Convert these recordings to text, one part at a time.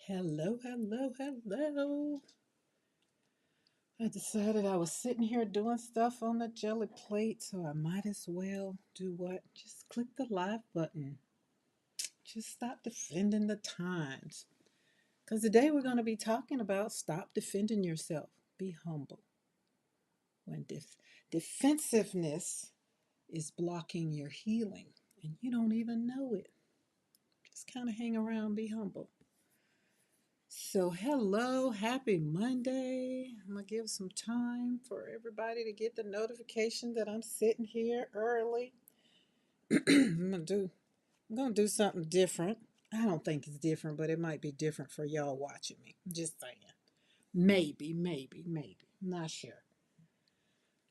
Hello, hello, hello. I decided I was sitting here doing stuff on the jelly plate, so I might as well do what? Just click the live button. Just stop defending the times. Because today we're going to be talking about stop defending yourself. Be humble. When defensiveness is blocking your healing and you don't even know it, just kind of hang around, be humble. So, hello, happy Monday. I'm going to give some time for everybody to get the notification that I'm sitting here early. I'm going to do something different. I don't think it's different, but it might be different for y'all watching me. I'm just saying. Maybe. Not sure.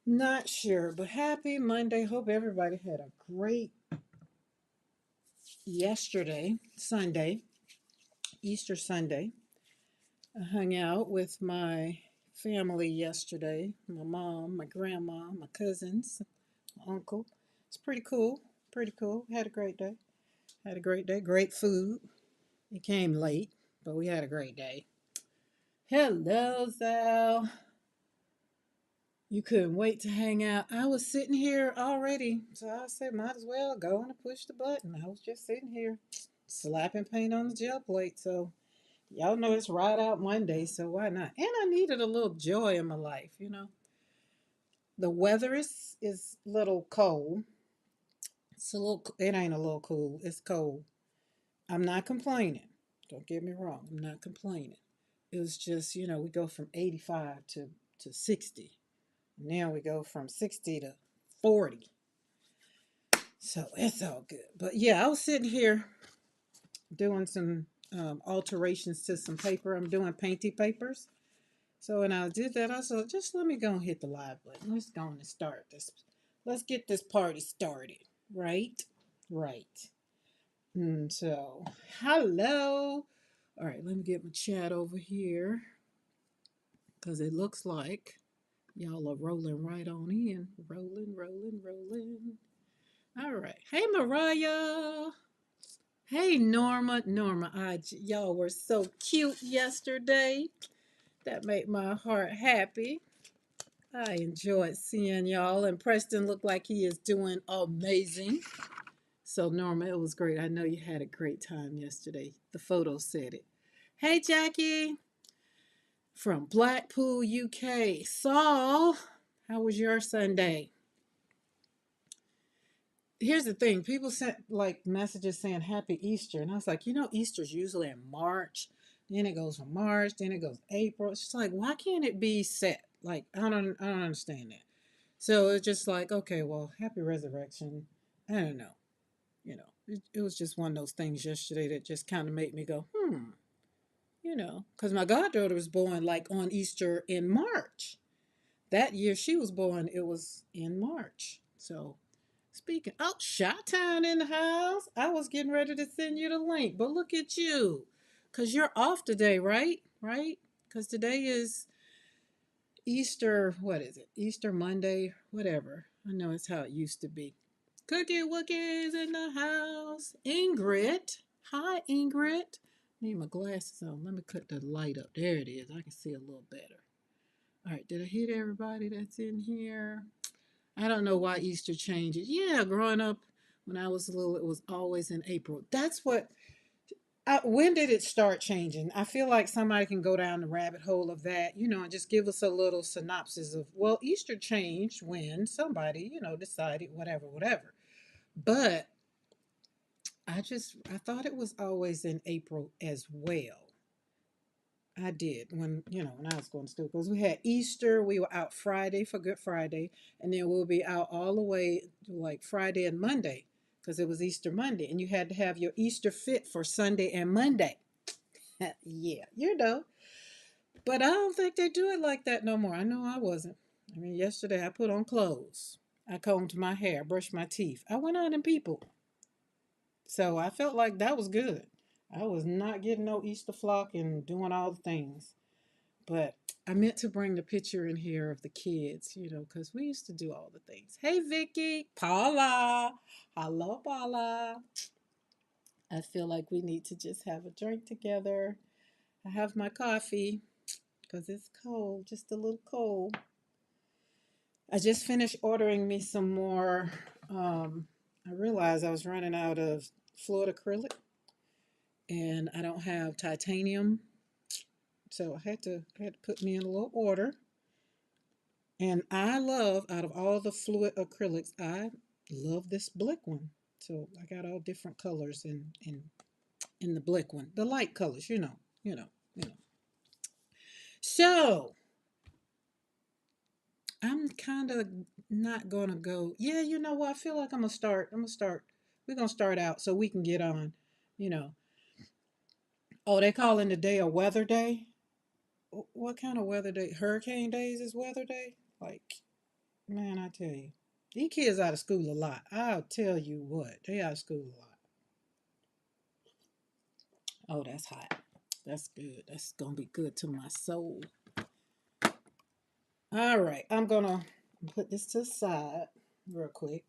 Not sure, but happy Monday. Hope everybody had a great yesterday, Sunday, Easter Sunday. I hung out with my family yesterday, my mom, my grandma, my cousins, my uncle. It's pretty cool. Pretty cool. Had a great day. Had a great day. Great food. It came late, but we had a great day. Hello, Sal. You couldn't wait to hang out. I was sitting here already, so I said, might as well go and push the button. I was just sitting here slapping paint on the gel plate, so y'all know it's Ride Out Monday, so why not? And I needed a little joy in my life. The weather is a little cold. It ain't a little cool. It's cold. I'm not complaining. Don't get me wrong. I'm not complaining. It was just, we go from 85 to 60. Now we go from 60 to 40. So it's all good. But yeah, I was sitting here doing some alterations to some paper. I'm doing painty papers. So when I did that, I said, just let me go and hit the live button. Let's go and start this. Let's get this party started. Right? Right. And so, hello. All right, let me get my chat over here because it looks like y'all are rolling right on in. Rolling. All right. Hey, Mariah. Hey, Norma. Y'all were so cute yesterday. That made my heart happy. I enjoyed seeing y'all, and Preston looked like he is doing amazing. So, Norma, it was great. I know you had a great time yesterday. The photos said it. Hey, Jackie from Blackpool, UK. Saul, how was your Sunday? Here's the thing, people sent like messages saying Happy Easter, and I was like, Easter's usually in March. Then it goes from March, then it goes April. It's just like, why can't it be set? Like, I don't understand that. So it's just like, okay, well, happy resurrection. I don't know. It was just one of those things yesterday that just kind of made me go, because my goddaughter was born like on Easter in March. That year she was born, it was in March. So speaking, oh, Shot Town in the house. I was getting ready to send you the link, but look at you, because you're off today, right? Right? Because today is Easter, what is it? Easter Monday, whatever. I know it's how it used to be. Cookie Wookie's in the house. Ingrid. Hi, Ingrid. Need my glasses on. Let me cut the light up. There it is. I can see a little better. All right, did I hit everybody that's in here? I don't know why Easter changes. Yeah, growing up when I was little, it was always in April. When did it start changing? I feel like somebody can go down the rabbit hole of that, and just give us a little synopsis of, well, Easter changed when somebody, decided whatever. But I thought it was always in April as well. I did when I was going to school, because we had Easter. We were out Friday for Good Friday, and then we'll be out all the way to like Friday and Monday because it was Easter Monday, and you had to have your Easter fit for Sunday and Monday. Yeah, But I don't think they do it like that no more. I know I wasn't. I mean, yesterday I put on clothes. I combed my hair, brushed my teeth. I went out and people. So I felt like that was good. I was not getting no Easter flock and doing all the things. But I meant to bring the picture in here of the kids, because we used to do all the things. Hey, Vicky, Paula. Hello, Paula. I feel like we need to just have a drink together. I have my coffee because it's cold, just a little cold. I just finished ordering me some more. I realized I was running out of fluid acrylic and I don't have titanium. So I had to put me in a little order. And I love, out of all the fluid acrylics, I love this Blick one. So I got all different colors in the Blick one. The light colors, you know. So I'm kind of not gonna go. Yeah, you know what? I feel like I'm gonna start. I'm gonna start. We're gonna start out so we can get on. You know. Oh, they calling the day a weather day. What kind of weather day? Hurricane days is weather day. Like, man, I tell you, these kids out of school a lot. I'll tell you what, they out of school a lot. Oh, that's hot. That's good. That's gonna be good to my soul. All right, I'm gonna put this to the side real quick.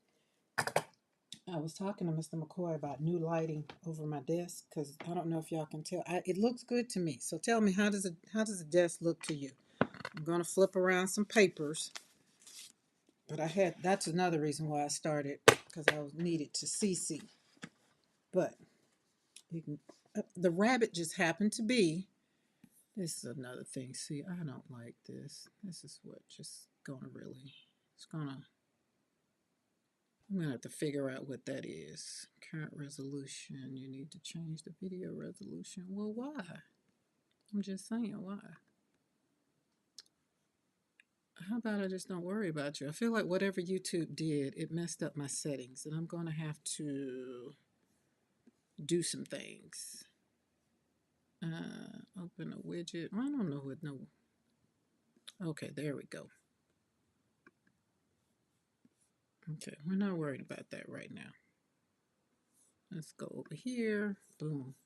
I was talking to Mr. McCoy about new lighting over my desk because I don't know if y'all can tell. It looks good to me. So tell me, how does the desk look to you? I'm gonna flip around some papers, but that's another reason why I started because I was needed to see. But you can, the rabbit just happened to be. This is another thing. See, I don't like this. This is what just gonna really. It's gonna. I'm gonna have to figure out what that is. Current resolution. You need to change the video resolution. Well, why? I'm just saying, why? How about I just don't worry about you? I feel like whatever YouTube did, it messed up my settings, and I'm gonna have to do some things. Open a widget. I don't know what no. Okay, there we go. Okay, we're not worried about that right now. Let's go over here. Boom.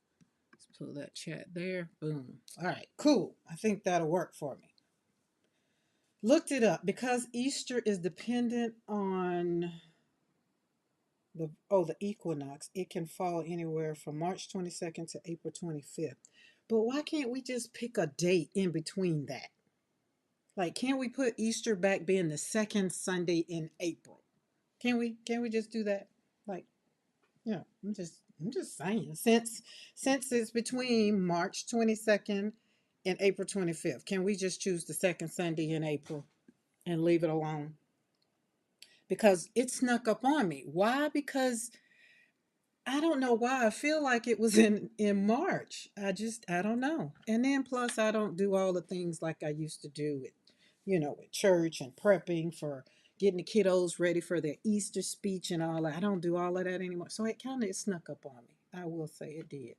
Let's pull that chat there. Boom. All right, cool. I think that'll work for me. Looked it up because Easter is dependent on the equinox. It can fall anywhere from March 22nd to April 25th. But why can't we just pick a date in between that? Like, can't we put Easter back being the second Sunday in April? Can we? Can we just do that? Like, I'm just saying. Since it's between March 22nd and April 25th, can we just choose the second Sunday in April and leave it alone? Because it snuck up on me. Why? Because I don't know why. I feel like it was in March. I don't know. And then plus I don't do all the things like I used to do with church and prepping for getting the kiddos ready for their Easter speech and all that. I don't do all of that anymore. So it kind of snuck up on me. I will say it did.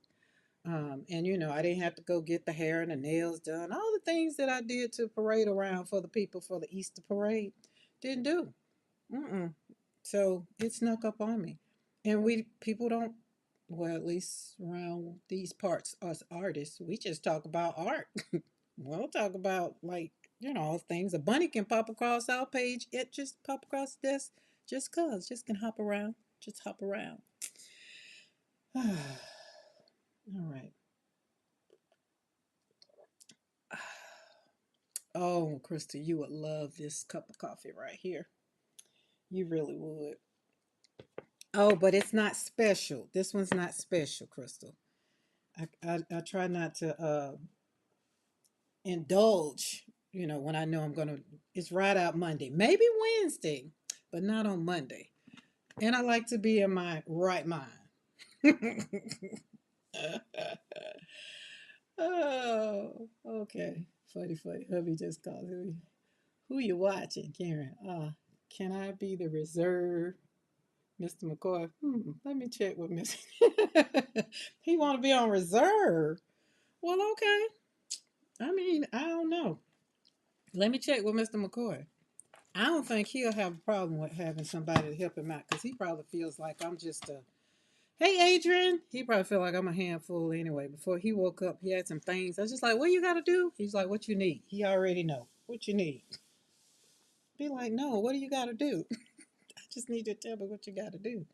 And I didn't have to go get the hair and the nails done. All the things that I did to parade around for the people for the Easter parade, didn't do. Mm-mm. So it snuck up on me. And people don't, well, at least around these parts, us artists, we just talk about art. We'll talk about, like, things. A bunny can pop across our page. It just pop across the desk just can hop around. Just hop around. All right. Oh, Krista, you would love this cup of coffee right here. You really would. Oh, but it's not special. This one's not special, Crystal. I try not to indulge, when I know I'm going to, it's right out Monday, maybe Wednesday, but not on Monday. And I like to be in my right mind. Oh, okay. Funny. Hubby just called. Who you watching, Karen? Can I be the reserve, Mr. McCoy? Let me check with Mr. He want to be on reserve. Well, okay. I mean, I don't know. Let me check with Mr. McCoy. I don't think he'll have a problem with having somebody to help him out because he probably feels like I'm just a, hey, Adrian. He probably feel like I'm a handful anyway. Before he woke up, he had some things. I was just like, what you got to do? He's like, what you need? He already know. What you need? Be like, no, what do you got to do? I just need you to tell me what you got to do.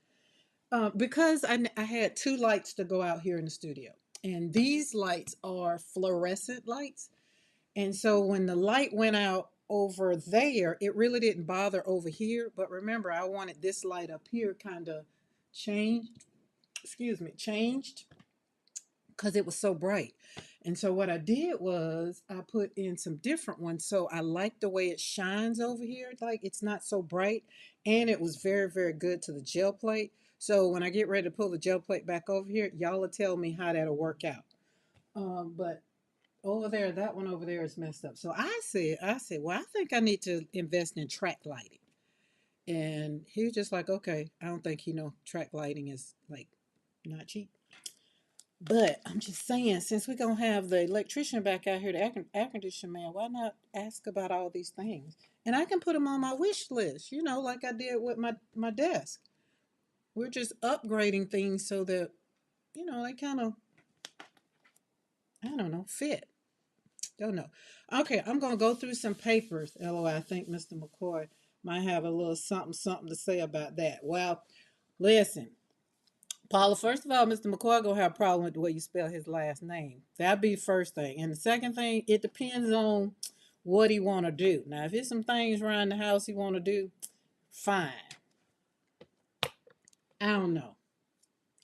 Because I had two lights to go out here in the studio. And these lights are fluorescent lights. And so when the light went out over there, it really didn't bother over here. But remember, I wanted this light up here kind of changed, changed because it was so bright. And so what I did was I put in some different ones. So I like the way it shines over here. Like it's not so bright. And it was very, very good to the gel plate. So when I get ready to pull the gel plate back over here, y'all will tell me how that'll work out. But over there, that one over there is messed up. So I said, well, I think I need to invest in track lighting. And he was just like, okay, I don't think he know track lighting is like not cheap. But I'm just saying, since we're gonna have the electrician back out here, the air conditioner man, why not ask about all these things? And I can put them on my wish list, like I did with my desk. We're just upgrading things so that they kind of, I don't know, fit. Don't know. Okay, I'm gonna go through some papers. LOI, I think Mr. McCoy might have a little something to say about that. Well, listen, Paula, first of all, Mr. McCoy gonna have a problem with the way you spell his last name. That'd be the first thing. And the second thing, it depends on what he wanna do. Now, if it's some things around the house he wanna do, fine. I don't know.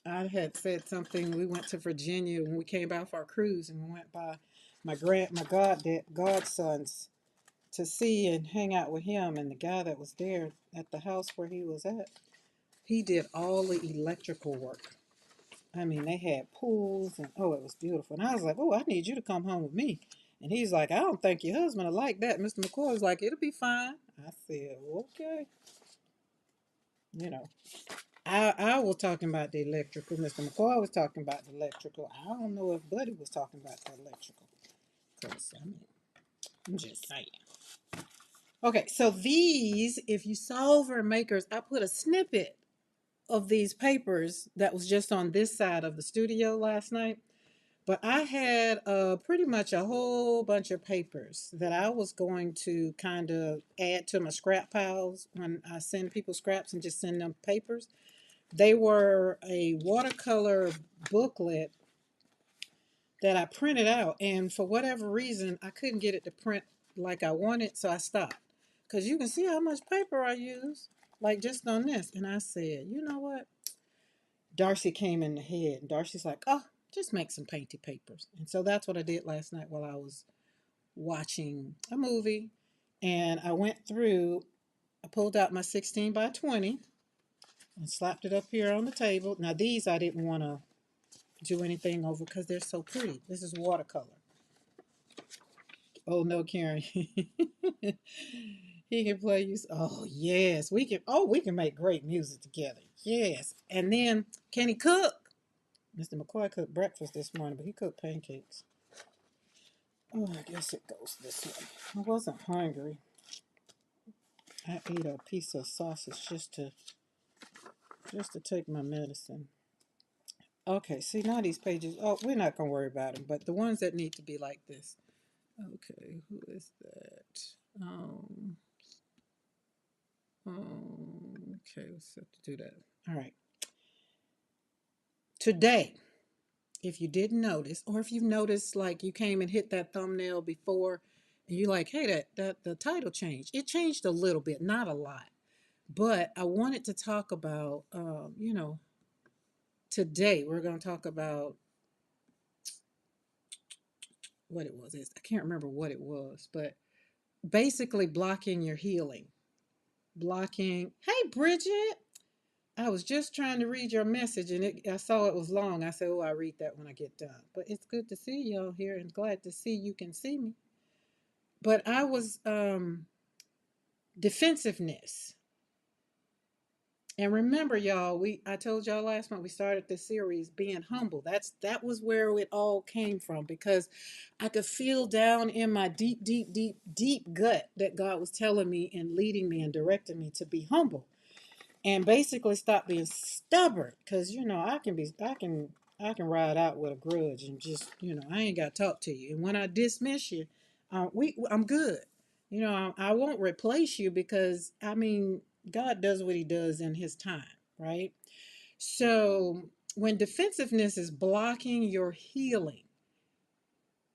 I had said something. We went to Virginia when we came back for our cruise, and we went by my godson's to see and hang out with him. And the guy that was there at the house where he was at, he did all the electrical work. I mean, they had pools and oh, it was beautiful. And I was like, oh, I need you to come home with me. And he's like, I don't think your husband will like that. Mr. McCoy was like, it'll be fine. I said, okay. You know, I was talking about the electrical. Mr. McCoy was talking about the electrical. I don't know if Buddy was talking about the electrical. Because, I mean, I'm just saying. Okay, so these, if you saw over in Makers, I put a snippet of these papers that was just on this side of the studio last night. But I had pretty much a whole bunch of papers that I was going to kind of add to my scrap piles when I send people scraps and just send them papers. They were a watercolor booklet that I printed out, and for whatever reason, I couldn't get it to print like I wanted, so I stopped. Because you can see how much paper I use, like just on this. And I said, you know what? Darcy came in the head, and Darcy's like, oh, just make some painted papers. And so that's what I did last night while I was watching a movie. And I went through, I pulled out my 16 by 20 and slapped it up here on the table. Now, these I didn't want to do anything over because they're so pretty. This is watercolor. Oh no, Karen. He can play you. Oh yes, we can. Oh, we can make great music together. Yes, and then can he cook? Mr. McCoy cooked breakfast this morning, but he cooked pancakes. Oh, I guess it goes this way. I wasn't hungry. I ate a piece of sausage just to take my medicine. Okay, see now these pages. Oh, we're not gonna worry about them, but the ones that need to be like this. Okay, who is that? Okay, let's have to do that. All right. Today, if you didn't notice, or if you've noticed, like you came and hit that thumbnail before, and you're like, hey, that the title changed. It changed a little bit, not a lot, but I wanted to talk about, today we're going to talk about what it was. I can't remember what it was, but basically blocking your healing. Blocking. Hey, Bridget. I was just trying to read your message and I saw it was long. I said, oh, I'll read that when I get done. But it's good to see y'all here and glad to see you can see me. But I was defensiveness. And remember, y'all, I told y'all last month we started this series being humble. That was where it all came from because I could feel down in my deep, deep, deep, deep gut that God was telling me and leading me and directing me to be humble and basically stop being stubborn because I can ride out with a grudge and just I ain't got to talk to you. And when I dismiss you, I'm good. I won't replace you because I mean God does what He does in His time, right? So when defensiveness is blocking your healing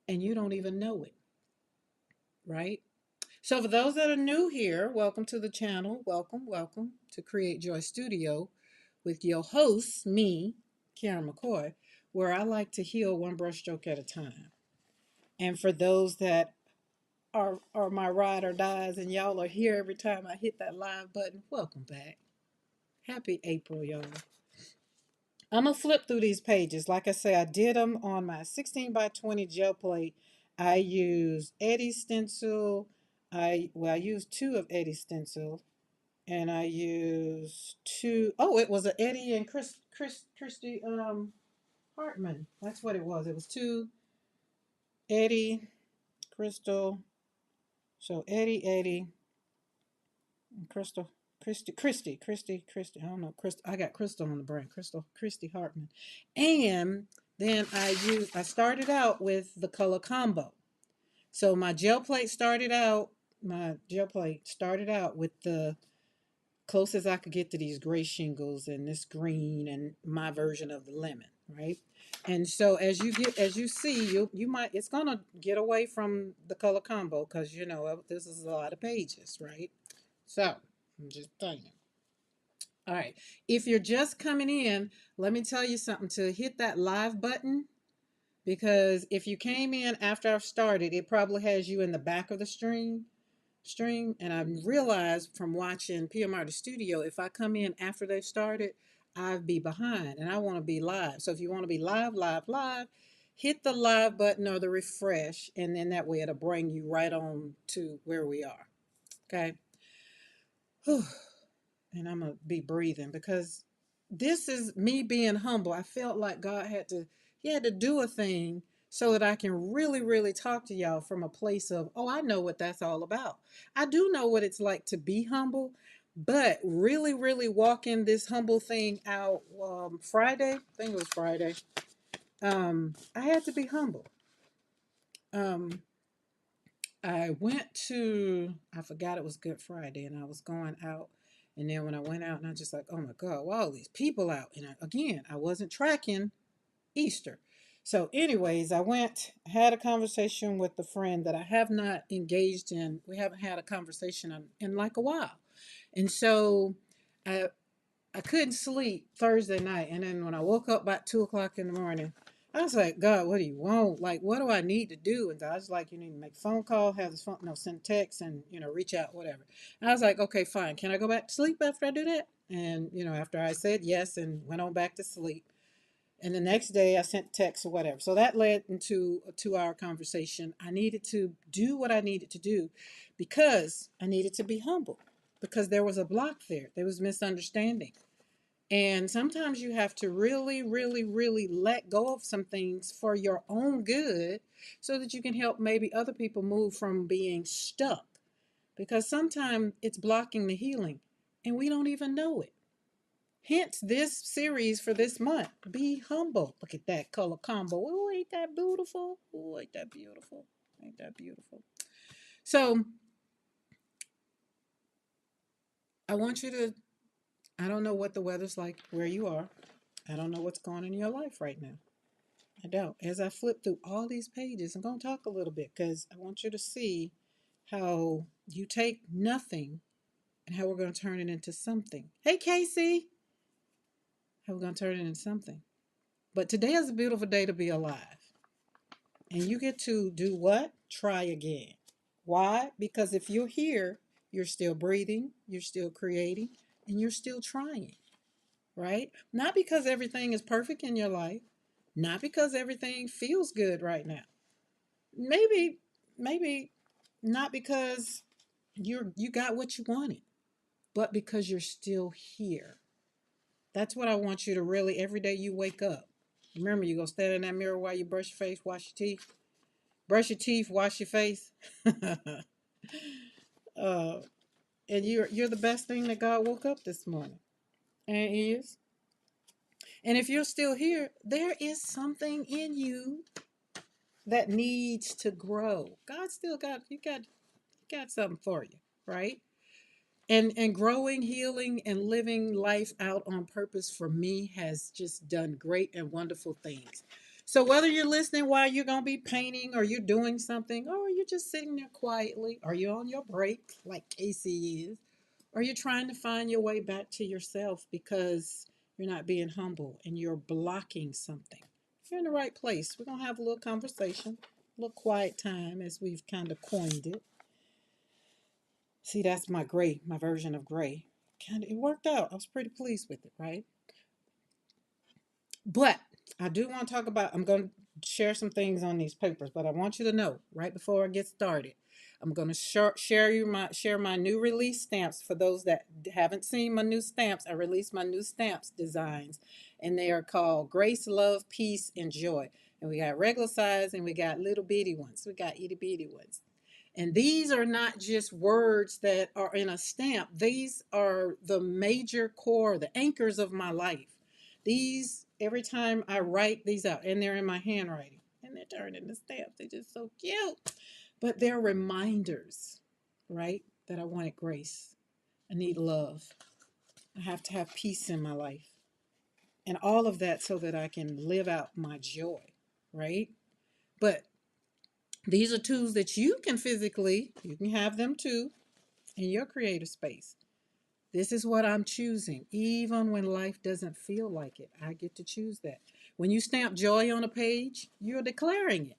and you don't even know it, right? So, for those that are new here, welcome to the channel. Welcome to Create Joy Studio with your host, me, Karen McCoy, where I like to heal one brushstroke at a time. And for those that are my ride or dies and y'all are here every time I hit that live button, welcome back. Happy April, y'all. I'm going to flip through these pages. Like I say, I did them on my 16 by 20 gel plate. I used Eddie's stencil. I used two of Eddie's stencil. And I used two. Oh, it was an Eddie and Christy Hartman. That's what it was. It was two Eddie, Crystal. So Eddie, and Crystal, Christy. I don't know. Crystal. I got Crystal on the brain. Christy Hartman. And then I started out with the color combo. So my gel plate started out with the closest I could get to these gray shingles and this green and my version of the lemon, right? And so as you see, you might it's gonna get away from the color combo because this is a lot of pages, right? So I'm just telling you. All right. If you're just coming in, let me tell you something to hit that live button because if you came in after I've started, it probably has you in the back of the stream, and I realized from watching PMR the studio, if I come in after they've started, I'd be behind and I want to be live. So if you want to be live, hit the live button or the refresh, and then that way it'll bring you right on to where we are. Okay. Whew. And I'm gonna be breathing because this is me being humble. I felt like God he had to do a thing so that I can really, really talk to y'all from a place of, oh, I know what that's all about. I do know what it's like to be humble, but really, really walking this humble thing out Friday, I think it was Friday. I had to be humble. Um, I forgot it was Good Friday, and I was going out. And then when I went out, and I was just like, oh my God, why all these people out? And again, I wasn't tracking Easter. So, anyways, had a conversation with a friend that I have not engaged in. We haven't had a conversation in like a while. And so I, I couldn't sleep Thursday night. And then when I woke up about 2 o'clock in the morning, I was like, God, what do you want? Like, what do I need to do? And I was like, you need to make a phone call, have this phone, no, send text and, reach out, whatever. And I was like, okay, fine. Can I go back to sleep after I do that? And, after I said yes and went on back to sleep. And the next day I sent text or whatever. So that led into a 2 hour conversation. I needed to do what I needed to do because I needed to be humble because there was a block there. There was misunderstanding. And sometimes you have to really, really, really let go of some things for your own good so that you can help maybe other people move from being stuck. Because sometimes it's blocking the healing and we don't even know it. Hence this series for this month. Be humble. Look at that color combo. Oh, ain't that beautiful? Oh, ain't that beautiful? Ain't that beautiful? So I want you to, I don't know what the weather's like where you are. I don't know what's going on in your life right now. I don't. As I flip through all these pages, I'm going to talk a little bit because I want you to see how you take nothing and how we're going to turn it into something. Hey, Casey. How we're going to turn it into something. But today is a beautiful day to be alive. And you get to do what? Try again. Why? Because if you're here, you're still breathing, you're still creating, and you're still trying, right? Not because everything is perfect in your life, not because everything feels good right now. Maybe not because you got what you wanted, but because you're still here. That's what I want you to really every day you wake up. Remember, you go stand in that mirror while you brush your face, wash your teeth. Brush your teeth, wash your face. uh, and you're the best thing that God woke up this morning. And He is. And if you're still here, there is something in you that needs to grow. God still got something for you, right? And growing, healing, and living life out on purpose for me has just done great and wonderful things. So whether you're listening while you're gonna be painting, or you're doing something, or you're just sitting there quietly, or you're on your break like Casey is, or you're trying to find your way back to yourself because you're not being humble and you're blocking something, you're in the right place. We're gonna have a little conversation, a little quiet time, as we've kind of coined it. See, that's my gray, my version of gray. Kind of, it worked out. I was pretty pleased with it, right? But I do want to talk about, I'm going to share some things on these papers, but I want you to know right before I get started, I'm going to share my new release stamps. For those that haven't seen my new stamps, I released my new stamps designs, and they are called Grace, Love, Peace, and Joy. And we got regular size and we got little bitty ones. We got itty bitty ones. And these are not just words that are in a stamp. These are the major core, the anchors of my life. These, every time I write these out, and they're in my handwriting, and they're turned into stamps. They're just so cute. But they're reminders, right? That I wanted grace. I need love. I have to have peace in my life. And all of that so that I can live out my joy, right? But these are tools that you can physically, you can have them too in your creative space. This is what I'm choosing, even when life doesn't feel like it. I get to choose that. When you stamp joy on a page, you're declaring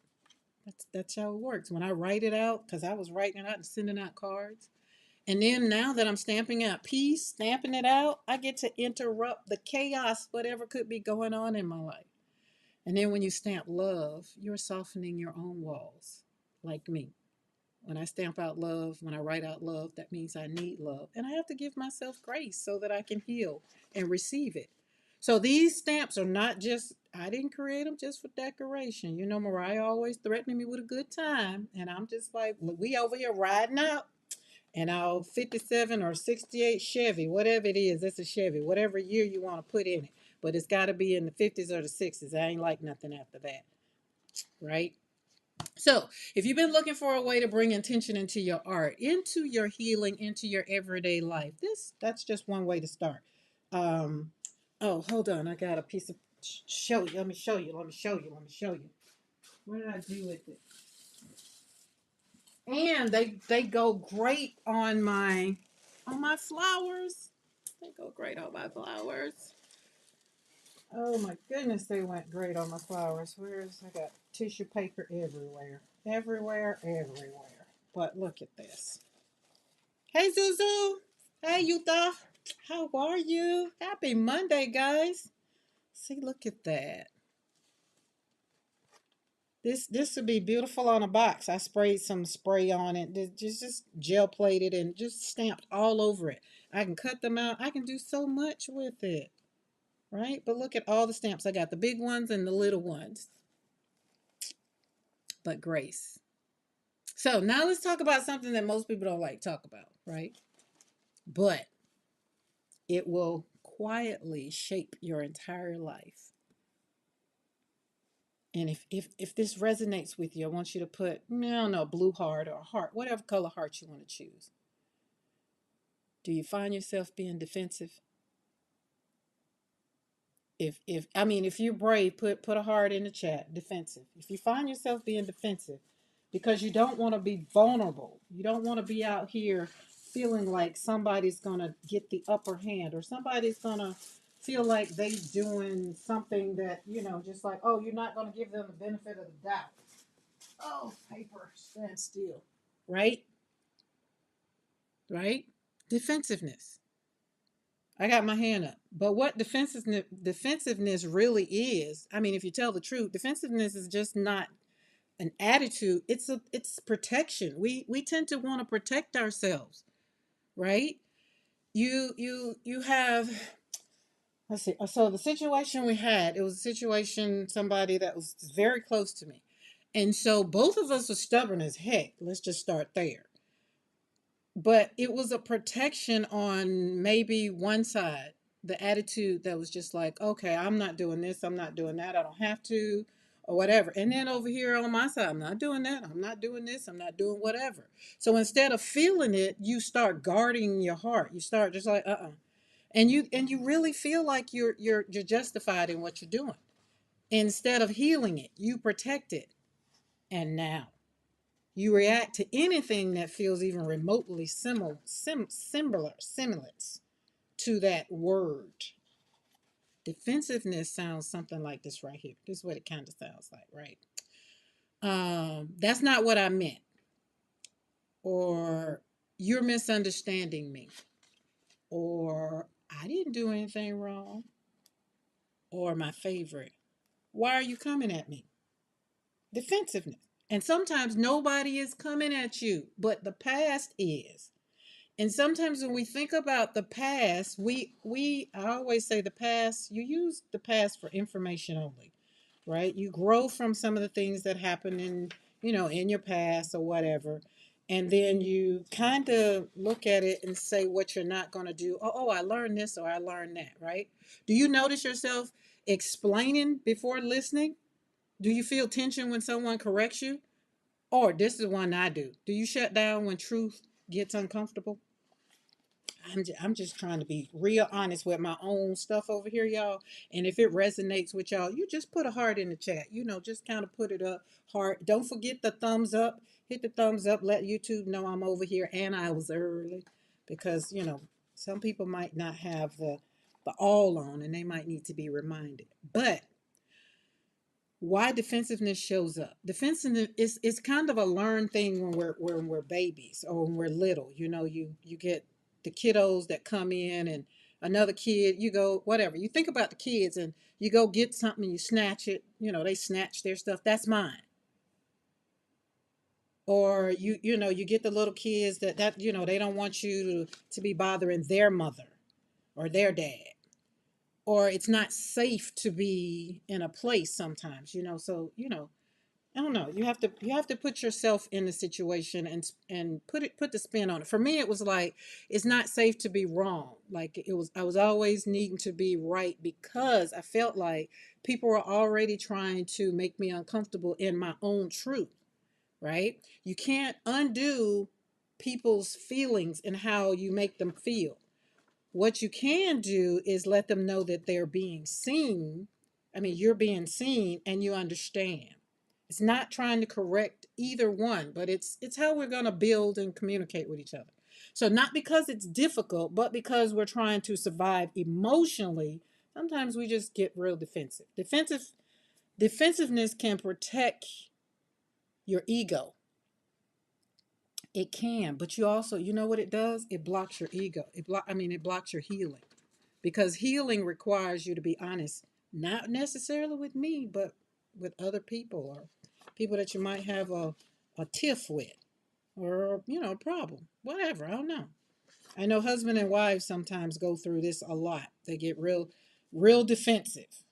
it. That's how it works. When I write it out, because I was writing it out and sending out cards. And then now that I'm stamping out peace, stamping it out, I get to interrupt the chaos, whatever could be going on in my life. And then when you stamp love, you're softening your own walls, like me. When I stamp out love, when I write out love, that means I need love. And I have to give myself grace so that I can heal and receive it. So these stamps are not just, I didn't create them just for decoration. You know, Mariah always threatening me with a good time. And I'm just like, we over here riding out. And our 57 or 68 Chevy, whatever it is, it's a Chevy, whatever year you want to put in it. But it's got to be in the 50s or the 60s. I ain't like nothing after that, right? So, if you've been looking for a way to bring intention into your art, into your healing, into your everyday life, that's just one way to start. Um, oh, hold on, I got a piece of show you. Let me show you. Let me show you. Let me show you. What did I do with it? And they go great on my flowers. They go great on my flowers. Oh my goodness, they went great on my flowers. Where's I got tissue paper everywhere. Everywhere, everywhere. But look at this. Hey Zuzu. Hey Yuta. How are you? Happy Monday, guys. See, look at that. This would be beautiful on a box. I sprayed some spray on it. Just gel plated and just stamped all over it. I can cut them out. I can do so much with it. Right? But look at all the stamps. I got the big ones and the little ones. But grace. So now let's talk about something that most people don't like to talk about, right? But it will quietly shape your entire life. And if this resonates with you, I want you to put, I don't know, blue heart or heart, whatever color heart you want to choose. Do you find yourself being defensive? If you're brave, put a heart in the chat. Defensive. If you find yourself being defensive, because you don't want to be vulnerable, you don't want to be out here feeling like somebody's gonna get the upper hand, or somebody's gonna feel like they doing something that, just like, oh, you're not gonna give them the benefit of the doubt. Oh, paper, stand still. Right? Right? Defensiveness. I got my hand up. But what defensiveness really is, if you tell the truth, defensiveness is just not an attitude. It's protection. We tend to want to protect ourselves, right? You have, let's see. So the situation we had, it was a situation, somebody that was very close to me. And so both of us were stubborn as heck. Let's just start there. But it was a protection on maybe one side, the attitude that was just like, okay, I'm not doing this, I'm not doing that, I don't have to, or whatever. And then over here on my side, I'm not doing that. I'm not doing this. I'm not doing whatever. So instead of feeling it, you start guarding your heart. You start just like, and you really feel like you're justified in what you're doing. Instead of healing it, you protect it. And now you react to anything that feels even remotely similar to that word. Defensiveness sounds something like this right here. This is what it kind of sounds like, right? That's not what I meant. Or you're misunderstanding me. Or I didn't do anything wrong. Or my favorite, why are you coming at me? Defensiveness. And sometimes nobody is coming at you, but the past is. And sometimes when we think about the past, we I always say the past, you use the past for information only, right? You grow from some of the things that happened in your past or whatever. And then you kind of look at it and say what you're not going to do. Oh, I learned this or I learned that, right? Do you notice yourself explaining before listening? Do you feel tension when someone corrects you? Or this is one I do. Do you shut down when truth gets uncomfortable? I'm just trying to be real honest with my own stuff over here, y'all. And if it resonates with y'all, you just put a heart in the chat. Just kind of put it up, heart. Don't forget the thumbs up. Hit the thumbs up. Let YouTube know I'm over here and I was early, because some people might not have the all on, and they might need to be reminded. But why defensiveness shows up? Defensiveness is kind of a learned thing when we're babies or when we're little. You get the kiddos that come in, and another kid, you go whatever. You think about the kids and you go get something and you snatch it. They snatch their stuff. That's mine. Or you get the little kids that they don't want you to be bothering their mother or their dad, or it's not safe to be in a place sometimes. So I don't know. You have to put yourself in the situation and put the spin on it. For me, it was like it's not safe to be wrong. Like I was always needing to be right because I felt like people were already trying to make me uncomfortable in my own truth. Right? You can't undo people's feelings and how you make them feel. What you can do is let them know that they're being seen. I mean, you're being seen and you understand. It's not trying to correct either one, but it's how we're going to build and communicate with each other. So not because it's difficult, but because we're trying to survive emotionally, sometimes we just get real defensive. Defensiveness can protect your ego. It can, but you also, you know what it does? It blocks your ego. It blocks your healing. Because healing requires you to be honest, not necessarily with me, but with other people, or people that you might have a tiff with, or a problem, whatever. I don't know. I know husband and wives sometimes go through this a lot. They get real defensive.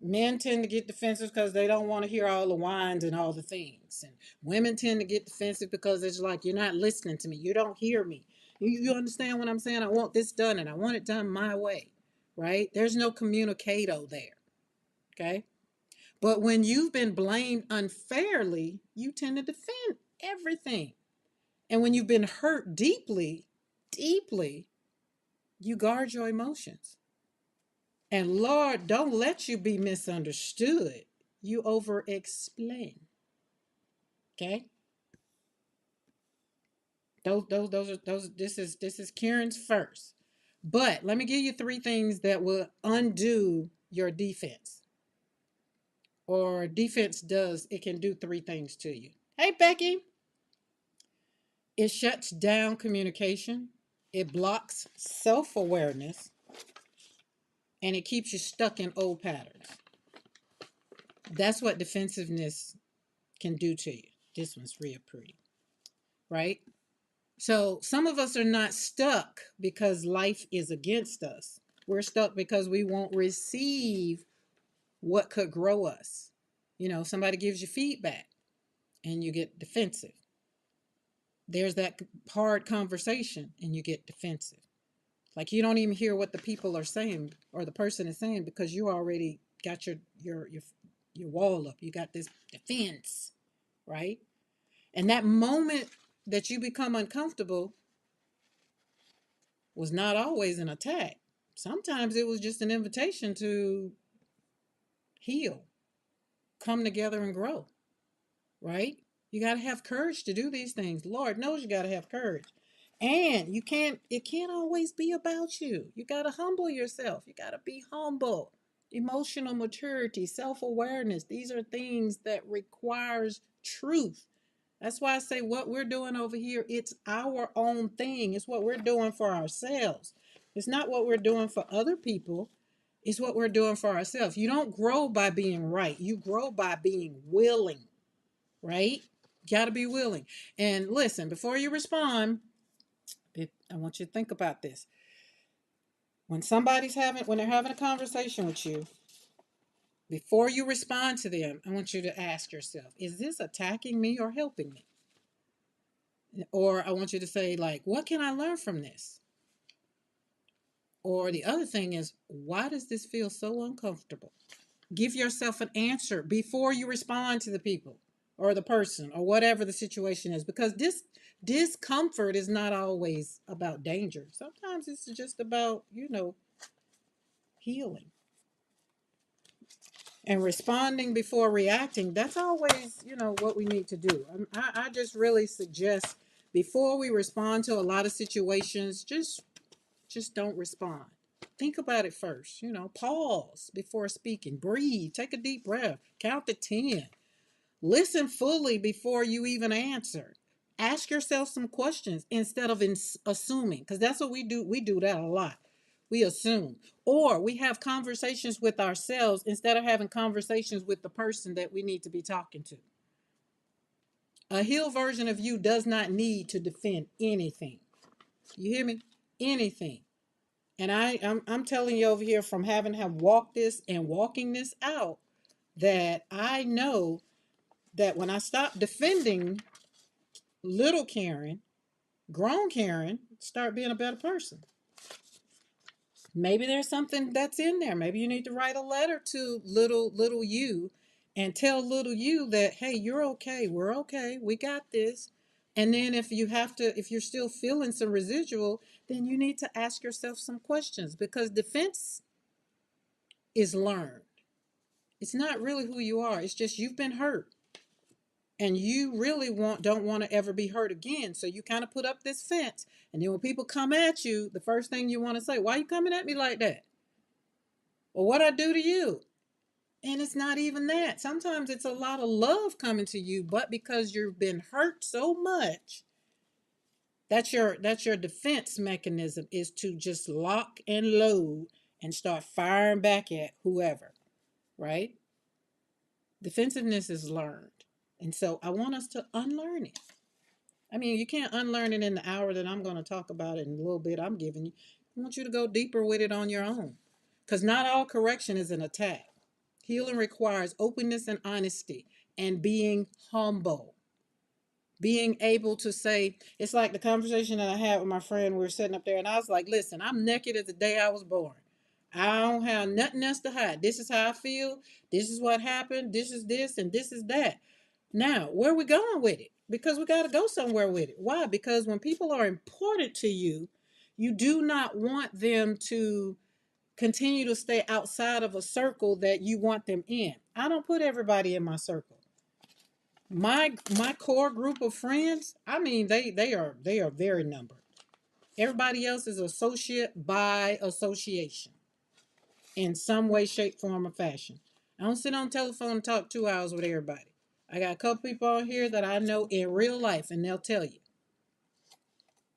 Men tend to get defensive because they don't want to hear all the whines and all the things, and women tend to get defensive because it's like, you're not listening to me, you don't hear me, you understand what I'm saying? I want this done and I want it done my way, right? There's no communicado there. Okay. But when you've been blamed unfairly, you tend to defend everything. And when you've been hurt deeply, you guard your emotions. And Lord, don't let you be misunderstood. You over explain. Okay? Those this is Karen's first. But let me give you three things that will undo your defense. Or defense it can do three things to you. Hey Becky. It shuts down communication. It blocks self-awareness. And it keeps you stuck in old patterns. That's what defensiveness can do to you. This one's real pretty, right? So some of us are not stuck because life is against us. We're stuck because we won't receive what could grow us. Somebody gives you feedback and you get defensive. There's that hard conversation and you get defensive. Like you don't even hear what the people are saying or the person is saying because you already got your your wall up. You got this defense, right? And that moment that you become uncomfortable was not always an attack. Sometimes it was just an invitation to heal, come together and grow, right? You got to have courage to do these things. Lord knows you got to have courage. And it can't always be about you. You got to humble yourself. You got to be humble. Emotional maturity, self-awareness, these are things that requires truth. That's why I say what we're doing over here, it's our own thing. It's what we're doing for ourselves. It's not what we're doing for other people. It's what we're doing for ourselves. You don't grow by being right. You grow by being willing, right? Got to be willing. And listen, before you respond, I want you to think about this. When they're having a conversation with you, before you respond to them, I want you to ask yourself, is this attacking me or helping me? Or I want you to say, like, what can I learn from this? Or the other thing is, why does this feel so uncomfortable? Give yourself an answer before you respond to the people or the person or whatever the situation is, because this discomfort is not always about danger. Sometimes it's just about, healing. And responding before reacting, that's always, what we need to do. I just really suggest before we respond to a lot of situations, just don't respond. Think about it first. Pause before speaking. Breathe. Take a deep breath. Count to 10. Listen fully before you even answer. Ask yourself some questions instead of assuming, because that's what we do. We do that a lot. We assume. Or we have conversations with ourselves instead of having conversations with the person that we need to be talking to. A healed version of you does not need to defend anything. You hear me? Anything. And I'm telling you over here from having have walked this and walking this out, that I know that when I stop defending little Karen, grown Karen start being a better person. Maybe there's something that's in there. Maybe you need to write a letter to little you and tell little you that, hey, you're okay. We're okay. We got this. And then if you're still feeling some residual, then you need to ask yourself some questions, because defense is learned. It's not really who you are. It's just you've been hurt. And you really don't want to ever be hurt again. So you kind of put up this fence. And then when people come at you, the first thing you want to say, why are you coming at me like that? Or what I do to you? And it's not even that. Sometimes it's a lot of love coming to you, but because you've been hurt so much, that's your defense mechanism, is to just lock and load and start firing back at whoever, right? Defensiveness is learned. And so I want us to unlearn it. I mean, you can't unlearn it in the hour that I'm going to talk about it in a little bit I'm giving you. I want you to go deeper with it on your own. Because not all correction is an attack. Healing requires openness and honesty and being humble. Being able to say, it's like the conversation that I had with my friend. We were sitting up there and I was like, listen, I'm naked as the day I was born. I don't have nothing else to hide. This is how I feel. This is what happened. This is this and this is that. Now, where are we going with it? Because we got to go somewhere with it. Why? Because when people are important to you, you do not want them to continue to stay outside of a circle that you want them in. I don't put everybody in my circle. My core group of friends, I mean, they are very numbered. Everybody else is associate by association in some way, shape, form, or fashion. I don't sit on the telephone and talk 2 hours with everybody. I got a couple people on here that I know in real life, and they'll tell you.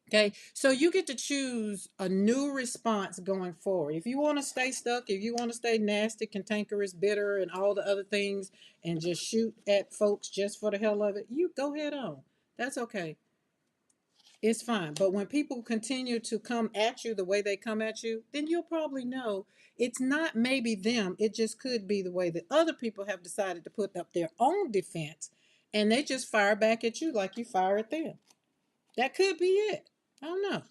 Okay, so you get to choose a new response going forward. If you want to stay stuck, if you want to stay nasty, cantankerous, bitter, and all the other things, and just shoot at folks just for the hell of it, you go ahead on. That's okay. It's fine. But when people continue to come at you the way they come at you, then you'll probably know it's not maybe them. It just could be the way that other people have decided to put up their own defense, and they just fire back at you like you fire at them. That could be it. I don't know.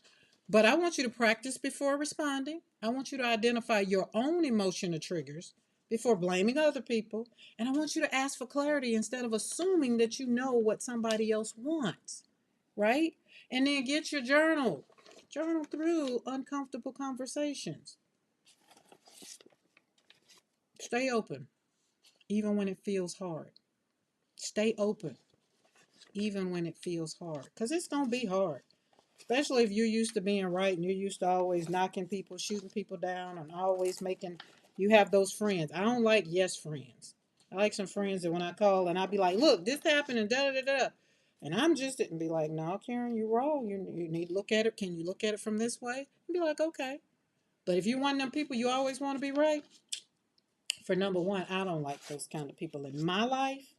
But I want you to practice before responding. I want you to identify your own emotional triggers before blaming other people. And I want you to ask for clarity instead of assuming that you know what somebody else wants, right? And then get your journal. Journal through uncomfortable conversations. Stay open, even when it feels hard. Stay open, even when it feels hard. Because it's going to be hard. Especially if you're used to being right and you're used to always knocking people, shooting people down, and always making, you have those friends. I don't like yes friends. I like some friends that when I call and I'll be like, look, this happened and da da da da. And I'm just and be like, no, Karen, you're wrong. You need to look at it. Can you look at it from this way? And be like, okay. But if you're one of them people you always want to be right, for number one, I don't like those kind of people in my life.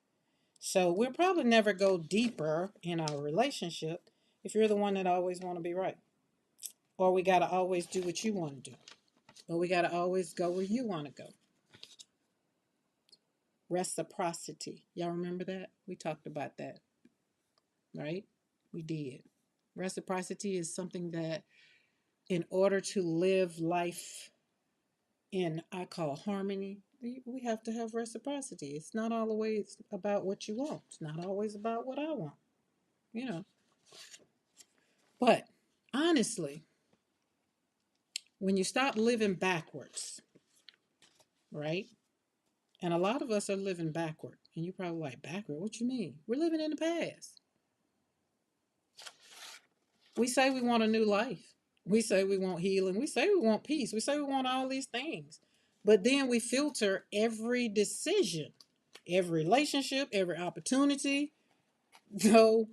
So we'll probably never go deeper in our relationship if you're the one that always want to be right. Or we got to always do what you want to do. Or we got to always go where you want to go. Reciprocity. Y'all remember that? We talked about that, right? We did. Reciprocity is something that, in order to live life in, I call harmony, we have to have reciprocity. It's not always about what you want, it's not always about what I want, you know. But honestly, when you stop living backwards, right? And a lot of us are living backward. And you probably like, backward? What you mean? We're living in the past. We say we want a new life. We say we want healing. We say we want peace. We say we want all these things. But then we filter every decision, every relationship, every opportunity, go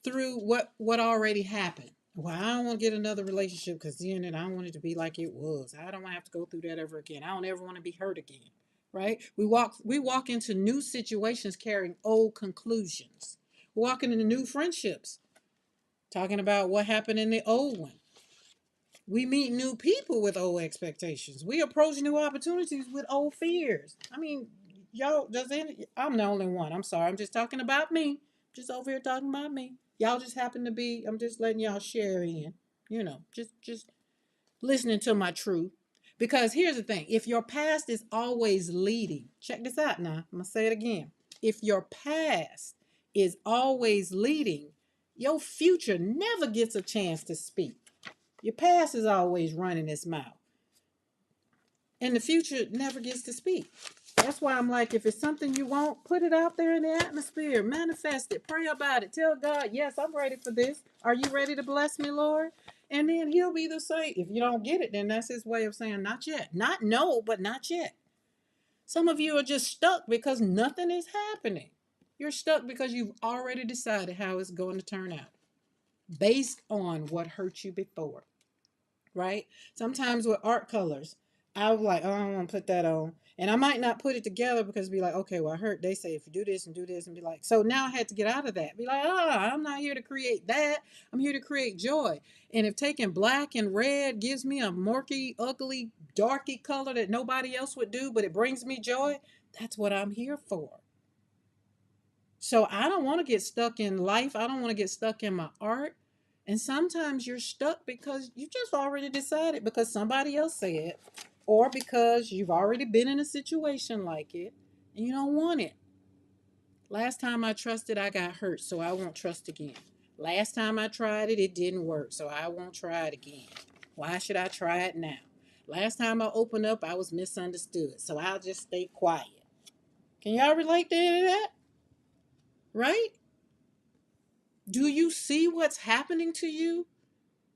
through what already happened. Well, I don't want to get another relationship because then I don't want it to be like it was. I don't want to have to go through that ever again. I don't ever want to be hurt again. Right? We walk into new situations carrying old conclusions. We're walking into new friendships, talking about what happened in the old one. We meet new people with old expectations. We approach new opportunities with old fears. I mean, y'all, I'm the only one. I'm sorry. I'm just talking about me. Just over here talking about me. Y'all just happen to be, I'm just letting y'all share in, just listening to my truth. Because here's the thing, if your past is always leading, check this out now, I'm going to say it again. If your past is always leading, your future never gets a chance to speak. Your past is always running its mouth. And the future never gets to speak. That's why I'm like, if it's something you want, put it out there in the atmosphere. Manifest it. Pray about it. Tell God, yes, I'm ready for this. Are you ready to bless me, Lord? And then he'll be the same. If you don't get it, then that's his way of saying not yet. Not no, but not yet. Some of you are just stuck because nothing is happening. You're stuck because you've already decided how it's going to turn out based on what hurt you before. Right? Sometimes with art colors, I was like, oh, I don't want to put that on. And I might not put it together because be like, okay, well, I heard they say if you do this and do this and be like, so now I had to get out of that. Be like, oh, I'm not here to create that. I'm here to create joy. And if taking black and red gives me a murky, ugly, darky color that nobody else would do, but it brings me joy, that's what I'm here for. So I don't want to get stuck in life. I don't want to get stuck in my art. And sometimes you're stuck because you just already decided because somebody else said, or because you've already been in a situation like it and you don't want it. Last time I trusted, I got hurt, so I won't trust again. Last time I tried it, it didn't work, so I won't try it again. Why should I try it now? Last time I opened up, I was misunderstood, so I'll just stay quiet. Can y'all relate to any of that? Right? Do you see what's happening to you?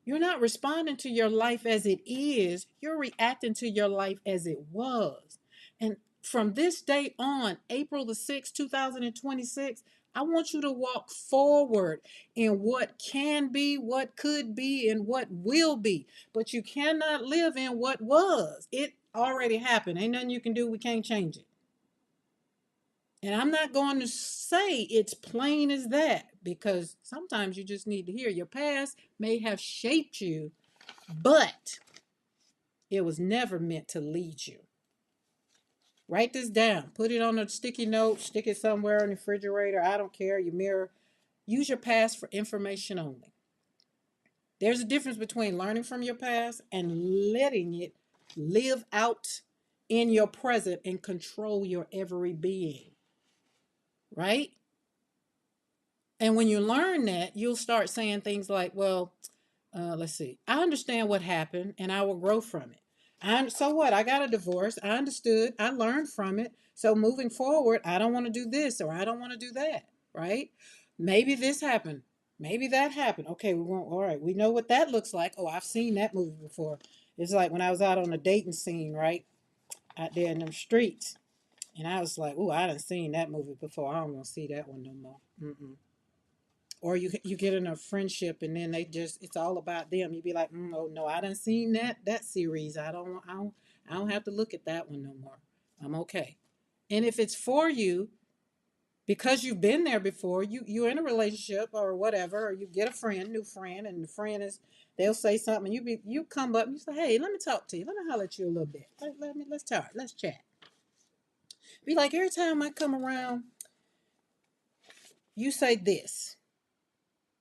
You're not responding to your life as it is. You're reacting to your life as it was. And from this day on, April the 6th, 2026, I want you to walk forward in what can be, what could be, and what will be. But you cannot live in what was. It already happened. Ain't nothing you can do. We can't change it. And I'm not going to say it's plain as that because sometimes you just need to hear your past may have shaped you, but it was never meant to lead you. Write this down. Put it on a sticky note. Stick it somewhere on the refrigerator. I don't care. Your mirror. Use your past for information only. There's a difference between learning from your past and letting it live out in your present and control your every being, right? And when you learn that, you'll start saying things like, well, let's see, I understand what happened and I will grow from it. So what? I got a divorce. I understood. I learned from it. So moving forward, I don't want to do this or I don't want to do that, right? Maybe this happened. Maybe that happened. Okay, we won't. All right, we know what that looks like. Oh, I've seen that movie before. It's like when I was out on a dating scene, right? Out there in them streets. And I was like, oh, I done seen that movie before. I don't want to see that one no more. Mm-mm. Or you get in a friendship and then they just it's all about them. You be like, oh no, I done seen that series. I don't have to look at that one no more. I'm okay. And if it's for you because you've been there before, you're in a relationship or whatever, or you get a friend, new friend, and the friend is they'll say something, and you come up and you say, hey, let me talk to you. Let me holler at you a little bit. Let's talk. Let's chat. Be like every time I come around, you say this.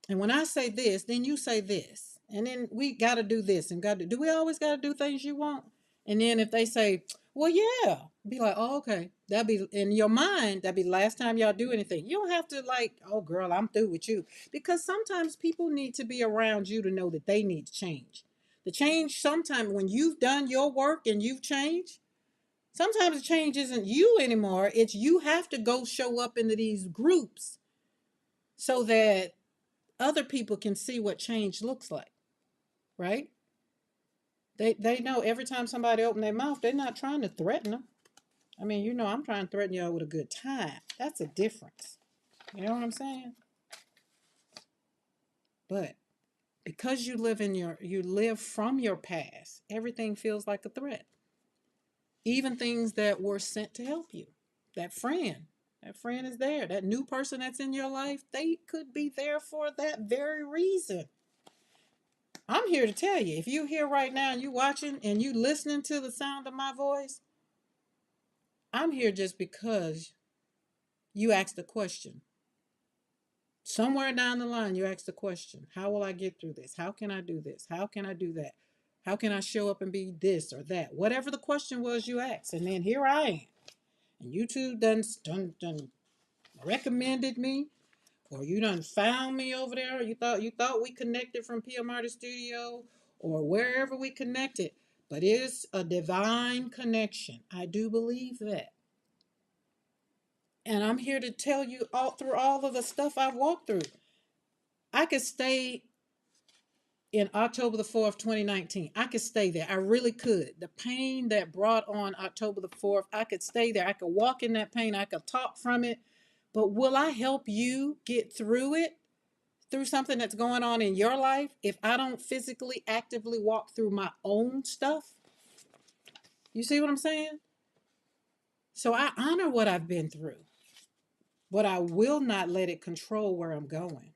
And when I say this, then you say this. And then we got to do this and got to do we always got to do things you want? And then if they say, well, yeah, be like, oh, okay. That'd be in your mind, that'd be the last time y'all do anything. You don't have to like, oh, girl, I'm through with you. Because sometimes people need to be around you to know that they need to change. The change, sometimes when you've done your work and you've changed, sometimes the change isn't you anymore. It's you have to go show up into these groups so that other people can see what change looks like, right? They know every time somebody open their mouth, they're not trying to threaten them. I mean, I'm trying to threaten y'all with a good time. That's a difference. You know what I'm saying? But because you live from your past, everything feels like a threat. Even things that were sent to help you. That friend. That friend is there. That new person that's in your life, they could be there for that very reason. I'm here to tell you, if you're here right now and you watching and you listening to the sound of my voice, I'm here just because you asked a question. Somewhere down the line, you asked a question. How will I get through this? How can I do this? How can I do that? How can I show up and be this or that? Whatever the question was you asked. And then here I am. And YouTube done recommended me, or you done found me over there, or you thought we connected from PMR Studio, or wherever we connected. But it's a divine connection. I do believe that. And I'm here to tell you all through all of the stuff I've walked through. I could stay in October the 4th, 2019. I could stay there. I really could. The pain that brought on October the 4th, I could stay there. I could walk in that pain. I could talk from it. But will I help you get through it? Through something that's going on in your life if I don't physically actively walk through my own stuff? You see what I'm saying? So I honor what I've been through, but I will not let it control where I'm going.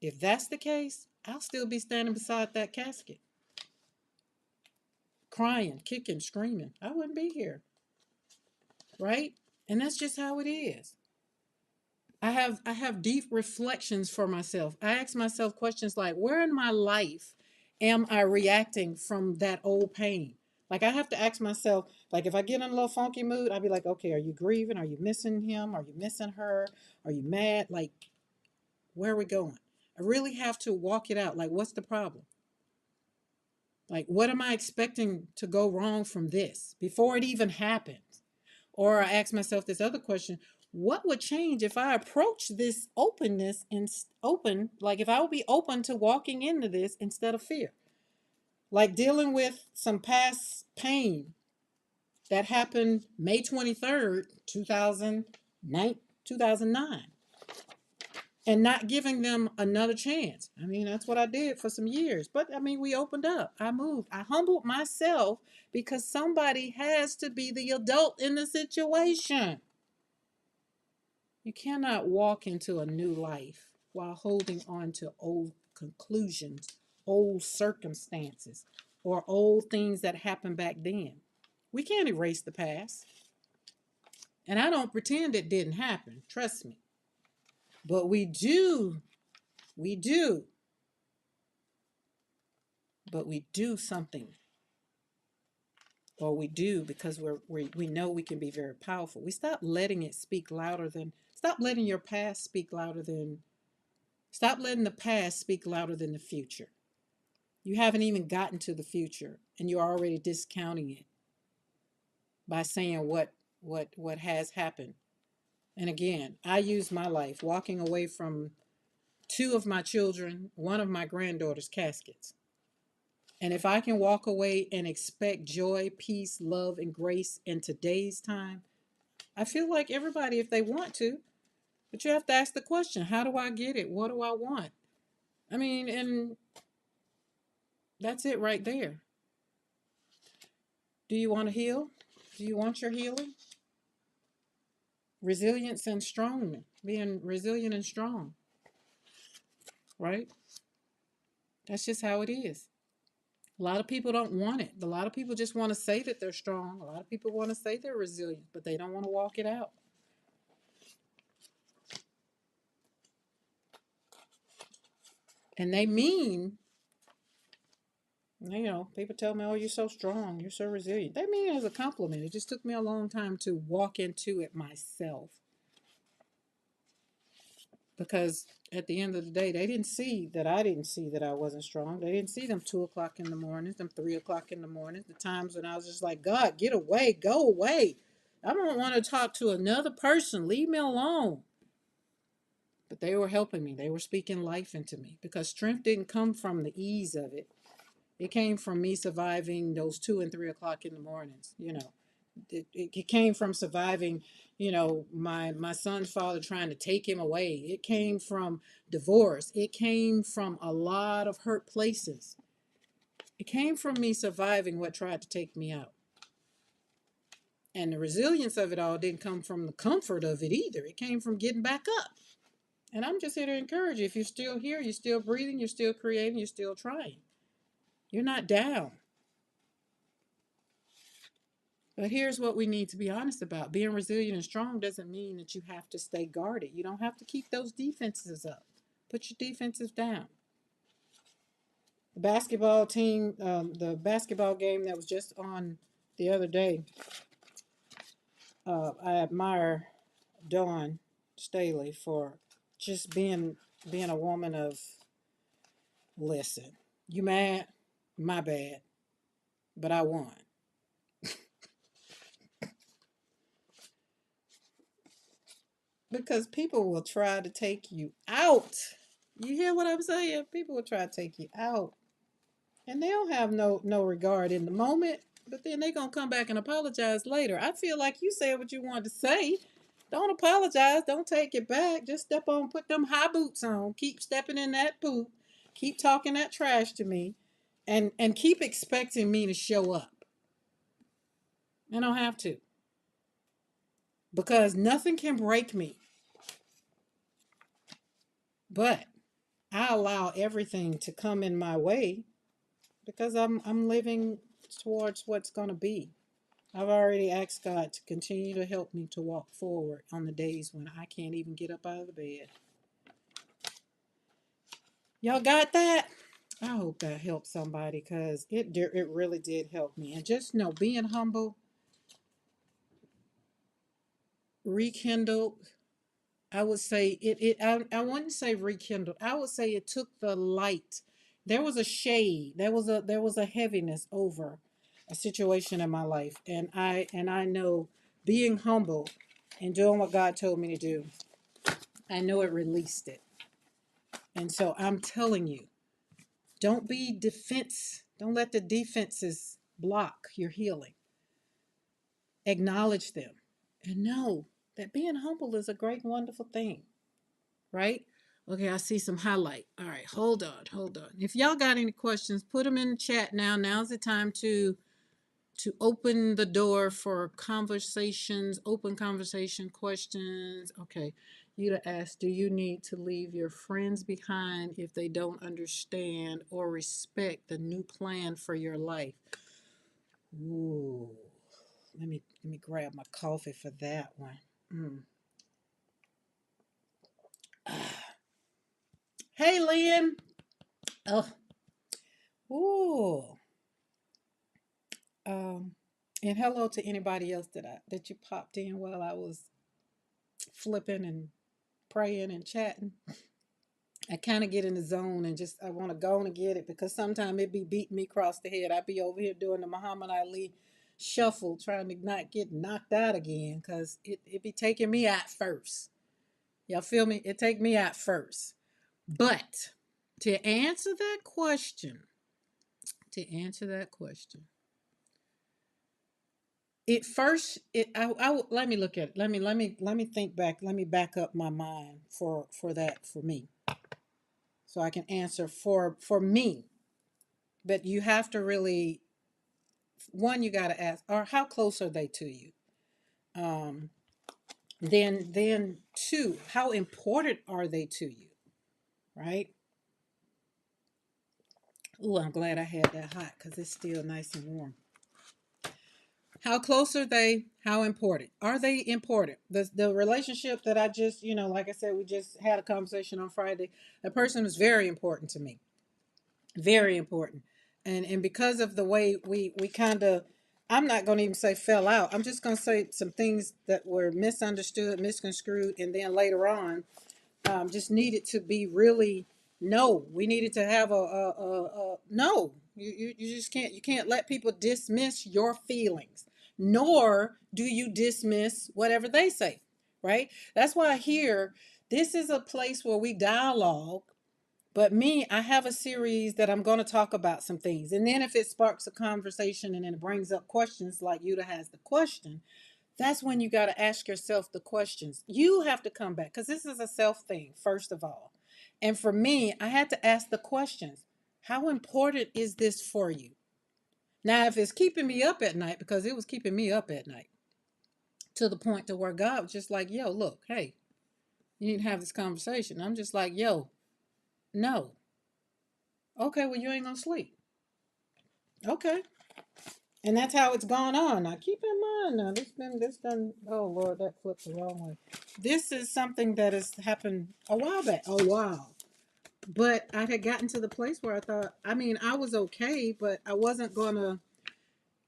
If that's the case, I'll still be standing beside that casket, crying, kicking, screaming. I wouldn't be here, right? And that's just how it is. I have deep reflections for myself. I ask myself questions like, where in my life am I reacting from that old pain? Like I have to ask myself, like if I get in a little funky mood, I'll be like, okay, are you grieving? Are you missing him? Are you missing her? Are you mad? Like, where are we going? I really have to walk it out. Like, what's the problem? Like, what am I expecting to go wrong from this before it even happens? Or I ask myself this other question: what would change if I approach this openness and open, like if I would be open to walking into this instead of fear? Like dealing with some past pain that happened May 23rd, 2009, and not giving them another chance. I mean, that's what I did for some years. But I mean, we opened up. I moved. I humbled myself because somebody has to be the adult in the situation. You cannot walk into a new life while holding on to old conclusions, old circumstances, or old things that happened back then. We can't erase the past. And I don't pretend it didn't happen. Trust me. But we do, but we do something or we do because we know we can be very powerful. We stop letting it speak louder than, stop letting your past speak louder than, stop letting the past speak louder than the future. You haven't even gotten to the future and you're already discounting it by saying what has happened. And again, I use my life walking away from two of my children, one of my granddaughter's caskets. And if I can walk away and expect joy, peace, love, and grace in today's time, I feel like everybody, if they want to, but you have to ask the question, how do I get it? What do I want? I mean, and that's it right there. Do you want to heal? Do you want your healing? Resilience and strong, being resilient and strong, right? That's just how it is. A lot of people don't want it. A lot of people just want to say that they're strong. A lot of people want to say they're resilient, but they don't want to walk it out. And they mean, people tell me, oh, you're so strong, you're so resilient. They mean it as a compliment. It just took me a long time to walk into it myself. Because at the end of the day, they didn't see that I didn't see that I wasn't strong. They didn't see them 2 o'clock in the mornings, them 3 o'clock in the mornings, the times when I was just like, God, get away, go away. I don't want to talk to another person. Leave me alone. But they were helping me. They were speaking life into me because strength didn't come from the ease of it. It came from me surviving those 2 and 3 o'clock in the mornings. It came from surviving, my son's father trying to take him away. It came from divorce. It came from a lot of hurt places. It came from me surviving what tried to take me out. And the resilience of it all didn't come from the comfort of it either. It came from getting back up. And I'm just here to encourage you. If you're still here, you're still breathing, you're still creating, you're still trying. You're not down. But here's what we need to be honest about. Being resilient and strong doesn't mean that you have to stay guarded. You don't have to keep those defenses up. Put your defenses down. The basketball team, the basketball game that was just on the other day, I admire Dawn Staley for just being a woman of, listen, you mad? My bad. But I won. Because people will try to take you out. You hear what I'm saying? People will try to take you out. And they don't have no regard in the moment, but then they're going to come back and apologize later. I feel like you said what you wanted to say. Don't apologize. Don't take it back. Just step on, put them high boots on. Keep stepping in that poop. Keep talking that trash to me. And keep expecting me to show up. I don't have to. Because nothing can break me. But I allow everything to come in my way because I'm living towards what's going to be. I've already asked God to continue to help me to walk forward on the days when I can't even get up out of the bed. Y'all got that? I hope that helped somebody because it really did help me. And just know, being humble, rekindled. I would say I wouldn't say rekindled. I would say it took the light. There was a shade. There was a heaviness over a situation in my life, and I know being humble and doing what God told me to do, I know it released it. And so I'm telling you, don't be defense. Don't let the defenses block your healing. Acknowledge them and know that being humble is a great, wonderful thing. Right? Okay, I see some highlight. All right, hold on. If y'all got any questions, put them in the chat now. Now's the time to open the door for conversations, open conversation questions. Okay, you to ask, do you need to leave your friends behind if they don't understand or respect the new plan for your life? Ooh, let me grab my coffee for that one. Hey, Lynn. Oh, ooh. Um, And hello to anybody else that you popped in while I was flipping and praying and chatting. I kind of get in the zone and just I want to go and get it because sometimes it be beating me across the head. I be over here doing the Muhammad Ali shuffle, trying to not get knocked out again because it be taking me out first. Y'all feel me? It take me out first. But to answer that question, to answer that question, it first it let me look at it. Let me think back. Let me back up my mind for that for me, so I can answer for me. But you have to really, one, you got to ask, or how close are they to you? Um, then two, how important are they to you? Right? Oh, I'm glad I had that hot because it's still nice and warm. How close are they? How important are they? Important. The relationship that I just, like I said, we just had a conversation on Friday. That person was very important to me, very important, and because of the way we kind of, I'm not going to even say fell out. I'm just going to say some things that were misunderstood, misconstrued, and then later on, just needed to be really, no. We needed to have a no. You just can't, you can't let people dismiss your feelings, nor do you dismiss whatever they say. Right? That's why here, this is a place where we dialogue. But me, I have a series that I'm going to talk about some things. And then if it sparks a conversation and then it brings up questions like Yuta has the question, that's when you got to ask yourself the questions. You have to come back because this is a self thing, first of all. And for me, I had to ask the questions. How important is this for you? Now, if it's keeping me up at night, because it was keeping me up at night to the point to where God was just like, yo, look, hey, you need to have this conversation. I'm just like, yo, no. Okay, well, you ain't going to sleep. Okay. And that's how it's gone on. Now keep in mind now this done, oh Lord, that flipped the wrong way. This is something that has happened a while back. A while. But I had gotten to the place where I thought, I mean, I was okay, but I wasn't gonna,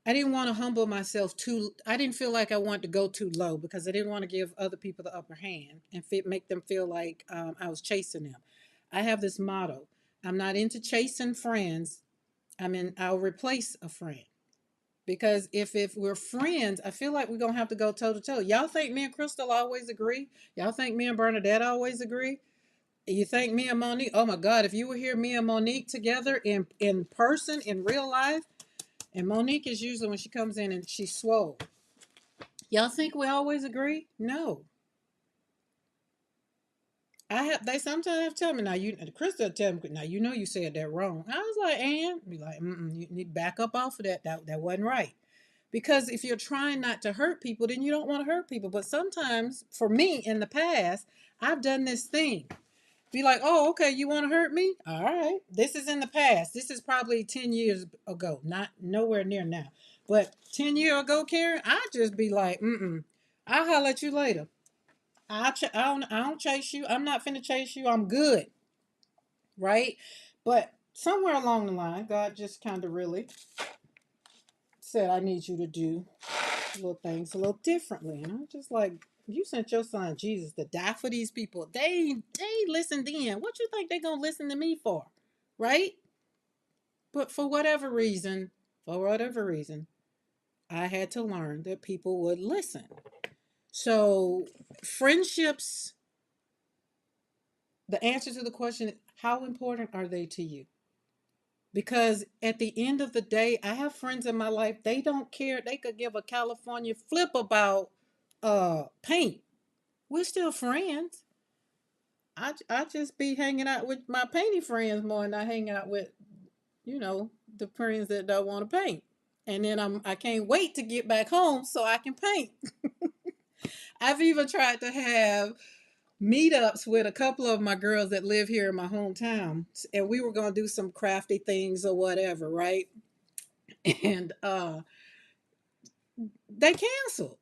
I didn't want to humble myself too. I didn't feel like I wanted to go too low because I didn't want to give other people the upper hand and make them feel like I was chasing them. I have this motto: I'm not into chasing friends. I'll replace a friend. Because if we're friends, I feel like we're gonna have to go toe to toe. Y'all think me and Crystal always agree? Y'all think me and Bernadette always agree? You think me and Monique? Oh my God! If you were here, me and Monique together in person in real life, and Monique is usually when she comes in and she's swole. Y'all think we always agree? No. I have. They sometimes tell me now. Crystal tell me now. You know you said that wrong. I was like, and be like, you need to back up off of that. That wasn't right. Because if you're trying not to hurt people, then you don't want to hurt people. But sometimes, for me in the past, I've done this thing. Be like, oh, okay, you want to hurt me? All right. This is in the past. This is probably 10 years ago, not nowhere near now. But 10 years ago, Karen, I'd just be like, I'll holler at you later. I don't chase you. I'm not finna chase you. I'm good. Right? But somewhere along the line, God just kind of really said, I need you to do little things a little differently. And I'm just like, you sent your son Jesus to die for these people. They listened in. What you think they gonna listen to me for? Right? But for whatever reason, I had to learn that people would listen. So friendships, the answer to the question, how important are they to you? Because at the end of the day, I have friends in my life, they don't care. They could give a California flip about paint. We're still friends. I just be hanging out with my painting friends more than I hang out with, the friends that don't want to paint. And then I can't wait to get back home so I can paint. I've even tried to have meetups with a couple of my girls that live here in my hometown, and we were gonna do some crafty things or whatever, right? And they canceled.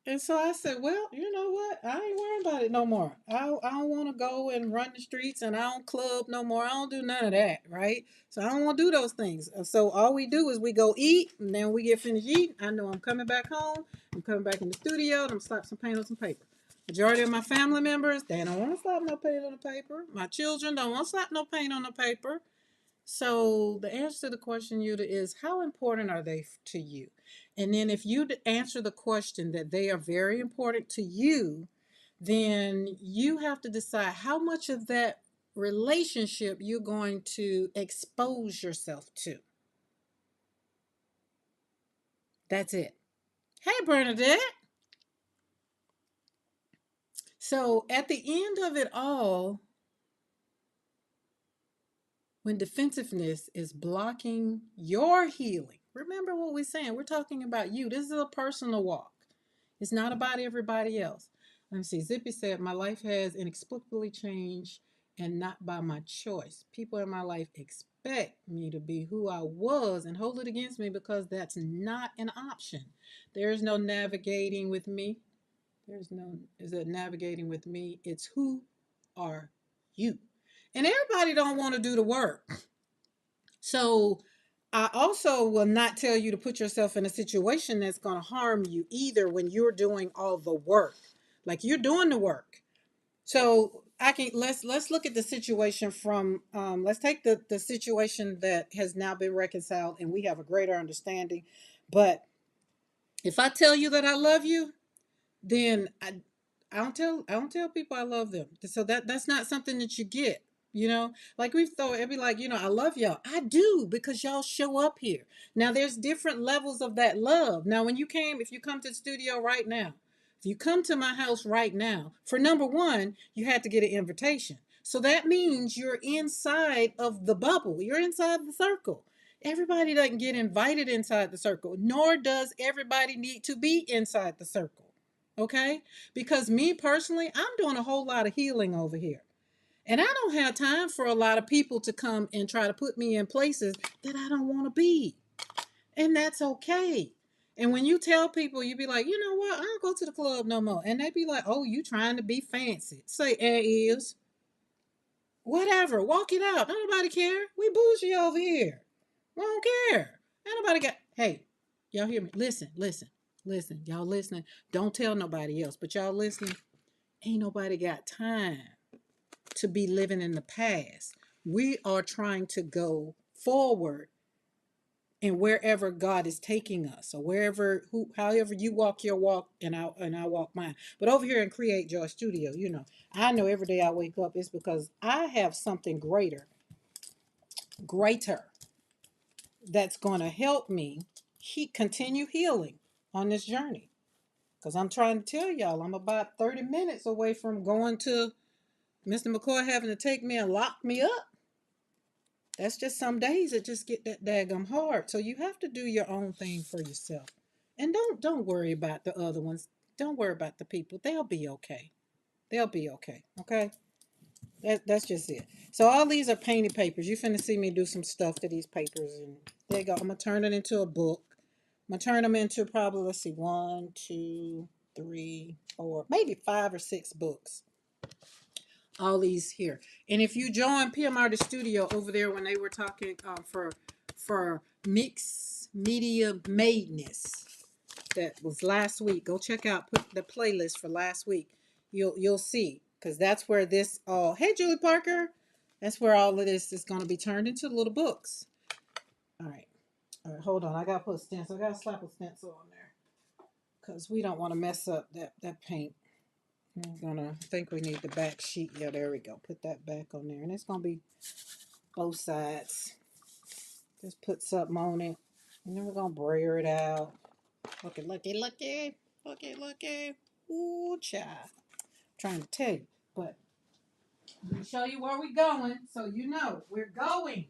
And so I said, well, you know what? I ain't worrying about it no more. I don't want to go and run the streets and I don't club no more. I don't do none of that, right? So I don't want to do those things. So all we do is we go eat and then we get finished eating. I know I'm coming back home. I'm coming back in the studio and I'm slap some paint on some paper. Majority of my family members, they don't want to slap no paint on the paper. My children don't want to slap no paint on the paper. So the answer to the question, Yuta, is how important are they to you? And then if you answer the question that they are very important to you, then you have to decide how much of that relationship you're going to expose yourself to. That's it. Hey, Bernadette. So at the end of it all, when defensiveness is blocking your healing, remember what we're saying. We're talking about you. This is a personal walk. It's not about everybody else. Let me see. Zippy said, my life has inexplicably changed and not by my choice. People in my life expect me to be who I was and hold it against me because that's not an option. There is no navigating with me. Is it navigating with me? It's who are you? And everybody don't want to do the work. So I also will not tell you to put yourself in a situation that's going to harm you either when you're doing all the work. Like you're doing the work. So I can let's look at the situation from let's take the situation that has now been reconciled and we have a greater understanding. But if I tell you that I love you, then I don't tell people I love them. So that's not something that you get. Like we thought it'd be like, I love y'all. I do because y'all show up here. Now there's different levels of that love. Now if you come to the studio right now, if you come to my house right now, for number one, you had to get an invitation. So that means you're inside of the bubble. You're inside the circle. Everybody doesn't get invited inside the circle, nor does everybody need to be inside the circle. Okay? Because me personally, I'm doing a whole lot of healing over here. And I don't have time for a lot of people to come and try to put me in places that I don't want to be. And that's okay. And when you tell people, you be like, you know what? I don't go to the club no more. And they be like, oh, you trying to be fancy. Say, is. Whatever. Walk it out. Don't nobody care. We bougie over here. We don't care. Ain't nobody got. Hey, y'all hear me? Listen. Y'all listening. Don't tell nobody else, but y'all listening. Ain't nobody got time to be living in the past. We are trying to go forward and wherever God is taking us, or however you walk your walk and I walk mine. But over here in Create Joy Studio, I know every day I wake up it's because I have something greater that's going to help me continue healing on this journey. Because I'm trying to tell y'all, I'm about 30 minutes away from going to Mr. McCoy having to take me and lock me up. That's just some days it just get that daggum hard. So you have to do your own thing for yourself. And don't worry about the other ones. Don't worry about the people. They'll be okay. They'll be okay. Okay? That's just it. So all these are painted papers. You finna see me do some stuff to these papers. And there you go. I'm going to turn it into a book. I'm going to turn them into probably, let's see, 1, 2, 3, 4, maybe 5 or 6 books. All these here. And if you join PMR the studio over there when they were talking for mixed media madeness, that was last week. Go check out put the playlist for last week. You'll see, because that's where this all. Hey, Julie Parker, that's where all of this is going to be turned into little books. All right, hold on. I gotta put a stencil. I gotta slap a stencil on there because we don't want to mess up that paint. I think we need the back sheet. Yeah, there we go. Put that back on there, and it's gonna be both sides. Just put something on it, and then we're gonna brayer it out. Looky. Ooh, child. Trying to tell you, but let me show you where we're going, so you know we're going.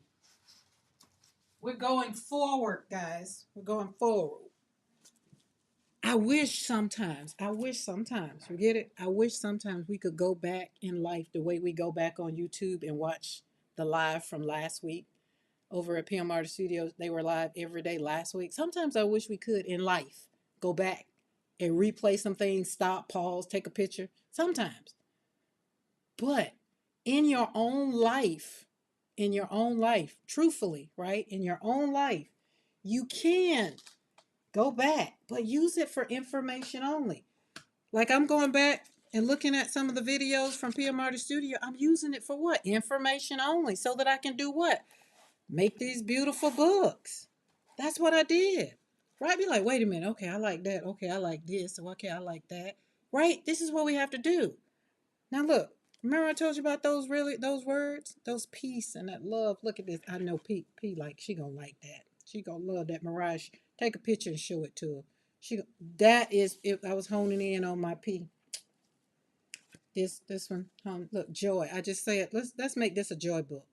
We're going forward, guys. We're going forward. I wish sometimes, you get it? I wish sometimes we could go back in life the way we go back on YouTube and watch the live from last week over at PMR Studios. They were live every day last week. Sometimes I wish we could in life go back and replay some things, stop, pause, take a picture. Sometimes. But in your own life, truthfully, right? In your own life, you can go back, but use it for information only. Like I'm going back and looking at some of the videos from PMR Studio. I'm using it for what? Information only, so that I can do what? Make these beautiful books. That's what I did. Right? Be like, wait a minute. Okay, I like that. Okay, I like this. Okay, I like that. Right? This is what we have to do. Now look. Remember I told you about those words, those peace and that love. Look at this. I know P like she gonna like that. She gonna love that. Mirage, take a picture and show it to her. She that is if I was honing in on my P. This one. Look, joy. I just said let's make this a joy book.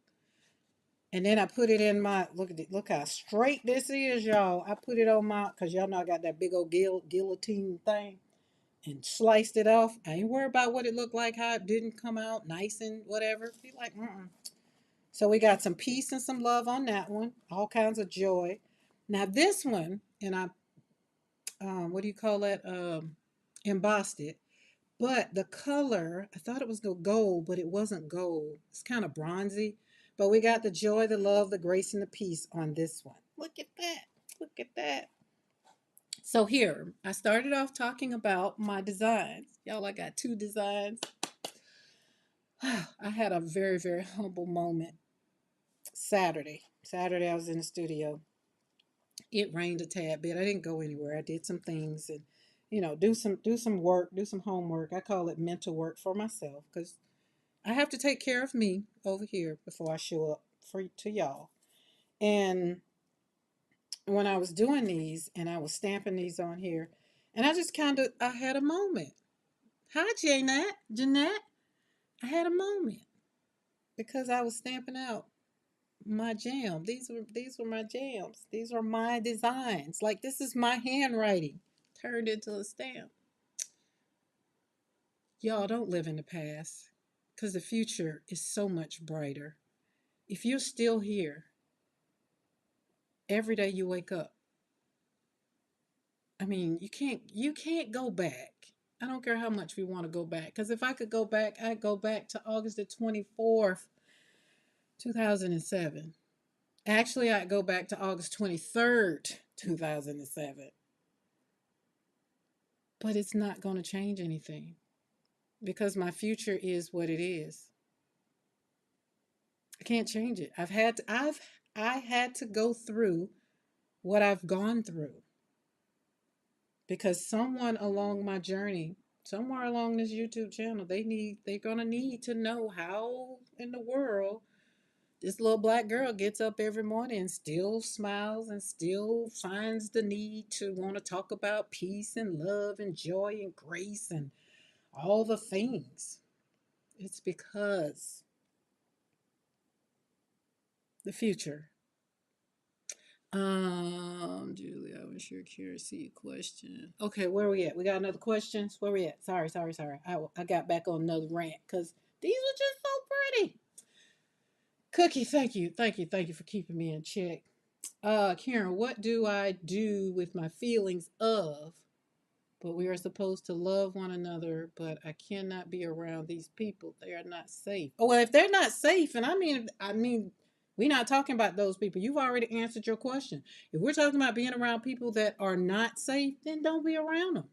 And then I put it in my look how straight this is, y'all. I put it on my because y'all know I got that big old guillotine thing and sliced it off. I ain't worried about what it looked like, how it didn't come out nice and whatever. Be like, mm-mm. So we got some peace and some love on that one. All kinds of joy. Now this one, and I what do you call that? Embossed it. But the color, I thought it was gold, but it wasn't gold. It's kind of bronzy. But we got the joy, the love, the grace, and the peace on this one. Look at that. Look at that. So here, I started off talking about my designs. Y'all, I got 2 designs. I had a very, very humble moment Saturday. Saturday, I was in the studio. It rained a tad bit. I didn't go anywhere. I did some things and do some work, do some homework. I call it mental work for myself because I have to take care of me over here before I show up to y'all. And when I was doing these and I was stamping these on here, and I just I had a moment. Hi, Jeanette. I had a moment because I was stamping out my jam. These were my jams. These are my designs. Like this is my handwriting turned into a stamp. Y'all don't live in the past because the future is so much brighter. If you're still here, every day you wake up, I mean, you can't go back. I don't care how much we want to go back. Because if I could go back, I'd go back to August the 24th, 2007. Actually, I'd go back to August 23rd, 2007. But it's not going to change anything because my future is what it is. I can't change it. I had to go through what I've gone through because someone along my journey, somewhere along this YouTube channel, they're gonna need to know how in the world this little black girl gets up every morning and still smiles and still finds the need to want to talk about peace and love and joy and grace and all the things. It's because the future. Julie, I was sure curious to see a question. Okay, where are we at? We got another questions. Where we at? Sorry. I got back on another rant because these were just so pretty. Cookie, thank you for keeping me in check. Karen, what do I do with my feelings of? But we are supposed to love one another, but I cannot be around these people. They are not safe. Oh well, if they're not safe, and I mean, we're not talking about those people. You've already answered your question. If we're talking about being around people that are not safe, then don't be around them.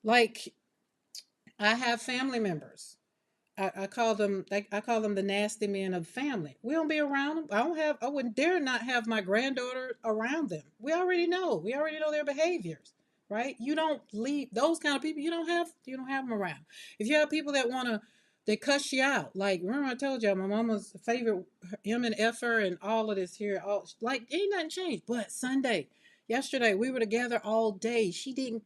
Like I have family members. I call them the nasty men of family. We don't be around them. I wouldn't dare not have my granddaughter around them. We already know their behaviors, right? You don't leave those kind of people. You don't have them around. If you have people that they cuss you out. Like remember I told y'all my mama's favorite M and F'er and all of this here. All like ain't nothing changed. But yesterday we were together all day. She didn't.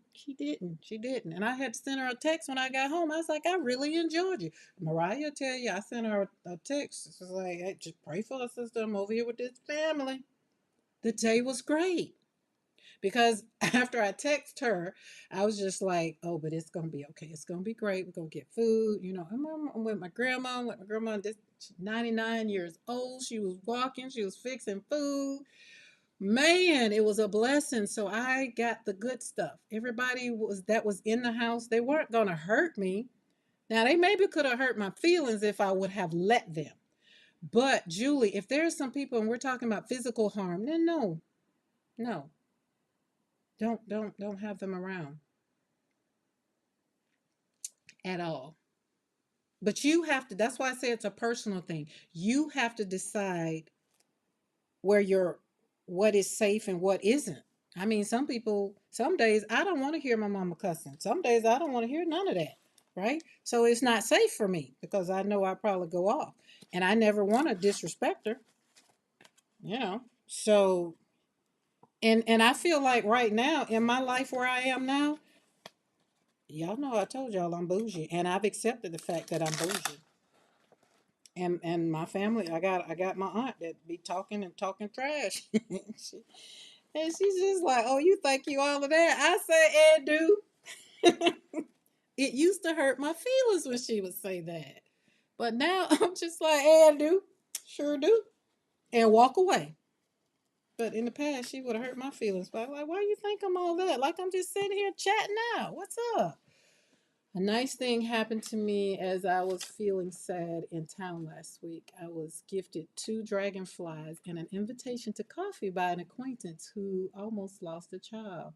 And I had to send her a text when I got home. I was like, I really enjoyed you. Mariah tell you, I sent her a text. She was like, hey, just pray for her sister. I'm over here with this family. The day was great. Because after I text her, I was just like, oh, but it's gonna be okay. It's gonna be great. We're gonna get food. I'm with my grandma. With my grandma, this 99 years old. She was walking. She was fixing food. Man, it was a blessing. So I got the good stuff. Everybody that was in the house, they weren't gonna hurt me. Now they maybe could have hurt my feelings if I would have let them. But Julie, if there's some people and we're talking about physical harm, then no, no, don't have them around at all. But you have to, that's why I say it's a personal thing. You have to decide where you're, what is safe and what isn't. I mean, some people, some days I don't want to hear my mama cussing. Some days I don't want to hear none of that. Right? So it's not safe for me because I know I probably go off. And I never want to disrespect her, you know. So and I feel like right now in my life where I am now, y'all know I told y'all I'm bougie. And I've accepted the fact that I'm bougie. And my family, I got my aunt that be talking and talking trash. she, and she's just like, "Oh, you think you all of that?" I said, "And do." It used to hurt my feelings when she would say that, but now I'm just like, "And do, sure do," and walk away. But in the past, she would have hurt my feelings. But I'm like, why you think I'm all that? Like I'm just sitting here chatting out. What's up? A nice thing happened to me as I was feeling sad in town last week. I was gifted two dragonflies and an invitation to coffee by an acquaintance who almost lost a child.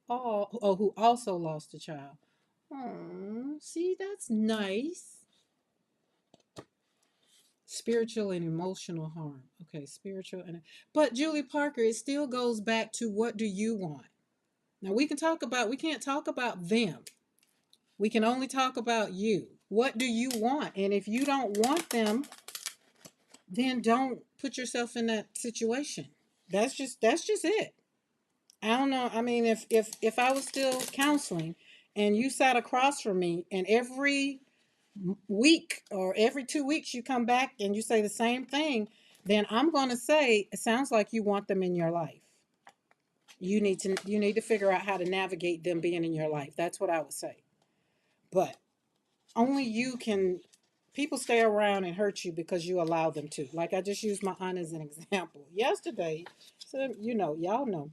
Oh, who also lost a child. Oh, see, that's nice. Spiritual and emotional harm. Okay, spiritual and but Julie Parker, it still goes back to what do you want? Now we can't talk about them. We can only talk about you. What do you want? And if you don't want them, then don't put yourself in that situation. That's just it. I don't know. I mean, if I was still counseling and you sat across from me and every week or every 2 weeks you come back and you say the same thing, then I'm going to say it sounds like you want them in your life. You need to figure out how to navigate them being in your life. That's what I would say. But only you can. People stay around and hurt you because you allow them to. Like I just used my aunt as an example yesterday. So y'all know.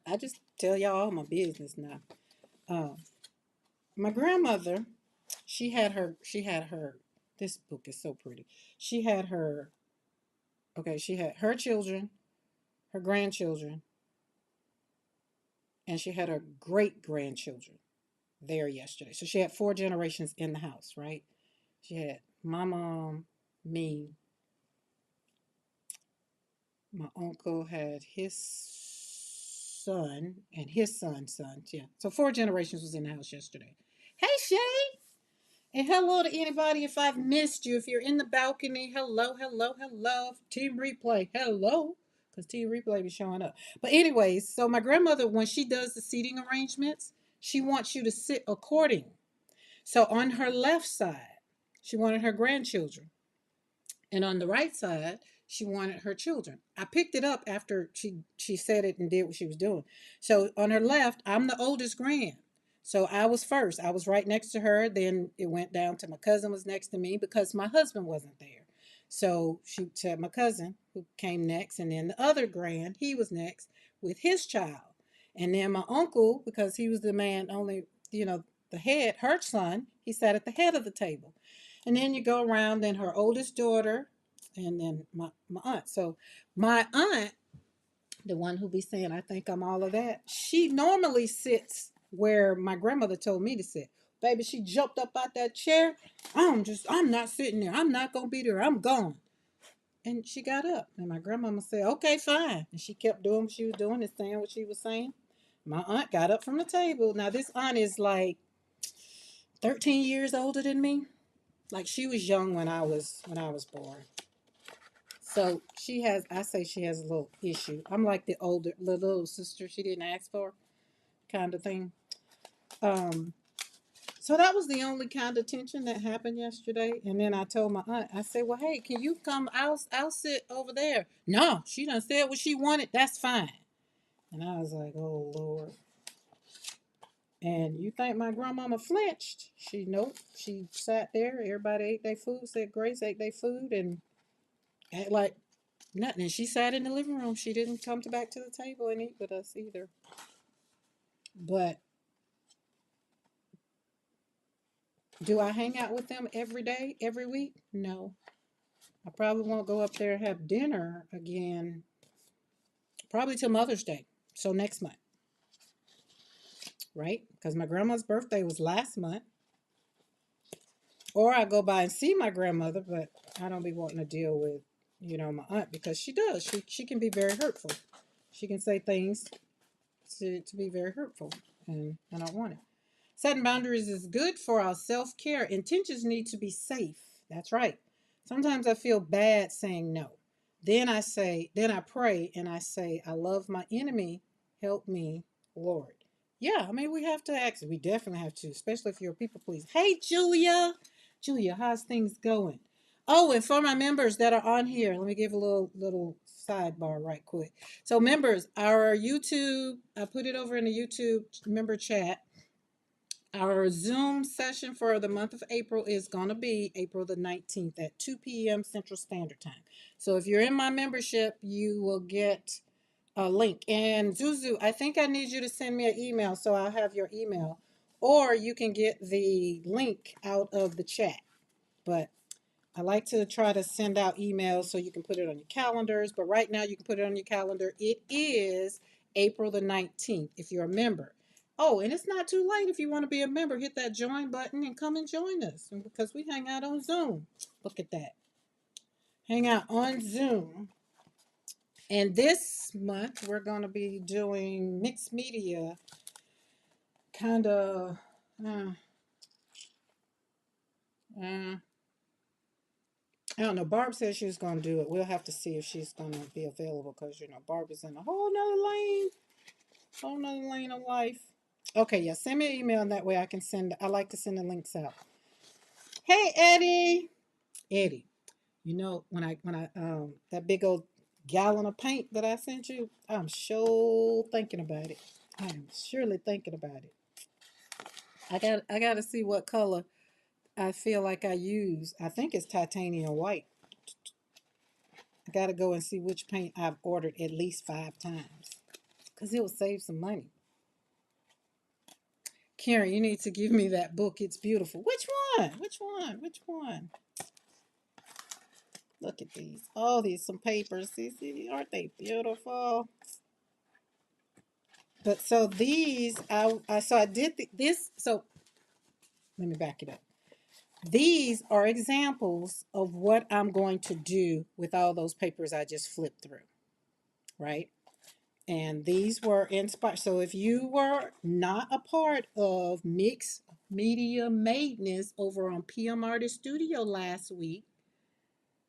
I just tell y'all all my business now. Uh, my grandmother, she had her. This book is so pretty. She had her. Okay, she had her children, her grandchildren, and she had her great grandchildren there yesterday. So she had four generations in the house, right? She had my mom, me, my uncle had his son and his son's sons. Yeah. So four generations was in the house yesterday. Hey Shay. And hello to anybody if I've missed you. If you're in the balcony, hello, hello, hello. Team replay, hello. Because team replay be showing up. But anyways, so my grandmother, when she does the seating arrangements, she wants you to sit according. So on her left side, she wanted her grandchildren. And on the right side, she wanted her children. I picked it up after she said it and did what she was doing. So on her left, I'm the oldest grand. So I was first. I was right next to her. Then it went down to my cousin was next to me because my husband wasn't there. So she said my cousin who came next, and then the other grand, he was next with his child. And then my uncle, because he was the man only, the head, her son, he sat at the head of the table. And then you go around, then her oldest daughter, and then my aunt. So my aunt, the one who be saying, I think I'm all of that, she normally sits where my grandmother told me to sit. Baby, she jumped up out that chair. I'm not sitting there. I'm not going to be there. I'm gone. And she got up. And my grandmama said, okay, fine. And she kept doing what she was doing and saying what she was saying. My aunt got up from the table. Now, this aunt is like 13 years older than me. Like she was young when I was born. So I say she has a little issue. I'm like the older, the little sister she didn't ask for kind of thing. Um, so that was the only kind of tension that happened yesterday. And then I told my aunt, I said, well, hey, can you come? I'll sit over there. No, she done said what she wanted. That's fine. And I was like, oh Lord. And you think my grandmama flinched? Nope. She sat there. Everybody ate their food. Said Grace ate their food and act like Nothing. And she sat in the living room. She didn't come to back to the table and eat with us either. But do I hang out with them every day, every week? No. I probably won't go up there and have dinner again, probably till Mother's Day. So next month, right? Because my grandma's birthday was last month. Or I go by and see my grandmother, but I don't be wanting to deal with, my aunt because she does. She can be very hurtful. She can say things to be very hurtful, and I don't want it. Setting boundaries is good for our self care. Intentions need to be safe. That's right. Sometimes I feel bad saying no. Then I pray and I say, I love my enemy. Help me, Lord. Yeah, I mean, we have to ask. We definitely have to, especially if you're a people pleaser. Hey, Julia. Julia, how's things going? Oh, and for my members that are on here, let me give a little sidebar right quick. So, members, our YouTube, I put it over in the YouTube member chat. Our Zoom session for the month of April is going to be April the 19th at 2 p.m. Central Standard Time. So if you're in my membership, you will get a link. And Zuzu, I think I need you to send me an email so I'll have your email. Or you can get the link out of the chat. But I like to try to send out emails so you can put it on your calendars. But right now you can put it on your calendar. It is April the 19th if you're a member. Oh, and it's not too late if you want to be a member. Hit that join button and come and join us because we hang out on Zoom. Look at that. Hang out on Zoom. And this month we're going to be doing mixed media kind of. Uh, I don't know. Barb said she was going to do it. We'll have to see if she's going to be available because, Barb is in a whole nother lane of life. Okay, yeah, send me an email and that way I like to send the links out. Hey, Eddie. Eddie, when I that big old gallon of paint that I sent you, I'm sure thinking about it. I am surely thinking about it. I got to see what color I feel like I use. I think it's titanium white. I got to go and see which paint I've ordered at least 5 times because it will save some money. Karen, you need to give me that book. It's beautiful. Which one? Which one? Which one? Look at these. Oh, these some papers. See, aren't they beautiful? But so these, so I did this. So let me back it up. These are examples of what I'm going to do with all those papers I just flipped through, right? And these were inspired. So if you were not a part of Mixed Media Madeness over on PM Artist Studio last week,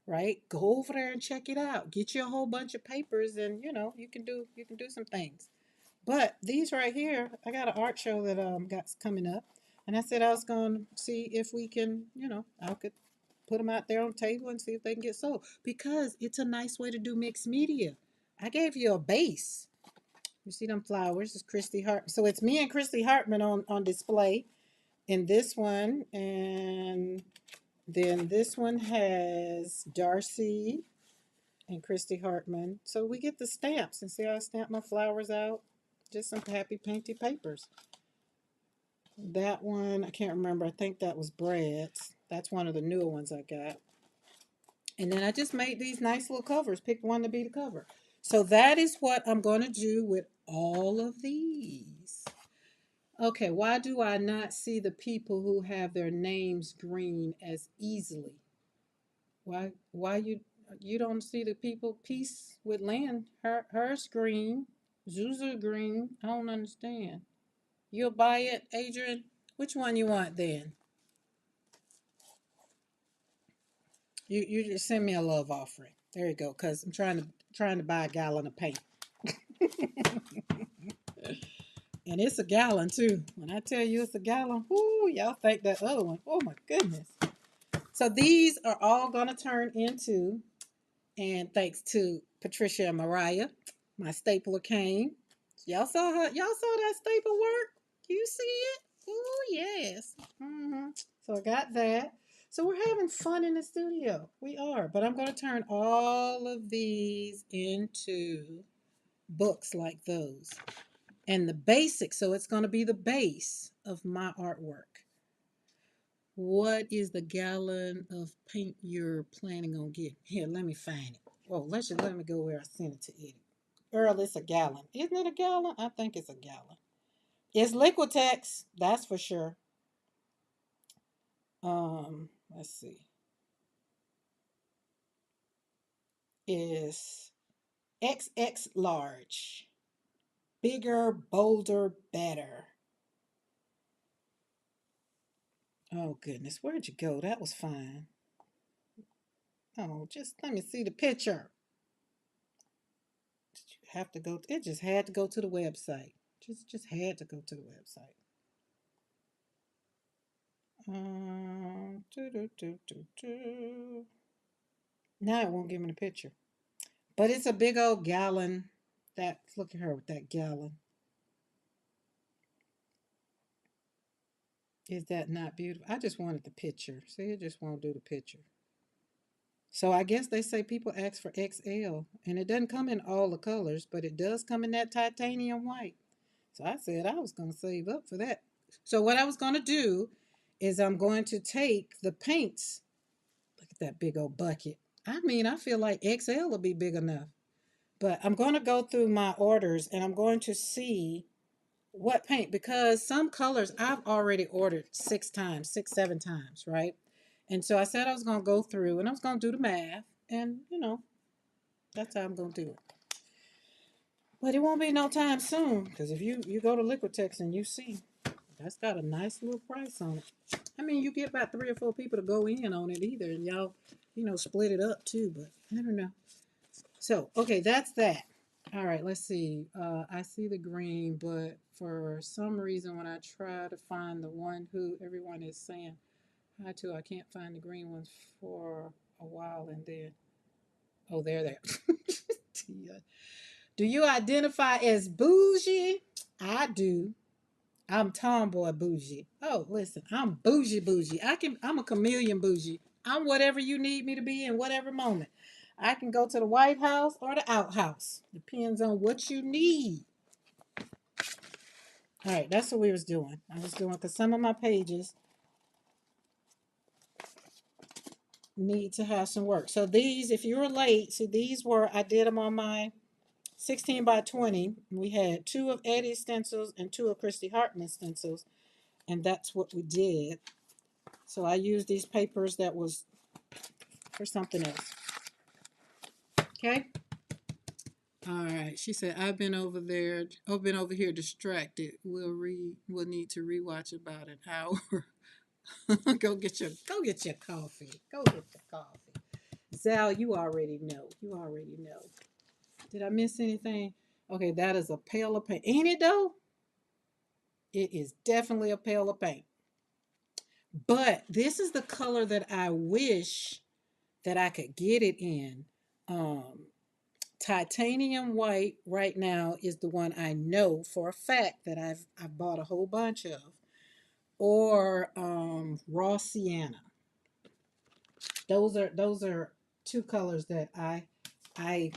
right? Go over there and check it out. Get you a whole bunch of papers, and you can do some things. But these right here, I got an art show that got coming up, and I said I was going to see if we can, I could put them out there on the table and see if they can get sold because it's a nice way to do mixed media. I gave you a base. You see them flowers? It's Christy Hart. So it's me and Christy Hartman on display in this one, and then this one has Darcy and Christy Hartman. So we get the stamps and see how I stamp my flowers out. Just some happy painty papers. That one, I can't remember. I think that was Brad's. That's one of the newer ones I got. And then I just made these nice little covers. Picked one to be the cover. So that is what I'm going to do with all of these. Okay, why do I not see the people who have their names green as easily? Why you don't see the people? Peace with Lynn, hers green, Zuzu green. I don't understand. You'll buy it, Adrian? Which one you want then? You just send me a love offering. There you go, cause I'm trying to buy a gallon of paint. And it's a gallon too. When I tell you it's a gallon, whoo, y'all think that other one. Oh my goodness. So these are all gonna turn into, and thanks to Patricia and Mariah, my stapler came. Y'all saw that staple work? You see it? Oh yes. So I got that. So we're having fun in the studio. We are. But I'm going to turn all of these into books like those. And the basics, so it's going to be the base of my artwork. What is the gallon of paint you're planning on getting? Here, let me find it. Oh, let me go where I sent it to Eddie. Earl, it's a gallon. Isn't it a gallon? I think it's a gallon. It's Liquitex, that's for sure. Let's see. Is XX large. Bigger, bolder, better. Oh goodness, where'd you go? That was fine. Oh, just let me see the picture. Did you have to go? It just had to go to the website. Just had to go to the website. Doo, doo, doo, doo, doo. Now it won't give me the picture. But it's a big old gallon. That look at her with that gallon. Is that not beautiful? I just wanted the picture. See, it just won't do the picture. So I guess they say people ask for XL, and it doesn't come in all the colors, but it does come in that titanium white. So I said I was going to save up for that. So what I was going to do is I'm going to take the paints. Look at that big old bucket. I mean, I feel like XL will be big enough. But I'm going to go through my orders and I'm going to see what paint, because some colors I've already ordered 6 times, 7 times, right? And so I said I was going to go through and I was going to do the math, and that's how I'm going to do it. But it won't be no time soon, because if you go to Liquitex and you see that's got a nice little price on it. I mean, you get about 3 or 4 people to go in on it either, and y'all, split it up too. But I don't know. So okay, that's that. All right, let's see. I see the green, but for some reason, when I try to find the one who everyone is saying hi to, I can't find the green ones for a while, and then oh, there. Do you identify as bougie? I do. I'm tomboy bougie. Oh, listen, I'm bougie. I'm a chameleon bougie. I'm whatever you need me to be in whatever moment. I can go to the White House or the outhouse. Depends on what you need. All right, that's what we was doing. I was doing because some of my pages need to have some work. So these, if you were late, see these I did them on my 16 by 20. We had 2 of Eddie's stencils and 2 of Christy Hartman's stencils, and that's what we did. So I used these papers that was for something else. Okay. All right. She said, I've been over here distracted. We'll need to rewatch about an hour. Go get your coffee. Go get your coffee. Zal, you already know. Did I miss anything? Okay, that is a pail of paint. Ain't it though? It is definitely a pail of paint. But this is the color that I wish that I could get it in. Titanium white right now is the one I know for a fact that I've bought a whole bunch of, or raw sienna. Those are 2 colors that I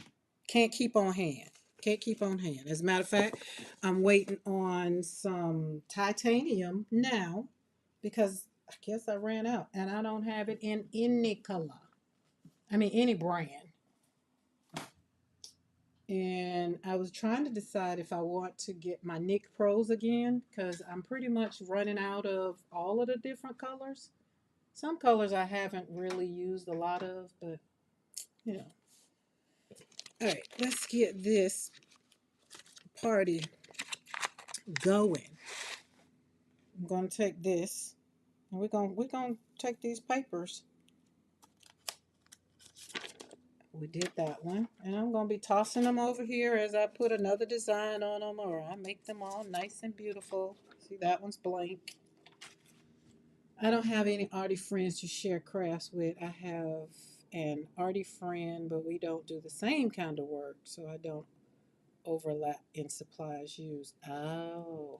can't keep on hand. Can't keep on hand. As a matter of fact, I'm waiting on some titanium now because I guess I ran out and I don't have it in any color. I mean any brand. And I was trying to decide if I want to get my Nick Pros again because I'm pretty much running out of all of the different colors. Some colors I haven't really used a lot of, but you know. All right, let's get this party going. I'm gonna take this, and we're gonna take these papers. We did that one, and I'm gonna be tossing them over here as I put another design on them, or I make them all nice and beautiful. See, that one's blank. I don't have any arty friends to share crafts with. I have an arty friend, but we don't do the same kind of work, so I don't overlap in supplies used. Oh.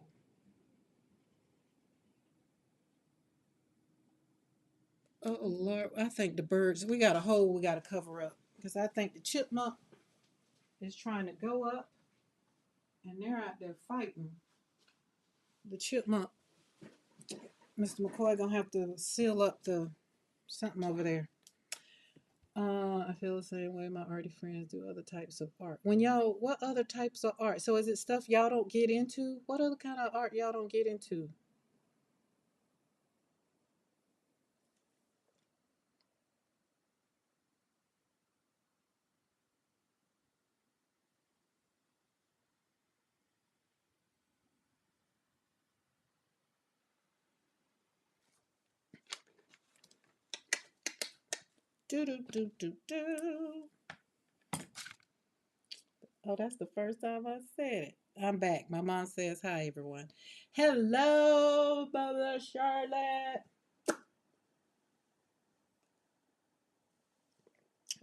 Oh Lord, I think the birds. We got a hole we got to cover up because I think the chipmunk is trying to go up, and they're out there fighting. The chipmunk, Mr. McCoy, gonna have to seal up the something over there. I feel the same way. My arty friends do other types of art. When y'all, what other types of art? So is it stuff y'all don't get into? What other kind of art y'all don't get into? Do do do do do. Oh, that's the first time I said it. I'm back. My mom says hi, everyone. Hello, Mother Charlotte.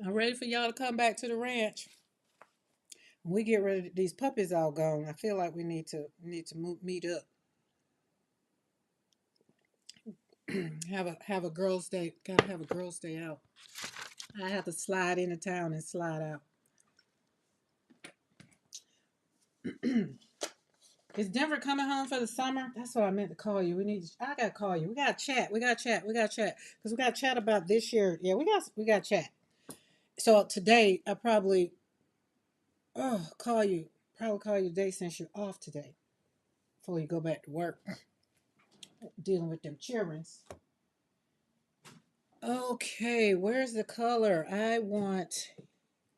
I'm ready for y'all to come back to the ranch. When we get ready, these puppies all gone. I feel like we need to meet up. have a girls' day. Gotta have a girls' day out. I have to slide into town and slide out. Is Denver coming home for the summer? That's what I meant to call you. I gotta call you. We gotta chat. Because we gotta chat about this year. Yeah, we got chat. So today I probably call you. Probably call you today since you're off today. Before you go back to work. Dealing with them childrens. Okay, where's the color?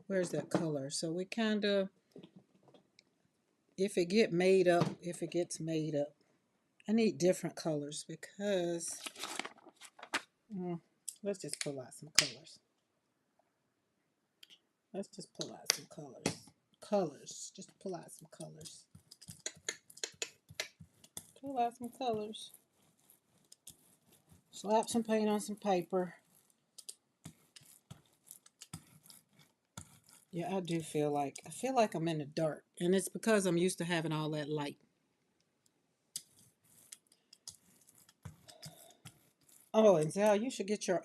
Where's that color? So we kind of, if it gets made up, I need different colors because, mm, let's just pull out some colors. Let's just pull out some colors. Just pull out some colors. Pull out some colors. Slap some paint on some paper. Yeah, I feel like I'm in the dark. And it's because I'm used to having all that light. Oh, and Zal, you should get your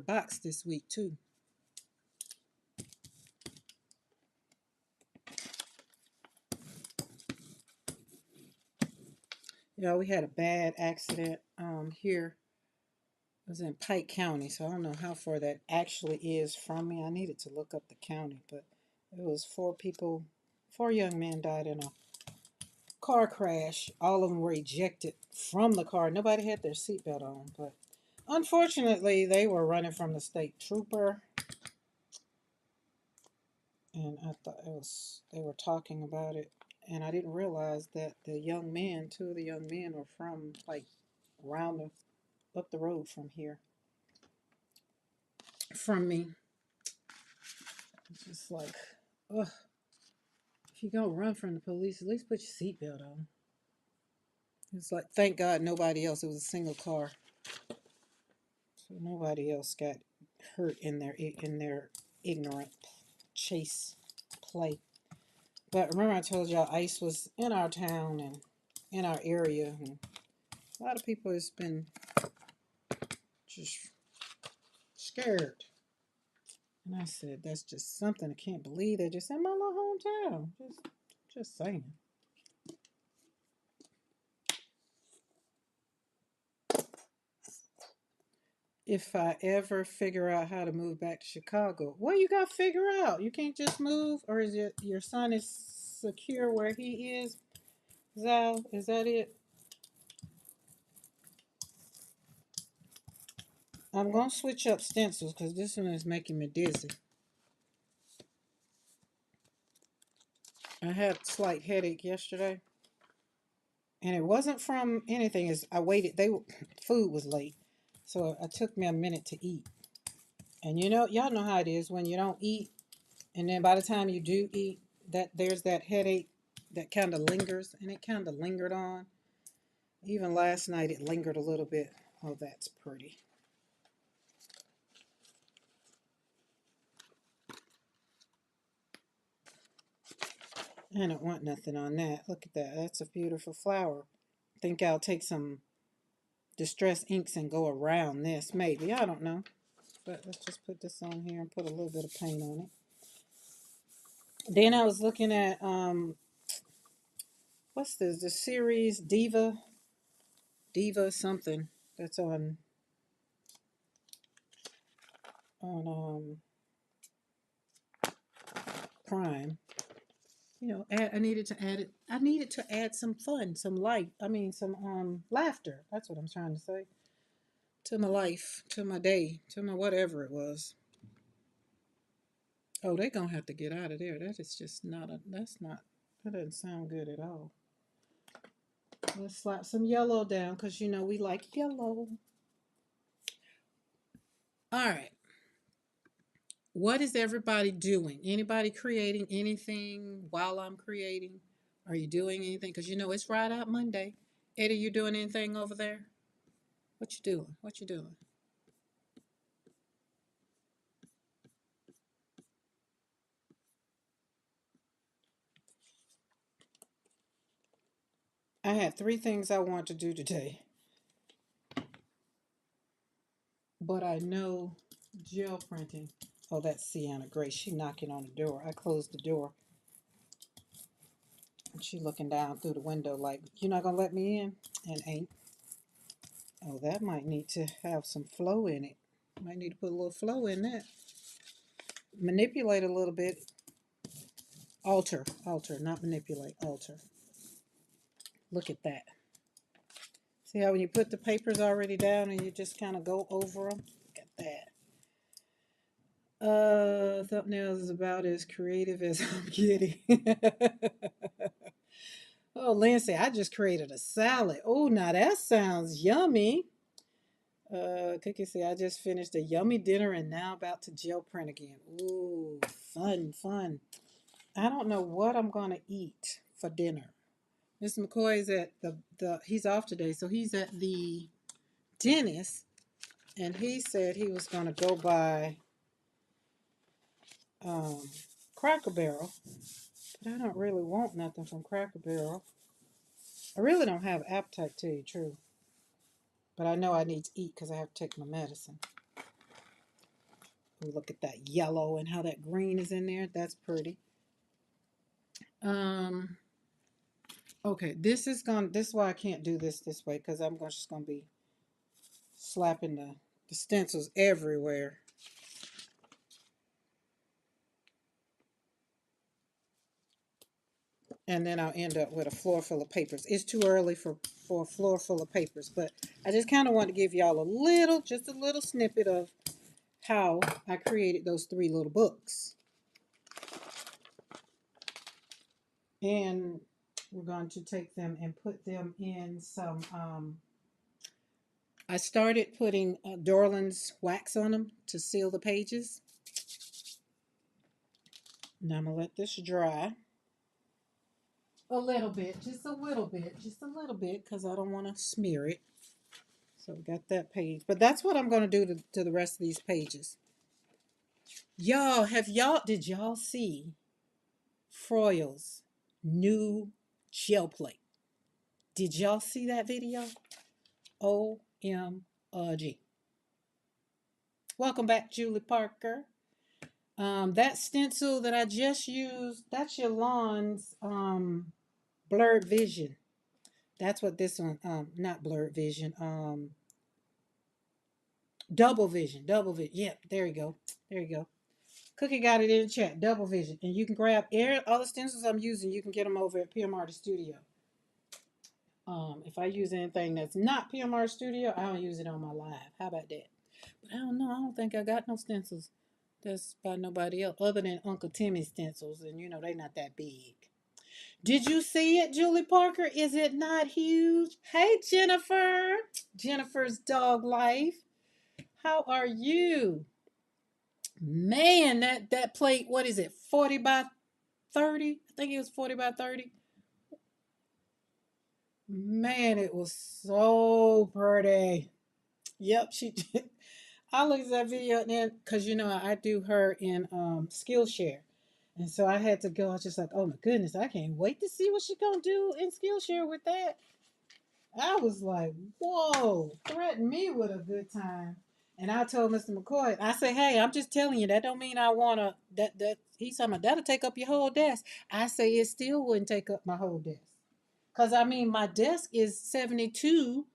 box this week too. Yeah, we had a bad accident here. It was in Pike County, so I don't know how far that actually is from me. I needed to look up the county, but it was four young men died in a car crash. All of them were ejected from the car. Nobody had their seatbelt on, but unfortunately, they were running from the state trooper, and I thought they were talking about it, and I didn't realize that two of the young men were from like around up the road from here, from me. It's just like, ugh. If you're gonna run from the police, at least put your seatbelt on. It's like, thank God nobody else. It was a single car, so nobody else got hurt in their ignorant chase play. But remember, I told y'all ICE was in our town and in our area, and a lot of people has been just scared. And I said, that's just something I can't believe. They're just in my little hometown. Just saying. If I ever figure out how to move back to Chicago, what you got to figure out? You can't just move, or is it your son is secure where he is? Zal, is that it? I'm gonna switch up stencils because this one is making me dizzy. I had a slight headache yesterday, and it wasn't from anything. Is I waited. Food was late, so it took me a minute to eat. And y'all know how it is when you don't eat, and then by the time you do eat, there's that headache that kind of lingers, and it kind of lingered on. Even last night, it lingered a little bit. Oh, that's pretty. I don't want nothing on that. Look at that. That's a beautiful flower. I think I'll take some Distress inks and go around this. Maybe. I don't know. But let's just put this on here and put a little bit of paint on it. Then I was looking at what's this? The series Diva something that's on Prime. You know, I needed to add it. I needed to add some fun, some light. I mean, some laughter. That's what I'm trying to say. To my life, to my day, to my whatever it was. Oh, they're gonna have to get out of there. That is just not a. That's not. That doesn't sound good at all. Let's slap some yellow down because you know we like yellow. All right. What is everybody doing? Anybody creating anything while I'm creating? Are you doing anything? Because you know it's right out Monday. Eddie, you doing anything over there? What you doing? What you doing? I had three things I want to do today, but I know gel printing. Oh, that's Sienna Grace. She knocking on the door. I closed the door, and she looking down through the window like, "You're not gonna let me in?" And ain't. Oh, that might need to have some flow in it. Might need to put a little flow in that. Manipulate a little bit. Alter, not manipulate, alter. Look at that. See how when you put the papers already down and you just kind of go over them? Look at that. Thumbnails is about as creative as I'm getting. Oh, Lindsay, I just created a salad. Oh, now that sounds yummy. Cookie say, I just finished a yummy dinner and now about to gel print again. Ooh, fun, fun. I don't know what I'm going to eat for dinner. Mr. McCoy is at he's off today, so he's at the dentist, and he said he was going to go by um, Cracker Barrel, but I don't really want nothing from Cracker Barrel. I really don't have appetite, to tell you the truth, but I know I need to eat because I have to take my medicine. Ooh, look at that yellow and how that green is in there. That's pretty. Okay, this is why I can't do this way because I'm just gonna be slapping the stencils everywhere. And then I'll end up with a floor full of papers. It's too early for a floor full of papers, but I just kind of want to give y'all just a little snippet of how I created those three little books. And we're going to take them and put them in some, I started putting Dorland's wax on them to seal the pages. Now I'm going to let this dry. A little bit, just a little bit, because I don't want to smear it. So we got that page. But that's what I'm going to do to the rest of these pages. Did y'all see Froyal's new gel plate? Did y'all see that video? OMG. Welcome back, Julie Parker. That stencil that I just used, that's Yolande's blurred vision. That's what this one, not blurred vision, double vision. Yep, there you go. Cookie got it in the chat, double vision. And you can grab all the stencils I'm using, you can get them over at PMR Studio. If I use anything that's not PMR Studio, I don't use it on my live. How about that? But I don't know. I don't think I got no stencils that's by nobody else other than Uncle Timmy's stencils. And you know, they not that big. Did you see it, Julie Parker? Is it not huge? Hey, Jennifer. Jennifer's Dog Life. How are you? Man, that plate, what is it? 40 by 30? I think it was 40 by 30. Man, it was so pretty. Yep, she did. I looked at that video and then, because you know, I do her in Skillshare. And so I had to go. I was just like, oh my goodness, I can't wait to see what she's going to do in Skillshare with that. I was like, whoa, threaten me with a good time. And I told Mr. McCoy, I said, hey, I'm just telling you, that don't mean I wanna that he's talking about that'll take up your whole desk. I say it still wouldn't take up my whole desk. Cause I mean my desk is 72.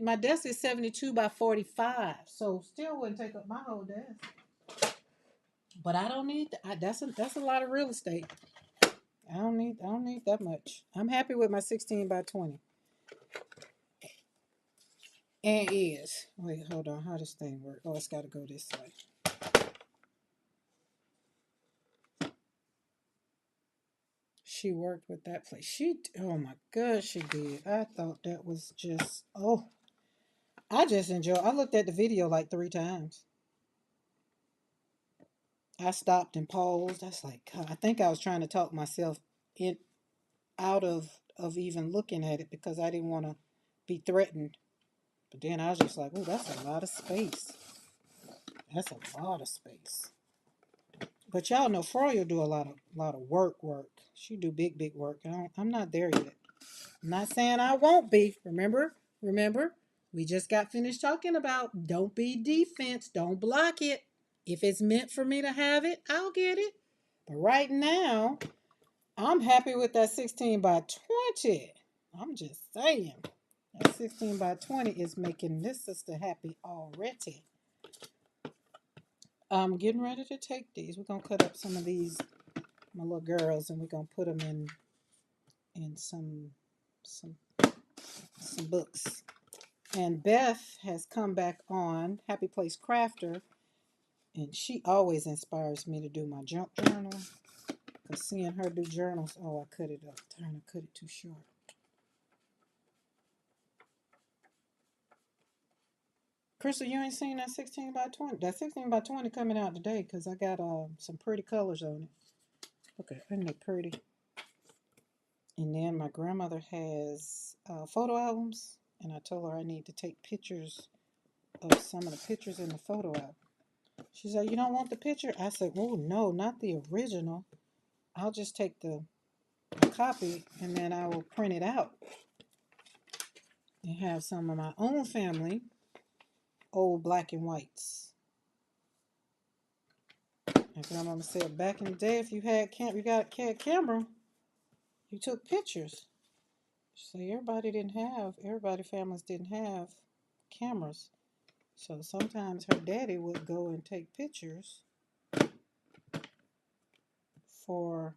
My desk is 72 by 45. So still wouldn't take up my whole desk. But I don't need that's a lot of real estate. I don't need that much. I'm happy with my 16 by 20. And is. Wait, hold on. How does this thing work? Oh, it's got to go this way. She worked with that place. Oh my God, she did. I thought that was just, I just enjoy. I looked at the video like 3 times. I stopped and paused. I was like, God, I think I was trying to talk myself in out of even looking at it because I didn't want to be threatened. But then I was just like, oh, that's a lot of space. That's a lot of space. But y'all know Froyo do a lot of work. She do big work. I'm not there yet. I'm not saying I won't be. Remember, we just got finished talking about don't be defense, don't block it. If it's meant for me to have it, I'll get it. But right now, I'm happy with that 16 by 20. I'm just saying. That 16 by 20 is making this sister happy already. I'm getting ready to take these. We're gonna cut up some of these, my little girls, and we're gonna put them in some some books. And Beth has come back on Happy Place Crafter, and she always inspires me to do my junk journal. Cause seeing her do journals, oh, I cut it up. Darn, I cut it too short. Crystal, you ain't seen that 16 by 20. That 16 by 20 coming out today because I got some pretty colors on it. Okay, isn't it pretty? And then my grandmother has photo albums, and I told her I need to take pictures of some of the pictures in the photo album. She said, you don't want the picture? I said, oh, no, not the original. I'll just take the copy and then I will print it out and have some of my own family old black and whites. My grandmama said back in the day, if you had camera, you took pictures. So everybody families didn't have cameras. So sometimes her daddy would go and take pictures for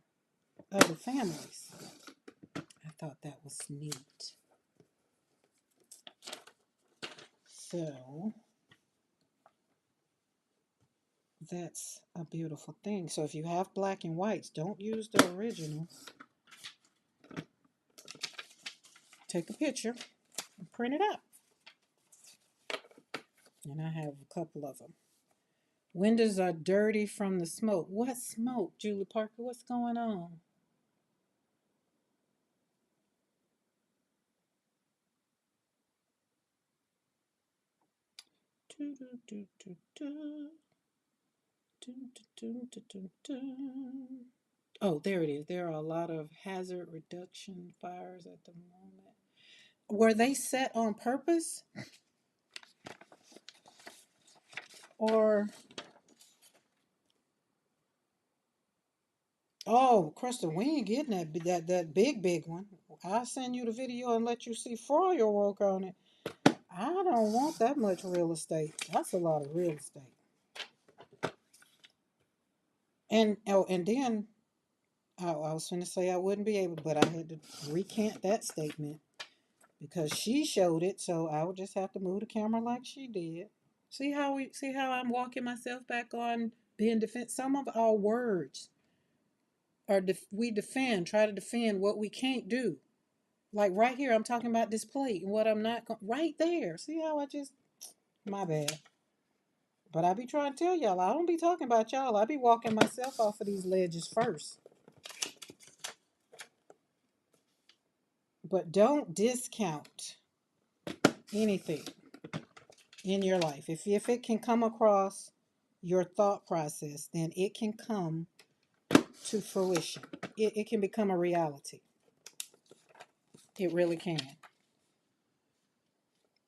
other families. I thought that was neat. So that's a beautiful thing. So if you have black and whites, don't use the original. Take a picture and print it out. And I have a couple of them. Windows are dirty from the smoke. What smoke, Julie Parker? What's going on? Oh, there it is. There are a lot of hazard reduction fires at the moment. Were they set on purpose? Or, oh, Crystal, we ain't getting that big one. I'll send you the video and let you see Froyo work on it. I don't want that much real estate. That's a lot of real estate. And then I was going to say I wouldn't be able, but I had to recant that statement because she showed it, so I would just have to move the camera like she did. See how I'm walking myself back on being defense. Some of our words are we try to defend what we can't do. Like right here, I'm talking about this plate and what I'm not right there. See how I just my bad. But I be trying to tell y'all, I don't be talking about y'all. I be walking myself off of these ledges first. But don't discount anything in your life. If it can come across your thought process, then it can come to fruition. It can become a reality. It really can.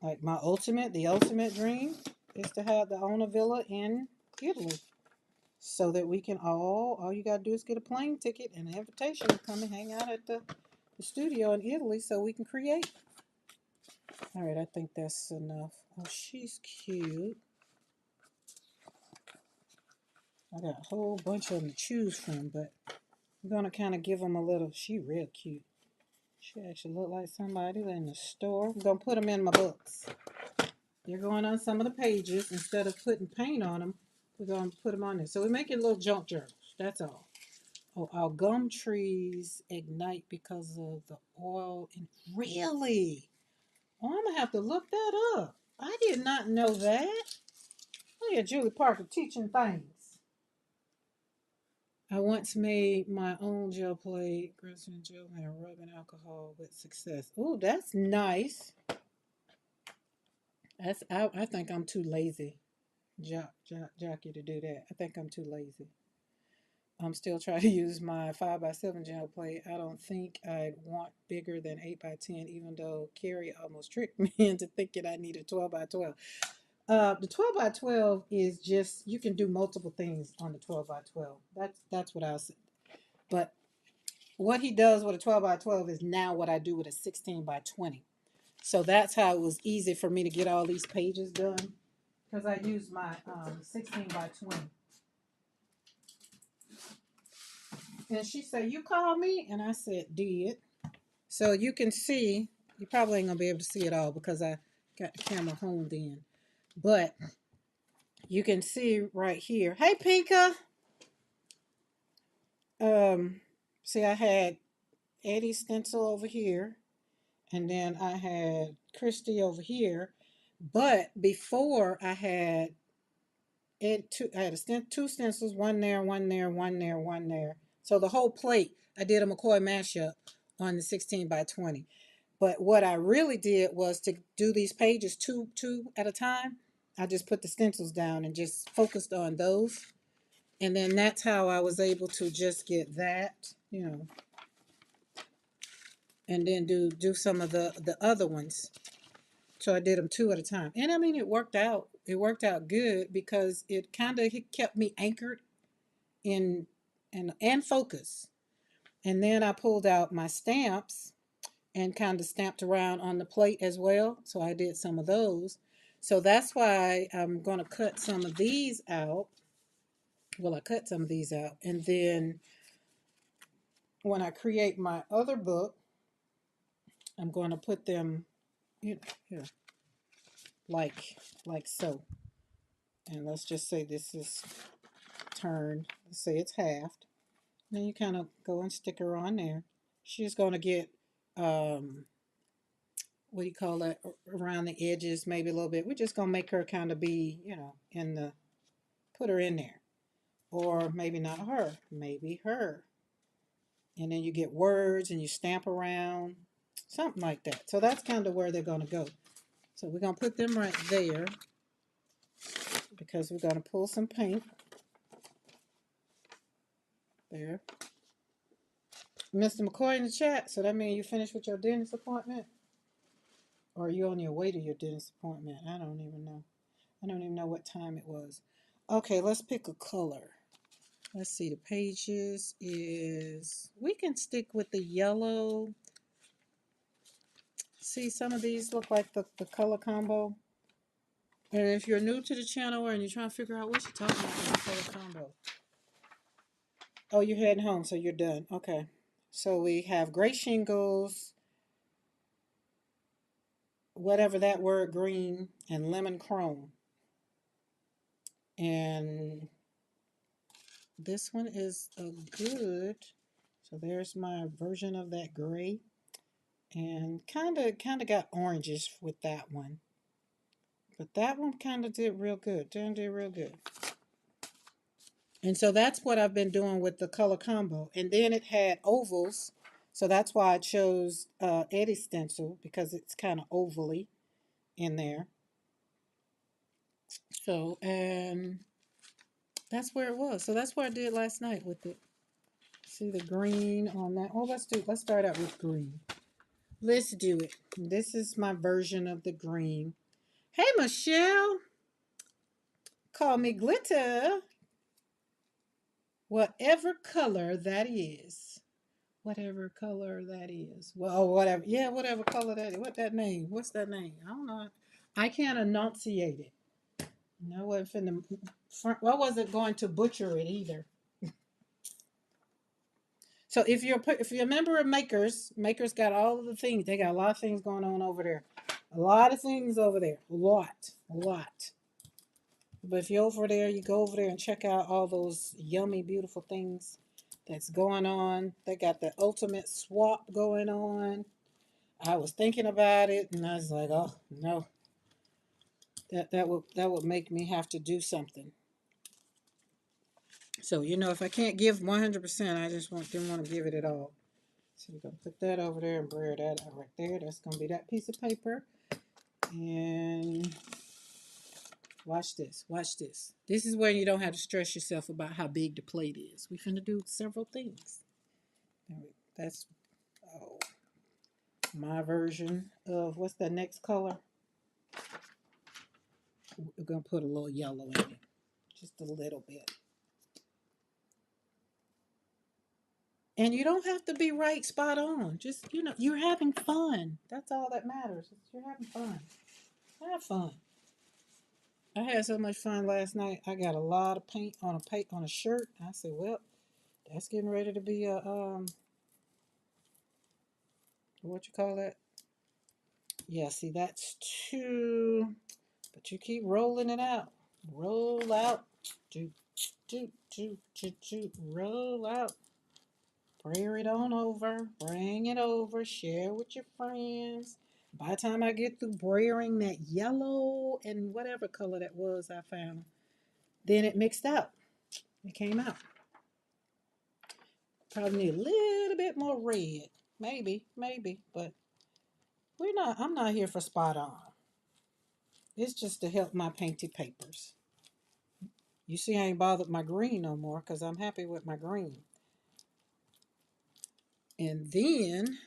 Like the ultimate dream is to have the own a villa in Italy. So that we can all you gotta do is get a plane ticket and an invitation to come and hang out at the studio in Italy so we can create. All right, I think that's enough. Oh, she's cute. I got a whole bunch of them to choose from, but I'm gonna kind of give them a little. She real cute. She actually look like somebody in the store. I'm gonna put them in my books. They're going on some of the pages. Instead of putting paint on them, we're gonna put them on there. So we make it little junk journals. That's all. Oh, our gum trees ignite because of the oil. Really? Oh, I'm gonna have to look that up. I did not know that. Look at Julie Parker teaching things. I once made my own gel plate, graphene gel and rubbing alcohol with success. Oh, that's nice. I think I'm too lazy, jockey, to do that. I think I'm too lazy. I'm still trying to use my 5x7 gel plate. I don't think I'd want bigger than 8x10, even though Carrie almost tricked me into thinking I needed 12x12. The 12x12 is just, you can do multiple things on the 12x12. That's what I was saying. But what he does with a 12x12 is now what I do with a 16x20. So that's how it was easy for me to get all these pages done, because I used my 16x20. And she said, "You called me?" And I said, "Did." So you can see, you probably ain't gonna be able to see it all because I got the camera honed in. But you can see right here. Hey, Pinka. See, I had Eddie's stencil over here, and then I had Christy over here. But before I had I had two stencils, one there, one there, one there, one there. So the whole plate, I did a McCoy mashup on the 16x20. But what I really did was to do these pages two at a time. I just put the stencils down and just focused on those. And then that's how I was able to just get that, and then do some of the other ones. So I did them two at a time. And I mean, it worked out. It worked out good because it kind of kept me anchored in and focus. And then I pulled out my stamps and kind of stamped around on the plate as well. So I did some of those. So that's why I'm going to cut some of these out. Well, I cut some of these out. And then when I create my other book, I'm going to put them here, like so. And let's just say this is turned. Let's say it's halved. Then you kind of go and stick her on there. She's going to get, what do you call that, around the edges, maybe a little bit. We're just going to make her kind of be, put her in there. Or maybe not her, maybe her. And then you get words and you stamp around, something like that. So that's kind of where they're going to go. So we're going to put them right there because we're going to pull some paint. There. Mr. McCoy in the chat, so that means you finished with your dentist appointment? Or are you on your way to your dentist appointment? I don't even know. I don't even know what time it was. Okay, let's pick a color. Let's see, the pages is, we can stick with the yellow. See, some of these look like the color combo. And if you're new to the channel and you're trying to figure out what you're talking about with the color combo. Oh, you're heading home, so you're done. Okay. So we have gray shingles, whatever that word, green, and lemon chrome. And this one is a good, so there's my version of that gray. And kind of got oranges with that one. But that one kind of did real good. Did real good. And so that's what I've been doing with the color combo. And then it had ovals. So that's why I chose Eddie's stencil, because it's kind of ovally in there. So, and that's where it was. So that's what I did last night with it. See the green on that. Oh, let's start out with green. Let's do it. This is my version of the green. Hey, Michelle. Call me glitter. Whatever color that is. Whatever color that is. Well, whatever. Yeah, whatever color that is. What that name? What's that name? I don't know. I can't enunciate it. No, I wasn't finna. I wasn't going to butcher it either. So if you're a member of Makers, Makers got all of the things. They got a lot of things going on over there. A lot of things over there. A lot. But if you're over there, you go over there and check out all those yummy, beautiful things that's going on. They got the ultimate swap going on. I was thinking about it, and I was like, oh no, that would make me have to do something. So if I can't give 100%, I just didn't want to give it all. So we're gonna put that over there and blur that out right there. That's gonna be that piece of paper. And watch this. Watch this. This is where you don't have to stress yourself about how big the plate is. We finna do several things. That's oh, my version of what's the next color. We're gonna put a little yellow in it, just a little bit. And you don't have to be right spot on. Just you're having fun. That's all that matters. You're having fun. Have fun. I had so much fun last night. I got a lot of paint on a shirt. I said, well, that's getting ready to be a what you call that? Yeah, see that's two, but you keep rolling it out. Roll out. Do do do do do. Roll out. Bring it on over. Bring it over. Share with your friends. By the time I get through braying that yellow and whatever color that was I found, then it mixed out. It came out. Probably need a little bit more red. Maybe, but I'm not here for spot on. It's just to help my painted papers. You see, I ain't bothered my green no more because I'm happy with my green. And then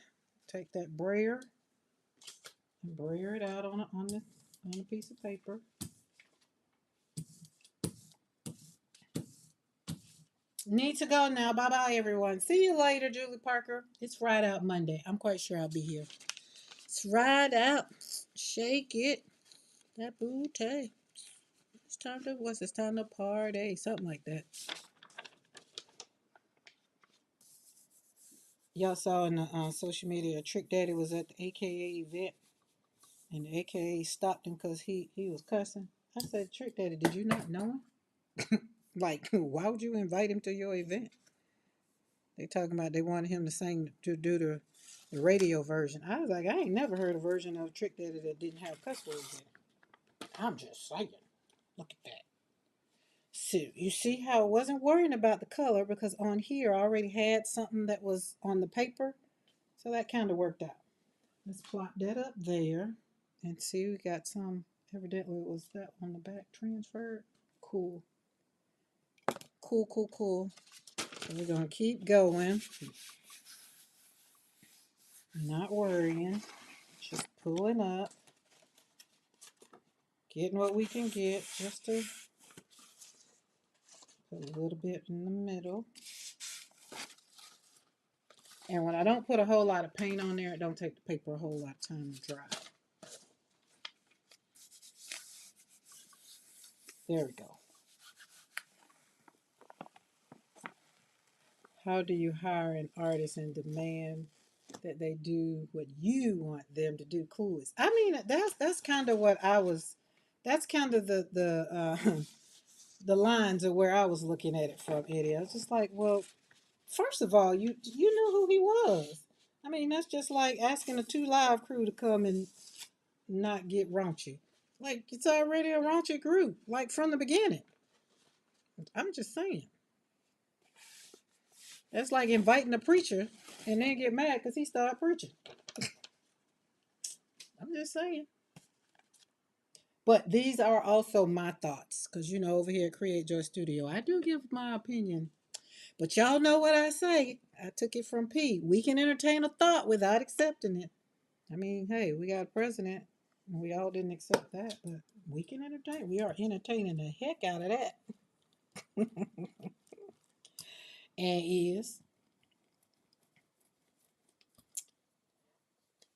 take that brayer and brayer it out on a piece of paper. Need to go now. Bye bye, everyone. See you later, Julie Parker. It's Ride Out Monday. I'm quite sure I'll be here. It's Ride Out. Shake it. That booty. It's time to It's time to party. Something like that. Y'all saw on the social media, Trick Daddy was at the AKA event, and the AKA stopped him because he was cussing. I said, Trick Daddy, did you not know him? Like, why would you invite him to your event? They talking about they wanted him to sing to do the radio version. I was like, I ain't never heard a version of Trick Daddy that didn't have cuss words in it. I'm just saying. Look at that. So you see how I wasn't worrying about the color because on here I already had something that was on the paper. So that kind of worked out. Let's plot that up there and see we got some, evidently it was that on the back transferred. Cool. Cool. So we're going to keep going. Not worrying. Just pulling up. Getting what we can get just to put a little bit in the middle. And when I don't put a whole lot of paint on there, it don't take the paper a whole lot of time to dry. There we go. How do you hire an artist and demand that they do what you want them to do? Cool. I mean, that's kind of what I was. That's kind of the lines of where I was looking at it from, Eddie. I was just like, well, first of all, you knew who he was. I mean, that's just like asking a 2 Live crew to come and not get raunchy. Like, it's already a raunchy group, like from the beginning. I'm just saying. That's like inviting a preacher and then get mad because he started preaching. I'm just saying. But these are also my thoughts because, over here at Create Joy Studio, I do give my opinion. But y'all know what I say. I took it from P. We can entertain a thought without accepting it. I mean, hey, we got a president. We all didn't accept that, but we can entertain. We are entertaining the heck out of that. And is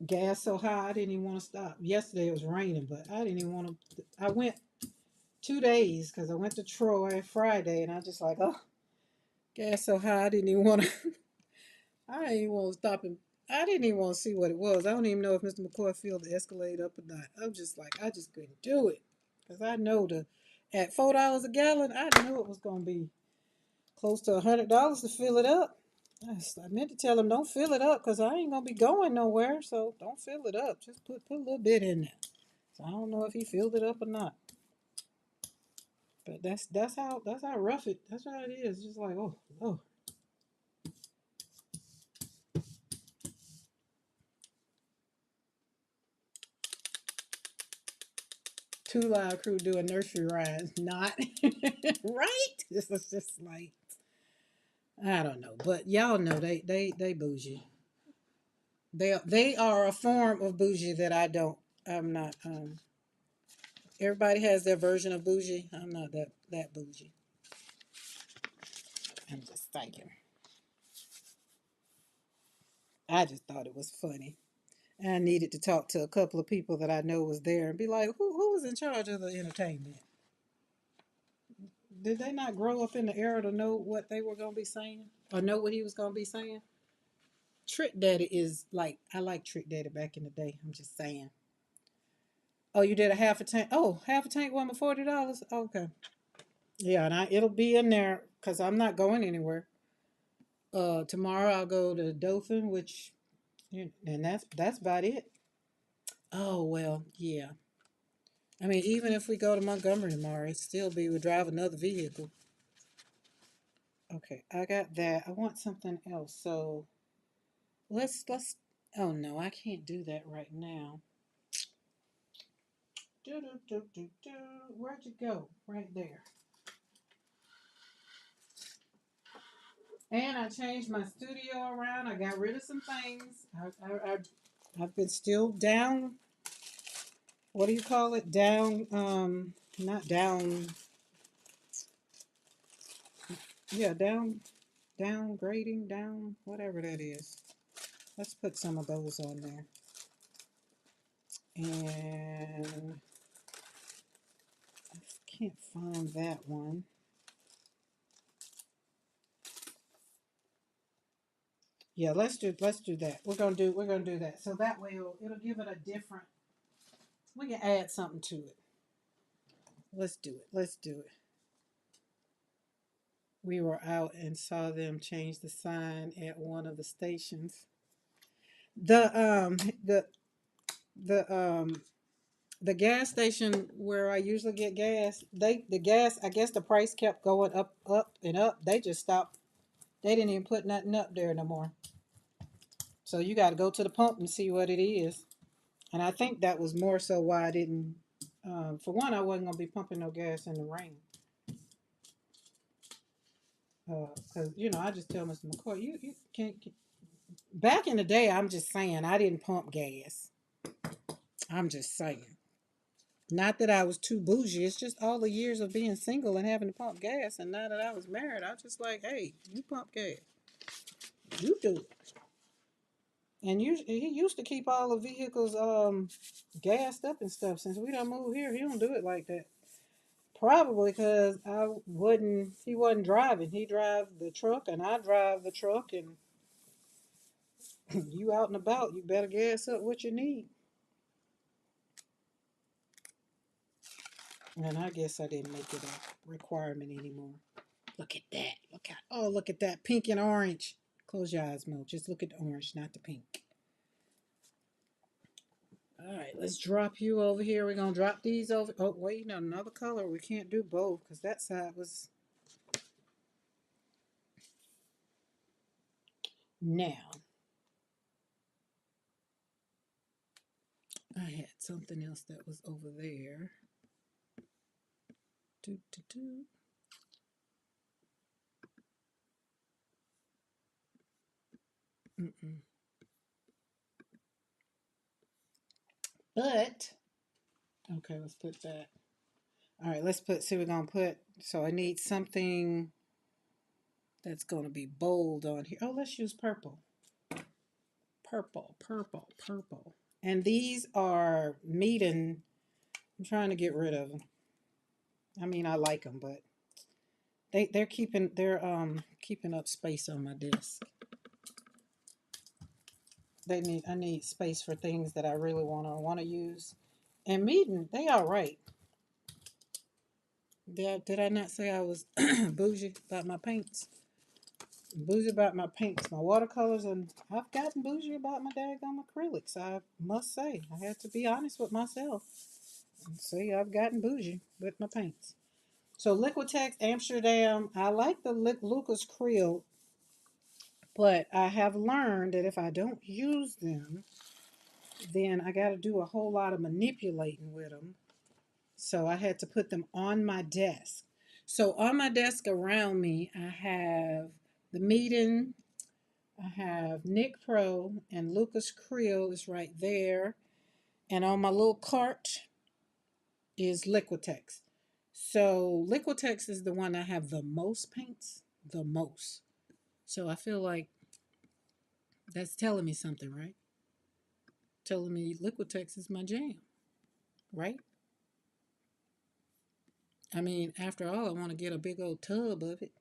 gas so high I didn't even want to stop. Yesterday it was raining, but I didn't even want to. I went 2 days because I went to Troy Friday, and I just like, oh, gas so high I didn't even want to. I didn't even want to stop and I didn't even want to see what it was. I don't even know if Mr. McCoy filled the Escalade up or not. I'm just like, I just couldn't do it because I know at $4 a gallon, I knew it was gonna be close to $100 to fill it up. I meant to tell him don't fill it up because I ain't gonna be going nowhere. So don't fill it up. Just put a little bit in there. So I don't know if he filled it up or not. But that's how rough it. That's how it is. Just like oh. Two Live Crew doing nursery rhymes, not right. This is just like I don't know, but y'all know they bougie. They are a form of bougie that I don't. I'm not. Everybody has their version of bougie. I'm not that bougie. I'm just thinking. I just thought it was funny. I needed to talk to a couple of people that I know was there and be like, who was in charge of the entertainment? Did they not grow up in the era to know what they were gonna be saying or know what he was gonna be saying? Trick Daddy is like I like Trick Daddy back in the day. I'm just saying. Oh, you did a half a tank. Oh, half a tank one for $40. Okay. Yeah, and it'll be in there because I'm not going anywhere. Tomorrow I'll go to Dothan, which and that's about it. Oh well, yeah. I mean, even if we go to Montgomery tomorrow, it still be we drive another vehicle. Okay, I got that. I want something else. So let's. Oh no, I can't do that right now. Do do do do do. Where'd you go? Right there. And I changed my studio around. I got rid of some things. I've been still down. What do you call it? Down. Not down. Yeah, down. Downgrading. Down. Whatever that is. Let's put some of those on there. And I can't find that one. Yeah, let's do that. We're gonna do that. So that way it'll give it a different. We can add something to it. Let's do it. Let's do it. We were out and saw them change the sign at one of the stations. The um the the the gas station where I usually get gas, the gas I guess the price kept going up and up. They just stopped. They didn't even put nothing up there no more. So you got to go to the pump and see what it is. And I think that was more so why I didn't. For one, I wasn't gonna be pumping no gas in the rain. Because I just tell Mr. McCoy, you can't. Back in the day, I'm just saying I didn't pump gas. I'm just saying. Not that I was too bougie. It's just all the years of being single and having to pump gas. And now that I was married, I was just like, hey, you pump gas. You do it. And he used to keep all the vehicles gassed up and stuff. Since we done moved here, he don't do it like that. Probably because he wasn't driving. He drive the truck and I drive the truck and you out and about, you better gas up what you need. And I guess I didn't make it a requirement anymore. Look at that. Look at that pink and orange. Close your eyes, Mo. Just look at the orange, not the pink. All right, let's drop you over here. We're going to drop these over. Oh, wait, no, another color. We can't do both because that side was. Now, I had something else that was over there. Do, do, do. Mm-mm. But, okay, let's put that. All right, let's put, see, we're going to put, so I need something that's going to be bold on here. Oh, let's use purple. Purple, purple, purple. And these are meeting, I'm trying to get rid of them. I mean, I like them, but they're keeping up space on my desk. I need space for things that I really want to use. And meeting, they all right. Did I not say I was bougie about my paints? Bougie about my paints, my watercolors, and I've gotten bougie about my daggone acrylics. I must say, I had to be honest with myself and say I've gotten bougie with my paints. So Liquitex Amsterdam, I like the Lucas Creel, but I have learned that if I don't use them, then I got to do a whole lot of manipulating with them. So I had to put them on my desk. So on my desk around me, I have the Meeting, I have Nick Pro, and Lucas Creel is right there. And on my little cart is Liquitex. So Liquitex is the one I have the most paints, the most. So I feel like that's telling me something, right? Telling me Liquitex is my jam, right? I mean, after all, I want to get a big old tub of it.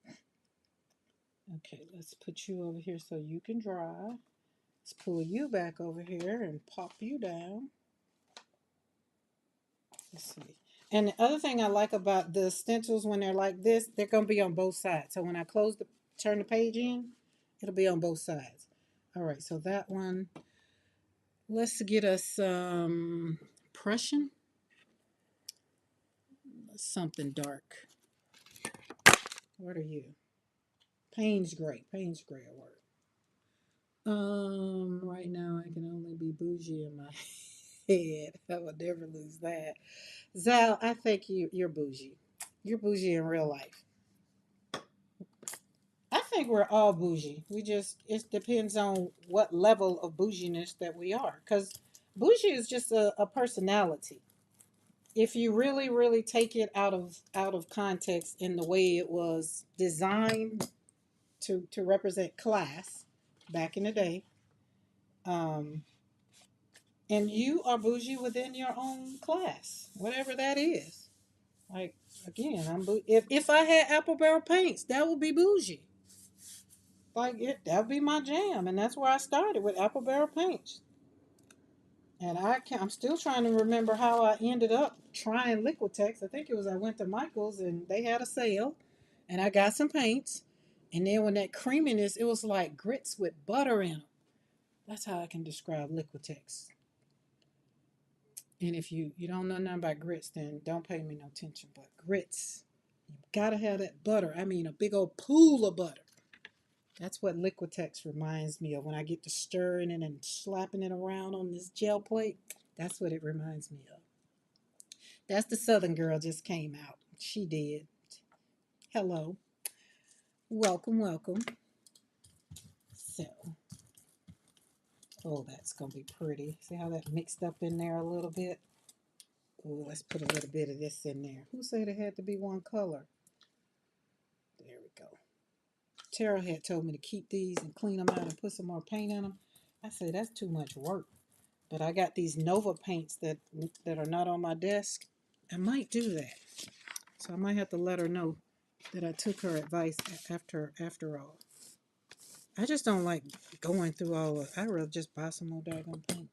Okay, let's put you over here so you can dry. Let's pull you back over here and pop you down. Let's see. And the other thing I like about the stencils when they're like this, they're going to be on both sides. So when I turn the page in, it'll be on both sides. All right, so that one, let's get us some Prussian, something dark. What are you? Payne's Gray. Payne's Gray will work. Right now I can only be bougie in my head. I would never lose that. Zal, I think you're bougie. You're bougie in real life. I think we're all bougie. It depends on what level of bouginess that we are. Because bougie is just a personality. If you really, really take it out of context in the way it was designed to represent class back in the day, um, and you are bougie within your own class, whatever that is. Like again, if I had apple barrel paints, that would be bougie. Like that would be my jam, and that's where I started with apple barrel paints. And I'm still trying to remember how I ended up trying Liquitex. I think it was I went to Michael's and they had a sale, and I got some paints. And then when that creaminess, it was like grits with butter in them. That's how I can describe Liquitex. And if you don't know nothing about grits, then don't pay me no attention. But grits, you gotta have that butter. I mean, a big old pool of butter. That's what Liquitex reminds me of when I get to stirring it and slapping it around on this gel plate. That's what it reminds me of. That's the Southern girl just came out. She did. Hello. Welcome, welcome. So, oh, that's going to be pretty. See how that mixed up in there a little bit? Oh, let's put a little bit of this in there. Who said it had to be one color? There we go. Tara had told me to keep these and clean them out and put some more paint in them. I said, that's too much work. But I got these Nova paints that are not on my desk. I might do that. So I might have to let her know that I took her advice after all. I just don't like going through all of I'd rather just buy some more daggone paint.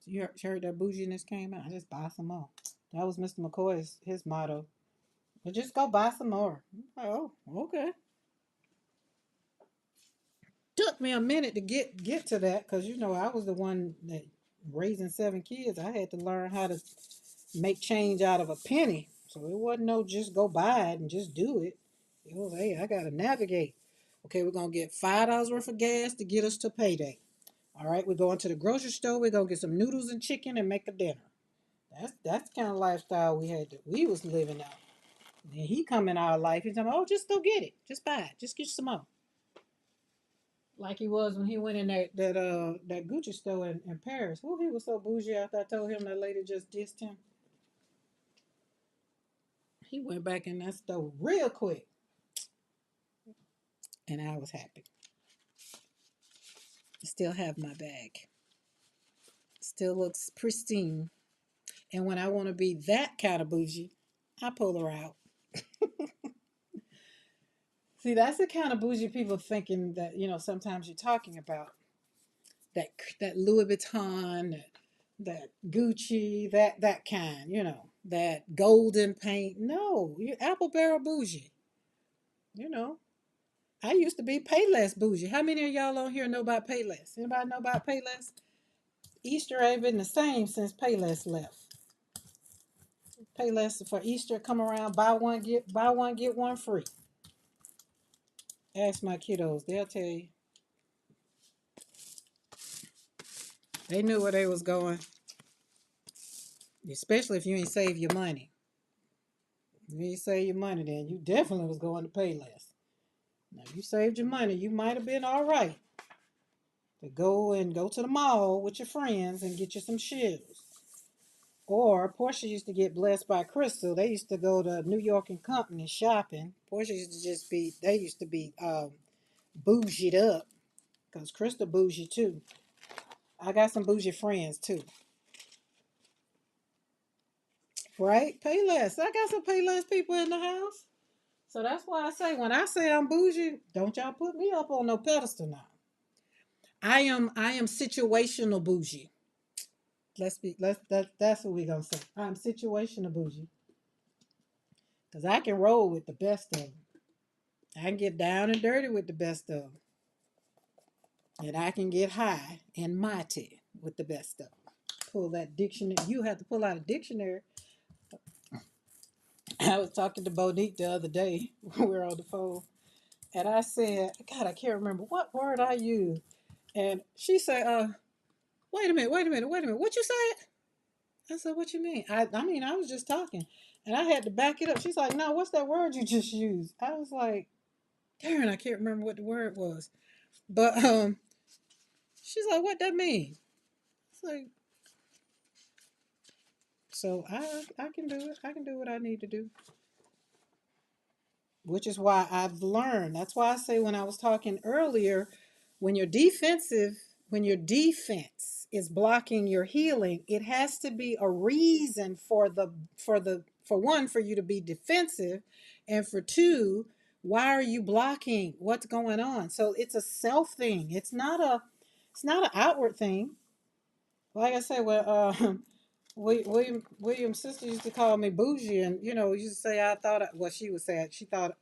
You heard that bouginess came out? I just buy some more. That was Mr. McCoy's his motto. Well, just go buy some more. Oh, okay. Took me a minute to get to that because I was the one that raising 7 kids. I had to learn how to make change out of a penny. So it wasn't no just go buy it and just do it. It was, hey, I gotta navigate. Okay, we're gonna get $5 worth of gas to get us to payday. All right, we're going to the grocery store. We're gonna get some noodles and chicken and make a dinner. That's the kind of lifestyle we was living out. And he come in our life. He's like, oh, just go get it. Just buy it. Just get some more. Like he was when he went in that Gucci store in Paris. Oh, he was so bougie after I told him that lady just dissed him. He went back in that store real quick, and I was happy. Still have my bag. Still looks pristine. And when I want to be that kind of bougie, I pull her out. See, that's the kind of bougie people thinking that, sometimes you're talking about. That Louis Vuitton, that Gucci, that kind, that golden paint. No, you're apple barrel bougie. You know, I used to be Payless bougie. How many of y'all on here know about Payless? Anybody know about Payless? Easter ain't been the same since Payless left. Payless for Easter come around, buy one get one free. Ask my kiddos, they'll tell you. They knew where they was going, especially if you ain't save your money. If you ain't save your money, then you definitely was going to Payless. Now, if you saved your money, you might have been all right to go to the mall with your friends and get you some shoes. Or Portia used to get blessed by Crystal. They used to go to New York and Company shopping. Portia used to they used to be bougied up because Crystal bougie too. I got some bougie friends too. Right? Payless. I got some Payless people in the house. So that's why I say when I say I'm bougie, don't y'all put me up on no pedestal now. I am situational bougie. That's what we gonna say. I'm situational bougie. Cause I can roll with the best of them. I can get down and dirty with the best of them. And I can get high and mighty with the best of them. Pull that dictionary. You have to pull out a dictionary. I was talking to Bonique the other day. We were on the phone. And I said, God, I can't remember what word I used. And she said, wait a minute. What you said? I said, what you mean? I mean, I was just talking. And I had to back it up. She's like, no, what's that word you just used? I was like, darn, I can't remember what the word was. But she's like, what that mean? It's like, so I can do it. I can do what I need to do. Which is why I've learned. That's why I say when I was talking earlier, when you're defensive, when your defense is blocking your healing, it has to be a reason for one, for you to be defensive, and for two, why are you blocking? What's going on? So it's a self thing. It's not an outward thing. Like I said, well, William's sister used to call me bougie, and used to say she would say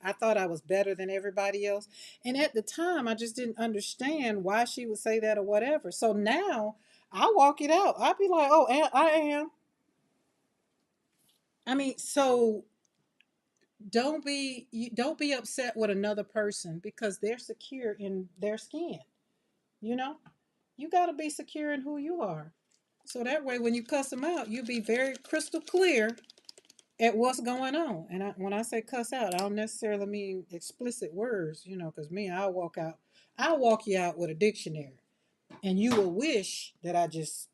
I thought I was better than everybody else, and at the time I just didn't understand why she would say that or whatever. So now I walk it out. I'd be like, oh, I am. I mean, so don't be upset with another person because they're secure in their skin. You know, you got to be secure in who you are. So that way, when you cuss them out, you'll be very crystal clear at what's going on. And when I say cuss out, I don't necessarily mean explicit words, because I'll walk you out with a dictionary, and you will wish that I just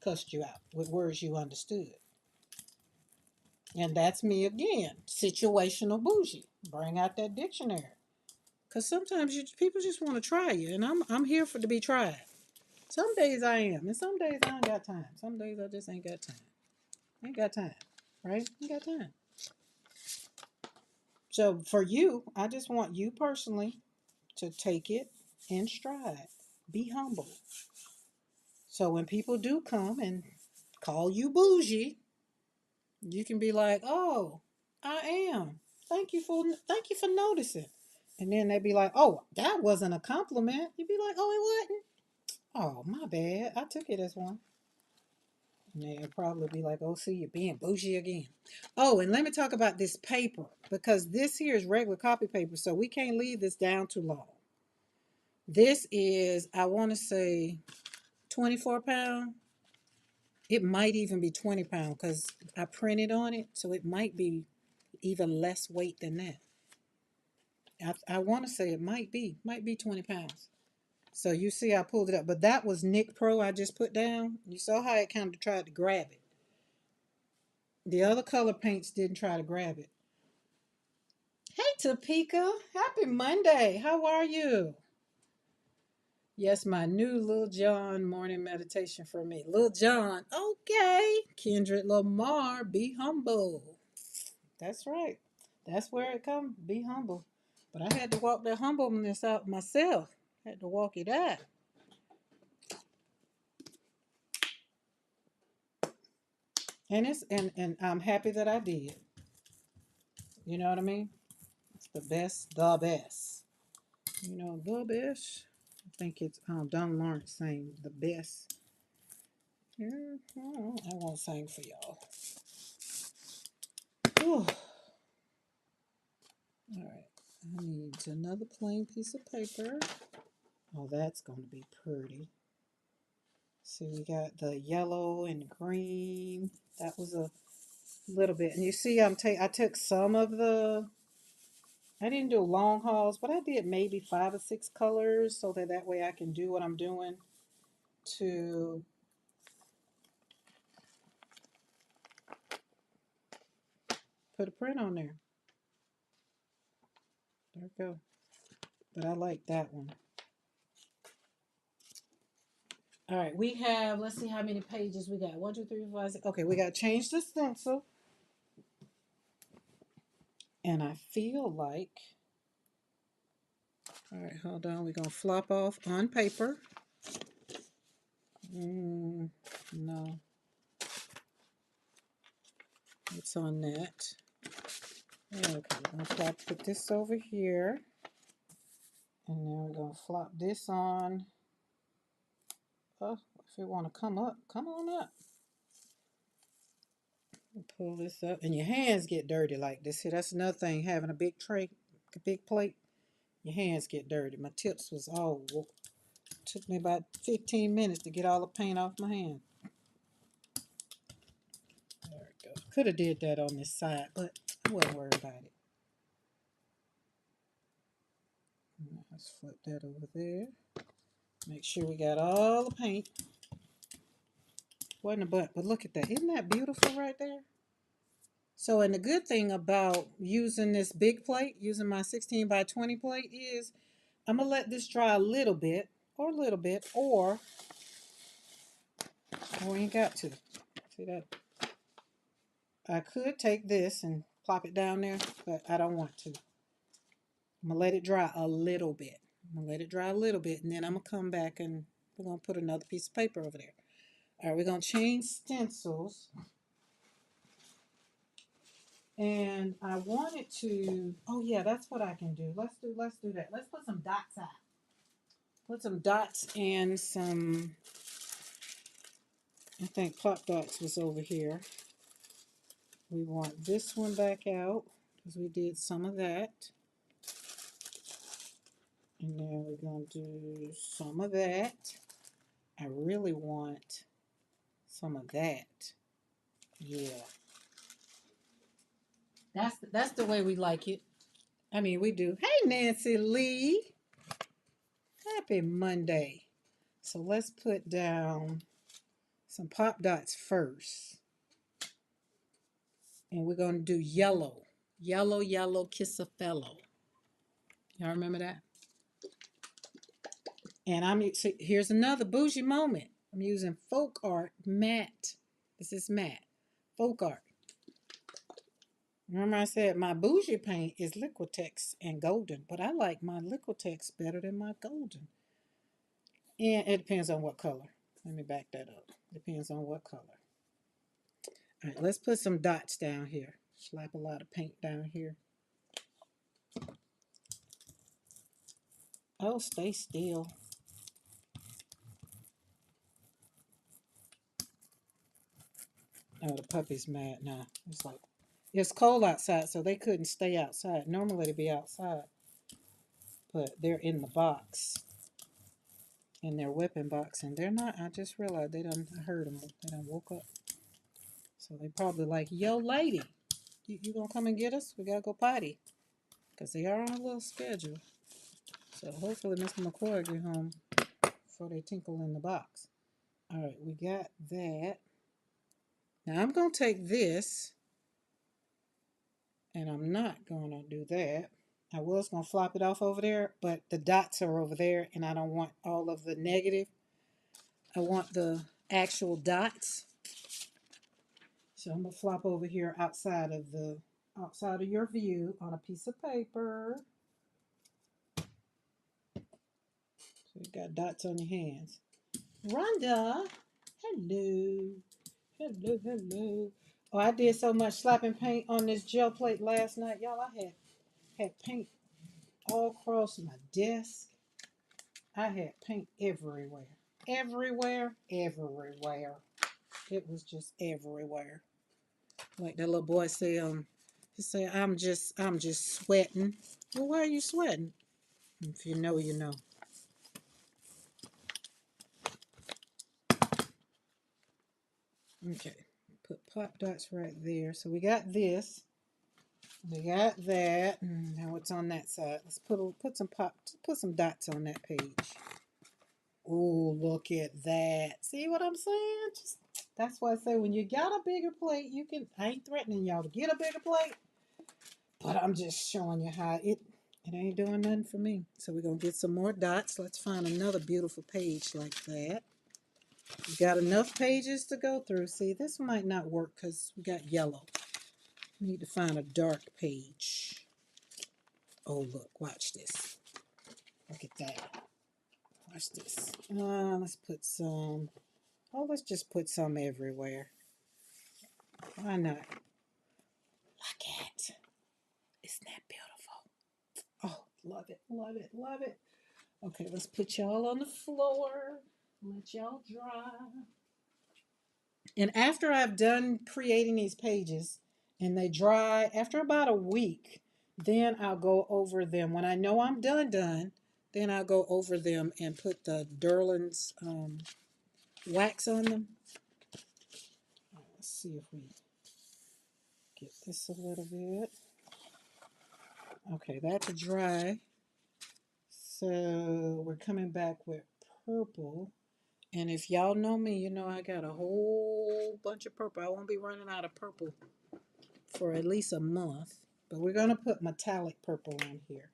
cussed you out with words you understood. And that's me again, situational bougie. Bring out that dictionary, because sometimes people just want to try you, and I'm here to be tried. Some days I am, and some days I ain't got time. Some days I just ain't got time. Ain't got time, right? Ain't got time. So for you, I just want you personally to take it in stride. Be humble. So when people do come and call you bougie, you can be like, "Oh, I am. Thank you for noticing." And then they'd be like, "Oh, that wasn't a compliment." You'd be like, "Oh, it wasn't. Oh, my bad. I took it as one." And they'd probably be like, "Oh, see, you're being bougie again." Oh, and let me talk about this paper because this here is regular copy paper, so we can't leave this down too long. This is, I want to say, 24 pound. It might even be 20 pound because I printed on it, so it might be even less weight than that. I want to say it might be 20 pounds. So you see I pulled it up. But that was Nick Pro I just put down. You saw how it kind of tried to grab it. The other color paints didn't try to grab it. Hey Topeka, happy Monday. How are you? Yes, my new Lil Jon morning meditation for me. Lil Jon, okay. Kendrick Lamar, be humble. That's right. That's where it comes. Be humble. But I had to walk that humbleness out myself. Had to walk it out. And I'm happy that I did. You know what I mean? It's the best, the best. You know, the best. I think it's Don Lawrence saying the best. Yeah, I won't sing for y'all. Whew. All right. I need another plain piece of paper. Oh, that's going to be pretty. See, we got the yellow and green. That was a little bit. And you see, I took some of the. I didn't do long hauls, but I did maybe 5 or 6 colors so that way I can do what I'm doing to put a print on there. There we go. But I like that one. All right, we have, let's see how many pages we got. 1, 2, 3, 4, 5, 6. Okay, we got to change the stencil. And I feel like, all right, hold on. We're going to flop off on paper. No, it's on that. Okay, we're going to put this over here. And then we're going to flop this on. Oh, if you want to come up, come on up. Pull this up. And your hands get dirty like this. See, that's another thing, having a big tray, a big plate. Your hands get dirty. My tips was all, took me about 15 minutes to get all the paint off my hand. There we go. Could have did that on this side, but I wasn't worried about it. Let's flip that over there. Make sure we got all the paint. Wasn't a but look at that. Isn't that beautiful right there? So, and the good thing about using this big plate, using my 16 by 20 plate is, I'm going to let this dry a little bit, or we ain't got to. See that? I could take this and plop it down there, but I don't want to. I'm going to let it dry a little bit. I'm going to let it dry a little bit, and then I'm going to come back and we're going to put another piece of paper over there. All right, we're going to change stencils. And I wanted to, oh yeah, that's what I can do. Let's do that. Let's put some dots out. Put some dots and some, I think pop dots was over here. We want this one back out because we did some of that. And then we're going to do some of that. I really want some of that. Yeah. That's the way we like it. I mean, we do. Hey, Nancy Lee. Happy Monday. So let's put down some pop dots first. And we're going to do yellow. Yellow, yellow, kiss a fellow. Y'all remember that? And here's another bougie moment. I'm using Folk Art matte. This is matte. Folk Art. Remember I said my bougie paint is Liquitex and golden, but I like my Liquitex better than my golden. And it depends on what color. Let me back that up. Depends on what color. All right, let's put some dots down here. Slap a lot of paint down here. Oh, stay still. Oh, the puppy's mad now. It's like, it's cold outside, so they couldn't stay outside. Normally they'd be outside, but they're in the box, in their whipping box, and they're not. I just realized I heard them. They done woke up. So they probably like, yo, lady, you gonna come and get us? We gotta go potty. Because they are on a little schedule. So hopefully Mr. McCoy will get home before they tinkle in the box. All right, we got that. Now I'm going to take this, and I'm not going to do that. I was going to flop it off over there, but the dots are over there, and I don't want all of the negative. I want the actual dots. So I'm going to flop over here outside of your view on a piece of paper. So you got dots on your hands. Rhonda, hello. Hello, hello. Oh, I did so much slapping paint on this gel plate last night. Y'all, I had paint all across my desk. I had paint everywhere. Everywhere, everywhere. It was just everywhere. Like that little boy say, he say, I'm just sweating. Well, why are you sweating? If you know, you know. Okay, put pop dots right there. So we got this. We got that. Now what's on that side? Let's put some dots on that page. Oh, look at that. See what I'm saying? That's why I say when you got a bigger plate, you can, I ain't threatening y'all to get a bigger plate, but I'm just showing you how it ain't doing nothing for me. So we're going to get some more dots. Let's find another beautiful page like that. We got enough pages to go through. See, this might not work because we got yellow. We need to find a dark page. Oh, look, watch this. Look at that. Watch this. Let's put some. Oh, let's just put some everywhere. Why not? Look at. Isn't that beautiful? Oh, love it, love it, love it. Okay, let's put y'all on the floor. Let y'all dry. And after I've done creating these pages and they dry, after about a week, then I'll go over them. When I know I'm done, then I'll go over them and put the Derlin's wax on them. Right, let's see if we get this a little bit. Okay, that's dry. So we're coming back with purple. And if y'all know me, you know I got a whole bunch of purple. I won't be running out of purple for at least a month. But we're going to put metallic purple on here.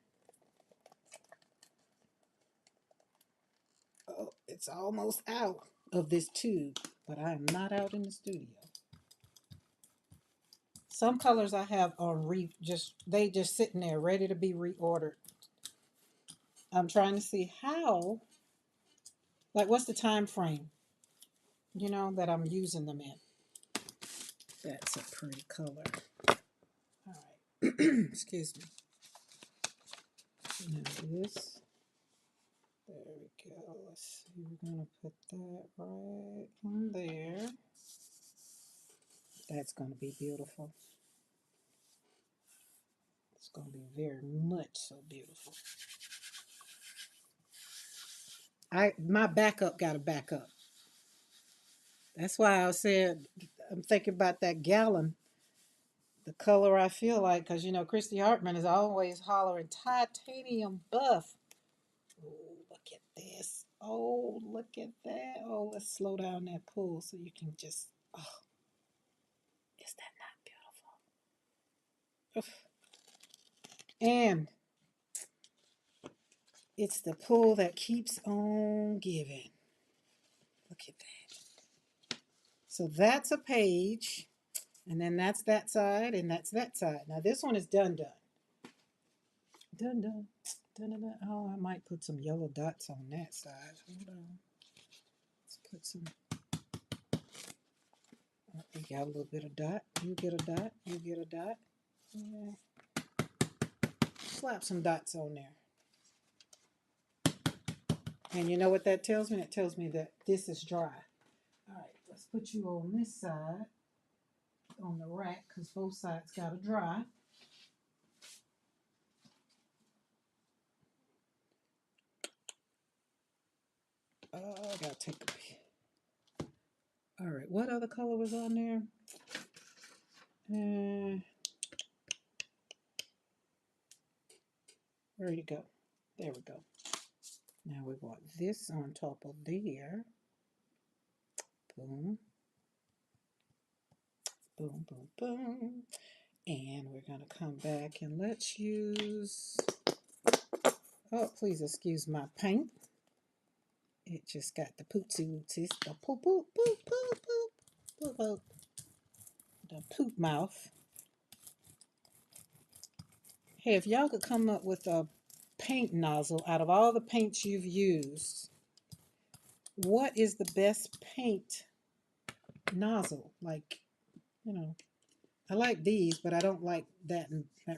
Oh, it's almost out of this tube, but I am not out in the studio. Some colors I have are they just sitting there ready to be reordered. I'm trying to see how, like what's the time frame, you know, that I'm using them in. That's a pretty color. All right. Excuse me. Now this. There we go. Let's see. We're going to put that right in there. That's going to be beautiful. It's going to be very much so beautiful. My backup got to back up. That's why I said I'm thinking about that gallon, the color I feel like, because you know Christy Hartman is always hollering titanium buff. Oh, look at this. Oh, look at that. Oh, let's slow down that pull so you can just. Oh, is that not beautiful? Oof. And it's the pull that keeps on giving. Look at that. So that's a page. And then that's that side, and that's that side. Now this one is done. Done. Done. Oh, I might put some yellow dots on that side. Hold on. Let's put some. Oh, you got a little bit of dot. You get a dot. You get a dot. Yeah. Slap some dots on there. And you know what that tells me? It tells me that this is dry. All right, let's put you on this side, on the rack, because both sides got to dry. Oh, I got to take a peek. All right, what other color was on there? Where did it go? There we go. Now we want this on top of there. Boom, boom, boom, boom. And we're going to come back and let's use, oh, please excuse my paint. It just got the pootsy wootsies, the poop, poop, poop, poop, poop, poop, poop, the poop mouth. Hey, if y'all could come up with a paint nozzle out of all the paints you've used, what is the best paint nozzle? Like, you know, I like these, but I don't like that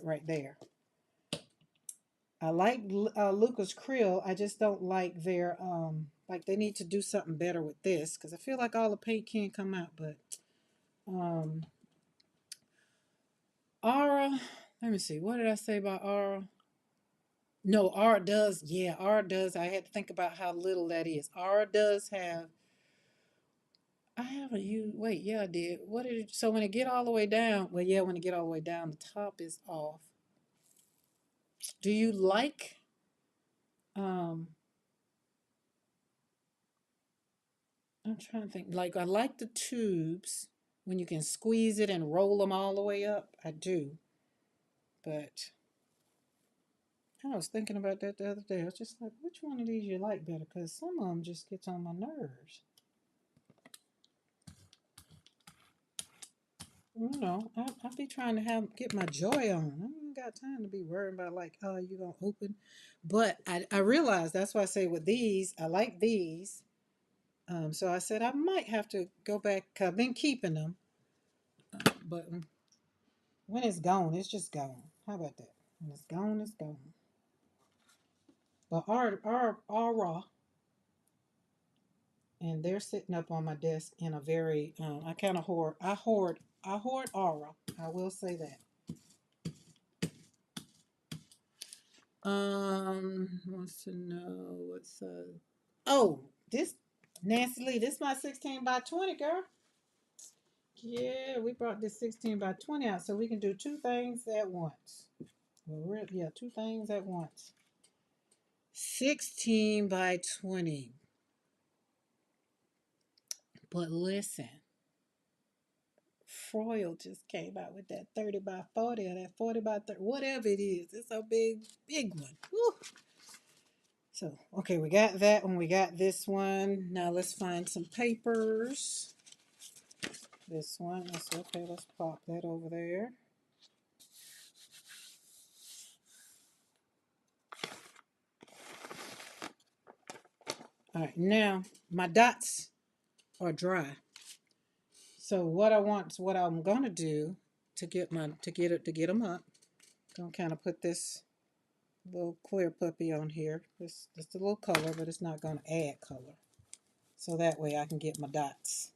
right there. I like Lucas Krill. I just don't like their, like they need to do something better with this because I feel like all the paint can come out, but Aura, let me see. What did I say about Aura? No, Aura does. Yeah, Aura does. I had to think about how little that is. Aura does have. I haven't used. Wait, yeah, I did. What did it? So when it get all the way down, well, yeah, when it get all the way down, the top is off. Do you like? Um, I'm trying to think. Like I like the tubes when you can squeeze it and roll them all the way up. I do, but I was thinking about that the other day. I was just like, which one of these you like better? Because some of them just gets on my nerves. You know, I be trying to get my joy on. I ain't got time to be worried about like, oh, you gonna open. But I realized that's why I say with these, I like these. So I said I might have to go back. I've been keeping them, but when it's gone, it's just gone. How about that? When it's gone, it's gone. But our raw, and they're sitting up on my desk in a very. I kind of hoard. I hoard aura. I will say that. Wants to know what's oh, this Nancy Lee, this is my 16 by 20, girl. Yeah, we brought this 16 by 20 out so we can do two things at once. Well, yeah, two things at once. 16 by 20. But listen, Froyle just came out with that 30 by 40 or that 40 by 30, whatever it is. It's a big, big one. Woo. So, okay, we got that one. We got this one. Now let's find some papers. This one. Okay. Let's pop that over there. All right. Now my dots are dry. So what I'm gonna do to get them up. I'm gonna kind of put this little clear puppy on here. This just a little color, but it's not gonna add color. So that way I can get my dots.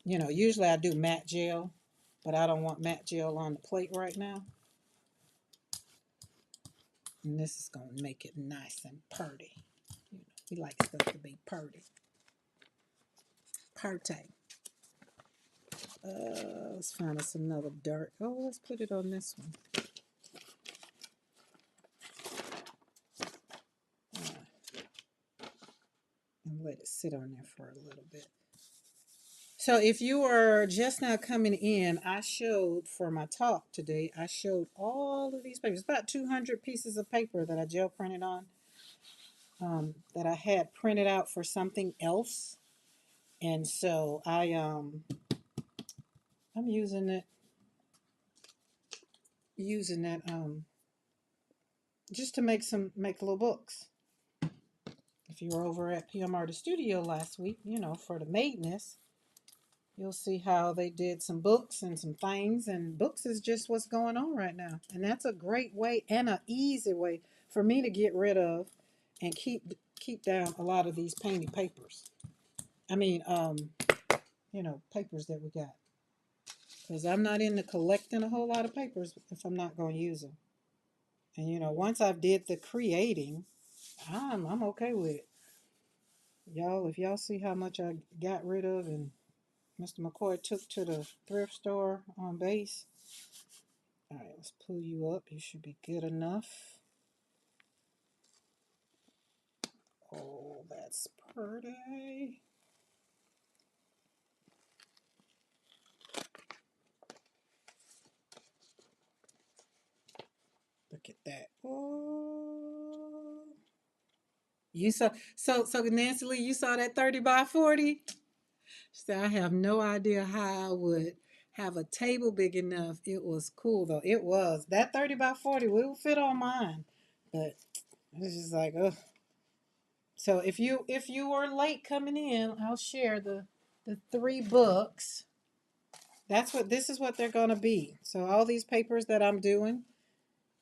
You know, usually I do matte gel, but I don't want matte gel on the plate right now. And this is going to make it nice and purty. You know, we like stuff to be purty. Purty. Let's find us another dark. Oh, let's put it on this one. And let it sit on there for a little bit. So if you are just now coming in, I showed for my talk today, I showed all of these papers. About 200 pieces of paper that I gel printed on. That I had printed out for something else. And so I'm using that just to make little books. If you were over at PM Artist Studio last week, you know, for the Madeness, you'll see how they did some books and some things, and books is just what's going on right now. And that's a great way and an easy way for me to get rid of and keep down a lot of these painted papers. I mean, you know, papers that we got. Because I'm not into collecting a whole lot of papers if I'm not going to use them. And, you know, once I did the creating, I'm okay with it. Y'all, if y'all see how much I got rid of and Mr. McCoy took to the thrift store on base. All right, let's pull you up. You should be good enough. Oh, that's pretty. Look at that. Oh. You saw so Nancy Lee, you saw that 30 by 40? So I have no idea how I would have a table big enough. It was cool though. It was. That 30 by 40 will fit on mine. But it's just like, oh. So if you were late coming in, I'll share the three books. This is what they're gonna be. So all these papers that I'm doing,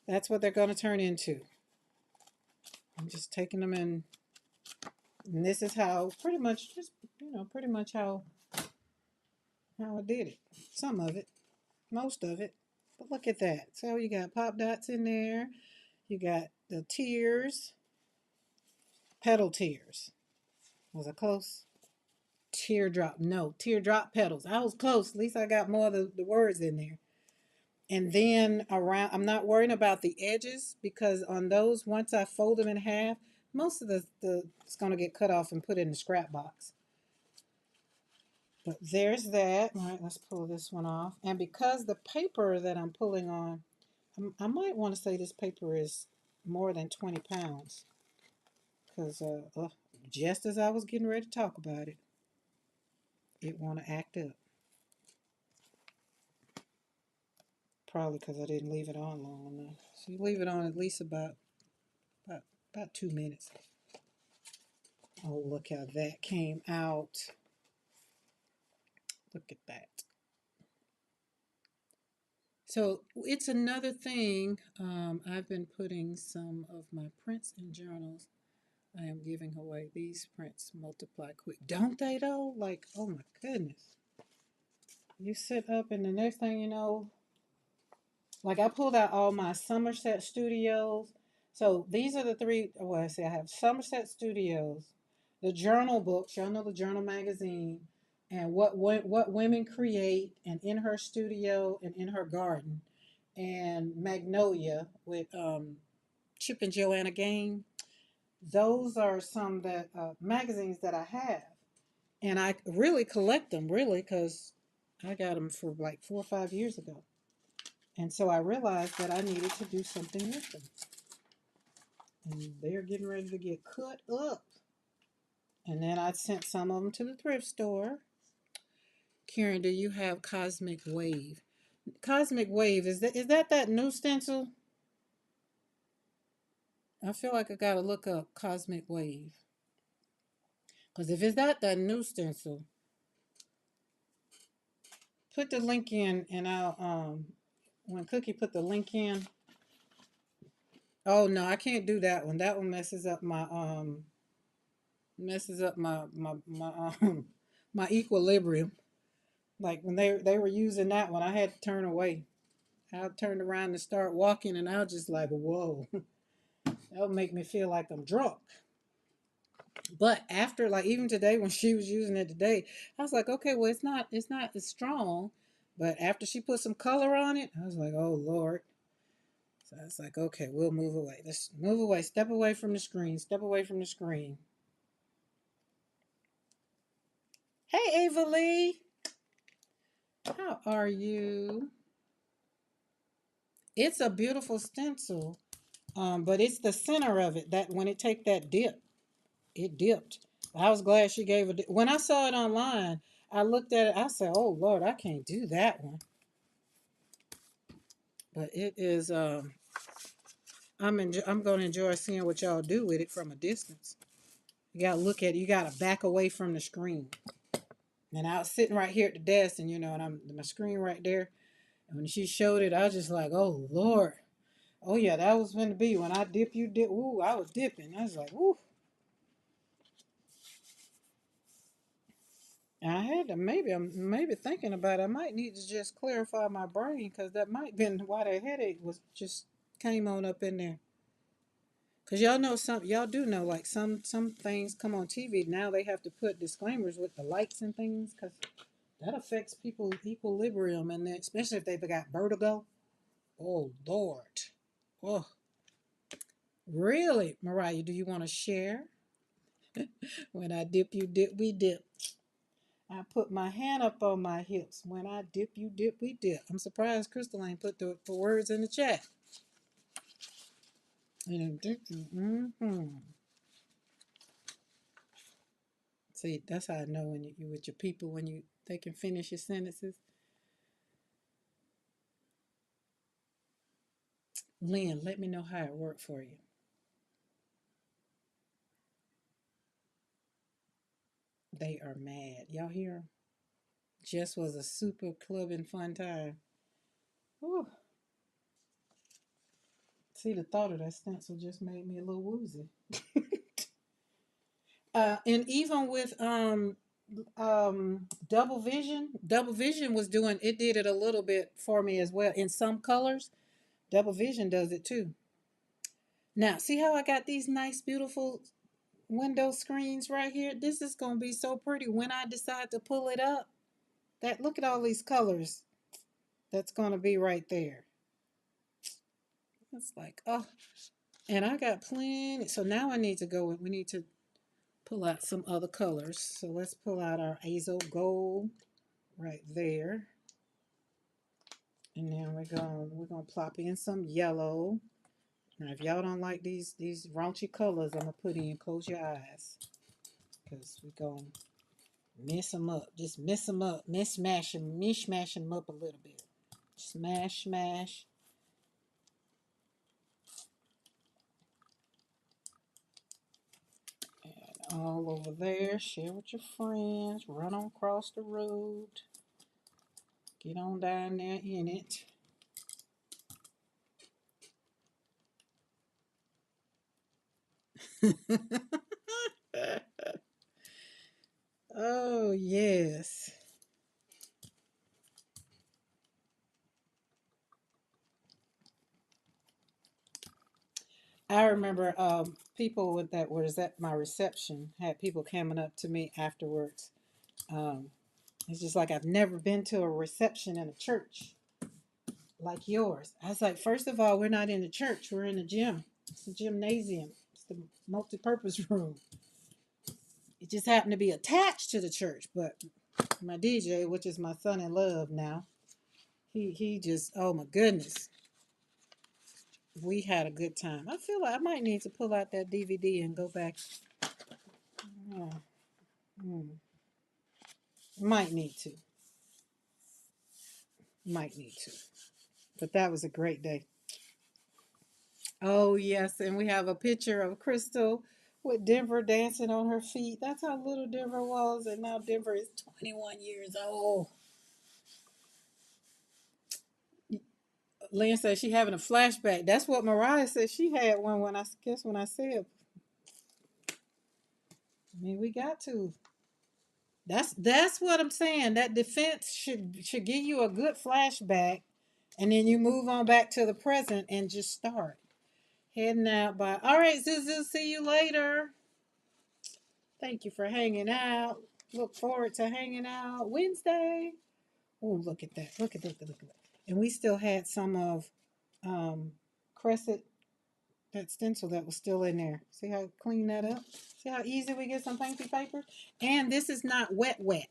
that's what they're gonna turn into. I'm just taking them in, and this is how pretty much just pretty much how I did it. Some of it, most of it. But look at that. So you got pop dots in there. You got the tears, petal tears. Was I close? Teardrop. No, teardrop petals. I was close. At least I got more of the words in there. And then around, I'm not worrying about the edges because on those, once I fold them in half, most of the it's going to get cut off and put in the scrap box. But there's that. All right, let's pull this one off. And because the paper that I'm pulling on, I might want to say this paper is more than 20 pounds. Because just as I was getting ready to talk about it, it want to act up. Probably because I didn't leave it on long enough. So you leave it on at least about 2 minutes. Oh, look how that came out. Look at that. So it's another thing. I've been putting some of my prints and journals. I am giving away. These prints multiply quick. Don't they though? Like, oh my goodness. You sit up and the next thing you know, like I pulled out all my Somerset Studios. So these are the three, well, I say I have Somerset Studios, the journal books, y'all know the journal magazine, and what women create, and In Her Studio and In Her Garden, and Magnolia with Chip and Joanna Gaines. Those are some that magazines that I have, and I really collect them really because I got them for like 4 or 5 years ago. And so I realized that I needed to do something with them. And they're getting ready to get cut up. And then I sent some of them to the thrift store. Karen, do you have Cosmic Wave? Cosmic Wave, is that new stencil? I feel like I gotta look up Cosmic Wave. Because if it's not that new stencil, put the link in and I'll when Cookie put the link in. Oh no, I can't do that one. That one messes up my my equilibrium. Like when they were using that one, I had to turn away. I turned around and start walking, and I was just like, "Whoa!" That would make me feel like I'm drunk. But after, like even today, when she was using it today, I was like, "Okay, well, it's not as strong." But after she put some color on it, I was like, "Oh Lord!" So I was like, "Okay, we'll move away. Let's move away. Step away from the screen. Step away from the screen." Hey, Ava Lee, how are you? It's a beautiful stencil, but it's the center of it that when it take that dip, it dipped. I was glad she gave it. When I saw it online, I looked at it. I said, "Oh Lord, I can't do that one." But it is. I'm going to enjoy seeing what y'all do with it from a distance. You got to look at it. You got to back away from the screen. And I was sitting right here at the desk, and and I'm my screen right there. And when she showed it, I was just like, "Oh Lord." Oh yeah, that was going to be when I dip, you dip. Ooh, I was dipping. I was like, "Ooh." I had to I'm maybe thinking about it. I might need to just clarify my brain because that might have been why the headache was just came on up in there. Cause y'all do know like some things come on TV now they have to put disclaimers with the lights and things because that affects people's equilibrium and then, especially if they've got vertigo. Oh Lord, oh really, Mariah? Do you want to share? When I dip, you dip, we dip. I put my hand up on my hips. When I dip, you dip, we dip. I'm surprised Crystal ain't put the words in the chat. Mm-hmm. See, that's how I know when you with your people when they can finish your sentences. Lynn, let me know how it worked for you. They are mad. Y'all hear 'em? Just was a super clubbing fun time. Whew. See, the thought of that stencil just made me a little woozy. And even with double vision was doing it, did it a little bit for me as well in some colors. Double vision does it too. Now, see how I got these nice, beautiful window screens right here? This is gonna be so pretty when I decide to pull it up. That look at all these colors that's gonna be right there. It's like, oh, and I got plenty. So now I need to go and we need to pull out some other colors. So let's pull out our azo gold right there. And then we're gonna plop in some yellow. Now if y'all don't like these raunchy colors, I'm gonna put in close your eyes. Because we're gonna mess them up. Just mess them up. Mishmash them up a little bit. Smash, smash. And all over there. Share with your friends. Run on across the road. Get on down there in it. Oh, yes. I remember people with that was at my reception had people coming up to me afterwards. Um, it's just like I've never been to a reception in a church like yours. I was like, first of all, we're not in the church, we're in the gym. It's a gymnasium. It's the multi-purpose room. It just happened to be attached to the church, but my DJ, which is my son in love now, he just oh my goodness, we had a good time. I feel like I might need to pull out that DVD and go back. Oh, might need to. Might need to. But that was a great day. Oh yes, and we have a picture of Crystal with Denver dancing on her feet. That's how little Denver was, and now Denver is 21 years old. Lynn says she having a flashback. That's what Mariah said she had one when I guess when I said. I mean, we got to. That's what I'm saying. That defense should give you a good flashback, and then you move on back to the present and just start heading out. By all right, Zuzu. See you later. Thank you for hanging out. Look forward to hanging out Wednesday. Oh, look at that. Look at that. Look at that. And we still had some of Crescent, that stencil that was still in there. See how I clean that up? See how easy we get some painty paper? And this is not wet wet.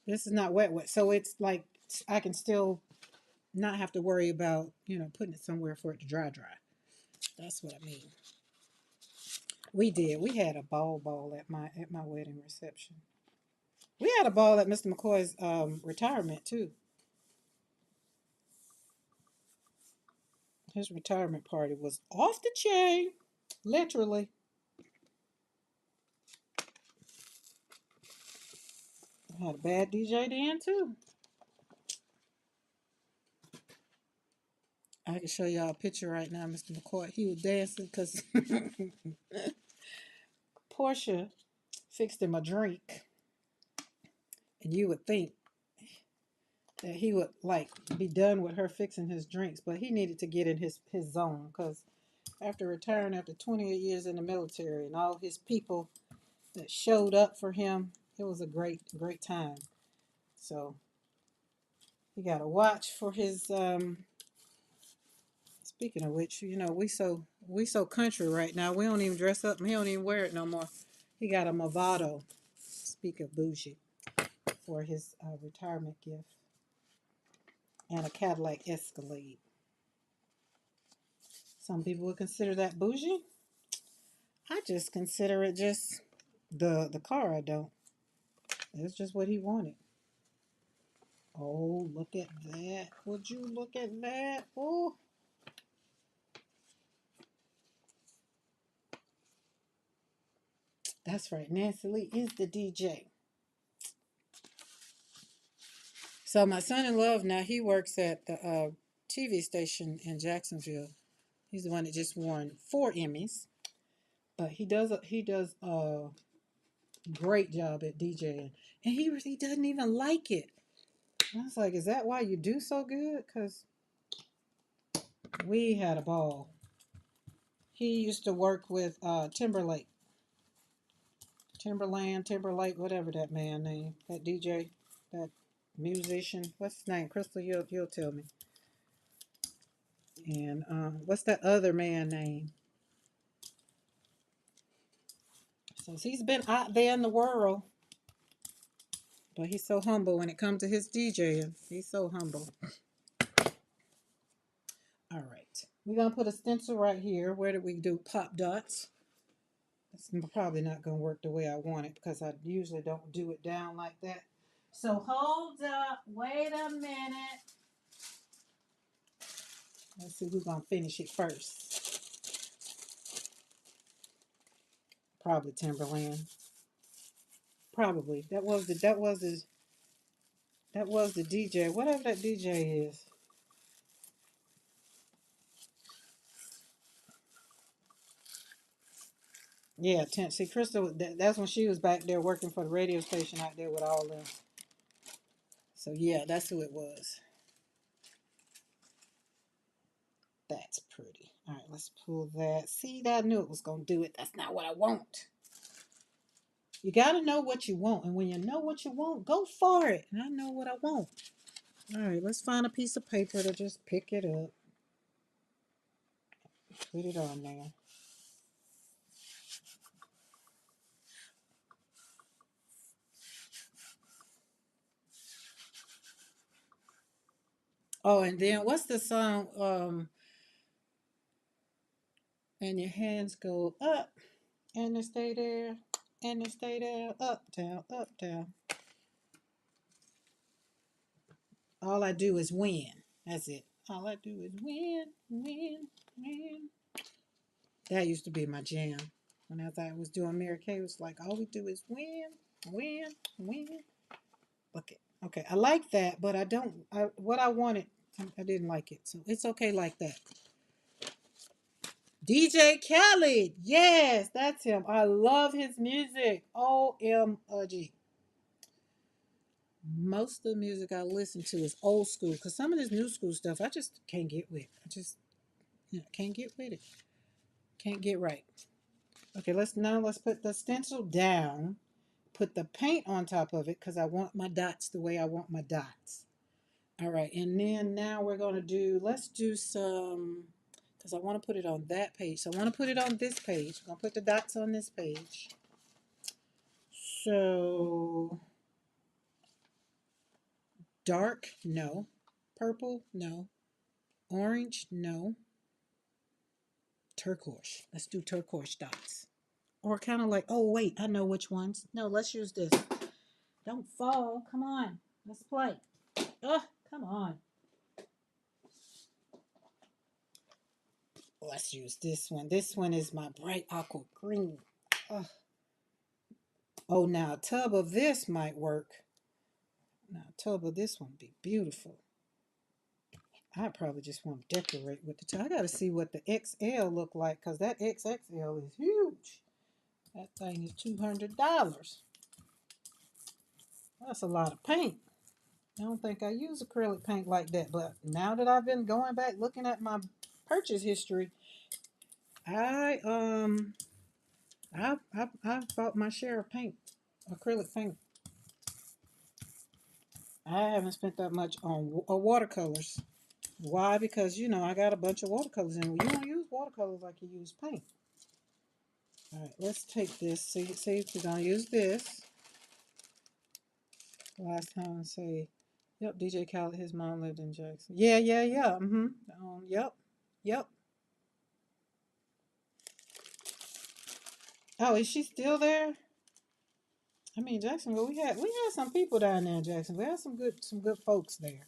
This is not wet wet. So it's like I can still not have to worry about, putting it somewhere for it to dry. That's what I mean. We did. We had a ball at my wedding reception. We had a ball at Mr. McCoy's retirement too. His retirement party was off the chain, literally. I had a bad DJ then too. I can show y'all a picture right now, Mr. McCoy. He was dancing because Portia fixed him a drink, and you would think that he would like be done with her fixing his drinks, but he needed to get in his zone because after retiring after 28 years in the military and all his people that showed up for him, it was a great time. So he got a watch for his Speaking of which, we so country right now. We don't even dress up. And he don't even wear it no more. He got a Movado. Speak of bougie for his retirement gift, and a Cadillac Escalade. Some people would consider that bougie. I just consider it just the car. I don't. It's just what he wanted. Oh, look at that! Would you look at that? Oh, that's right. Nancy Lee is the DJ. So my son-in-law now he works at the TV station in Jacksonville. He's the one that just won 4 Emmys, but he does a great job at DJing, and he doesn't even like it. And I was like, is that why you do so good? Cause we had a ball. He used to work with Timberlake, Timberlake, whatever that man name, that DJ, that musician. What's his name? Crystal, you'll tell me. And what's that other man name? So he's been out there in the world, but he's so humble when it comes to his DJing. He's so humble. All right. We're going to put a stencil right here. Where did we do pop dots? It's probably not going to work the way I want it because I usually don't do it down like that. So hold up. Wait a minute. Let's see who's going to finish it first. Probably Timberland. Probably. That was the DJ. Whatever that DJ is. Yeah, see, Crystal, that's when she was back there working for the radio station out there with all them. So, yeah, that's who it was. That's pretty. All right, let's pull that. See, I knew it was going to do it. That's not what I want. You got to know what you want. And when you know what you want, go for it. And I know what I want. All right, let's find a piece of paper to just pick it up. Put it on there. Oh, and then what's the song? And your hands go up and they stay there and they stay there, up, down, up, down. All I do is win. That's it. All I do is win, win, win. That used to be my jam. When I was doing Mary Kay, it was like, all we do is win, win, win. Okay, okay. I like that, but I don't. What I wanted, I didn't like it. So it's okay like that. DJ Khaled. Yes, that's him. I love his music. OMG. Most of the music I listen to is old school because some of this new school stuff I just can't get with. I just can't get with it. Can't get right. Okay, let's put the stencil down. Put the paint on top of it because I want my dots the way I want my dots. All right, and then now we're going to let's do some, because I want to put it on that page. So I want to put it on this page. I'm going to put the dots on this page. So, dark, no. Purple, no. Orange, no. Turquoise. Let's do turquoise dots. Or kind of like, oh, wait, I know which ones. No, let's use this. Don't fall. Come on. Let's play. Oh, come on. Let's use this one. This one is my bright aqua green. Oh, oh now a tub of this might work. Now a tub of this one would be beautiful. I probably just want to decorate with the tub. I got to see what the XL look like because that XXL is huge. That thing is $200. That's a lot of paint. I don't think I use acrylic paint like that, but now that I've been going back looking at my purchase history, I I've bought my share of paint, acrylic paint. I haven't spent that much on watercolors. Why? Because you know I got a bunch of watercolors in. Well, you don't use watercolors like you use paint. All right, let's take this. See, we're gonna use this. Last time I say, yep, DJ Khaled, his mom lived in Jackson. Yeah, yeah, yeah. Yep, yep. Oh, is she still there? I mean, Jacksonville. We had some people down there in Jacksonville. We had some good folks there.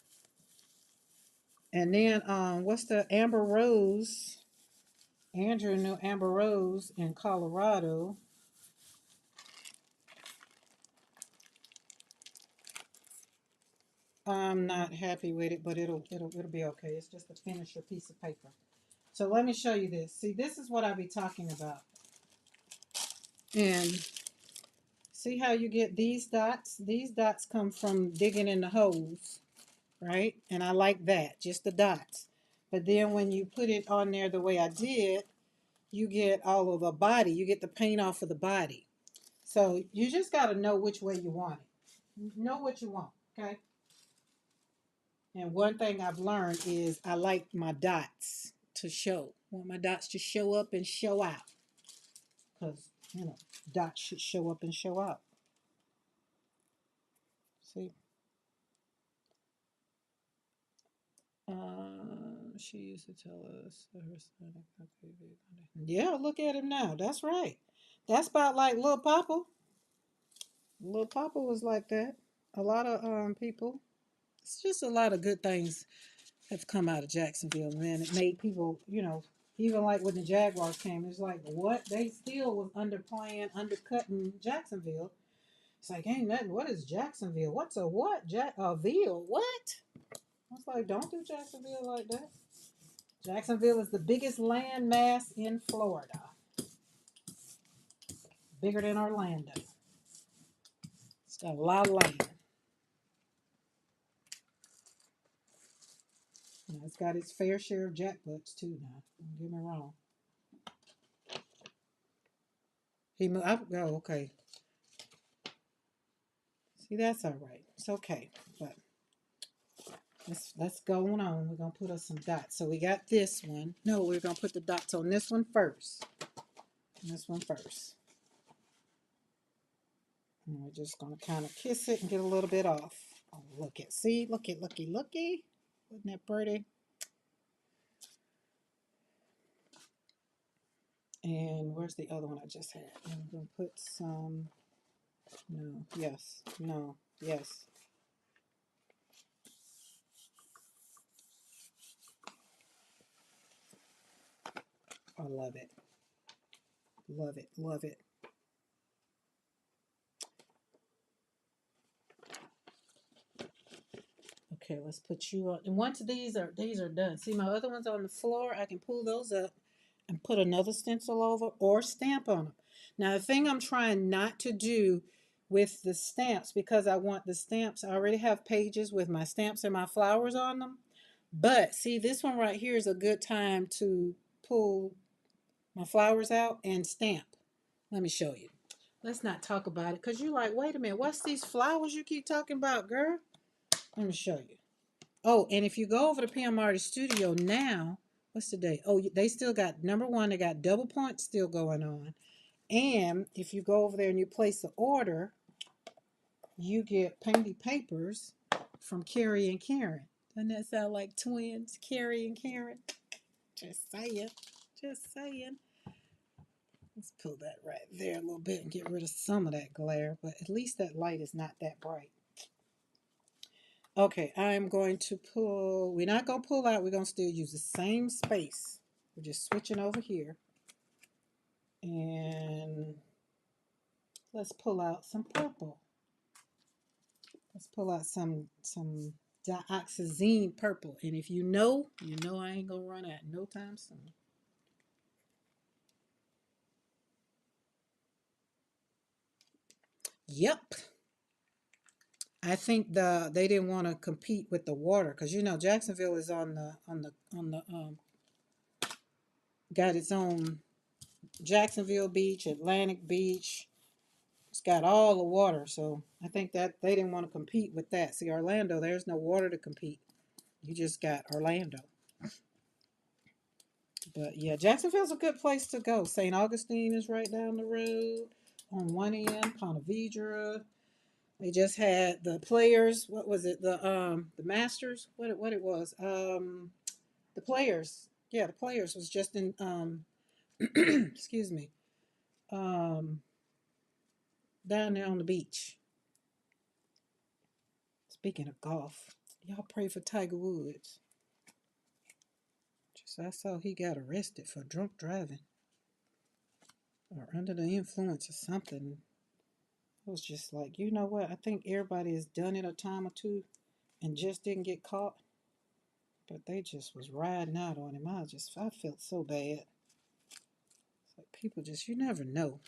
And then what's the Amber Rose? Andrew knew Amber Rose in Colorado. I'm not happy with it, but it'll be okay. It's just a finisher piece of paper. So let me show you this. See, this is what I be talking about. And see how you get these dots? These dots come from digging in the holes, right? And I like that, just the dots. But then when you put it on there the way I did, you get all of the body. You get the paint off of the body. So you just got to know which way you want it. Know what you want, okay? And one thing I've learned is I like my dots to show. I want my dots to show up and show out. Because, dots should show up and show out. See? She used to tell us that her son. Yeah, look at him now. That's right. That's about like Lil Papa. Lil Papa was like that. A lot of people. It's just a lot of good things have come out of Jacksonville, man. It made people, even like when the Jaguars came, it's like what they still was underplaying, undercutting Jacksonville. It's like ain't nothing. What is Jacksonville? What's a what? A Ville? What? I was like, don't do Jacksonville like that. Jacksonville is the biggest land mass in Florida, bigger than Orlando. It's got a lot of land. It's got its fair share of jackbuts too. Now, don't get me wrong. He moved. Oh, okay. See, that's all right. It's okay. But let's go on. We're gonna put us some dots. So we got this one. No, we're gonna put the dots on this one first. This one first. And we're just gonna kind of kiss it and get a little bit off. Oh, look at, see, looky. Isn't that pretty? And where's the other one I just had? I'm gonna put some. No, yes, no, yes. I love it. Love it. Love it. Okay, let's put you on. And once these are done, see my other ones on the floor, I can pull those up and put another stencil over or stamp on them. Now the thing I'm trying not to do with the stamps, because I want the stamps, I already have pages with my stamps and my flowers on them. But see, this one right here is a good time to pull my flowers out and stamp. Let me show you. Let's not talk about it because you're like, wait a minute, what's these flowers you keep talking about, girl? Let me show you. Oh, and if you go over to PM Artist Studio now, what's the date? Oh, they still got, number one, they got double points still going on. And if you go over there and you place the order, you get painted papers from Carrie and Karen. Doesn't that sound like twins, Carrie and Karen? Just saying. Just saying. Let's pull that right there a little bit and get rid of some of that glare, but at least that light is not that bright. Okay, I'm going to pull, we're not going to pull out, we're going to still use the same space. We're just switching over here. And let's pull out some purple. Let's pull out some dioxazine purple. And if you know I ain't going to run out no time soon. Yep. I think they didn't want to compete with the water because Jacksonville is on the got its own Jacksonville Beach, Atlantic Beach. It's got all the water, so I think that they didn't want to compete with that. See, Orlando, there's no water to compete. You just got Orlando. But yeah, Jacksonville's a good place to go. St. Augustine is right down the road on one end, Ponte Vedra. They just had the players. What was it? The Masters. What it was? The players. Yeah, the players was just in excuse me. Um, down there on the beach. Speaking of golf, y'all pray for Tiger Woods. Just I saw he got arrested for drunk driving or under the influence or something. It was just like, you know what? I think everybody has done it a time or two and just didn't get caught. But they just was riding out on him. I felt so bad. It's like people just, you never know.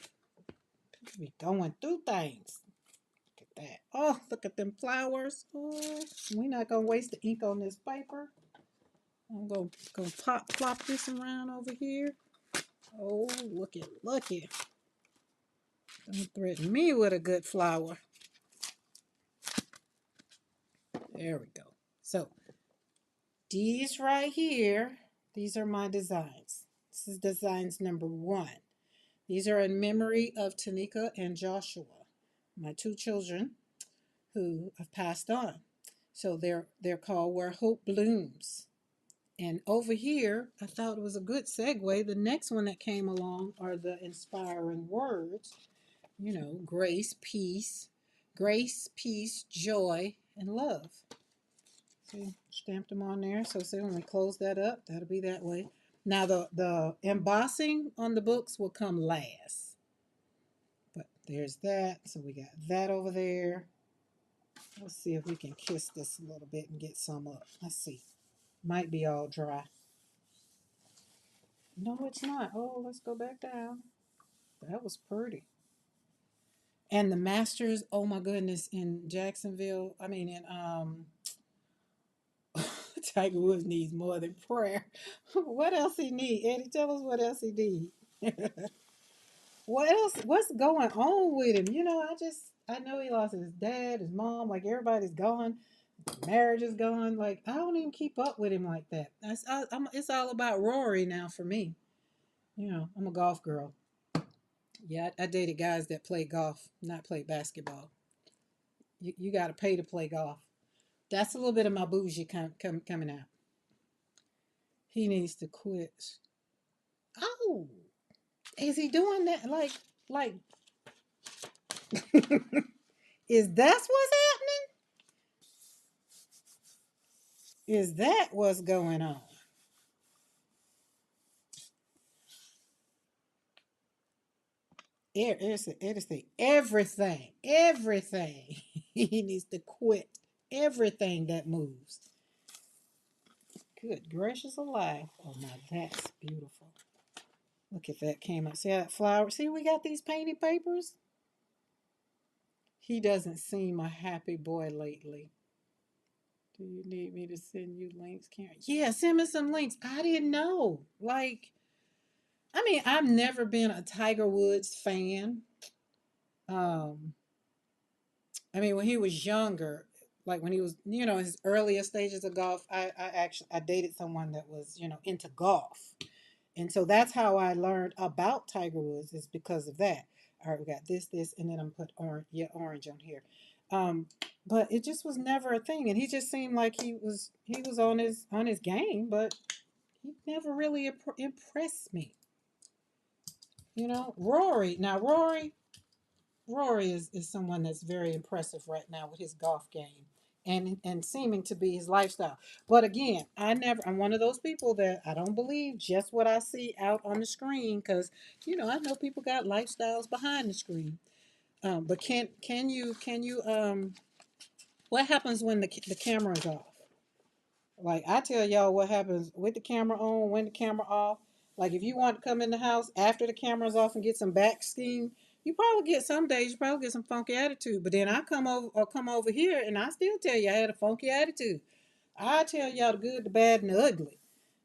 People be going through things. Look at that. Oh, look at them flowers. Oh, we're not going to waste the ink on this paper. I'm going to plop this around over here. Oh, look it. Don't threaten me with a good flower. There we go. So, these right here, these are my designs. This is designs number 1. These are in memory of Tanika and Joshua, my 2 children who have passed on. So they're called Where Hope Blooms. And over here, I thought it was a good segue. The next one that came along are the inspiring words. You know, grace, peace, joy, and love. See, stamped them on there. So see, when we close that up, that'll be that way. Now the embossing on the books will come last. But there's that. So we got that over there. Let's see if we can kiss this a little bit and get some up. Let's see. Might be all dry. No, it's not. Oh, let's go back down. That was pretty. And the Masters, oh my goodness, in Jacksonville, I mean in Tiger Woods needs more than prayer. What else he need? Eddie, tell us what else he need. What else? What's going on with him? You know, I know he lost his dad, his mom, like everybody's gone. Marriage is gone. Like I don't even keep up with him like that. It's all about Rory now for me. You know, I'm a golf girl. Yeah, I dated guys that play golf, not play basketball. You got to pay to play golf. That's a little bit of my bougie coming out. He needs to quit. Oh, is he doing that? Like, is that what's happening? Is that what's going on? Everything. He needs to quit everything that moves. Good gracious alive. Oh, now that's beautiful. Look at that came out. See that flower? See, we got these painted papers. He doesn't seem a happy boy lately. Do you need me to send you links, Karen? Yeah, send me some links. I didn't know. Like, I mean, I've never been a Tiger Woods fan. Um, I mean, when he was younger, like when he was, you know, his earliest stages of golf, I dated someone that was, you know, into golf. And so that's how I learned about Tiger Woods is because of that. All right, we got this, and then I'm put orange on here. Um, but it just was never a thing, and he just seemed like he was on his game, but he never really impressed me. You know, Rory is someone that's very impressive right now with his golf game and seeming to be his lifestyle. But again, I'm one of those people that I don't believe just what I see out on the screen because you know I know people got lifestyles behind the screen. But can you what happens when the camera is off? Like I tell y'all what happens with the camera on, when the camera off. Like if you want to come in the house after the camera's off and get some back steam, you probably get some days you probably get some funky attitude. But then I come over here and I still tell you I had a funky attitude. I tell y'all the good, the bad, and the ugly.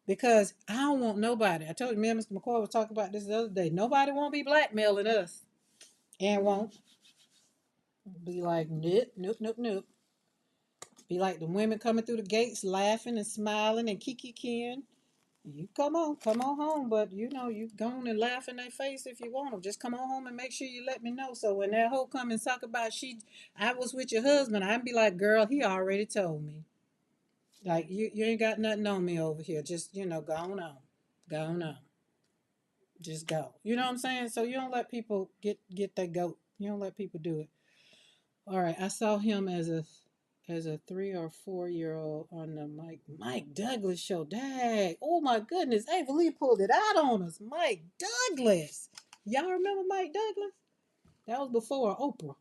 Because I don't want nobody. I told you me and Mr. McCoy was talking about this the other day. Nobody won't be blackmailing us. And won't be like, nope, nope, nope, nope. Be like the women coming through the gates laughing and smiling and kiki-king. You come on home, but you go on and laugh in their face if you want them. Just come on home and make sure you let me know. So when that hoe come and talk about I was with your husband, I'd be like, girl, he already told me. Like you ain't got nothing on me over here. Just go on, just go. You know what I'm saying? So you don't let people get that goat. You don't let people do it. All right, I saw him as a 3 or 4 year old on the Mike Douglas show. Dang! Oh my goodness, Ava Lee pulled it out on us. Mike Douglas. Y'all remember Mike Douglas? That was before Oprah.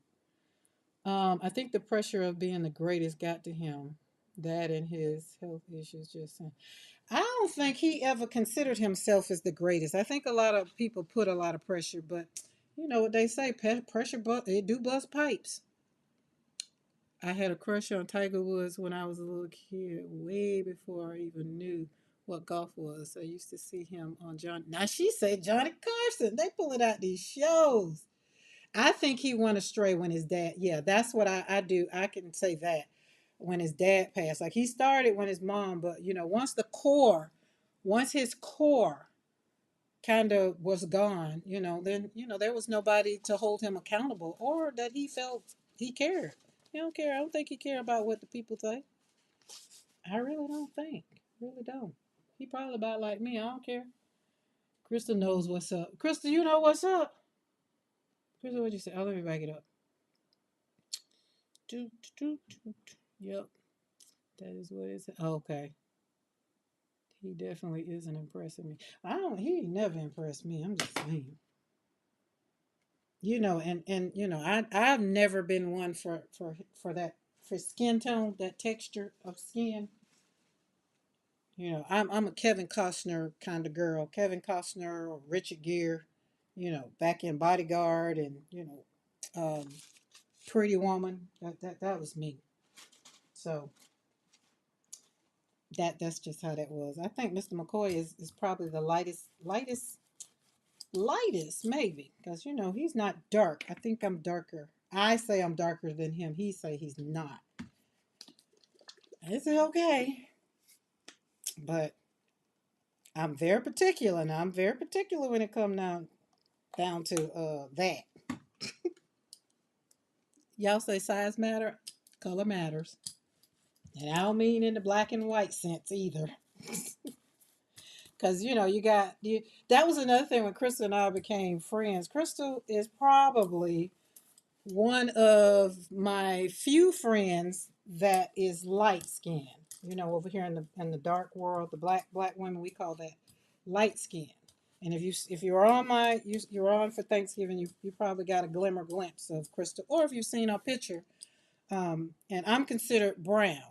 I think the pressure of being the greatest got to him. That and his health issues just. I don't think he ever considered himself as the greatest. I think a lot of people put a lot of pressure, but you know what they say, pressure, but it do bust pipes. I had a crush on Tiger Woods when I was a little kid, way before I even knew what golf was. I used to see him on John. Now she said Johnny Carson. They pulling out these shows. I think he went astray when his dad. Yeah, that's what I do. I can say that when his dad passed. Like he started when his mom, but once his core kind of was gone, then there was nobody to hold him accountable or that he felt he cared. He don't care. I don't think he care about what the people think. I really don't think. Really don't. He probably about like me. I don't care. Crystal knows what's up. Crystal, you know what's up. Crystal, what'd you say? Oh, let me back it up. Doot, doot, doot. Yep, that is what it says. Oh, okay. He definitely isn't impressing me. I don't. He never impressed me. I'm just saying. I've never been one for that for skin tone, that texture of skin. I'm a Kevin Costner kind of girl. Kevin Costner or Richard Gere, back in Bodyguard and Pretty Woman. That was me. So that's just how that was. I think Mr. McCoy is probably the lightest maybe because he's not dark. I think I'm darker. I say I'm darker than him. He say he's not. It's okay, but I'm very particular, and I'm very particular when it comes down to that. Y'all say size matter, color matters, and I don't mean in the black and white sense either. Because you got you. That was another thing when Crystal and I became friends. Crystal is probably one of my few friends that is light skinned. Over here in the dark world, the black women, we call that light skin. And if you're on you're on for Thanksgiving, you probably got a glimpse of Crystal, or if you've seen our picture, and I'm considered brown.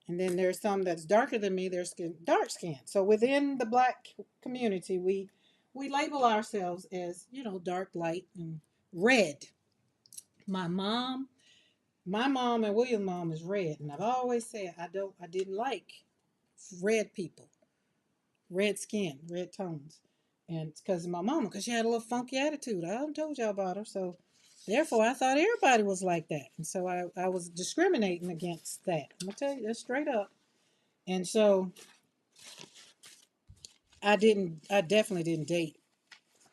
And then there's some that's darker than me. They're dark skin. So within the black community, we label ourselves as dark, light, and red. My mom, my mom and William's mom is red, and I've always said I didn't like red people, red skin, red tones, and it's because of my mama, because she had a little funky attitude. I haven't told y'all about her, so therefore I thought everybody was like that, and so I was discriminating against that. I'm gonna tell you that straight up, and so I definitely didn't date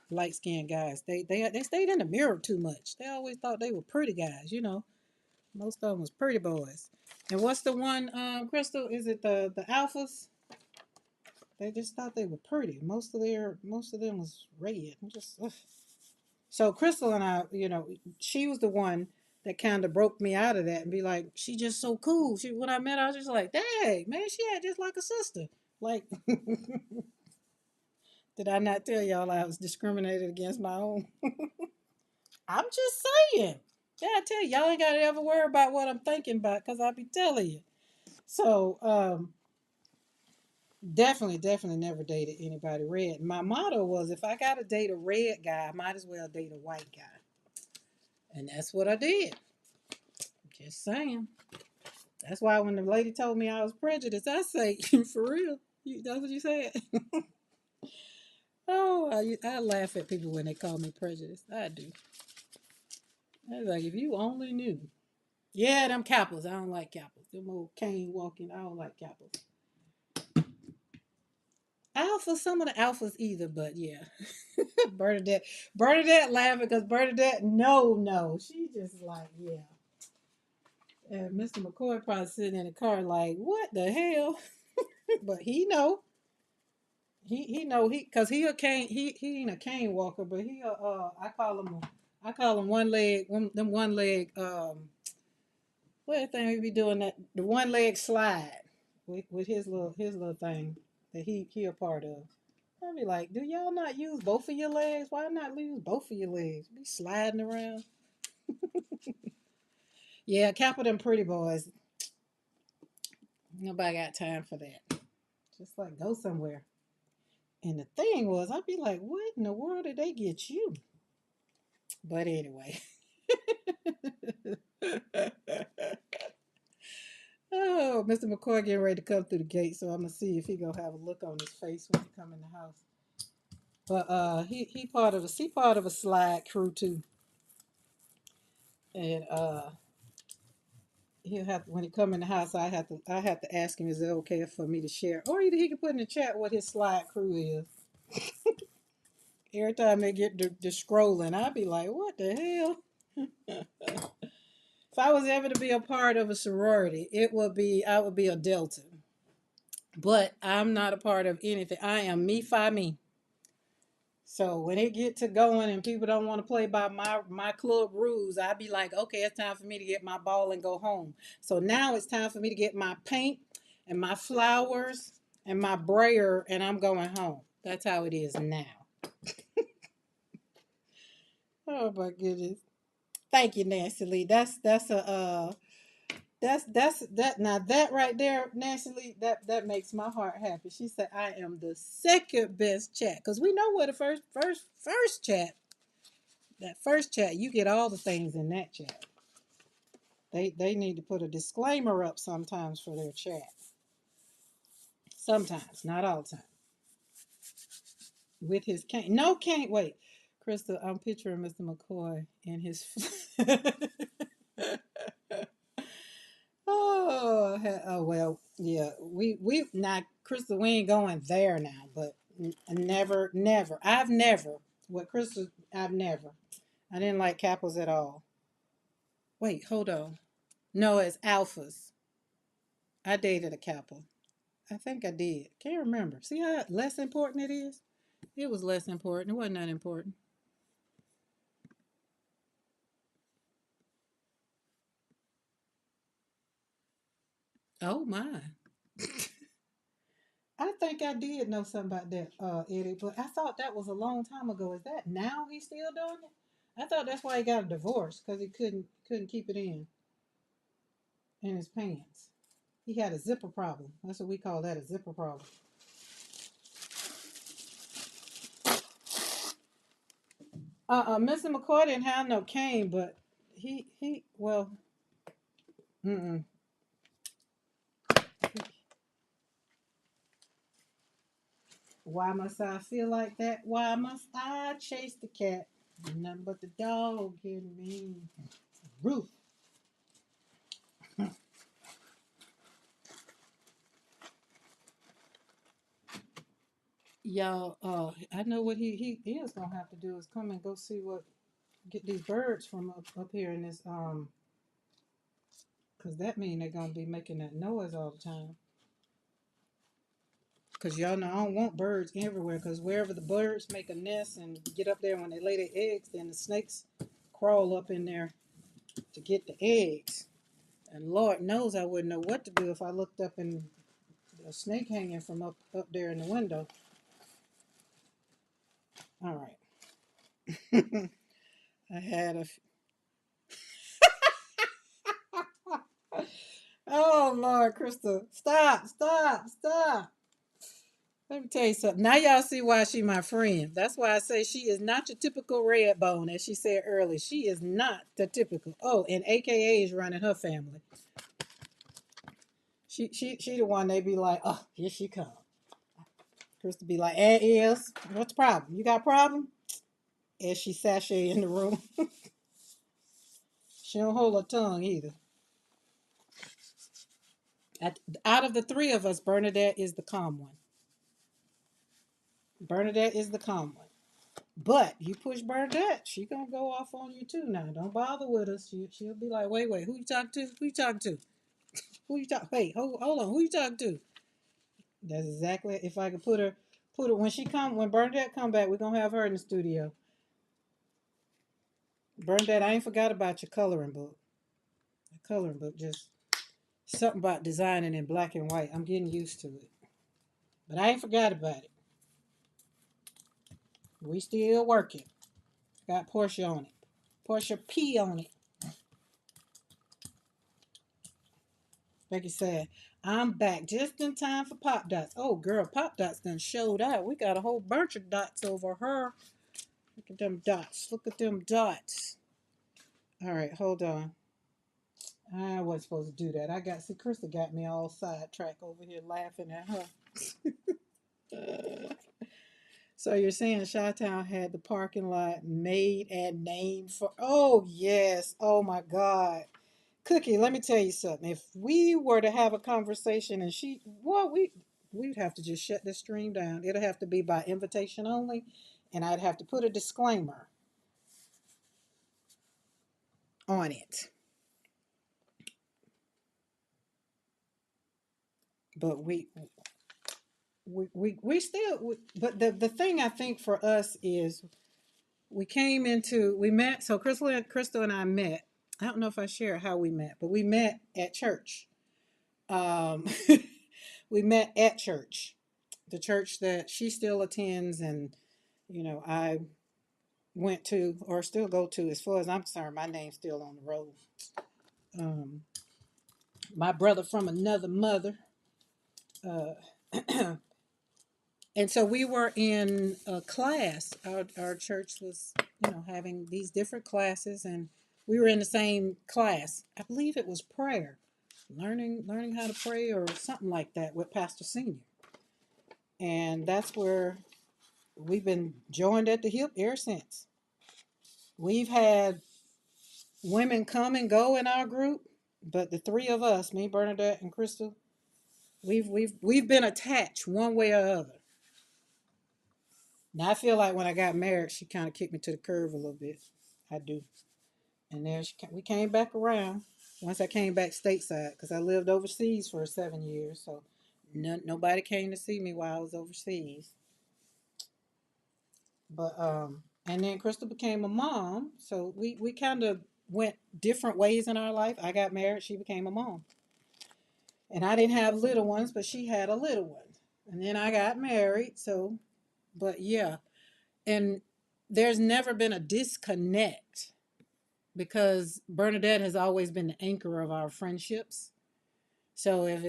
light skinned guys. They stayed in the mirror too much. They always thought they were pretty guys. Most of them was pretty boys. And what's the one, Crystal? Is it the alphas? They just thought they were pretty. Most of them was red. Just ugh. So Crystal and I, she was the one that kind of broke me out of that and be like, she just so cool. When I met her, I was just like, dang, man, she had just like a sister. Like, did I not tell y'all I was discriminated against my own? I'm just saying. Yeah, I tell you, y'all ain't got to ever worry about what I'm thinking about because I'll be telling you. So, definitely never dated anybody red. My motto was if I got to date a red guy, I might as well date a white guy. And that's what I did. Just saying. That's why when the lady told me I was prejudiced, I say, for real? That's what you said? Oh, I laugh at people when they call me prejudiced. I do. I was like, if you only knew. Yeah, them Cappers. I don't like Cappers. Them old cane walking. I don't like Cappers. Alpha, some of the alphas either, but yeah. Bernadette, Bernadette laughing because Bernadette, no, no, she just like yeah. And Mr. McCoy probably sitting in the car like, what the hell? But he know, he know he because he a cane he ain't a cane walker, but he I call him one leg them one leg what the thing we be doing that the one leg slide with his little thing that he a part of. I'd be like, do y'all not use both of your legs? Why not use both of your legs? Be sliding around. Yeah, capital them pretty boys. Nobody got time for that. Just like go somewhere. And the thing was, I'd be like, what in the world did they get you? But anyway. Oh, Mr. McCoy getting ready to come through the gate, so I'm gonna see if he gonna have a look on his face when he come in the house. But he part of a slide crew too. And he'll have when he come in the house, I have to ask him, is it okay for me to share? Or either he can put in the chat what his slide crew is. Every time they get the scrolling, I'd be like, what the hell? If I was ever to be a part of a sorority, I would be a Delta. But I'm not a part of anything. I am me fi me. So when it get to going and people don't want to play by my club rules, I'd be like, okay, it's time for me to get my ball and go home. So now it's time for me to get my paint and my flowers and my brayer, and I'm going home. That's how it is now. Oh my goodness. Thank you, Nancy Lee. That's a that's that now that right there, Nancy Lee, that makes my heart happy. She said I am the second best chat. Because we know what the first chat. That first chat, you get all the things in that chat. They need to put a disclaimer up sometimes for their chat. Sometimes, not all the time. With his cane. No cane. Wait. Crystal, I'm picturing Mr. McCoy in his oh well, yeah. We not Crystal. We ain't going there now, but never. I've never. What Crystal? I've never. I didn't like Cappos at all. Wait, hold on. No, it's alphas. I dated a Kappa. I think I did. Can't remember. See how less important it is? It was less important. It wasn't that important. Oh my. I think I did know something about that, Eddie, but I thought that was a long time ago. Is that now he's still doing it? I thought that's why he got a divorce because he couldn't keep it in his pants. He had a zipper problem. That's what we call that, a zipper problem. Mr. McCoy didn't have no cane, but he well, mm-mm. Why must I feel like that? Why must I chase the cat? Nothing but the dog getting me. Ruth. Y'all, I know what he is gonna have to do is come and go see what get these birds from up here in this cause that mean they're gonna be making that noise all the time. Cause y'all know I don't want birds everywhere. Cause wherever the birds make a nest and get up there when they lay their eggs, then the snakes crawl up in there to get the eggs. And Lord knows I wouldn't know what to do if I looked up and a snake hanging from up there in the window. All right. I had a. Oh Lord, Crystal, stop. Let me tell you something. Now y'all see why she my friend. That's why I say she is not your typical red bone, as she said earlier. She is not the typical. Oh, and AKA is running her family. She the one they be like, oh, here she come. Crystal be like, is what's the problem? You got a problem? As she sashay in the room. She don't hold her tongue either. Out of the three of us, Bernadette is the calm one. Bernadette is the calm one. But you push Bernadette, she gonna go off on you too. Now, don't bother with us. She'll be like, wait, who you talking to? Who you talking to? Who you talk? Wait, hold on. Who you talking to? That's exactly. If I could put her when Bernadette come back, we're gonna have her in the studio. Bernadette, I ain't forgot about your coloring book. The coloring book, just something about designing in black and white. I'm getting used to it, but I ain't forgot about it. We still working. Got Portia on it. Portia P on it. Becky said, I'm back just in time for Pop Dots. Oh, girl, Pop Dots done showed out. We got a whole bunch of dots over her. Look at them dots. Look at them dots. All right, hold on. I wasn't supposed to do that. See, Krista got me all sidetracked over here laughing at her. So you're saying Chi-Town had the parking lot made and named for, oh, yes. Oh, my God. Cookie, let me tell you something. If we were to have a conversation and we'd have to just shut this stream down. It'll have to be by invitation only, and I'd have to put a disclaimer on it. But but the thing I think for us is we met, so Crystal and I met. I don't know if I shared how we met, but we met at church. Um, we met at church, the church that she still attends, and I went to or still go to. As far as I'm concerned, my name's still on the roll. My brother from another mother, uh, and so we were in a class. Our church was having these different classes, and we were in the same class. I believe it was prayer, learning how to pray or something like that with Pastor Senior. And that's where we've been joined at the hip ever since. We've had women come and go in our group, but the three of us, me, Bernadette, and Crystal, we've been attached one way or other. Now I feel like when I got married, she kind of kicked me to the curb a little bit. I do. And then we came back around once I came back stateside because I lived overseas for 7 years. So nobody came to see me while I was overseas. But and then Crystal became a mom, so we kind of went different ways in our life. I got married, she became a mom, and I didn't have little ones, but she had a little one. And then I got married, so but yeah, and there's never been a disconnect because Bernadette has always been the anchor of our friendships. So if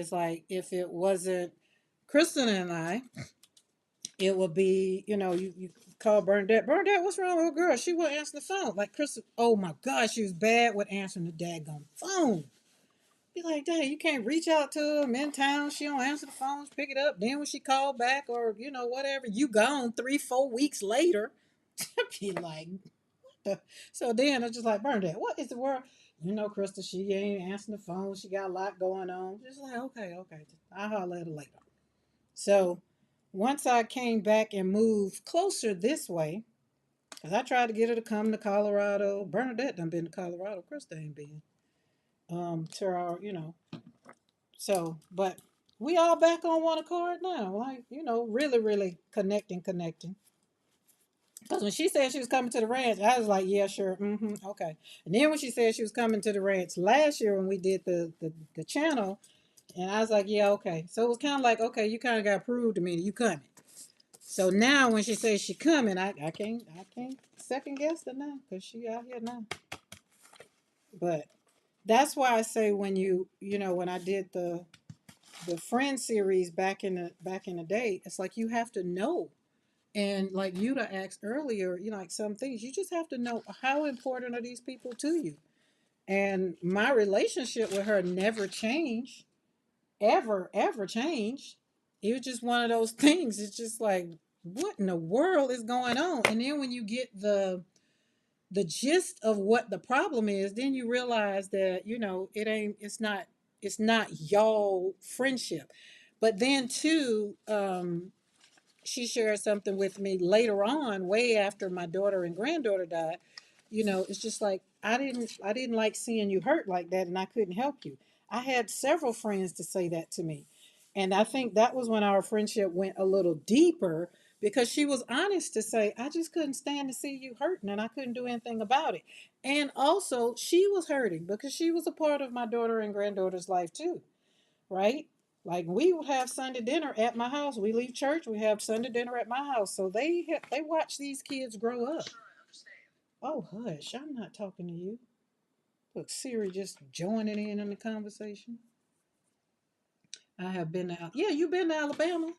it wasn't Kristen and I, it would be, you call Bernadette, what's wrong with her girl? She won't answer the phone. Like Kristen, oh my God, she was bad with answering the daggone phone. Be like, dang, you can't reach out to her. I'm in town. She don't answer the phones, pick it up. Then when she called back or, whatever, you gone 3-4 weeks later. Be like, so then I was just like, Bernadette, what is the word? Krista, she ain't answering the phone. She got a lot going on. Just like, okay. I'll holler at her later. So once I came back and moved closer this way, because I tried to get her to come to Colorado. Bernadette done been to Colorado. Krista ain't been. To our, So, but we all back on one accord now. Like, really, really connecting. Because when she said she was coming to the ranch, I was like, yeah, sure, okay. And then when she said she was coming to the ranch last year when we did the channel, and I was like, yeah, okay. So it was kind of like, okay, you kind of got proved to me that you coming. So now when she says she coming, I can't second guess her now because she out here now. But that's why I say when when I did the friend series back in the day, it's like you have to know. And like Yuta asked earlier, like some things, you just have to know how important are these people to you. And my relationship with her never changed, ever changed. It was just one of those things. It's just like, what in the world is going on? And then when you get the gist of what the problem is, then you realize that, It's not y'all friendship. But then too, she shared something with me later on, way after my daughter and granddaughter died. It's just like I didn't like seeing you hurt like that, and I couldn't help you. I had several friends to say that to me, and I think that was when our friendship went a little deeper, because she was honest to say I just couldn't stand to see you hurting, and I couldn't do anything about it. And also, she was hurting because she was a part of my daughter and granddaughter's life too, right? Like, we would have Sunday dinner at my house. We leave church, we have Sunday dinner at my house. So they watch these kids grow up. Oh, hush! I'm not talking to you. Look, Siri just joining in the conversation. I have been to yeah, you been to Alabama?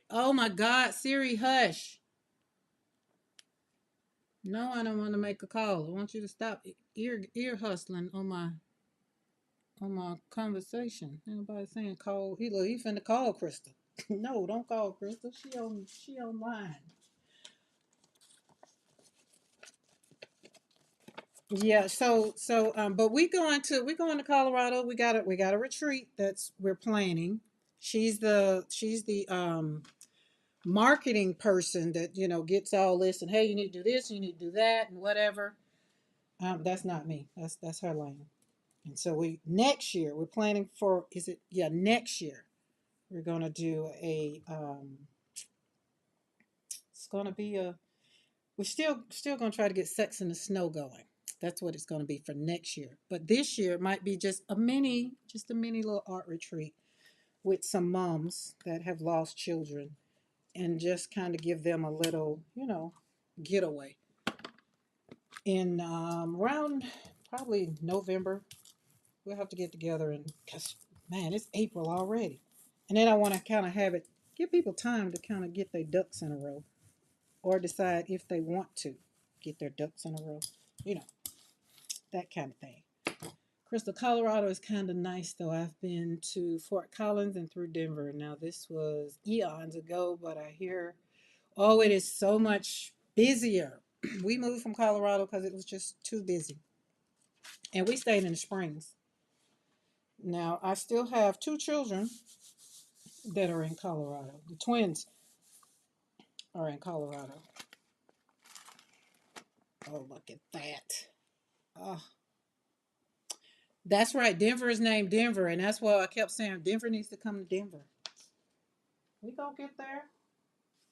Oh my God, Siri, hush! No, I don't want to make a call. I want you to stop ear hustling on my conversation. Anybody saying call? He finna call Crystal. No, don't call Crystal. She online. Yeah. But we going to Colorado. We got a retreat that's we're planning. She's the marketing person that gets all this, and hey, you need to do this, you need to do that, and whatever. That's not me. That's her lane. And so we next year we're planning for, is it, yeah, next year we're gonna do it's gonna be a we're still gonna try to get Sex in the Snow going. That's what it's gonna be for next year. But this year might be just a mini little art retreat with some moms that have lost children, and just kind of give them a little, getaway in around probably November. We'll have to get together, and because man, it's April already, and then I want to kind of have it give people time to kind of get their ducks in a row, or decide if they want to get their ducks in a row, you know, that kind of thing. Crystal, Colorado is kind of nice though. I've been to Fort Collins and through Denver. Now, this was eons ago, but I hear, oh, it is so much busier. We moved from Colorado because it was just too busy. And we stayed in the Springs. Now, I still have two children that are in Colorado. The twins are in Colorado. Oh, look at that. Oh, that's right. Denver is named Denver, and that's why I kept saying Denver needs to come to Denver. We gonna get there.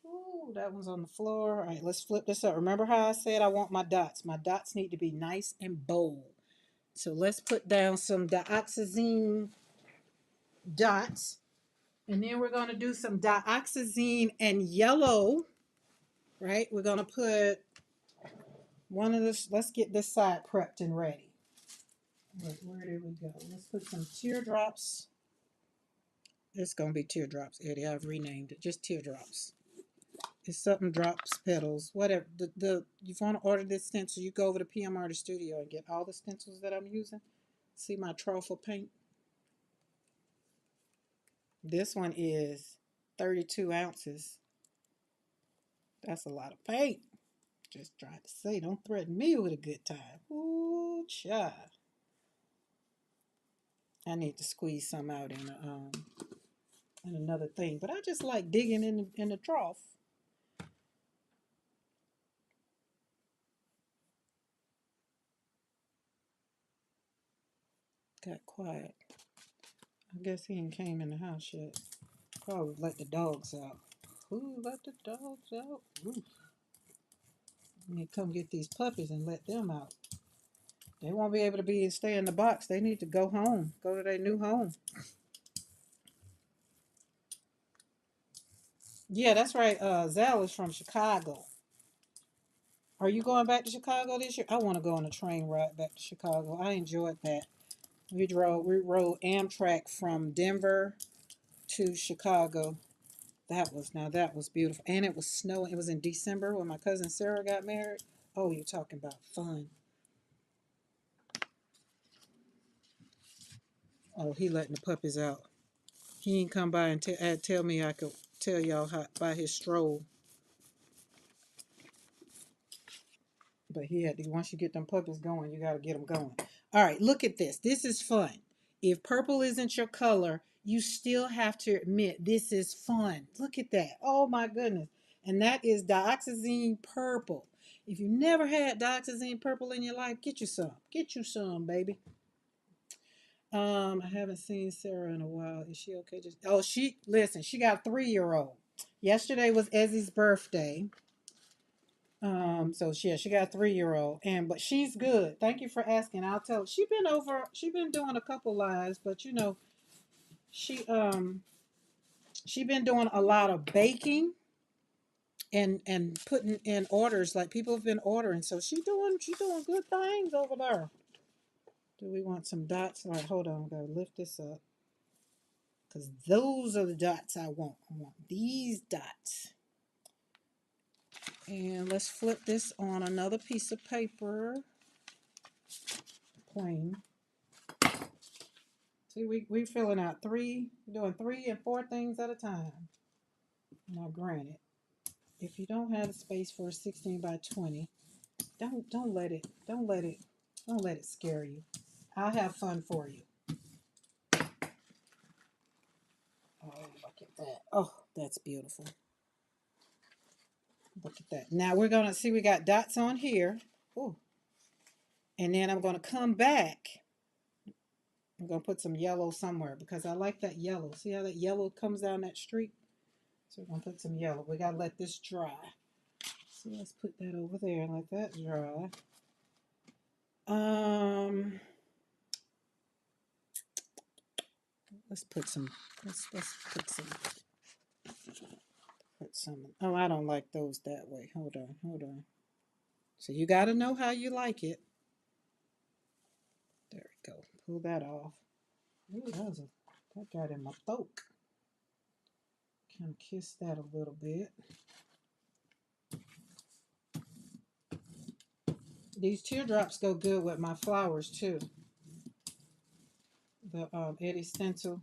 Ooh, that one's on the floor. All right, let's flip this up. Remember how I said I want my dots? My dots need to be nice and bold. So let's put down some dioxazine dots. And then we're going to do some dioxazine and yellow, right? We're going to put one of this, let's get this side prepped and ready. Where did we go? Let's put some teardrops. It's going to be teardrops, Eddie. I've renamed it. Just teardrops. It's something drops, petals, whatever. You want to order this stencil, you go over to PM Artist Studio and get all the stencils that I'm using. See my truffle paint? This one is 32 ounces. That's a lot of paint. Just trying to say, don't threaten me with a good time. Ooh, child. I need to squeeze some out in another thing, but I just like digging in the trough. Got quiet. I guess he ain't came in the house yet. Probably let the dogs out. Ooh, let the dogs out. Ooh. I need to come get these puppies and let them out. They won't be able to stay in the box. They need to go home. Go to their new home. Yeah, that's right. Zell is from Chicago. Are you going back to Chicago this year? I want to go on a train ride back to Chicago. I enjoyed that. We rode Amtrak from Denver to Chicago. That was beautiful. And it was snowing. It was in December when my cousin Sarah got married. Oh, you're talking about fun. Oh, he letting the puppies out. He ain't come by and tell me I could tell y'all how by his stroll. But he had to, once you get them puppies going, you got to get them going. All right, look at this. This is fun. If purple isn't your color, you still have to admit this is fun. Look at that. Oh my goodness. And that is dioxazine purple. If you never had dioxazine purple in your life, get you some. Get you some, baby. I haven't seen Sarah in a while. Is she okay? Listen, she got a 3-year-old. Yesterday was Ezzy's birthday. She got a 3-year-old, but she's good. Thank you for asking. I'll tell. She been doing a couple lives, but she she been doing a lot of baking and putting in orders. Like people have been ordering, so she doing good things over there. Do we want some dots? All right, hold on. Gotta lift this up because those are the dots I want. I want these dots. And let's flip this on another piece of paper. Plain. See, we filling out doing 3 and 4 things at a time. Now, granted, if you don't have the space for a 16 by 20, don't let it scare you. I'll have fun for you. Oh, look at that. Oh, that's beautiful. Look at that. Now we're gonna see we got dots on here. Oh, and then I'm gonna come back. I'm gonna put some yellow somewhere because I like that yellow. See how that yellow comes down that streak? So we're gonna put some yellow. We gotta let this dry. So let's put that over there and let that dry. Let's put some. Let's put some. Oh, I don't like those that way. Hold on. So you got to know how you like it. There we go. Pull that off. Ooh, that got in my throat. Kind of kiss that a little bit. These teardrops go good with my flowers too. The Eddie stencil.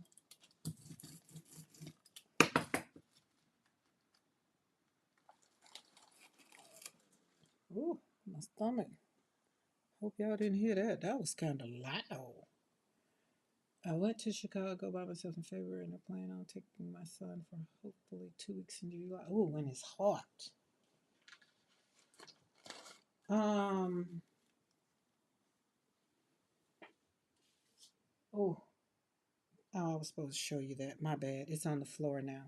Ooh, my stomach. Hope y'all didn't hear that. That was kind of loud. I went to Chicago by myself in February and I plan on taking my son for hopefully 2 weeks in July. Ooh, when it's hot. Oh, I was supposed to show you that. My bad. It's on the floor now.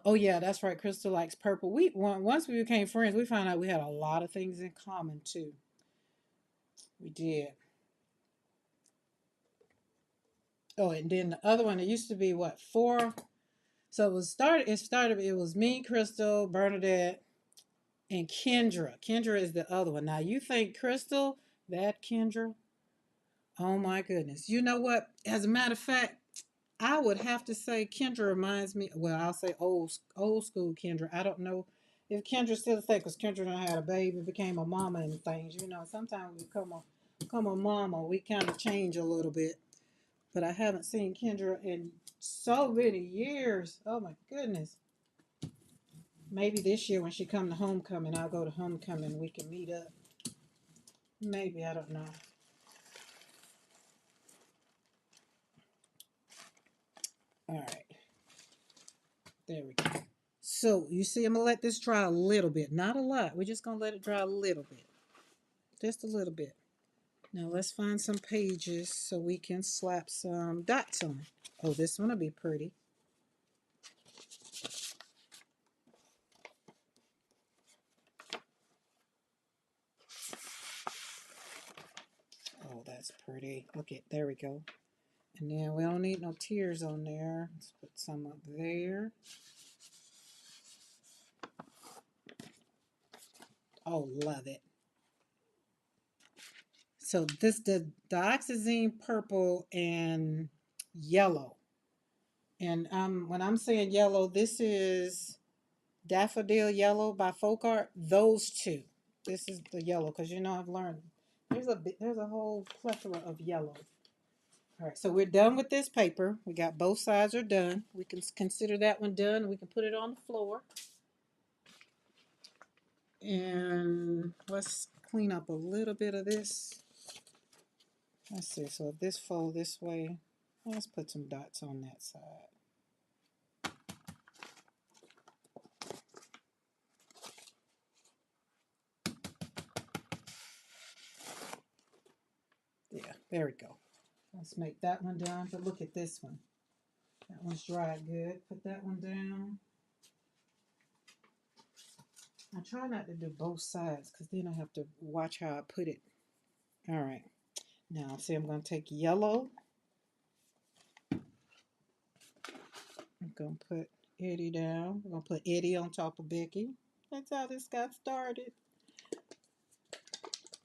Oh yeah, that's right. Crystal likes purple. Once we became friends, we found out we had a lot of things in common too. We did. Oh, and then the other one, it used to be what, 4? So it was me, Crystal, Bernadette, and Kendra. Kendra is the other one. Now you think Crystal, that Kendra? Oh my goodness. You know what? As a matter of fact, I would have to say Kendra reminds me, well, I'll say old school Kendra. I don't know if Kendra still the same because Kendra done had a baby, became a mama and things. Sometimes we become a mama, we kind of change a little bit. But I haven't seen Kendra in so many years. Oh my goodness. Maybe this year when she come to homecoming, I'll go to homecoming. We can meet up. Maybe, I don't know. All right. There we go. So you see, I'm gonna let this dry a little bit, not a lot. We're just gonna let it dry a little bit, just a little bit. Now let's find some pages so we can slap some dots on. Oh, this one will be pretty. Oh, that's pretty. Okay, there we go. And then we don't need no tears on there. Let's put some up there. Oh, love it. So this the dioxazine purple and yellow. And when I'm saying yellow, this is Daffodil Yellow by Folk Art. Those two. This is the yellow because I've learned there's a whole plethora of yellow. All right, so we're done with this paper. We got both sides are done. We can consider that one done. We can put it on the floor. And let's clean up a little bit of this. Let's see, so if this fold this way, let's put some dots on that side. Yeah, there we go. Let's make that one down, but look at this one. That one's dried good. Put that one down. I try not to do both sides because then I have to watch how I put it. All right. Now, see, I'm going to take yellow. I'm going to put Eddie down. I'm going to put Eddie on top of Becky. That's how this got started.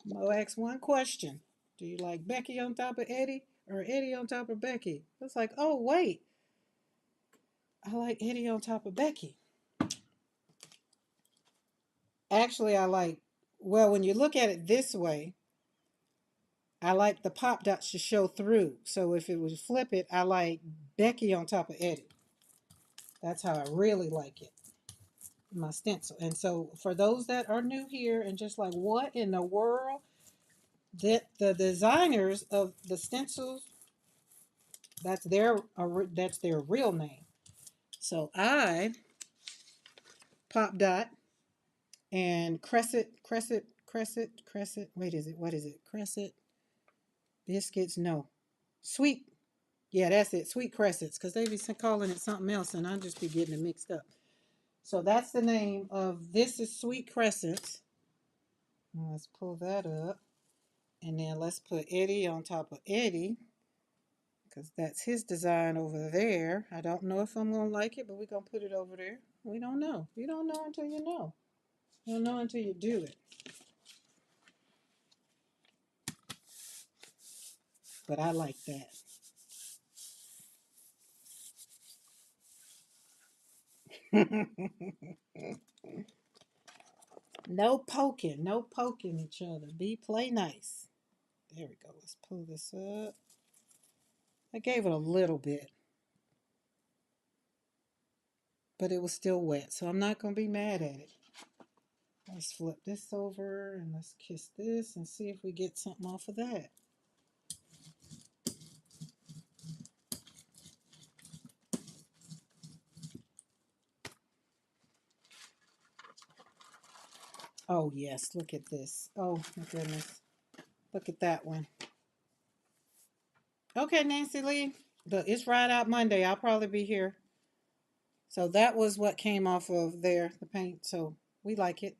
I'm going to ask one question. Do you like Becky on top of Eddie or Eddie on top of Becky? It's like, oh, wait. I like Eddie on top of Becky. Actually, I like, well, when you look at it this way, I like the pop dots to show through. So if it was flip it, I like Becky on top of Eddie. That's how I really like it, my stencil. And so for those that are new here and just like, what in the world? That the designers of the stencils, that's their real name. So I pop dot and crescent. Wait, what is it? Crescent biscuits? No, sweet. Yeah, that's it. Sweet crescents, because they be calling it something else, and I just be getting it mixed up. So that's the name of this is Sweet Crescents. Let's pull that up. And then let's put Eddie on top of Eddie, because that's his design over there. I don't know if I'm going to like it, but we're going to put it over there. We don't know. You don't know until you know. You don't know until you do it. But I like that. No poking. No poking each other. Play nice. There we go. Let's pull this up. I gave it a little bit, but it was still wet, so I'm not going to be mad at it. Let's flip this over and let's kiss this and see if we get something off of that. Oh, yes, look at this. Oh, my goodness. Look at that one. Okay, Nancy Lee, it's Ride Out Monday. I'll probably be here. So that was what came off of there, the paint. So we like it.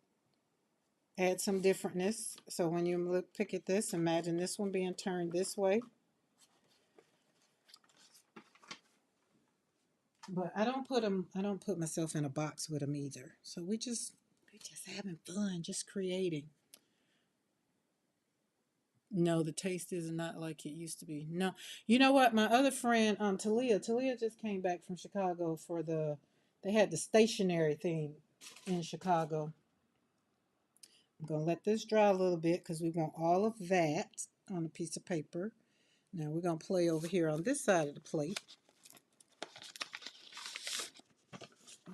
Add some differentness. So when you pick at this, imagine this one being turned this way. But I don't put myself in a box with them either. So we're just having fun, just creating. No, the taste is not like it used to be. No, you know what? My other friend, Talia just came back from Chicago for they had the stationery thing in Chicago. I'm gonna let this dry a little bit because we want all of that on a piece of paper. Now we're gonna play over here on this side of the plate.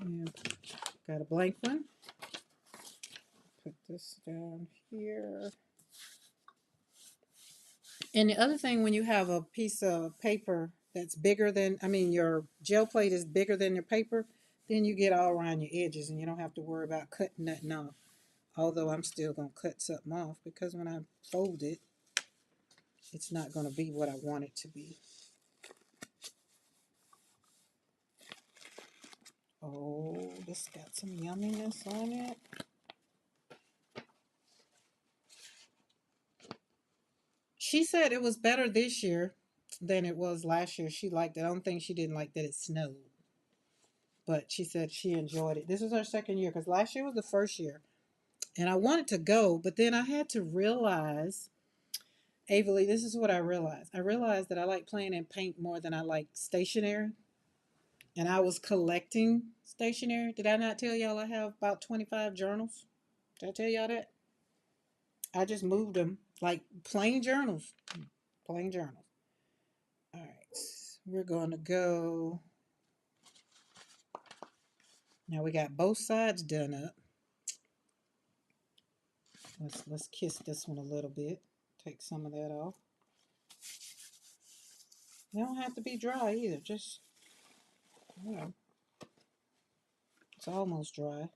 And got a blank one. Put this down here. And the other thing, when you have a piece of paper that's bigger than, your gel plate is bigger than your paper, then you get all around your edges and you don't have to worry about cutting nothing off. Although I'm still going to cut something off because when I fold it, it's not going to be what I want it to be. Oh, this got some yumminess on it. She said it was better this year than it was last year. She liked it. I don't think she didn't like that it snowed. But she said she enjoyed it. This was her second year because last year was the first year. And I wanted to go, but then I had to realize, Avalee, this is what I realized. I realized that I like playing in paint more than I like stationery. And I was collecting stationery. Did I not tell y'all I have about 25 journals? Did I tell y'all that? I just moved them like plain journals. Plain journals. All right. We're going to go. Now we got both sides done up. Let's kiss this one a little bit. Take some of that off. They don't have to be dry either. Just, you know, it's almost dry.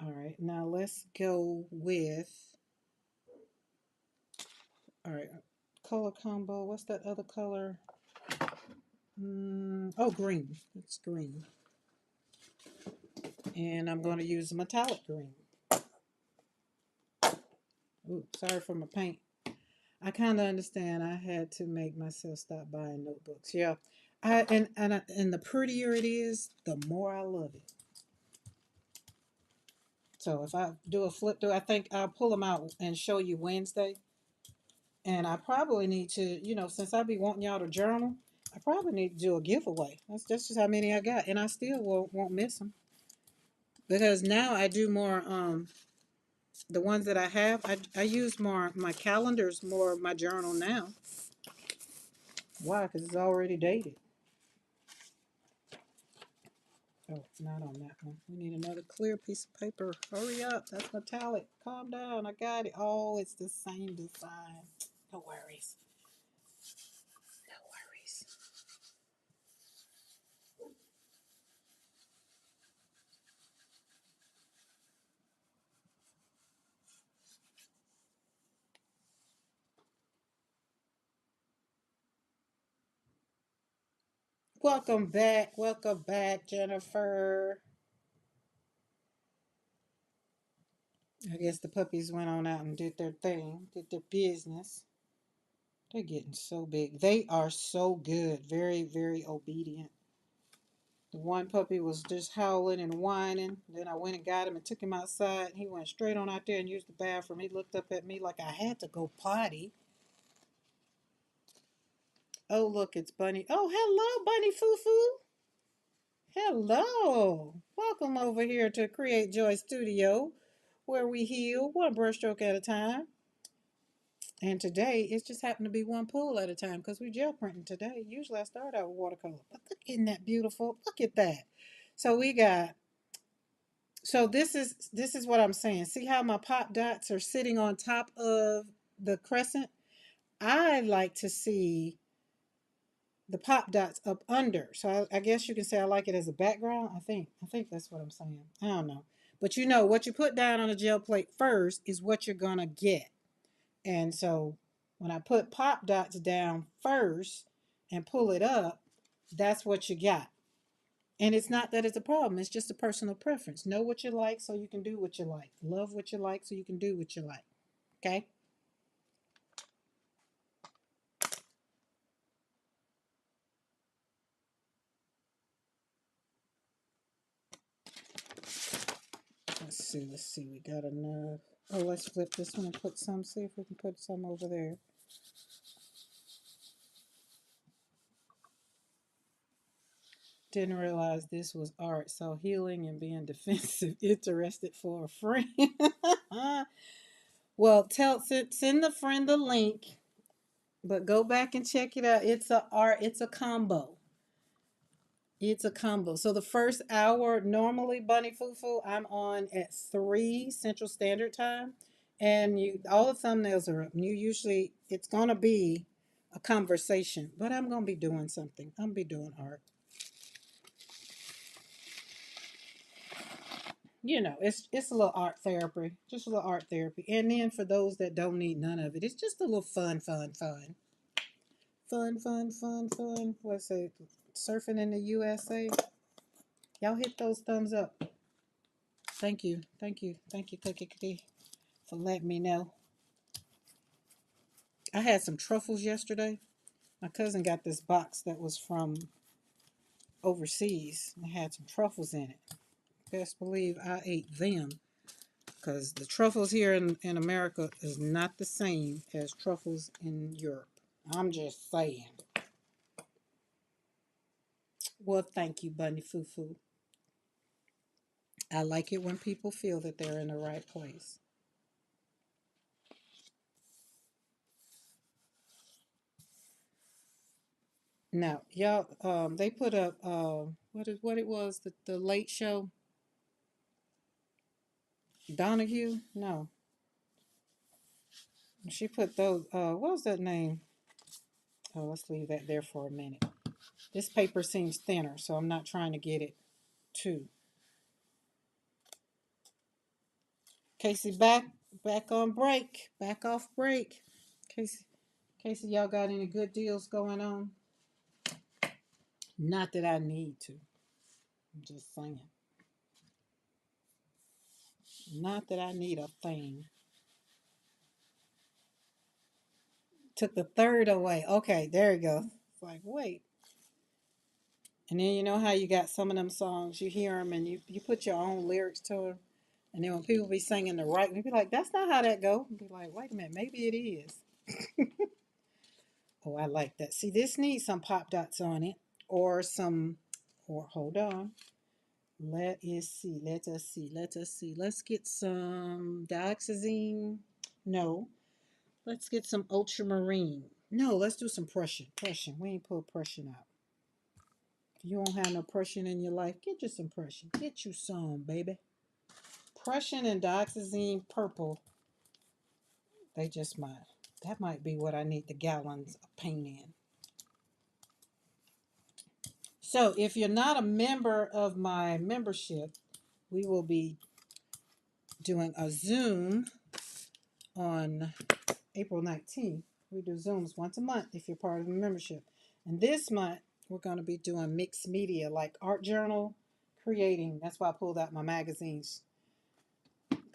All right, now let's go with, all right, color combo. What's that other color? Oh, green. It's green. And I'm going to use metallic green. Ooh, sorry for my paint. I kind of understand. I had to make myself stop buying notebooks. Yeah, and the prettier it is, the more I love it. So if I do a flip through, I think I'll pull them out and show you Wednesday. And I probably need to, since I be wanting y'all to journal, I probably need to do a giveaway. That's just how many I got, and I still won't miss them because now I do more. The ones that I have, I use more my calendars, more of my journal now. Why? Because it's already dated. Oh, not on that one. We need another clear piece of paper. Hurry up. That's metallic. Calm down. I got it. Oh, it's the same design. No worries. No worries. Welcome back. Welcome back, Jennifer. I guess the puppies went on out and did their thing, did their business. They're getting so big. They are so good. Very, very obedient. The one puppy was just howling and whining. Then I went and got him and took him outside. He went straight on out there and used the bathroom. He looked up at me like I had to go potty. Oh, look, it's Bunny. Oh, hello, Bunny Foo Foo. Hello. Welcome over here to Create Joy Studio, where we heal one brushstroke at a time. And today, it's just happened to be one pool at a time because we're gel printing today. Usually I start out with watercolor. But look, isn't that beautiful? Look at that. So we got, so this is what I'm saying. See how my pop dots are sitting on top of the crescent? I like to see the pop dots up under. So I guess you can say I like it as a background. I think that's what I'm saying. I don't know. But what you put down on the gel plate first is what you're gonna get. And so when I put pop dots down first and pull it up, that's what you got. And it's not that it's a problem, it's just a personal preference. Know what you like so you can do what you like. Love what you like so you can do what you like. Okay? Let's see. We got enough. Oh, let's flip this one and put some. See if we can put some over there. Didn't realize this was art. So healing and being defensive, interested for a friend. Well, send the friend the link, but go back and check it out. It's a art. It's a combo. It's a combo. So the first hour, normally Bunny Fufu, I'm on at 3 Central Standard Time. And all the thumbnails are up. And it's gonna be a conversation. But I'm gonna be doing something. I'm gonna be doing art. It's a little art therapy. Just a little art therapy. And then for those that don't need none of it, it's just a little fun, fun, fun. Fun, fun, fun, fun. What's it? Surfing in the USA. Y'all hit those thumbs up. Thank you. Thank you. Thank you, Cookie Cookie, for letting me know. I had some truffles yesterday. My cousin got this box that was from overseas. It had some truffles in it. Best believe I ate them because the truffles here in America is not the same as truffles in Europe. I'm just saying. Well, thank you, Bunny Foo Foo. I like it when people feel that they're in the right place. Now, y'all, they put up what it was, the late show. Donahue? No, she put those. What was that name? Oh, let's leave that there for a minute. This paper seems thinner, so I'm not trying to get it too. Casey, back on break. Back off break. Casey, y'all got any good deals going on? Not that I need to. I'm just saying. Not that I need a thing. Took the third away. Okay, there you go. It's like, wait. And then you know how you got some of them songs, you hear them and you put your own lyrics to them. And then when people be singing the right, you be like, that's not how that go. Be like, wait a minute, maybe it is. Oh, I like that. See, this needs some pop dots on it or some, or hold on. Let us see. Let's get some dioxazine. No. Let's get some ultramarine. No, let's do some Prussian. Prussian. We ain't pulled Prussian out. If you don't have no Prussian in your life, get you some Prussian. Get you some, baby. Prussian and dioxazine purple. They just might. That might be what I need the gallons of paint in. So if you're not a member of my membership, we will be doing a Zoom on April 19th. We do Zooms once a month if you're part of the membership. And this month, we're going to be doing mixed media like art journal creating. That's why I pulled out my magazines.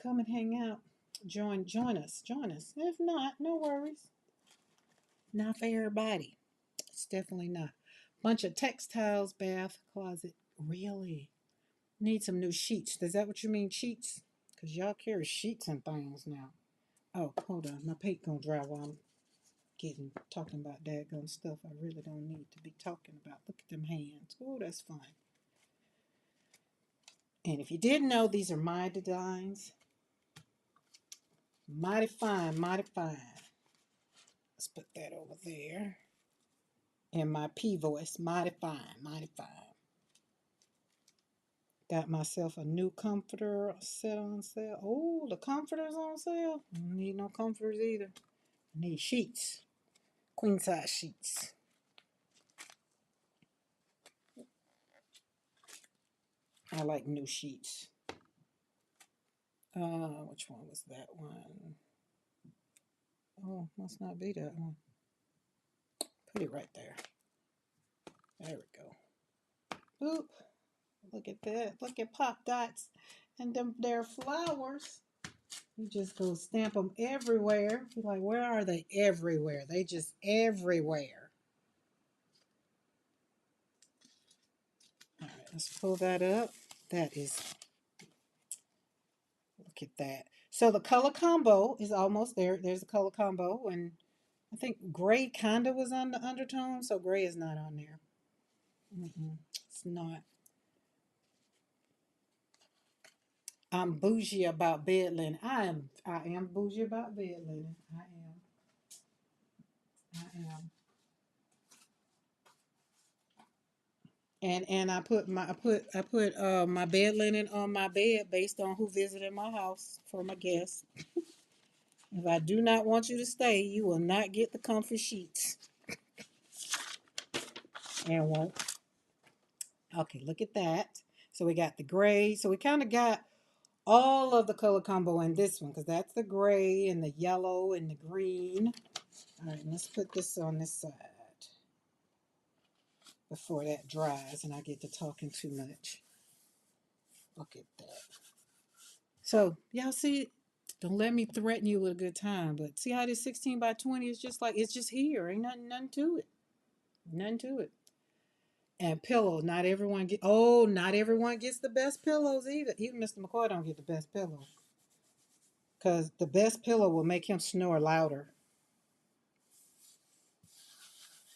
Come and hang out. Join us. If not, no worries. Not for everybody. It's definitely not. Bunch of textiles, bath, closet. Really? Need some new sheets. Is that what you mean, sheets? Because y'all carry sheets and things now. Oh, hold on. My paint gonna dry while I'm talking about daggone stuff I really don't need to be talking about. Look at them hands. Oh, that's fine. And if you didn't know, these are my designs. Mighty fine, mighty fine. Let's put that over there. In my P voice, mighty fine, mighty fine. Got myself a new comforter set on sale. Oh, the comforter's on sale. I don't need no comforters either. I need sheets. Queen size sheets. I like new sheets. Which one was that one? Oh, must not be that one. Put it right there. There we go. Oop. Look at that. Look at pop dots. And them their flowers. You just go stamp them everywhere. You're like, where are they? Everywhere. They just everywhere. All right, let's pull that up. That is, look at that. So the color combo is almost there. There's a color combo. And I think gray kind of was on the undertone. So gray is not on there. It's not. I'm bougie about bed linen. I am bougie about bed linen. I am. And I put my bed linen on my bed based on who visited my house for my guests. If I do not want you to stay, you will not get the comfy sheets. And won't. Okay, look at that. So we got the gray. So we kind of got all of the color combo in this one because that's the gray and the yellow and the green. All right, let's put this on this side before that dries and I get to talking too much. Look at that. So y'all see, don't let me threaten you with a good time, but see how this 16 by 20 is just like, it's just here. Ain't nothing to it. Nothing to it. And pillows, not everyone gets the best pillows either. Even Mr. McCoy don't get the best pillow. Because the best pillow will make him snore louder.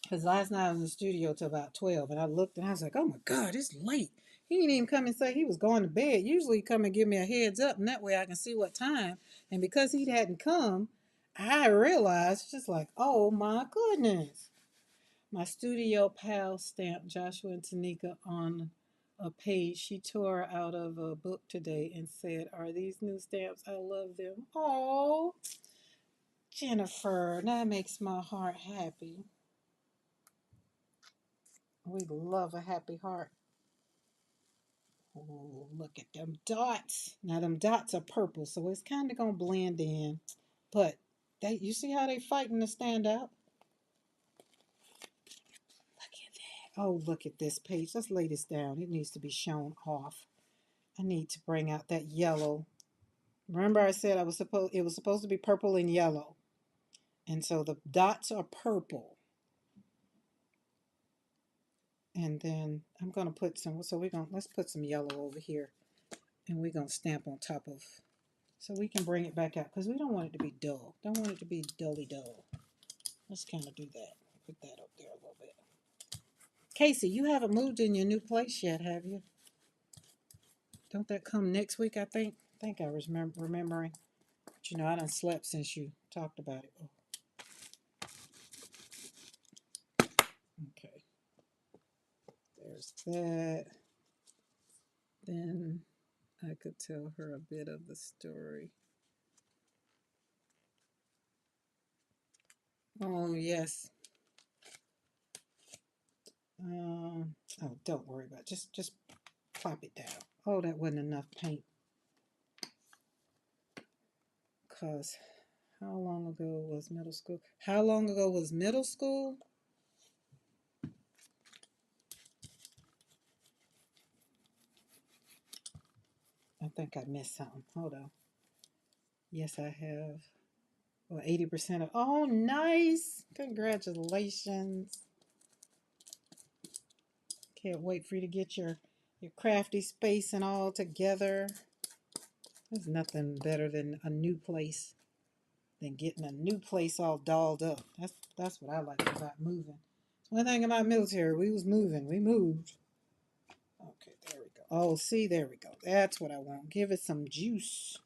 Because last night I was in the studio till about 12, and I looked and I was like, oh my God, it's late. He didn't even come and say he was going to bed. Usually he come and give me a heads up, and that way I can see what time. And because he hadn't come, I realized just like, oh my goodness. My studio pal stamped Joshua and Tanika on a page she tore out of a book today and said, are these new stamps? I love them. Oh, Jennifer, that makes my heart happy. We love a happy heart. Oh, look at them dots. Now them dots are purple, so it's kind of gonna blend in. But you see how they fighting to stand out? Look at that. Oh, look at this page. Let's lay this down. It needs to be shown off. I need to bring out that yellow. Remember I said it was supposed to be purple and yellow. And so the dots are purple. And then I'm gonna put some, so let's put some yellow over here, and we're gonna stamp on top of, so we can bring it back out, because we don't want it to be dull. Don't want it to be dully dull. Let's kind of do that. Put that up there a little bit. Casey, you haven't moved in your new place yet, have you? Don't that come next week, I think? I think I was remembering. But you know, I done slept since you talked about it. Oh, okay. There's that. Then I could tell her a bit of the story. Oh, yes. Oh, don't worry about it. Just plop it down. Oh, that wasn't enough paint. Because how long ago was middle school? How long ago was middle school? I think I missed something. Hold on. Yes, I have. Well, 80% of. Oh, nice. Congratulations. Can't wait for you to get your crafty space and all together. There's nothing better than a new place than getting a new place all dolled up. That's what I like about moving. One thing about military, we was moving. We moved. Okay, there we go. Oh, see, there we go. That's what I want. Give it some juice.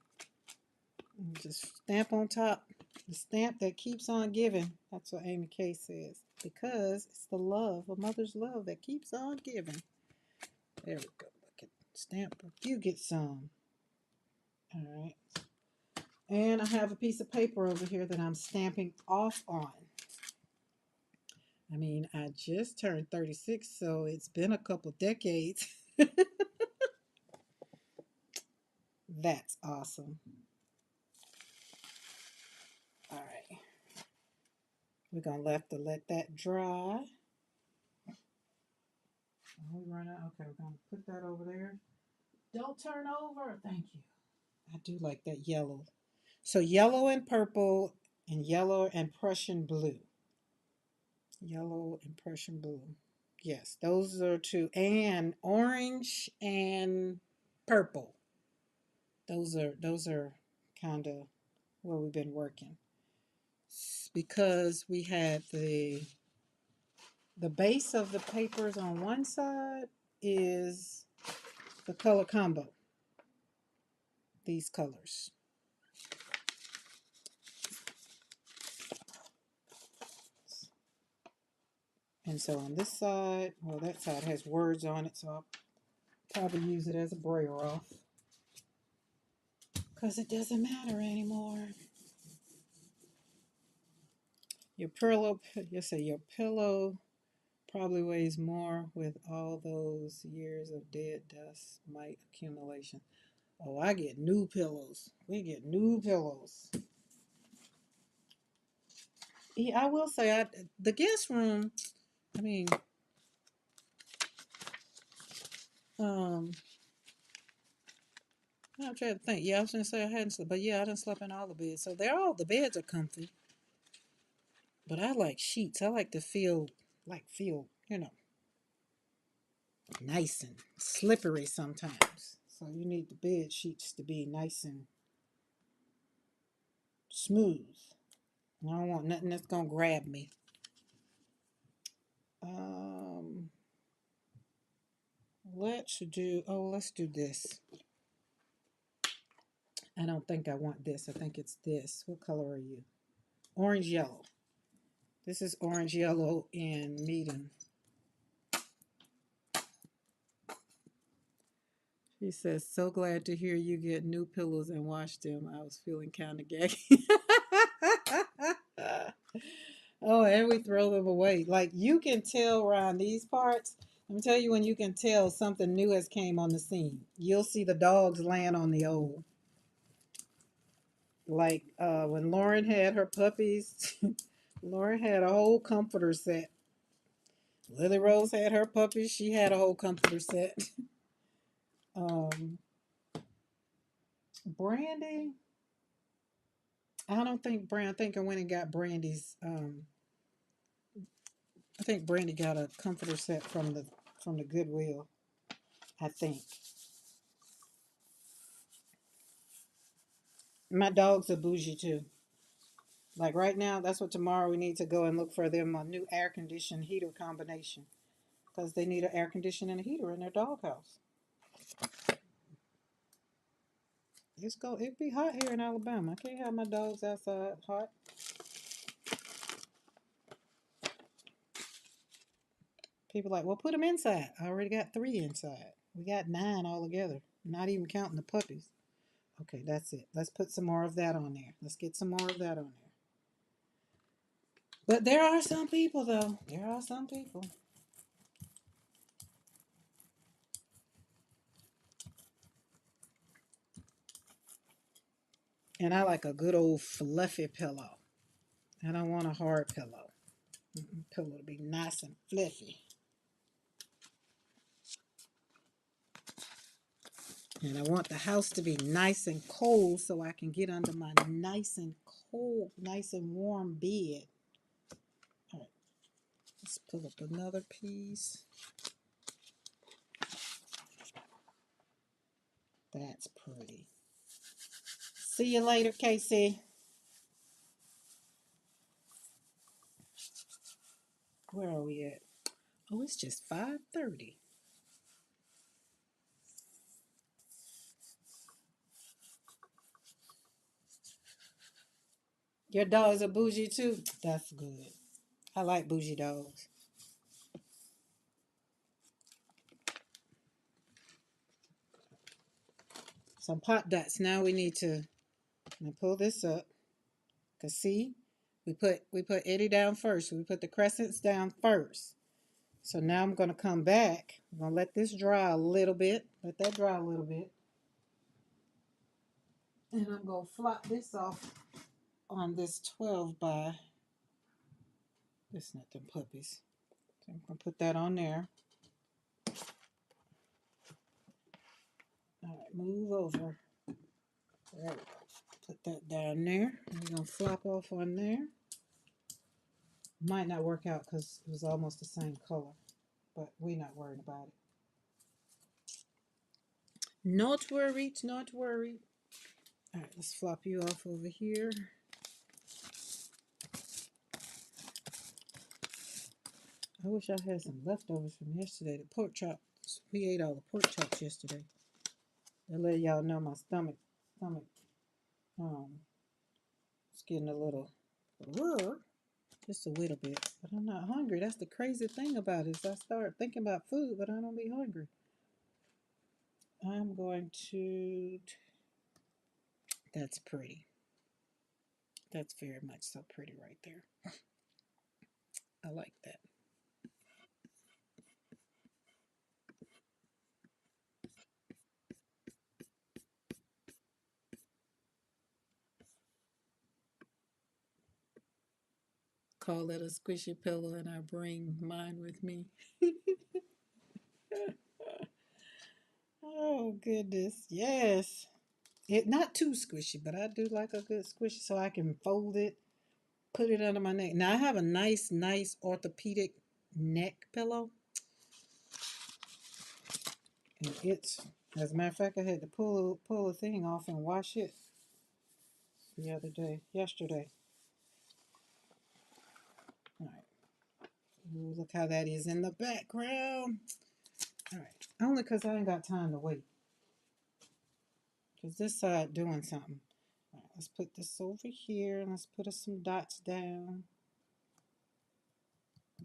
And just stamp on top. The stamp that keeps on giving. That's what Amy Kay says. Because it's the love, a mother's love that keeps on giving. There we go. Look at stamp. You get some. All right. And I have a piece of paper over here that I'm stamping off on. I mean, I just turned 36, so it's been a couple decades. That's awesome. All right. We're going to have to let that dry. We run out. Okay, we're going to put that over there. Don't turn over. Thank you. I do like that yellow. So yellow and purple and yellow and Prussian blue. Yellow and Prussian blue. Yes, those are two. And orange and purple. Those are kind of where we've been working. Because we had the base of the papers on one side is the color combo. These colors. And so on this side, well, that side has words on it, so I'll probably use it as a braille off. Because it doesn't matter anymore. Your pillow probably weighs more with all those years of dead dust mite accumulation. Oh, I get new pillows. We get new pillows. Yeah, I will say, the guest room, I mean, I'm trying to think. Yeah, I was going to say I hadn't slept, but yeah, I didn't sleep in all the beds. So the beds are comfy. But I like sheets. I like to feel, nice and slippery sometimes. So you need the bed sheets to be nice and smooth. I don't want nothing that's going to grab me. Let's do this. I don't think I want this. I think it's this. What color are you? Orange yellow. This is orange yellow in medium. She says, so glad to hear you get new pillows and wash them. I was feeling kind of gaggy. Oh, and we throw them away. Like you can tell around these parts. Let me tell you when you can tell something new has came on the scene. You'll see the dogs land on the old. Like when Lauren had her puppies, Lauren had a whole comforter set. Lily Rose had her puppies. She had a whole comforter set. Um, Brandy, I don't think Brand. I think I went and got Brandy's. I think Brandy got a comforter set from the Goodwill. I think my dogs are bougie too. Like right now, that's what tomorrow we need to go and look for them a new air conditioned heater combination because they need an air conditioner and a heater in their doghouse. It'd be hot here in Alabama. I can't have my dogs outside hot. People like, well, put them inside. I already got 3 inside. We got 9 altogether, not even counting the puppies. Okay, that's it. Let's put some more of that on there. Let's get some more of that on there. But there are some people, though. There are some people. And I like a good old fluffy pillow. I don't want a hard pillow. Pillow to be nice and fluffy. And I want the house to be nice and cold so I can get under my nice and cold, nice and warm bed. All right, let's pull up another piece. That's pretty. See you later, Casey. Where are we at? Oh, it's just 5:30. Your dogs are bougie too? That's good. I like bougie dogs. Some pot dots. Now we need to pull this up. Cause see, we put Eddie down first. We put the crescents down first. So now I'm gonna come back. I'm gonna let this dry a little bit. Let that dry a little bit. And I'm gonna flop this off on this 12 by. This not them puppies. So I'm gonna put that on there. All right, move over. There we go. Put that down there. We're gonna flop off on there. Might not work out because it was almost the same color, but we're not worried about it. Not worried, not worried. All right, let's flop you off over here. I wish I had some leftovers from yesterday. The pork chops. We ate all the pork chops yesterday. To let y'all know my stomach, um, it's getting a little, just a little bit. But I'm not hungry. That's the crazy thing about it. Is I start thinking about food, but I don't be hungry. I'm going to. That's pretty. That's very much so pretty right there. I like that. Call it a squishy pillow, and I bring mine with me. Oh goodness, yes. It not too squishy, but I do like a good squishy so I can fold it, put it under my neck. Now I have a nice orthopedic neck pillow. And it's, as a matter of fact, I had to pull a thing off and wash it yesterday. All right. Ooh, look how that is in the background. All right. Only because I ain't got time to wait. Because this side doing something. All right, let's put this over here and let's put some dots down.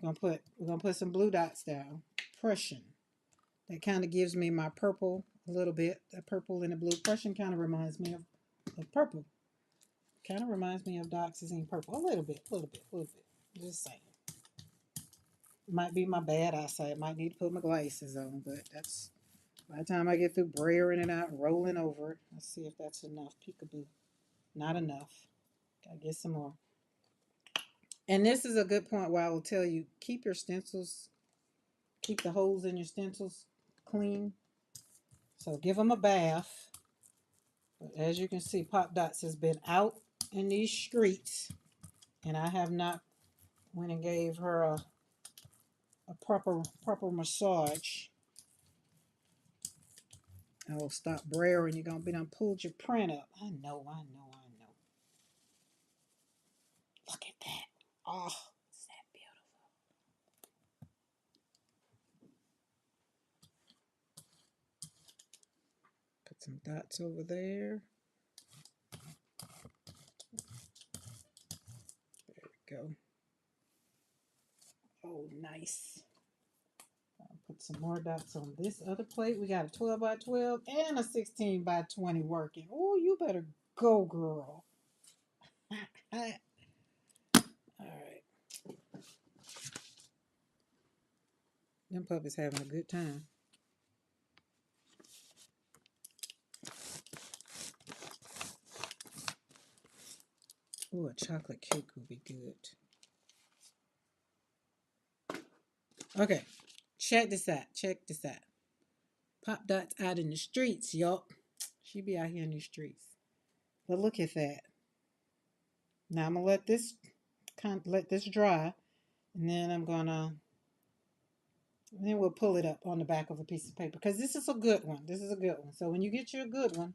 We're gonna put some blue dots down. Prussian. That kind of gives me my purple a little bit. That purple and the blue. Prussian kind of reminds me of purple. Kind of reminds me of Dioxazine purple. A little bit. Just saying. Might be my bad eyesight. Might need to put my glasses on, but that's by the time I get through brayering it out and rolling over it. Let's see if that's enough. Peekaboo. Not enough. Gotta get some more. And this is a good point where I will tell you, keep your stencils, keep the holes in your stencils clean. So give them a bath. But as you can see, Pop Dots has been out in these streets, and I have not went and gave her a proper massage. Oh, stop braring. You're going to be done pulled your print up. I know. Look at that. Oh, is that beautiful? Put some dots over there. There we go. Oh, nice. I'll put some more dots on this other plate. We got a 12 by 12 and a 16 by 20 working. Oh, you better go, girl. All right. Them puppies having a good time. Oh, a chocolate cake would be good. Okay. Check this out. Pop Dot's out in the streets, y'all. She be out here in the streets. But look at that. Now I'm gonna let this dry, and then we'll pull it up on the back of a piece of paper because this is a good one. So when you get you a good one,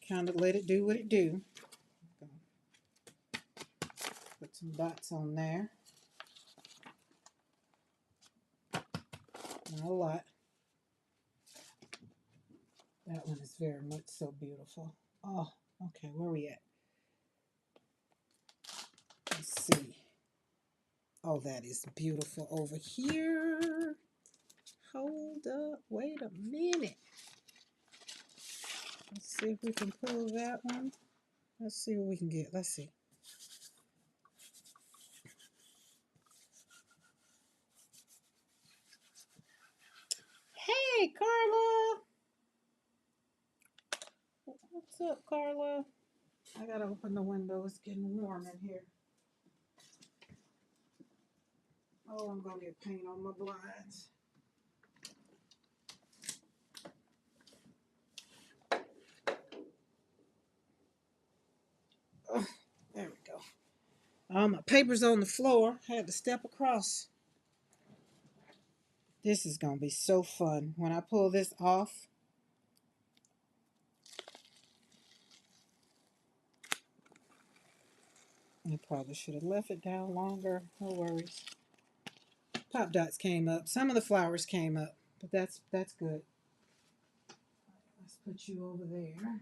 kind of let it do what it do. Put some dots on there. Not a lot. That one is very much so beautiful. Oh, okay, where are we at? Let's see. Oh, that is beautiful over here. Hold up. Wait a minute. Let's see if we can pull that one. Let's see what we can get. Let's see. Hey, Carla. What's up, Carla? I gotta open the window. It's getting warm in here. Oh, I'm gonna get paint on my blinds. Oh, there we go. My paper's on the floor. I had to step across. This is gonna be so fun when I pull this off. I probably should have left it down longer. No worries. Pop Dots came up. Some of the flowers came up, but that's good. Let's put you over there.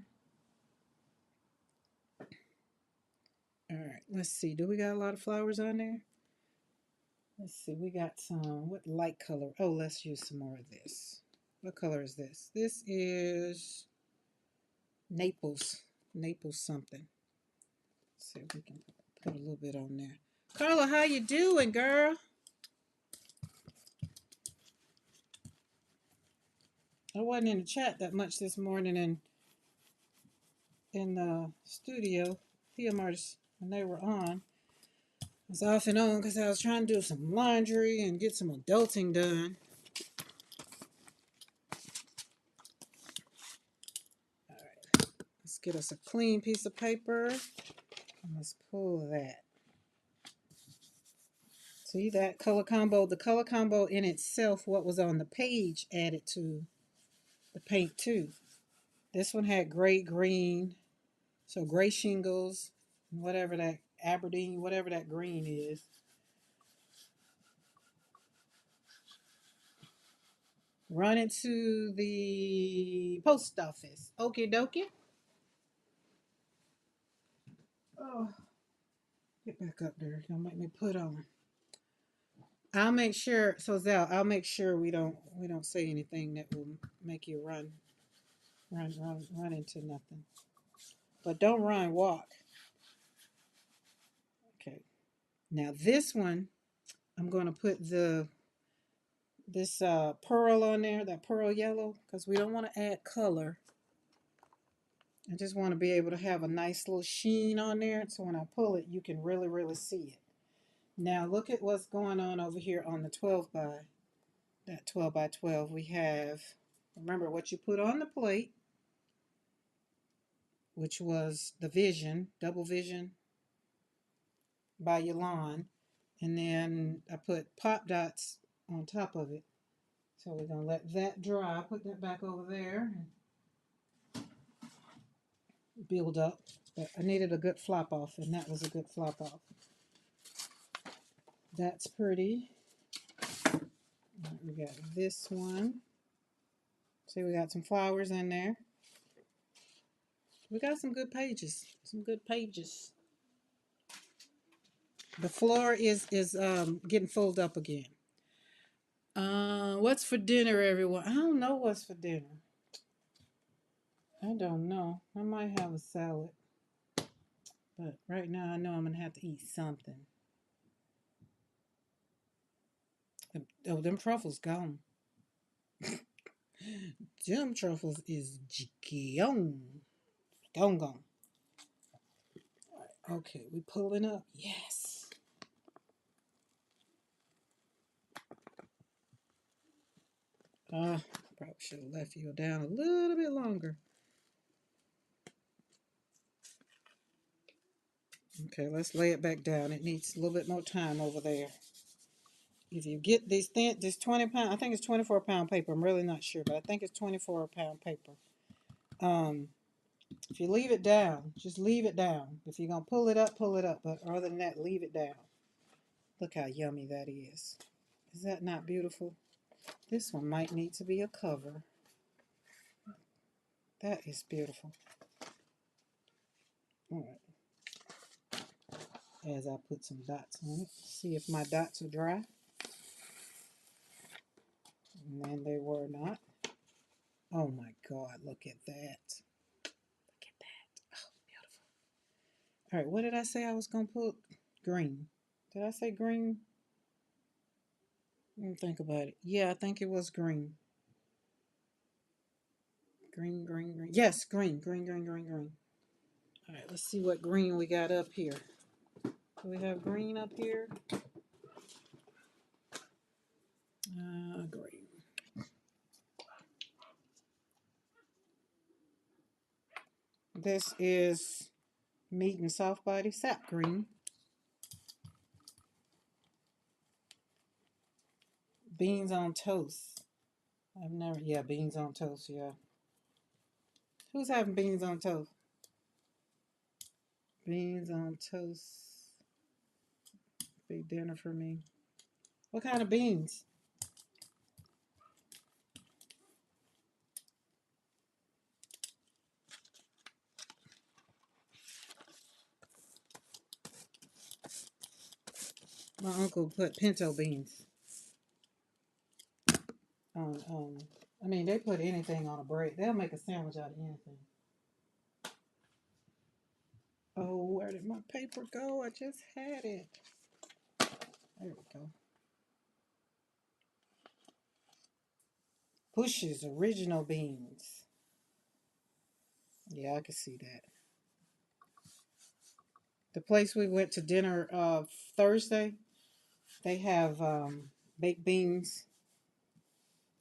All right, let's see. Do we got a lot of flowers on there? Let's see. We got some. What light color? Oh, let's use some more of this. What color is this? This is Naples. Naples something. Let's see if we can put a little bit on there. Carla, how you doing, girl? I wasn't in the chat that much this morning in the studio. PM artists, when they were on. I was off and on because I was trying to do some laundry and get some adulting done. All right, let's get us a clean piece of paper and let's pull that. See that color combo? The color combo in itself, what was on the page, added to the paint too. This one had gray, green, so gray shingles, whatever that Aberdeen, whatever that green is. Run into the post office. Okie dokie. Oh, get back up there. Don't make me put on. I'll make sure. So Zal, I'll make sure we don't say anything that will make you run into nothing. But don't run. Walk. Okay. Now this one, I'm going to put this pearl on there, that pearl yellow, because we don't want to add color. I just want to be able to have a nice little sheen on there, so when I pull it, you can really, really see it. Now look at what's going on over here on the 12 by, that 12 by 12. We have, remember what you put on the plate, which was the Vision, Double Vision by Yolande. And then I put pop dots on top of it. So we're going to let that dry. Put that back over there and build up. But I needed a good flop off, and that was a good flop off. That's pretty. Right, we got this one. See, we got some flowers in there. We got some good pages. Some good pages. The floor is getting filled up again. What's for dinner, everyone? I don't know what's for dinner. I don't know. I might have a salad. But right now I know I'm going to have to eat something. Oh, them truffles gone. Them truffles is gone. Gone. Okay, we pulling up. Yes. Probably should have left you down a little bit longer. Okay, let's lay it back down. It needs a little bit more time over there. If you get this 20 pound, I think it's 24 pound paper. I'm really not sure, but I think it's 24 pound paper. If you leave it down, just leave it down. If you're going to pull it up, pull it up. But other than that, leave it down. Look how yummy that is. Is that not beautiful? This one might need to be a cover. That is beautiful. All right. As I put some dots on it. See if my dots are dry. And they were not. Oh my God, look at that. Look at that. Oh, beautiful. All right, what did I say I was going to put? Green. Did I say green? Let me think about it. Yeah, I think it was green. Green, green, green. Yes, green, green, green, green, green. All right, let's see what green we got up here. Do we have green up here? Green. This is meat and soft body sap green. Beans on toast. Beans on toast, yeah. Who's having beans on toast? Beans on toast. Big dinner for me. What kind of beans? My uncle put pinto beans on, I mean, they put anything on a bread. They'll make a sandwich out of anything. Oh, where did my paper go? I just had it. There we go. Bush's original beans. Yeah, I can see that. The place we went to dinner Thursday, they have baked beans.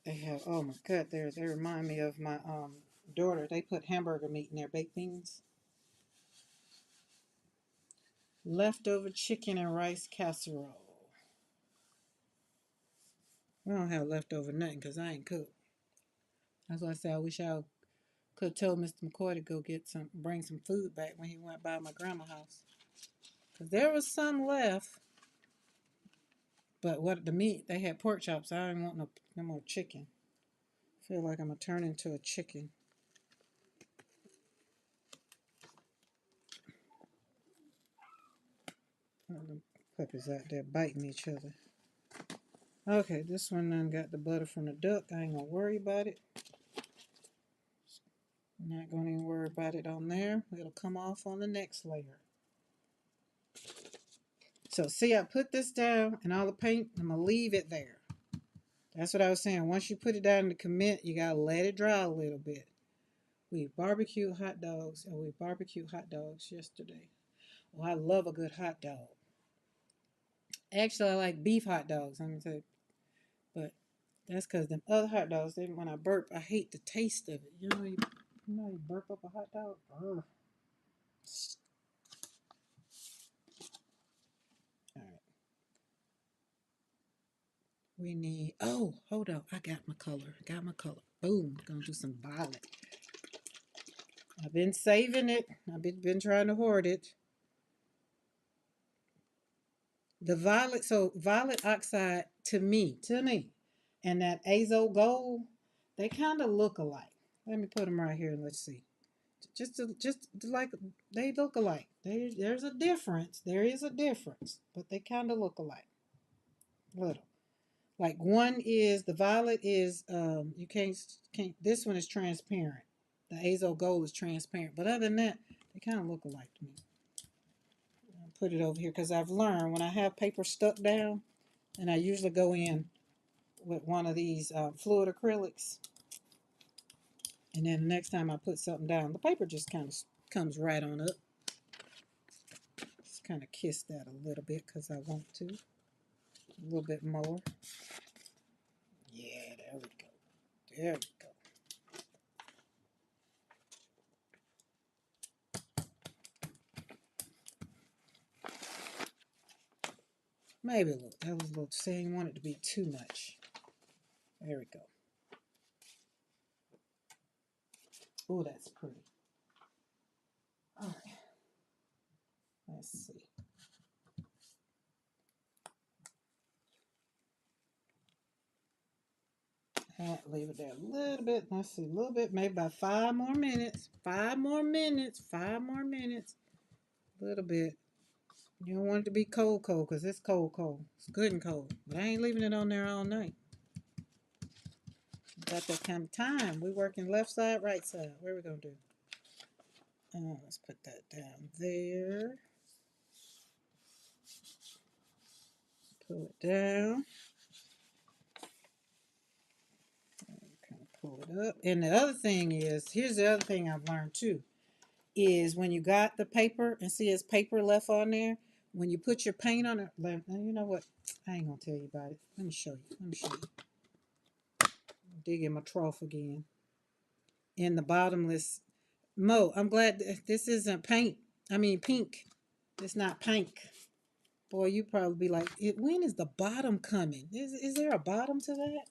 They have, oh my God, they remind me of my daughter. They put hamburger meat in their baked beans. Leftover chicken and rice casserole. We don't have leftover nothing because I ain't cooked. That's why I said I wish I could have told Mr. McCoy to go bring some food back when he went by my grandma's house. Because there was some left. But what the meat, they had pork chops. I didn't want no more chicken. I feel like I'm going to turn into a chicken. The puppies out there biting each other. Okay, this one done got the butter from the duck. I ain't going to worry about it. Not going to even worry about it on there. It'll come off on the next layer. So see, I put this down and all the paint, I'm going to leave it there. That's what I was saying. Once you put it down in the commit, you got to let it dry a little bit. We barbecued hot dogs, and we barbecued hot dogs yesterday. Oh, I love a good hot dog. Actually, I like beef hot dogs, let me tell you. But that's because them other hot dogs, when I burp, I hate the taste of it. You burp up a hot dog? Ugh. All right. We need, oh, hold on. I got my color. Boom. Gonna do some violet. I've been saving it. I've been trying to hoard it. The violet, so violet oxide to me, and that azo gold, they kind of look alike. Let me put them right here and let's see. Like they look alike. There's a difference. There is a difference, but they kind of look alike. Little. Like one is the violet is you can't this one is transparent. The azo gold is transparent, but other than that, they kind of look alike to me. I'll put it over here because I've learned when I have paper stuck down, and I usually go in with one of these fluid acrylics, and then the next time I put something down, the paper just kind of comes right on up. Just kind of kiss that a little bit because I want to. A little bit more. Yeah, there we go. There we go. Maybe a little. That was a little. Say I didn't want it to be too much. There we go. Oh, that's pretty. All right. Let's see. Leave it there a little bit. Let's see, a little bit, maybe about 5 more minutes. 5 more minutes. 5 more minutes. A little bit. You don't want it to be cold because it's cold. It's good and cold. But I ain't leaving it on there all night. Got that kind of time. We working left side, right side. What are we going to do? Let's put that down there. Pull it down. Kind of pull it up. And the other thing is, here's the other thing I've learned too, is when you got the paper and see it's paper left on there, when you put your paint on it, you know what? I ain't going to tell you about it. Let me show you. Dig in my trough again. In the bottomless. Mo, I'm glad this isn't paint. I mean pink. It's not pink. Boy, you probably be like, when is the bottom coming? Is there a bottom to that?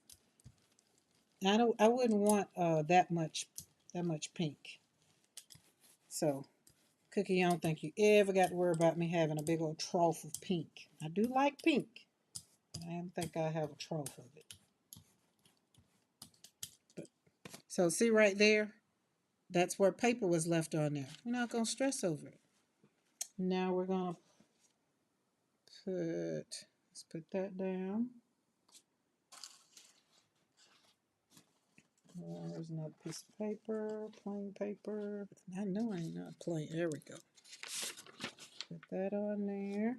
I wouldn't want that much pink. So, Cookie, I don't think you ever got to worry about me having a big old trough of pink. I do like pink, but I don't think I have a trough of it. But, so see right there? That's where paper was left on there. We're not going to stress over it. Now we're going to let's put that down. There's another piece of paper, plain paper. I know I ain't not plain. There we go. Put that on there.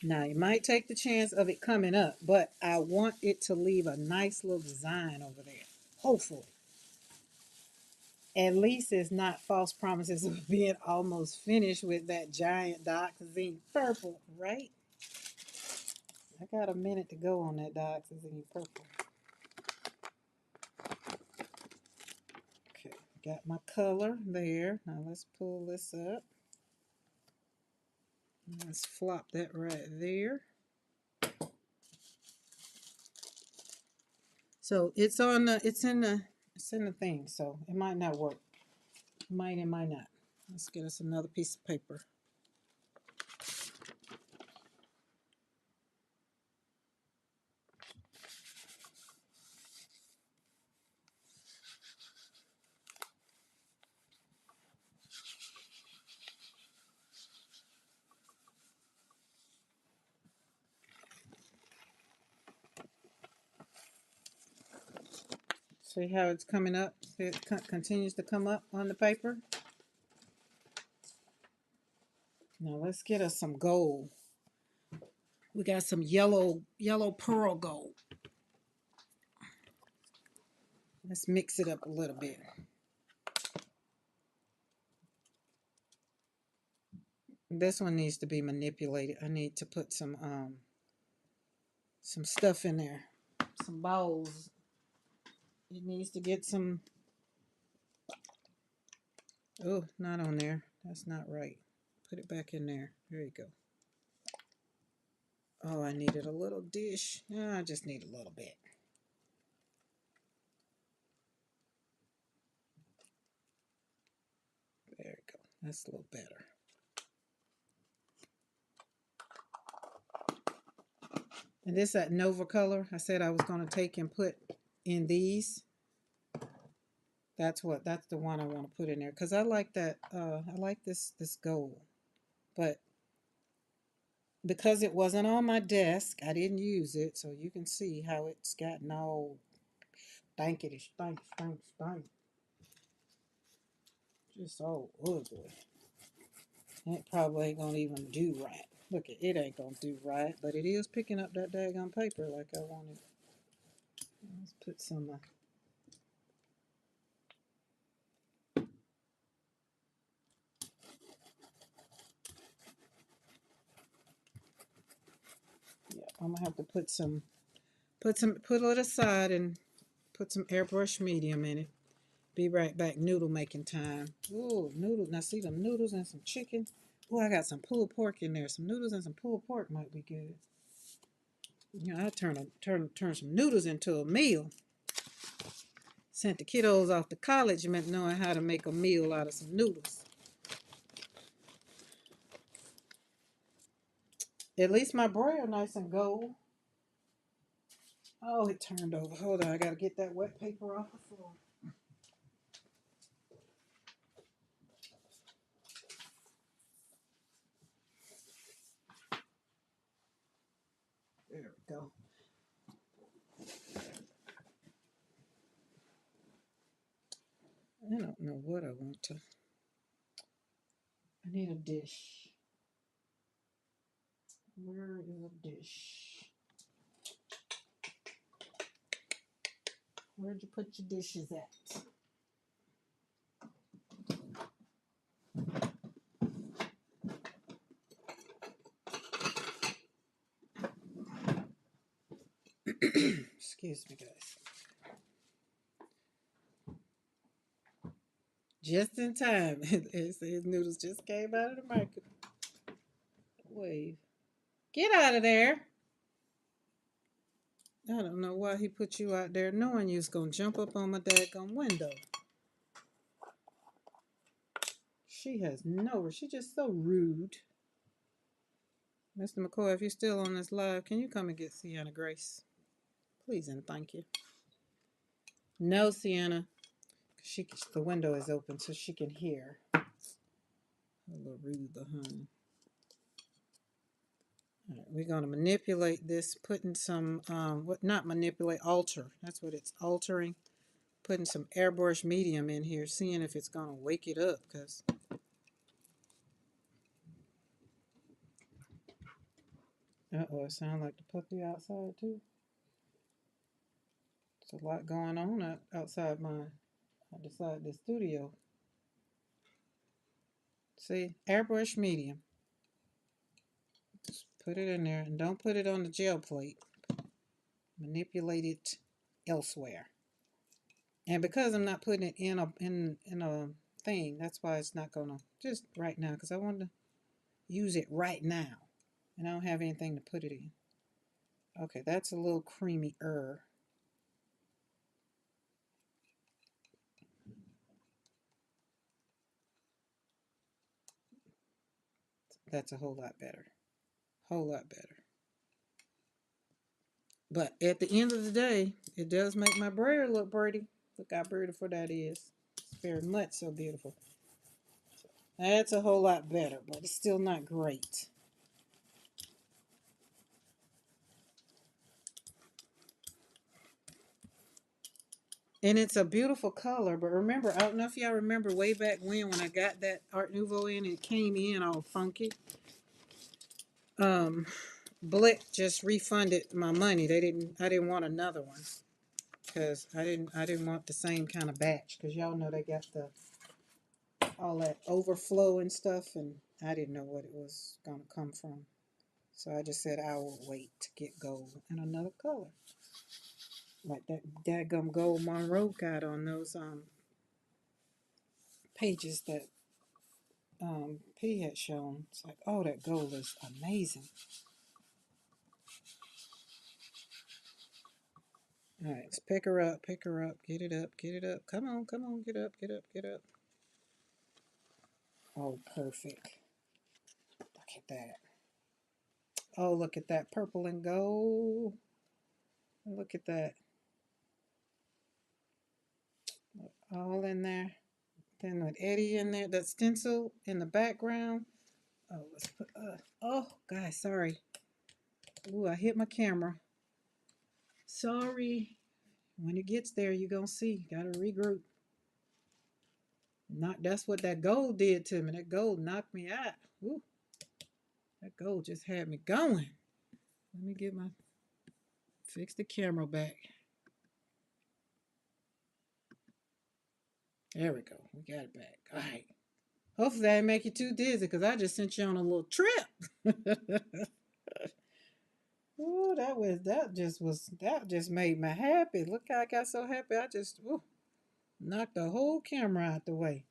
Now, you might take the chance of it coming up, but I want it to leave a nice little design over there. Hopefully. At least it's not false promises of being almost finished with that giant dioxazine purple, right? I got a minute to go on that dioxazine purple. Okay, got my color there. Now let's pull this up. Let's flop that right there. So it's in the thing, so it might not work. It might not. Let's get us another piece of paper. See how it's coming up? See it continues to come up on the paper? Now let's get us some gold. We got some yellow pearl gold. Let's mix it up a little bit. This one needs to be manipulated. I need to put some stuff in there. Some balls. It needs to get some. Oh, not on there. That's not right. Put it back in there. There you go. Oh, I needed a little dish. I just need a little bit. There we go. That's a little better. And this that Nova color I said I was going to take and put in these. That's the one I want to put in there because I like that. I like this gold, but because it wasn't on my desk, I didn't use it. So you can see how it's gotten all stanky. Just all ugly. It probably ain't gonna even do right. Look, it ain't gonna do right, but it is picking up that daggone paper like I wanted. Let's put some. Yeah, I'm gonna have to put it aside and put some airbrush medium in it. Be right back. Noodle making time. Ooh, noodles. Now see them noodles and some chicken. Oh, I got some pulled pork in there. Some noodles and some pulled pork might be good. You know, I turn some noodles into a meal. Sent the kiddos off to college meant knowing how to make a meal out of some noodles. At least my broil nice and gold. Oh, it turned over. Hold on, I gotta get that wet paper off the floor. There we go. I don't know what I want to. I need a dish. Where is a dish? Where'd you put your dishes at? Excuse me, guys. Just in time. His noodles just came out of the microwave. Get out of there. I don't know why he put you out there knowing you was going to jump up on my daggone window. She has she's just so rude. Mr. McCoy, if you're still on this live, can you come and get Sienna Grace? Please and thank you. No, Sienna. The window is open so she can hear. A little rude behind. All right, we're going to manipulate this, putting some, not manipulate, alter. That's what it's altering. Putting some airbrush medium in here, seeing if it's going to wake it up, because it sounds like the puppy outside too. There's a lot going on outside the studio. See, airbrush medium. Just put it in there and don't put it on the gel plate. Manipulate it elsewhere. And because I'm not putting it in a thing, that's why it's not gonna just right now, because I want to use it right now. And I don't have anything to put it in. Okay, that's a little creamy-er. That's a whole lot better. Whole lot better. But at the end of the day, it does make my braid look pretty. Look how beautiful that is. It's very much so beautiful. That's a whole lot better, but it's still not great. And it's a beautiful color, but remember, I don't know if y'all remember way back when I got that Art Nouveau in, it came in all funky. Blick just refunded my money. I didn't want another one because I didn't want the same kind of batch because y'all know they got all that overflow and stuff, and I didn't know what it was gonna come from. So I just said I will wait to get gold in another color. Like that dadgum gold Monroe got on those pages that P had shown. It's like, oh, that gold is amazing. All right, let's pick her up, get it up, get it up. Come on, get up, get up, get up. Oh, perfect. Look at that. Oh, look at that purple and gold. Look at that. All in there. Then with Eddie in there, that stencil in the background. Oh, let's put, oh, guys, sorry. Ooh, I hit my camera. Sorry. When it gets there, you're going to see. Got to regroup. That's what that gold did to me. That gold knocked me out. Ooh, that gold just had me going. Let me fix the camera back. There we go. We got it back. All right. Hopefully I didn't make you too dizzy because I just sent you on a little trip. Ooh, that just made me happy. Look how I got so happy. I just knocked the whole camera out the way.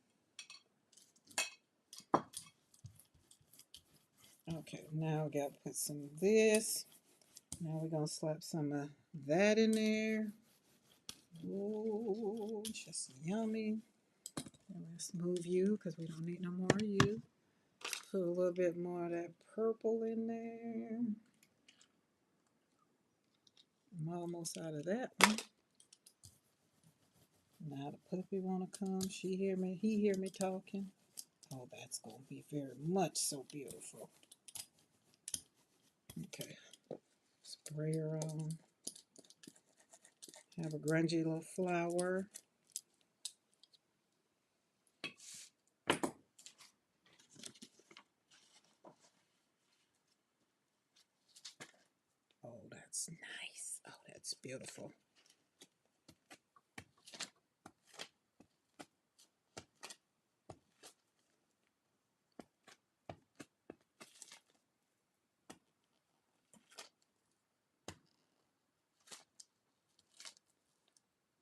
Okay, now we got to put some of this. Now we're going to slap some of that in there. Ooh, just yummy. And let's move you because we don't need no more of you. Put a little bit more of that purple in there. I'm almost out of that one. Now the puppy want to come. She hear me. He hear me talking. Oh, that's going to be very much so beautiful. Okay. Spray her on. Have a grungy little flower. Oh, that's nice. Oh, that's beautiful.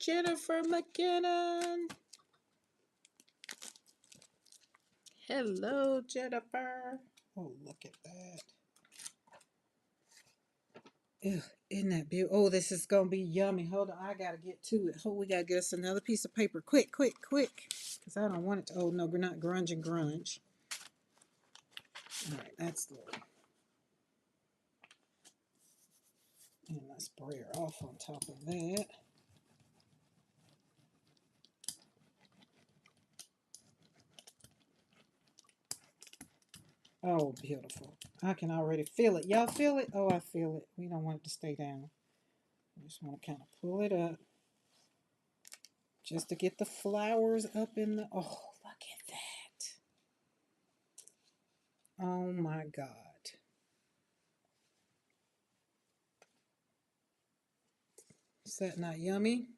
Jennifer McKinnon. Hello, Jennifer. Oh, look at that. Ew, isn't that beautiful? Oh, this is going to be yummy. Hold on. I got to get to it. We got to get us another piece of paper. Quick, quick, quick. Because I don't want it to. Oh, no, we're not grunging grunge. All right, that's the. And let's spray her off on top of that. Oh, beautiful. I can already feel it. Y'all feel it? Oh, I feel it. We don't want it to stay down. We just want to kind of pull it up. Just to get the flowers up in the... Oh, look at that. Oh, my God. Is that not yummy?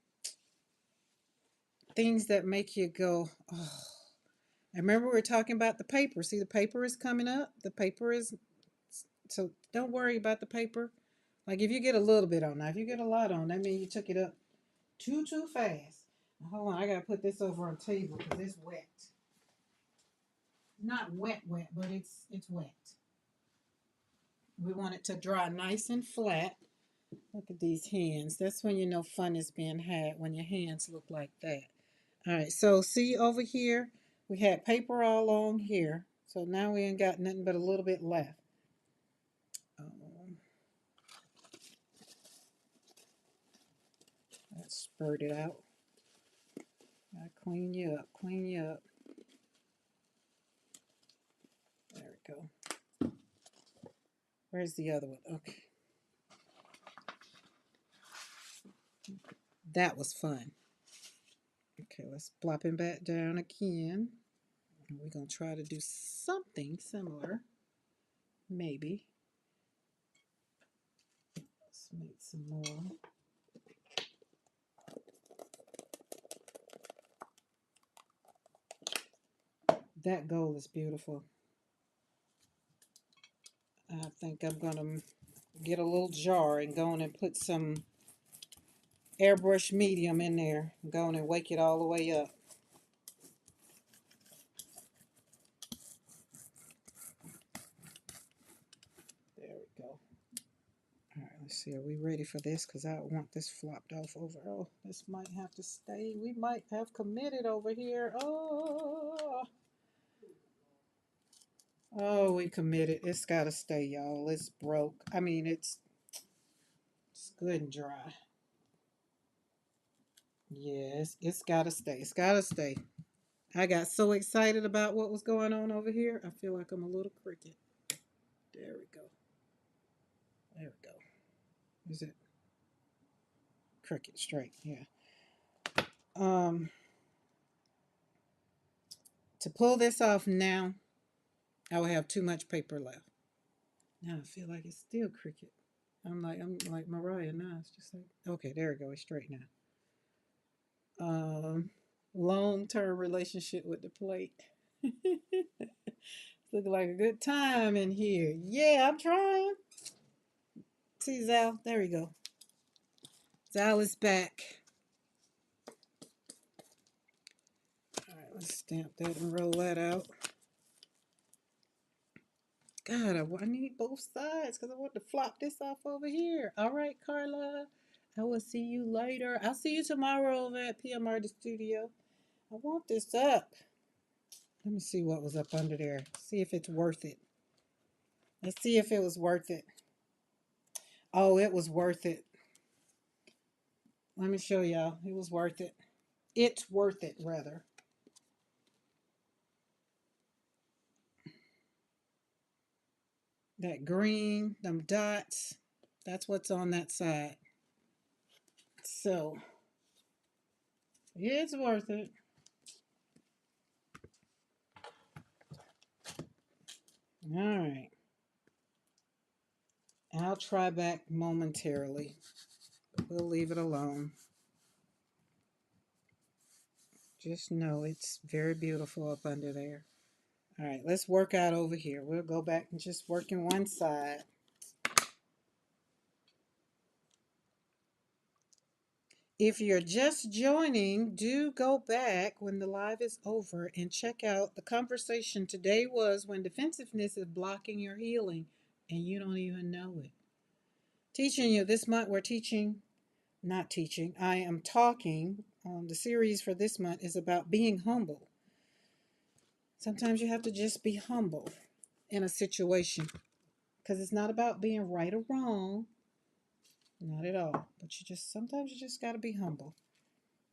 Things that make you go, oh. I remember we were talking about the paper. See, the paper is coming up. The paper is... So don't worry about the paper. Like if you get a little bit on. Now, if you get a lot on, that means you took it up too fast. Hold on, I gotta put this over on the table because it's wet. Not wet, but it's wet. We want it to dry nice and flat. Look at these hands. That's when you know fun is being had, when your hands look like that. All right, so see over here, we had paper all on here. So now we ain't got nothing but a little bit left. Let's spurt it out. Gotta clean you up, clean you up. There we go. Where's the other one? Okay. That was fun. Okay, let's plop him back down again. And we're going to try to do something similar. Maybe. Let's make some more. That gold is beautiful. I think I'm going to get a little jar and go on and put some airbrush medium in there. Go on and wake it all the way up. There we go. All right, let's see. Are we ready for this? Because I want this flopped off over. Oh, this might have to stay. We might have committed over here. Oh, we committed. It's got to stay, y'all. It's broke. I mean, it's good and dry. Yes, it's got to stay. It's got to stay. I got so excited about what was going on over here. I feel like I'm a little cricket. There we go. There we go. Is it cricket straight? Yeah. To pull this off now, I will have too much paper left. Now I feel like it's still cricket. I'm like Mariah now. It's just like, okay, there we go. It's straight now. Long-term relationship with the plate. Looking like a good time in here. Yeah, I'm trying. See, Zal, there we go. Zal is back. All right, let's stamp that and roll that out. God, I need both sides because I want to flop this off over here. All right, Carla. I will see you later. I'll see you tomorrow over at PMR the studio. I want this up. Let me see what was up under there. See if it's worth it. Let's see if it was worth it. Oh, it was worth it. Let me show y'all. It was worth it. It's worth it, rather. That green, them dots, that's what's on that side. So, it's worth it. All right. I'll try back momentarily. We'll leave it alone. Just know it's very beautiful up under there. All right, let's work out over here. We'll go back and just work in one side. If you're just joining, do go back when the live is over and check out the conversation today was when defensiveness is blocking your healing and you don't even know it. Teaching you this month, we're teaching, not teaching, I am talking. The series for this month is about being humble. Sometimes you have to just be humble in a situation because it's not about being right or wrong. Not at all. But sometimes you just got to be humble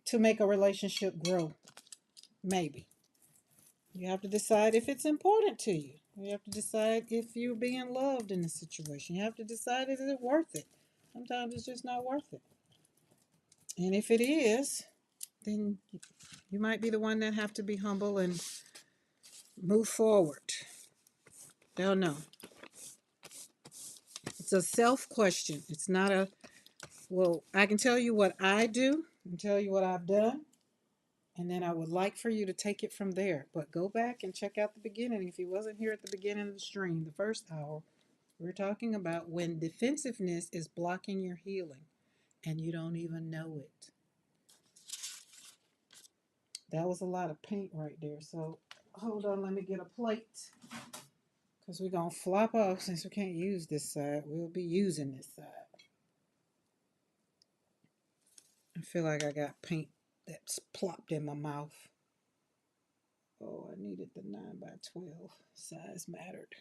to make a relationship grow. Maybe. You have to decide if it's important to you. You have to decide if you're being loved in the situation. You have to decide is it worth it. Sometimes it's just not worth it. And if it is, then you might be the one that have to be humble and move forward. Don't know. It's a self question. It's not a, well, I can tell you what I do and tell you what I've done. And then I would like for you to take it from there. But go back and check out the beginning. If you wasn't here at the beginning of the stream, the first hour, we're talking about when defensiveness is blocking your healing and you don't even know it. That was a lot of paint right there. So hold on, let me get a plate. Because we're going to flop off since we can't use this side. We'll be using this side. I feel like I got paint that's plopped in my mouth. Oh, I needed the 9x12. Size mattered.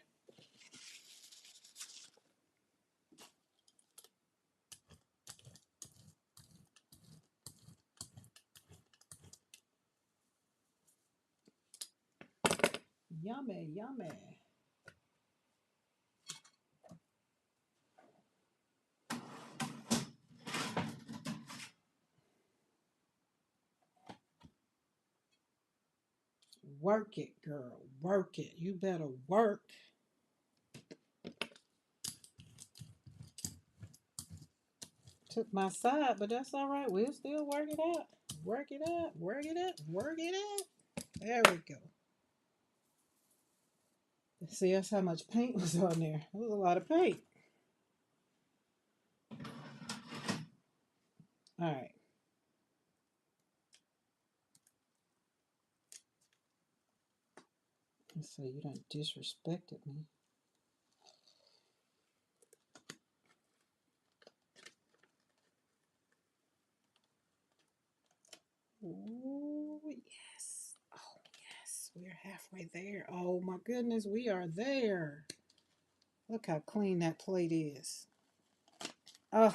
Yummy, yummy. Work it, girl. Work it. You better work. Took my side, but that's all right. We'll still work it out. Work it out. Work it out. Work it out. There we go. See, that's how much paint was on there. It was a lot of paint. All right. So you done disrespected me. Oh, yes. Oh, yes. We're halfway there. Oh, my goodness. We are there. Look how clean that plate is. Oh,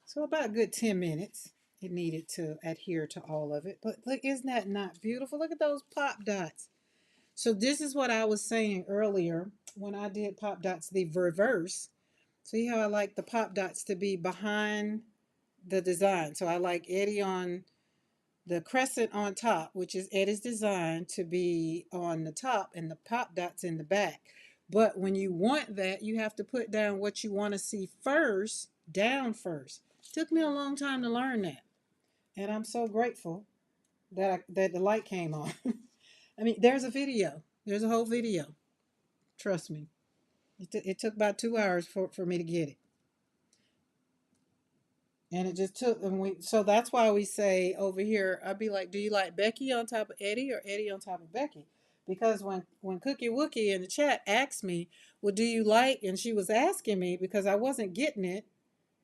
so about a good 10 minutes. It needed to adhere to all of it. But look, isn't that not beautiful? Look at those pop dots. So this is what I was saying earlier when I did pop dots the reverse. See how I like the pop dots to be behind the design. So I like Eddie on the crescent on top, which is Eddie's design, to be on the top and the pop dots in the back. But when you want that, you have to put down what you want to see first, down first. Took me a long time to learn that. And I'm so grateful that the light came on. I mean, there's a video. There's a whole video. Trust me. It took about 2 hours for me to get it. And it just took, and so that's why we say over here, I'd be like, do you like Becky on top of Eddie or Eddie on top of Becky? Because when Cookie Wookie in the chat asked me, well, do you like, and she was asking me because I wasn't getting it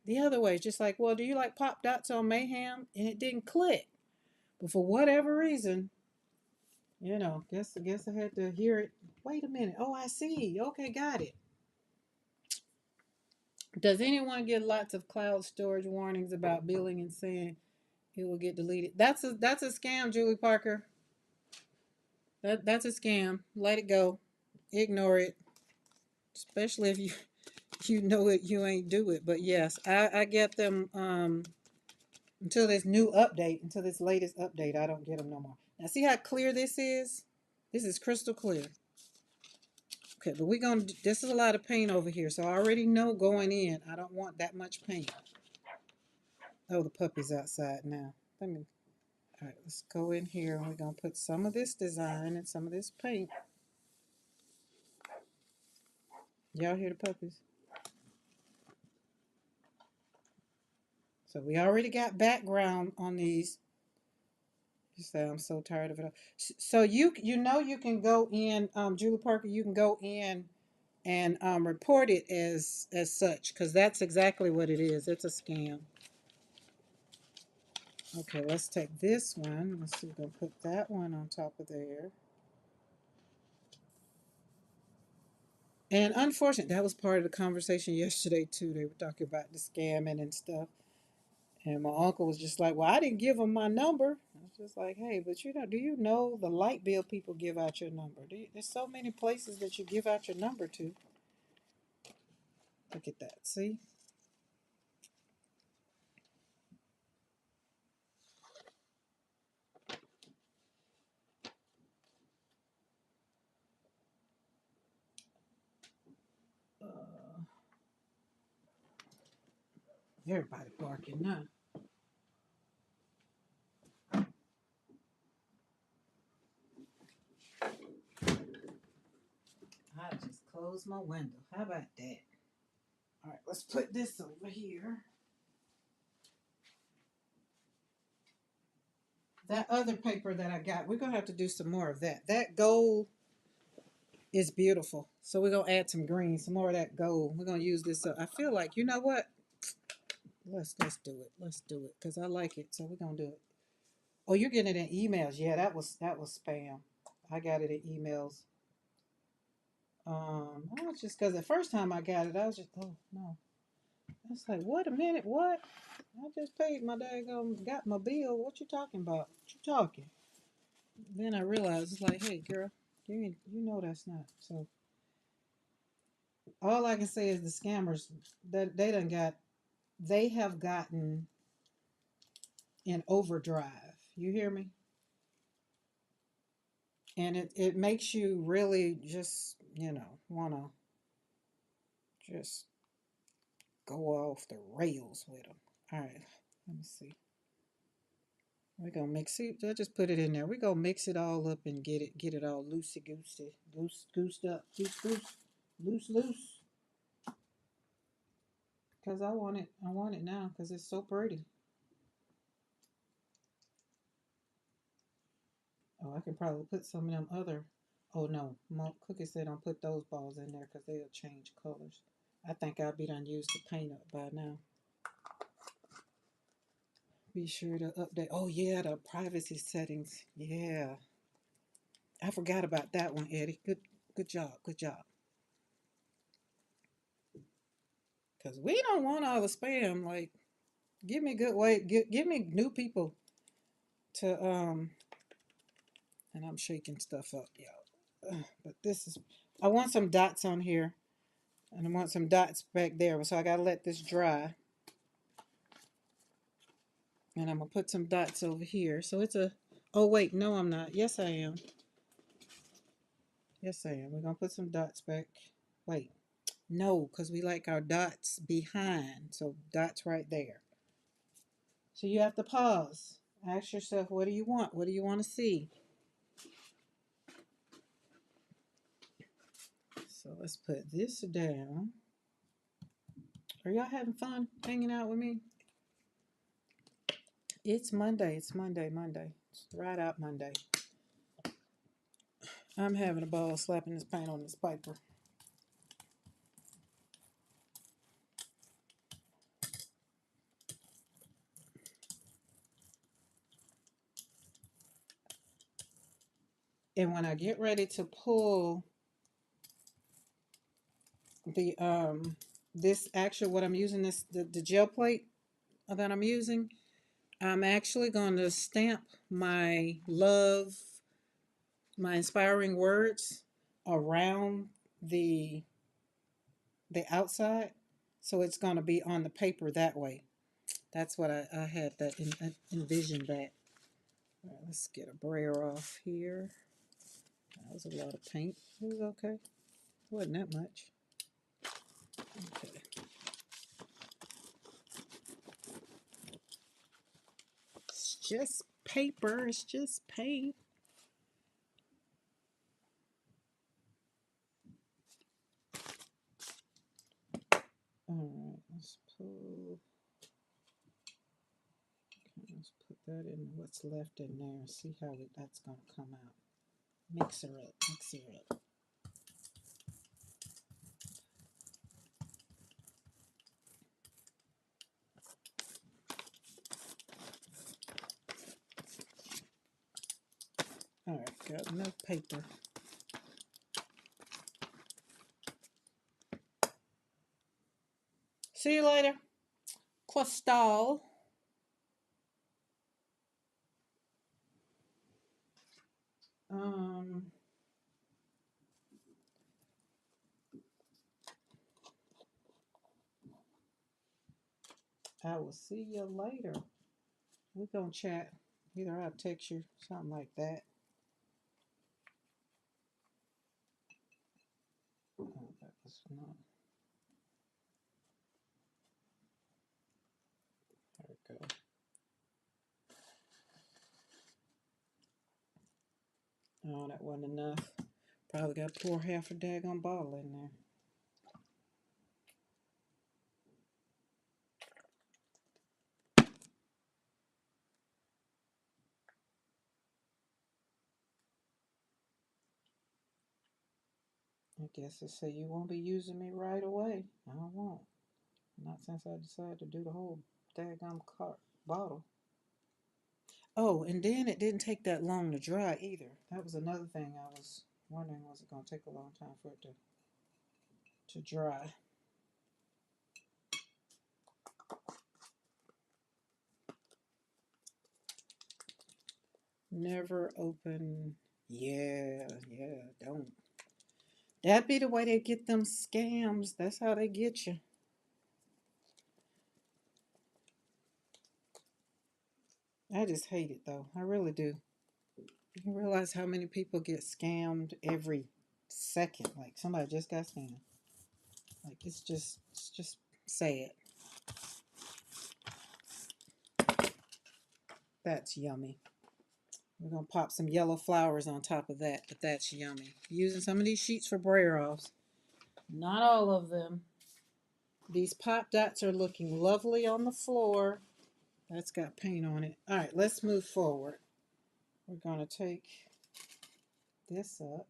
the other way, just like, well, do you like Pop Dots on Mayhem? And it didn't click. But for whatever reason, guess I had to hear it. Wait a minute. Oh, I see. Okay, got it. Does anyone get lots of cloud storage warnings about billing and saying it will get deleted? That's a scam, Julie Parker. That's a scam. Let it go. Ignore it. Especially if you know it, you ain't do it. But yes, I get them until this new update, until this latest update. I don't get them no more. Now see how clear this is? This is crystal clear. Okay, but we're gonna. This is a lot of paint over here, so I already know going in. I don't want that much paint. Oh, the puppy's outside now. Let me. All right, let's go in here and we're gonna put some of this design and some of this paint. Y'all hear the puppies? So we already got background on these. You say I'm so tired of it. So you can go in, Julie Parker. You can go in and report it as such, because that's exactly what it is. It's a scam. Okay, let's take this one. Let's see, we're gonna put that one on top of there. And unfortunately, that was part of the conversation yesterday too. They were talking about the scamming and stuff. And my uncle was just like, "Well, I didn't give him my number." I was just like, "Hey, but do you know the light bill people give out your number? There's so many places that you give out your number to." Look at that. See? Uh, Everybody barking now. I just closed my window. How about that? All right, let's put this over here. That other paper that I got, we're going to have to do some more of that. That gold is beautiful. So we're going to add some green, some more of that gold. We're going to use this up. I feel like, you know what? Let's do it. Let's do it because I like it. So we're going to do it. Oh, you're getting it in emails. Yeah, that was spam. I got it in emails. I was just because the first time I got it, I was just, oh no. I was like, wait a minute, what? I just paid my daggone, got my bill. What you talking about? What you talking? Then I realized it's like, hey girl, you know that's not. So all I can say is the scammers that they have gotten in overdrive. You hear me? And it makes you really just, want to just go off the rails with them. All right, let me see. We're gonna mix it. I just put it in there. We're gonna mix it all up and get it all loosey goosey, goosed up, loose. Cause I want it. I want it now. Cause it's so pretty. Oh, I can probably put some of them other. Oh no, Cookie said don't put those balls in there because they'll change colors. I think I'll be done used the paint up by now. Be sure to update. Oh yeah, the privacy settings. Yeah, I forgot about that one, Eddie. Good job. Good job. Cause we don't want all the spam. Like, give me good way. Give me new people to And I'm shaking stuff up, y'all. But this is. I want some dots on here, and I want some dots back there. So I gotta let this dry. And I'm going to put some dots over here. So it's a, oh wait, no I'm not. Yes I am. Yes I am. We're going to put some dots back. Wait, no, because we like our dots behind. So dots right there. So you have to pause. Ask yourself, what do you want? What do you want to see? So let's put this down. Are y'all having fun hanging out with me? It's Monday. It's Monday. It's right out Monday. I'm having a ball slapping this paint on this paper. And when I get ready to pull the this actual what I'm using, this the gel plate that I'm using, I'm actually going to stamp my love, my inspiring words around the outside, so it's going to be on the paper that way. That's what I had that envisioned that. All right, let's get a brayer off here. That was a lot of paint. It was okay. It wasn't that much. Okay. It's just paper. It's just paint. All right, let's pull. Okay, let's put that in. What's left in there? See how that's going to come out. Mix her up. Mix her up. All right, got enough paper. See you later, Crystal. Um, I will see you later. We're gonna chat. Either I'll text you, something like that. Oh, that was not. There we go. Oh, that wasn't enough. Probably got to pour half a daggone bottle in there. I guess they say you won't be using me right away. I won't. Not since I decided to do the whole daggum bottle. Oh, and then it didn't take that long to dry either. That was another thing I was wondering, was it going to take a long time for it to dry? Never open. Yeah, don't. That be the way they get them scams. That's how they get you. I just hate it though. I really do. You realize how many people get scammed every second? Like somebody just got scammed. Like it's just sad. That's yummy. We're gonna pop some yellow flowers on top of that, but that's yummy. Using some of these sheets for brayer offs. Not all of them. These pop dots are looking lovely on the floor. That's got paint on it. All right, let's move forward. We're gonna take this up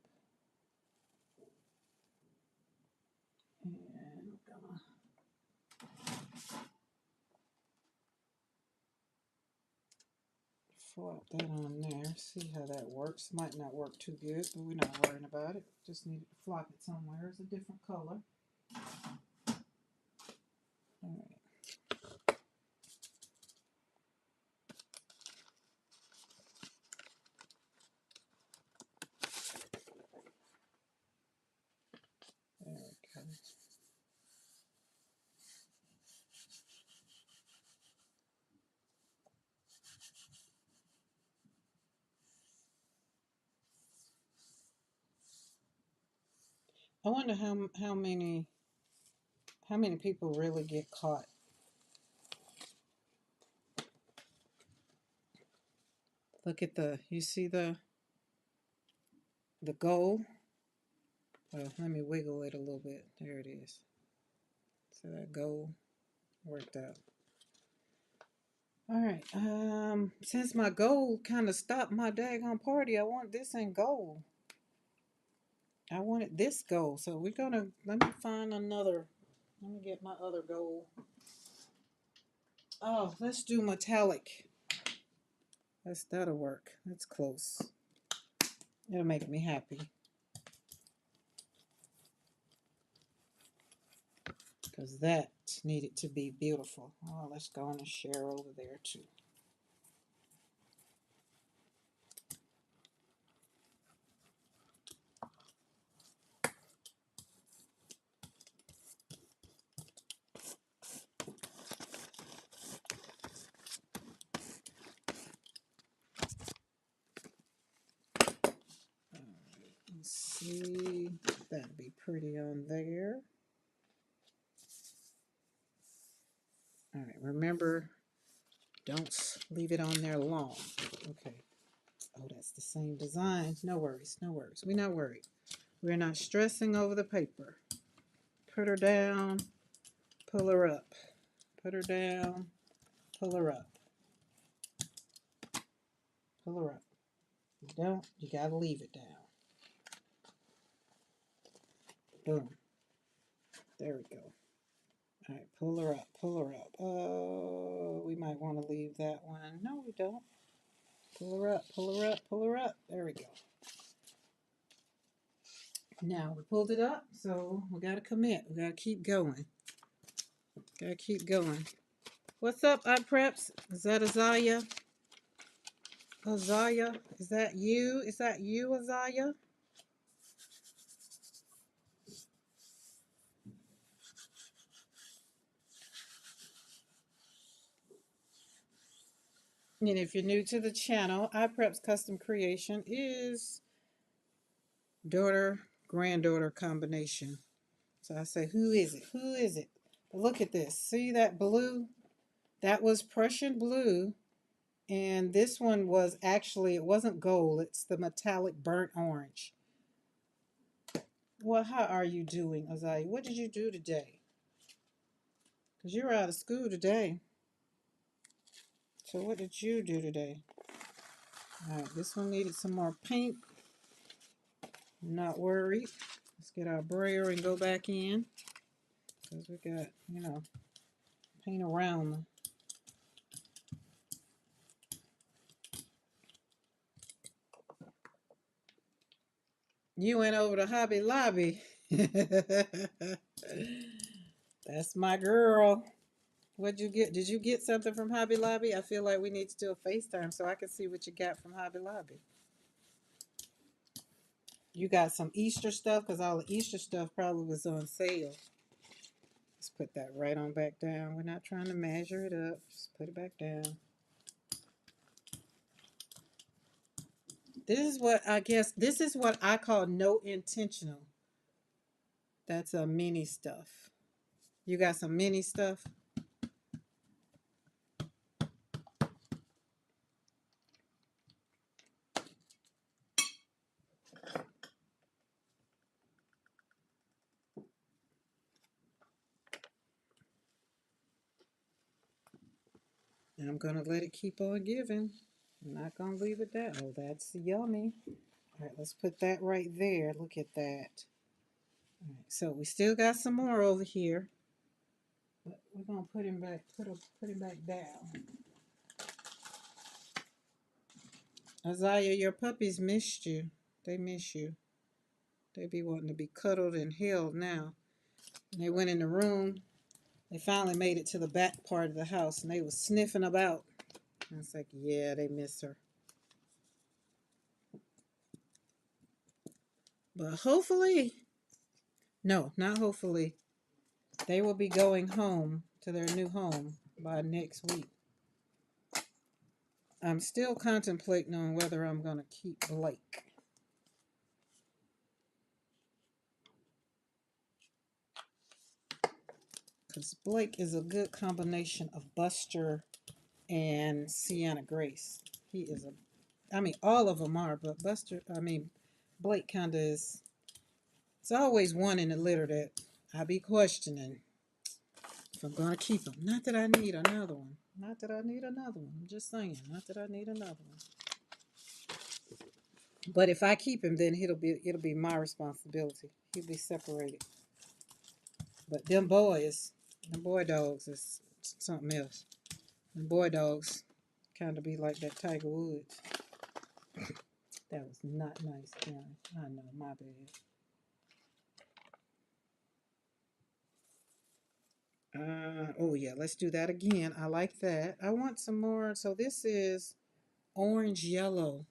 and we're gonna flop that on there. See how that works. Might not work too good, but we're not worrying about it. Just need to flop it somewhere. It's a different color. All right. There we go. I wonder how many people really get caught. Look at you see the gold? Well, let me wiggle it a little bit. There it is. So that gold worked out. All right. Since my gold kind of stopped my daggone party, I want this in gold. I wanted this gold. So we're gonna let me find another. Let me get my other gold. Oh, let's do metallic. That'll work. That's close. It'll make me happy. Because that needed to be beautiful. Oh, let's go on and share over there too. Let's see. That'd be pretty on there. All right, remember, don't leave it on there long. Okay. Oh, that's the same design. No worries, no worries. We're not worried. We're not stressing over the paper. Put her down, pull her up. Put her down, pull her up. Pull her up. You don't, you gotta leave it down. Boom. There we go. All right, pull her up, pull her up. Oh, we might want to leave that one. No, we don't. Pull her up, pull her up, pull her up. There we go. Now, we pulled it up, so we got to commit. We got to keep going. Got to keep going. What's up, iPreps? Is that Azalea? Azalea? Is that you? Is that you, Azalea? And if you're new to the channel, iPreps Custom Creation is daughter-granddaughter combination. So I say, who is it? Who is it? But look at this. See that blue? That was Prussian blue. And this one was actually, it wasn't gold. It's the metallic burnt orange. Well, how are you doing, Azalea? What did you do today? Because you're out of school today. So what did you do today? All right, this one needed some more paint. Not worried. Let's get our brayer and go back in. Because we got, paint around them. You went over to Hobby Lobby. That's my girl. What'd you get? Did you get something from Hobby Lobby? I feel like we need to do a FaceTime so I can see what you got from Hobby Lobby. You got some Easter stuff because all the Easter stuff probably was on sale. Let's put that right on back down. We're not trying to measure it up. Just put it back down. This is what I guess, this is what I call no intentional. That's a mini stuff. You got some mini stuff? And I'm going to let it keep on giving. I'm not going to leave it that. Oh, that's yummy. All right, let's put that right there. Look at that. All right, so we still got some more over here. But we're going to put him back, put him back down. Isaiah, your puppies missed you. They miss you. They be wanting to be cuddled and held now. And they went in the room. They finally made it to the back part of the house, and they was sniffing about. I was like, yeah, they miss her. But hopefully, no, not hopefully, they will be going home to their new home by next week. I'm still contemplating on whether I'm going to keep Blake. Because Blake is a good combination of Buster and Sienna Grace. He is a, I mean, all of them are, but Blake kind of is, it's always one in the litter that I be questioning if I'm going to keep him. Not that I need another one. Not that I need another one. I'm just saying, not that I need another one. But if I keep him, then it'll be my responsibility. He'll be separated. But them boy dogs is something else. Them boy dogs kind of be like that Tiger Woods. That was not nice, Karen. I know, my bad. Oh yeah, let's do that again. I like that. I want some more. So this is orange yellow.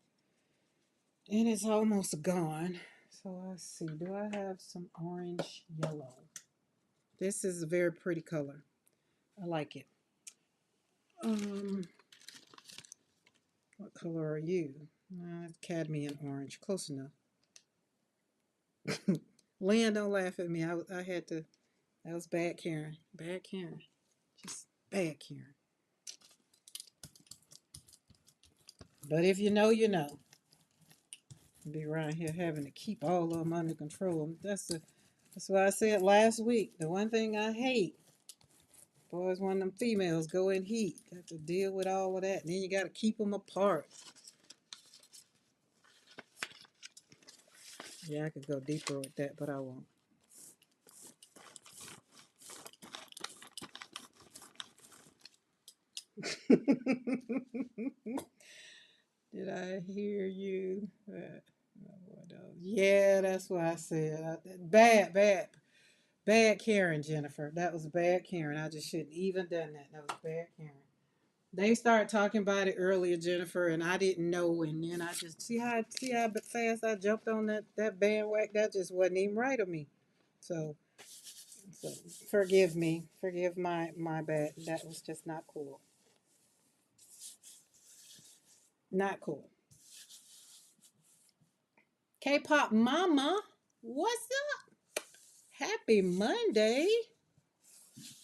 And it's almost gone. So let's see. Do I have some orange yellow? This is a very pretty color. I like it. What color are you? Cadmium orange. Close enough. Lynn, don't laugh at me. I had to. That was bad Karen. Bad Karen. Just bad Karen. But if you know, you know. Be around here having to keep all of them under control. That's why I said last week. The one thing I hate, boys, when them females go in heat, got to deal with all of that, and then you got to keep them apart. Yeah, I could go deeper with that, but I won't. Did I hear you? Yeah, that's what I said. Bad Karen, Jennifer. That was bad Karen. I just shouldn't even done that. That was bad Karen. They started talking about it earlier, Jennifer, and I didn't know. And then I just see how fast I jumped on that bandwagon. That just wasn't even right of me. So forgive me, forgive my bad. That was just not cool. Not cool. K-pop mama, what's up? Happy Monday.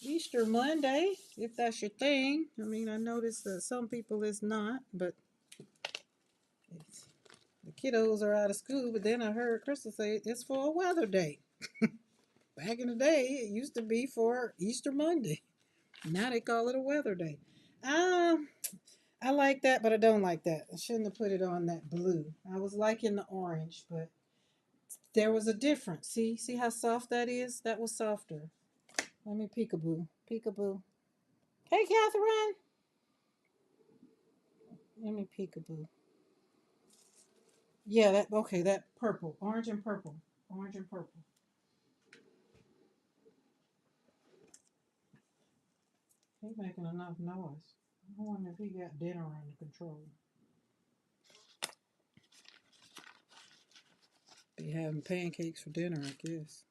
Easter Monday, if that's your thing. I mean, I noticed that some people it's not, but the kiddos are out of school. But then I heard Crystal say it's for a weather day. Back in the day, it used to be for Easter Monday. Now they call it a weather day. I like that, but I don't like that. I shouldn't have put it on that blue. I was liking the orange, but there was a difference. See how soft that is? That was softer. Let me peekaboo. Peekaboo. Hey, Catherine. Let me peekaboo. Yeah, that purple. Orange and purple. Orange and purple. He's making enough noise. I wonder if he got dinner under control. Be having pancakes for dinner, I guess.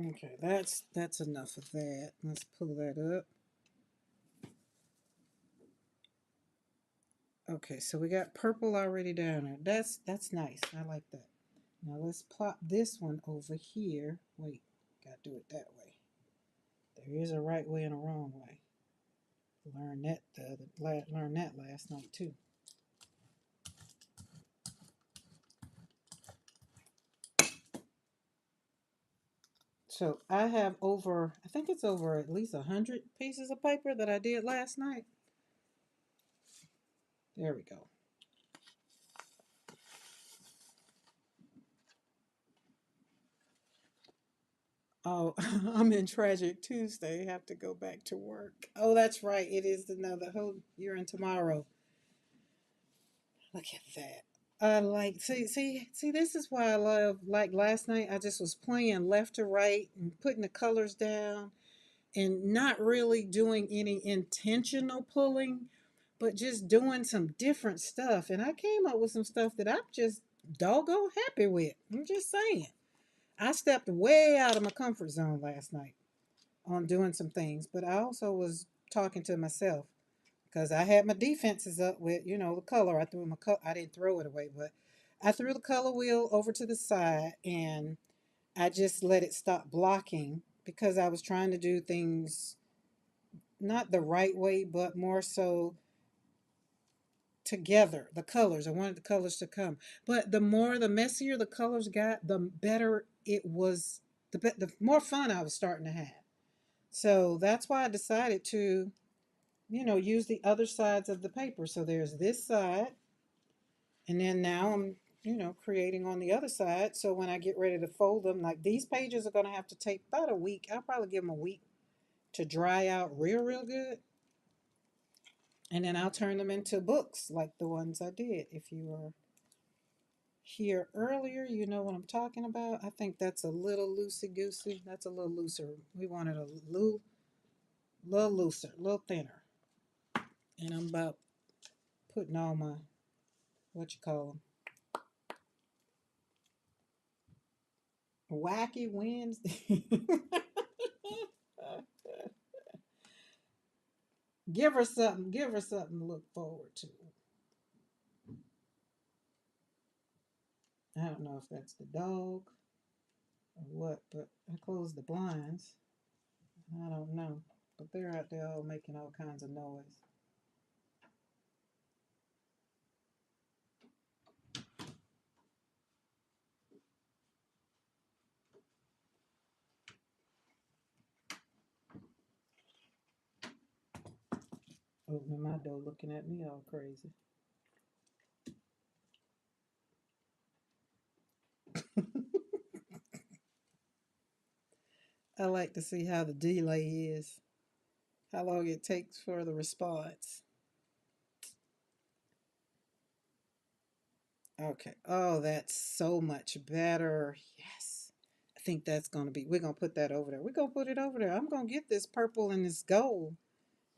Okay, that's enough of that. Let's pull that up. Okay, so we got purple already down there. That's nice. I like that. Now let's plop this one over here. Wait, gotta do it that way. There is a right way and a wrong way. Learned that learned that last night too. So I have over, I think it's over at least 100 pieces of paper that I did last night. There we go. Oh, I'm in Tragic Tuesday. Have to go back to work. Oh, that's right. It is the whole year and tomorrow. Look at that. I like see. This is why I love. Like last night, I just was playing left to right and putting the colors down, and not really doing any intentional pulling, but just doing some different stuff. And I came up with some stuff that I'm just doggone happy with. I'm just saying. I stepped way out of my comfort zone last night on doing some things, but I also was talking to myself because I had my defenses up with, the color. I threw my I didn't throw it away, but I threw the color wheel over to the side and I just let it stop blocking because I was trying to do things not the right way, but more so together. The colors, I wanted the colors to come. But the messier the colors got, the better it was, the more fun I was starting to have. So that's why I decided to, use the other sides of the paper. So there's this side, and then now I'm, creating on the other side. So when I get ready to fold them, like these pages are going to have to take about a week. I'll probably give them a week to dry out real good. And then I'll turn them into books like the ones I did. If you were here earlier, you know what I'm talking about. I think that's a little loosey goosey. That's a little looser. We wanted a little looser, a little thinner. And I'm about putting all my, what you call them, wacky Wednesday. Give her something to look forward to. I don't know if that's the dog or what, but I closed the blinds. I don't know. But they're out there all making all kinds of noise. Opening my door looking at me all crazy. I like to see how the delay is, how long it takes for the response. Okay. Oh, that's so much better. Yes. I think that's going to be, we're going to put that over there. We're going to put it over there. I'm going to get this purple and this gold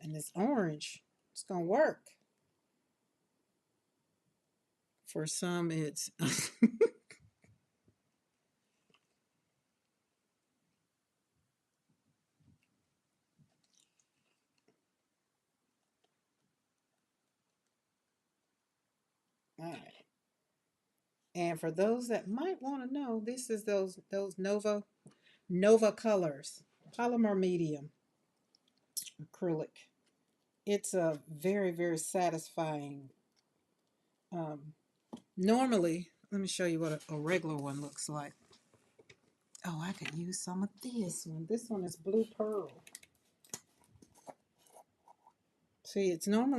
and this orange. It's going to work. For some, it's. All right. And for those that might want to know, this is those Nova colors, polymer medium acrylic. It's a very satisfying. Um, Normally, let me show you what a regular one looks like. Oh, I could use some of this one. This one is blue pearl. See, it's not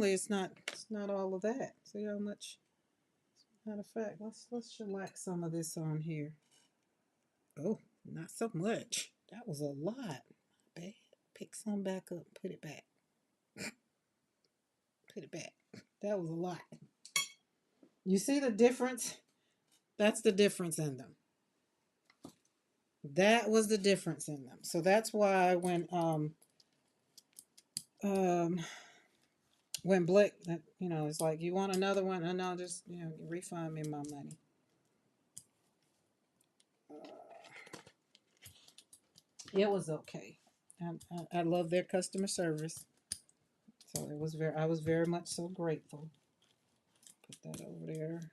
all of that. See how much. Matter of fact, let's shellac some of this on here. Oh, not so much. That was a lot. Bad. Pick some back up. Put it back. Put it back. That was a lot. You see the difference? That's the difference in them. That was the difference in them. So that's why um when Blake, it's like, you want another one? And I'll just, refund me my money. It was okay. I love their customer service. So it was I was very much so grateful. Put that over there.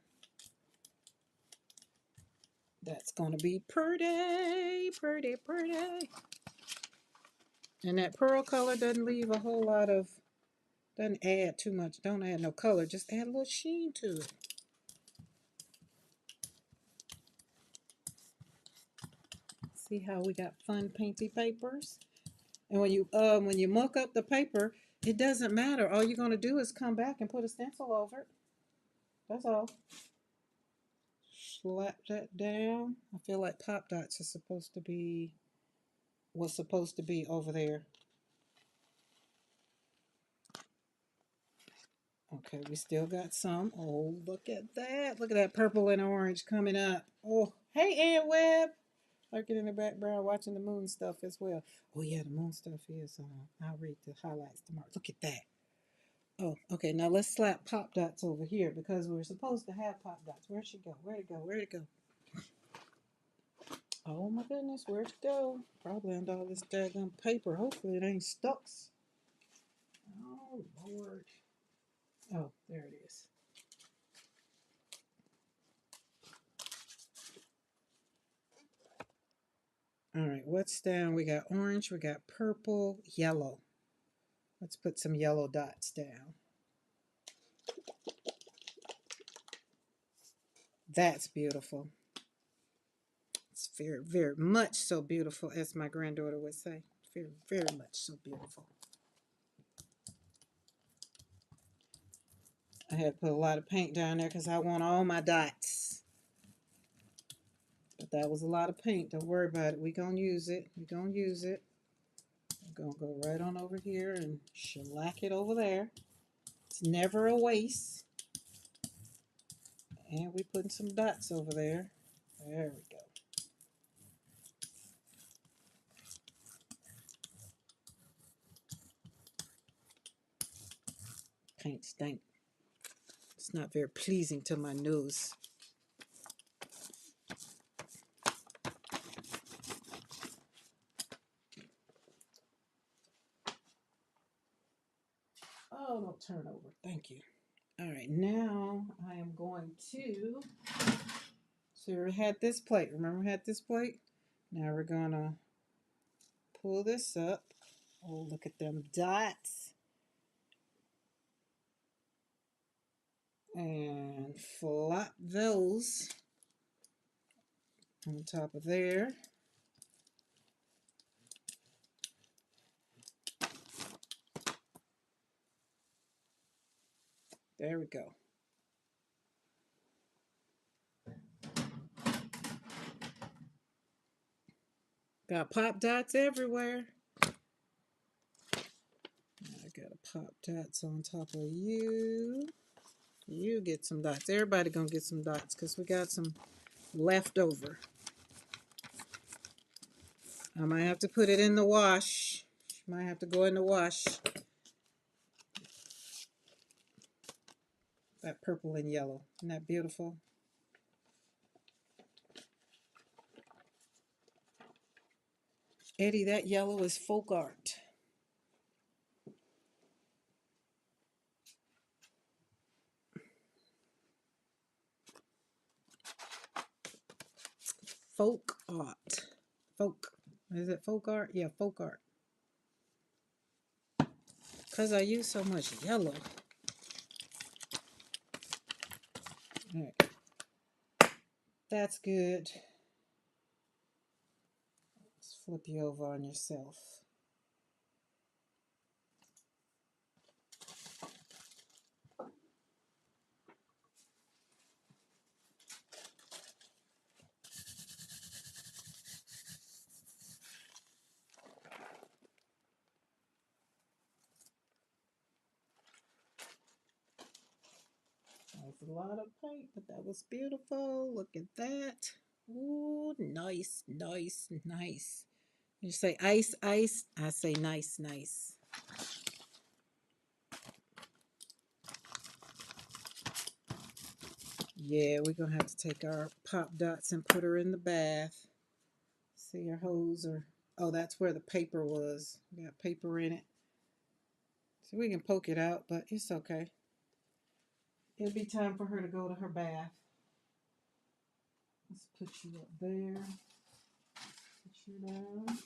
That's going to be pretty, pretty, pretty. And that pearl color doesn't leave a whole lot of, doesn't add too much. Don't add no color. Just add a little sheen to it. See how we got fun painty papers? And when you muck up the paper, it doesn't matter. All you're going to do is come back and put a stencil over it. That's all. Slap that down. I feel like Pop Dots is supposed to be, was supposed to be over there. Okay, we still got some. Oh, look at that. Look at that purple and orange coming up. Oh, hey, Aunt Webb. Lurking in the background watching the moon stuff as well. Oh, yeah, the moon stuff is I'll read the highlights tomorrow. Look at that. Oh, okay, now let's slap Pop Dots over here because we were supposed to have Pop Dots. Where'd she go? Where'd it go? Where'd it go? Oh, my goodness, where'd it go? Probably under all this daggone paper. Hopefully it ain't stuck. Oh, Lord. Oh, there it is. All right, what's down? We got orange, we got purple, yellow. Let's put some yellow dots down. That's beautiful. It's very, very much so beautiful, as my granddaughter would say. Very, very much so beautiful. I had to put a lot of paint down there because I want all my dots. But that was a lot of paint. Don't worry about it. We're going to use it. We're going to use it. I'm going to go right on over here and shellac it over there. It's never a waste. And we're putting some dots over there. There we go. Paint stink. It's not very pleasing to my nose. Oh, don't turn over. Thank you. All right, now I am going to, so we had this plate. Remember we had this plate? Now we're going to pull this up. Oh, look at them dots. And flop those on top of there. There we go. Got pop dots everywhere. I got a pop dots on top of you. You get some dots. Everybody gonna get some dots because we got some left over. I might have to put it in the wash. Might have to go in the wash. That purple and yellow. Isn't that beautiful? Eddie, that yellow is folk art. Folk art. Folk. Is it folk art? Yeah, folk art. Because I use so much yellow. All right. That's good. Let's flip you over on yourself. That's a lot of paint, but that was beautiful. Look at that. Ooh, nice, nice, nice. You say ice, ice. I say nice, nice. Yeah, we're going to have to take our pop dots and put her in the bath. See, her hose are Oh, that's where the paper was. We got paper in it. So we can poke it out, but it's okay. It'll be time for her to go to her bath. Let's put you up there. Put you down.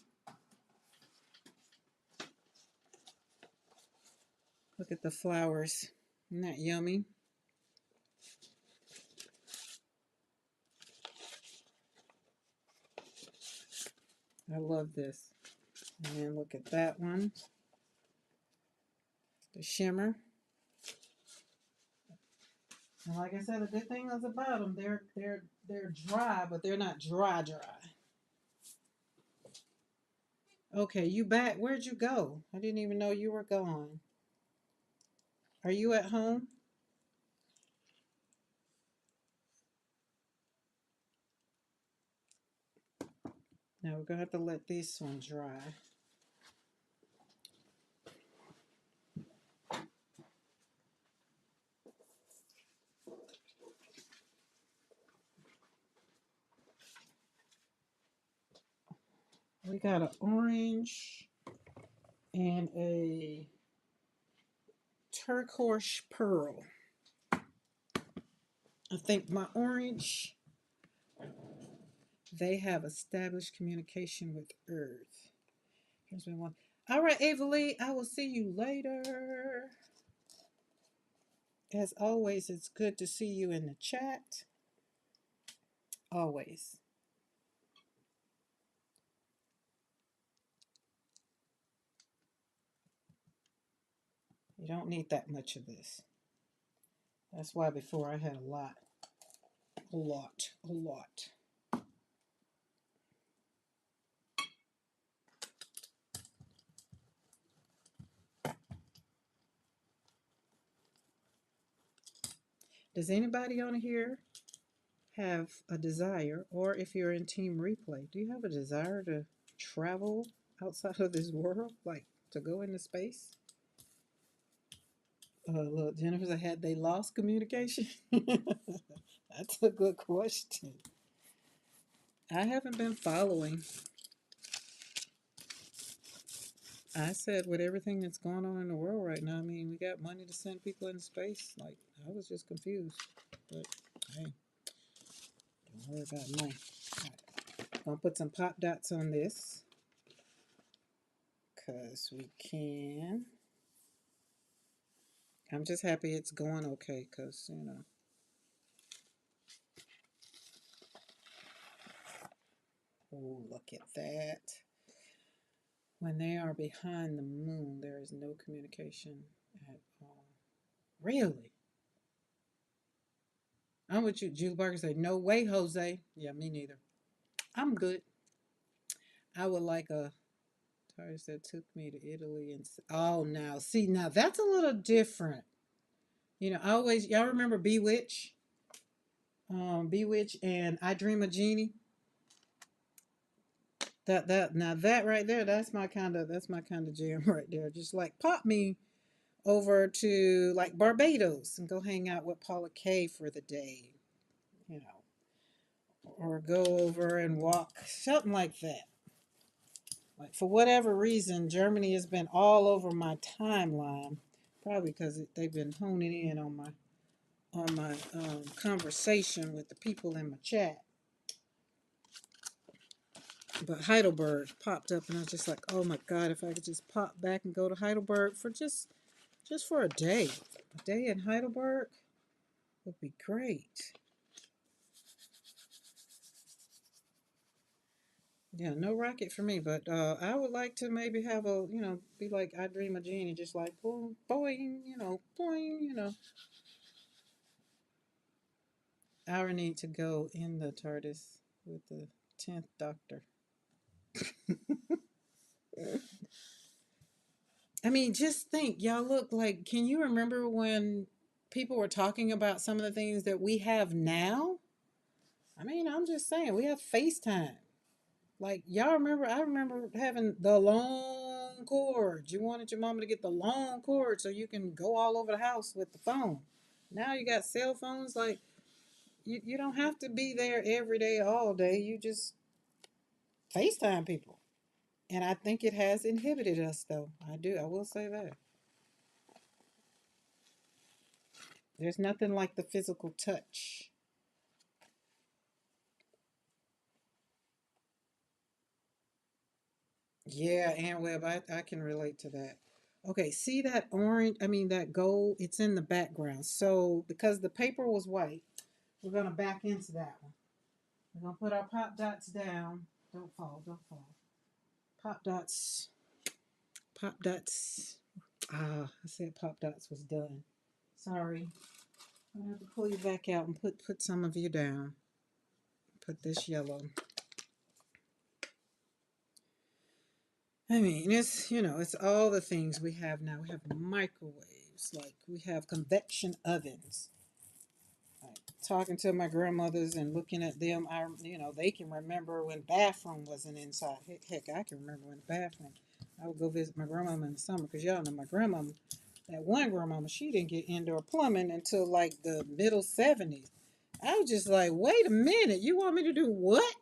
Look at the flowers. Isn't that yummy? I love this. And look at that one. The shimmer. And like I said, the good thing is about them, they're dry, but they're not dry. Okay, you back? Where'd you go? I didn't even know you were gone. Are you at home? Now we're gonna have to let this one dry. We got an orange and a turquoise pearl. I think my orange, they have established communication with Earth. Here's my one. All right, Ava Lee, I will see you later. As always, it's good to see you in the chat. Always. You don't need that much of this. That's why before I had a lot. Does anybody on here have a desire, or if you're in team replay, do you have a desire to travel outside of this world, like to go into space? Look, Jennifer said, had they lost communication? That's a good question. I haven't been following. I said, with everything that's going on in the world right now, I mean, we got money to send people into space. Like, I was just confused. But, hey, don't worry about money. All right. I'll put some pop dots on this, because we can. I'm just happy it's going okay, because, you know. Oh, look at that. When they are behind the moon, there is no communication at all. Really? I'm with you. Julie Barker said, no way, Jose. Yeah, me neither. I'm good. I would like a TARDIS that took me to Italy and oh, now see, now that's a little different. You know, I always, y'all remember Bewitch? Bewitch and I Dream of Jeannie. That now that right there, that's my kind of jam right there. Just like pop me over to like Barbados and go hang out with Paula Kay for the day, you know, or go over and walk, something like that. Like for whatever reason, Germany has been all over my timeline, probably because they've been honing in on my conversation with the people in my chat. But Heidelberg popped up, and I was just like, oh my God, if I could just pop back and go to Heidelberg for just for a day. A day in Heidelberg would be great. Yeah, no rocket for me, but I would like to maybe have a, you know, be like I Dream of Jeannie, just like boing, boing, you know, boing, you know. I would need to go in the TARDIS with the 10th Doctor. I mean, just think, y'all look like, can you remember when people were talking about some of the things that we have now? I mean, I'm just saying, we have FaceTime. Like, y'all remember, I remember having the long cord. You wanted your mama to get the long cord so you can go all over the house with the phone. Now you got cell phones. Like, you don't have to be there every day, all day. You just FaceTime people. And I think it has inhibited us, though. I do. I will say that. There's nothing like the physical touch. Yeah, and Web, I can relate to that. Okay, see that orange, I mean that gold, it's in the background. So because the paper was white, we're gonna back into that one. We're gonna put our pop dots down. Don't fall, don't fall. Pop dots, pop dots. Ah, I said pop dots was done. Sorry. I'm gonna have to pull you back out and put some of you down. Put this yellow. I mean, it's all the things we have now. We have microwaves, like we have convection ovens. Like talking to my grandmothers and looking at them, they can remember when bathroom wasn't inside. Heck, I can remember when the bathroom. I would go visit my grandmama in the summer because y'all know my grandmama. That one grandmama, she didn't get indoor plumbing until like the middle 70s. I was just like, wait a minute, you want me to do what?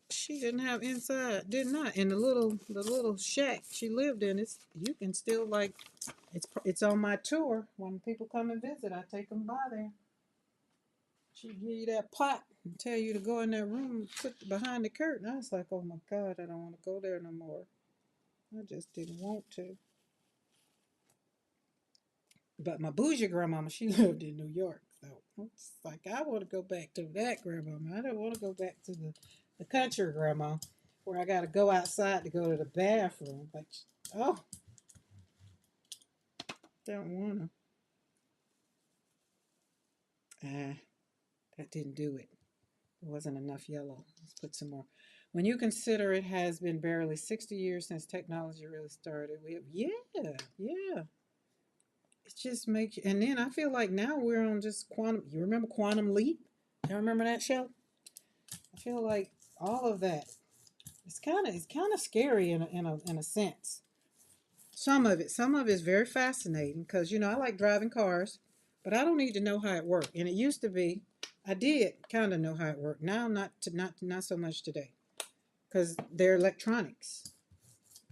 She didn't have inside, did not. And the little shack she lived in, it's you can still like it's on my tour. When people come and visit, I take them by there. She give you that pot and tell you to go in that room, put behind the curtain. I was like, oh my God, I don't want to go there no more. I just didn't want to. But my bougie grandmama, she lived in New York. So it's like I want to go back to that grandmama. I don't want to go back to the country grandma where I got to go outside to go to the bathroom. Like, oh, don't want to. Ah, that didn't do it. There wasn't enough yellow. Let's put some more. When you consider it has been barely 60 years since technology really started, yeah. It just makes, and then I feel like now we're on just quantum. You remember Quantum Leap? You remember that show? I feel like all of that. It's kind of scary in a sense. Some of it is very fascinating because I like driving cars, but I don't need to know how it worked. And it used to be, I did kind of know how it worked. Now not so much today because they're electronics.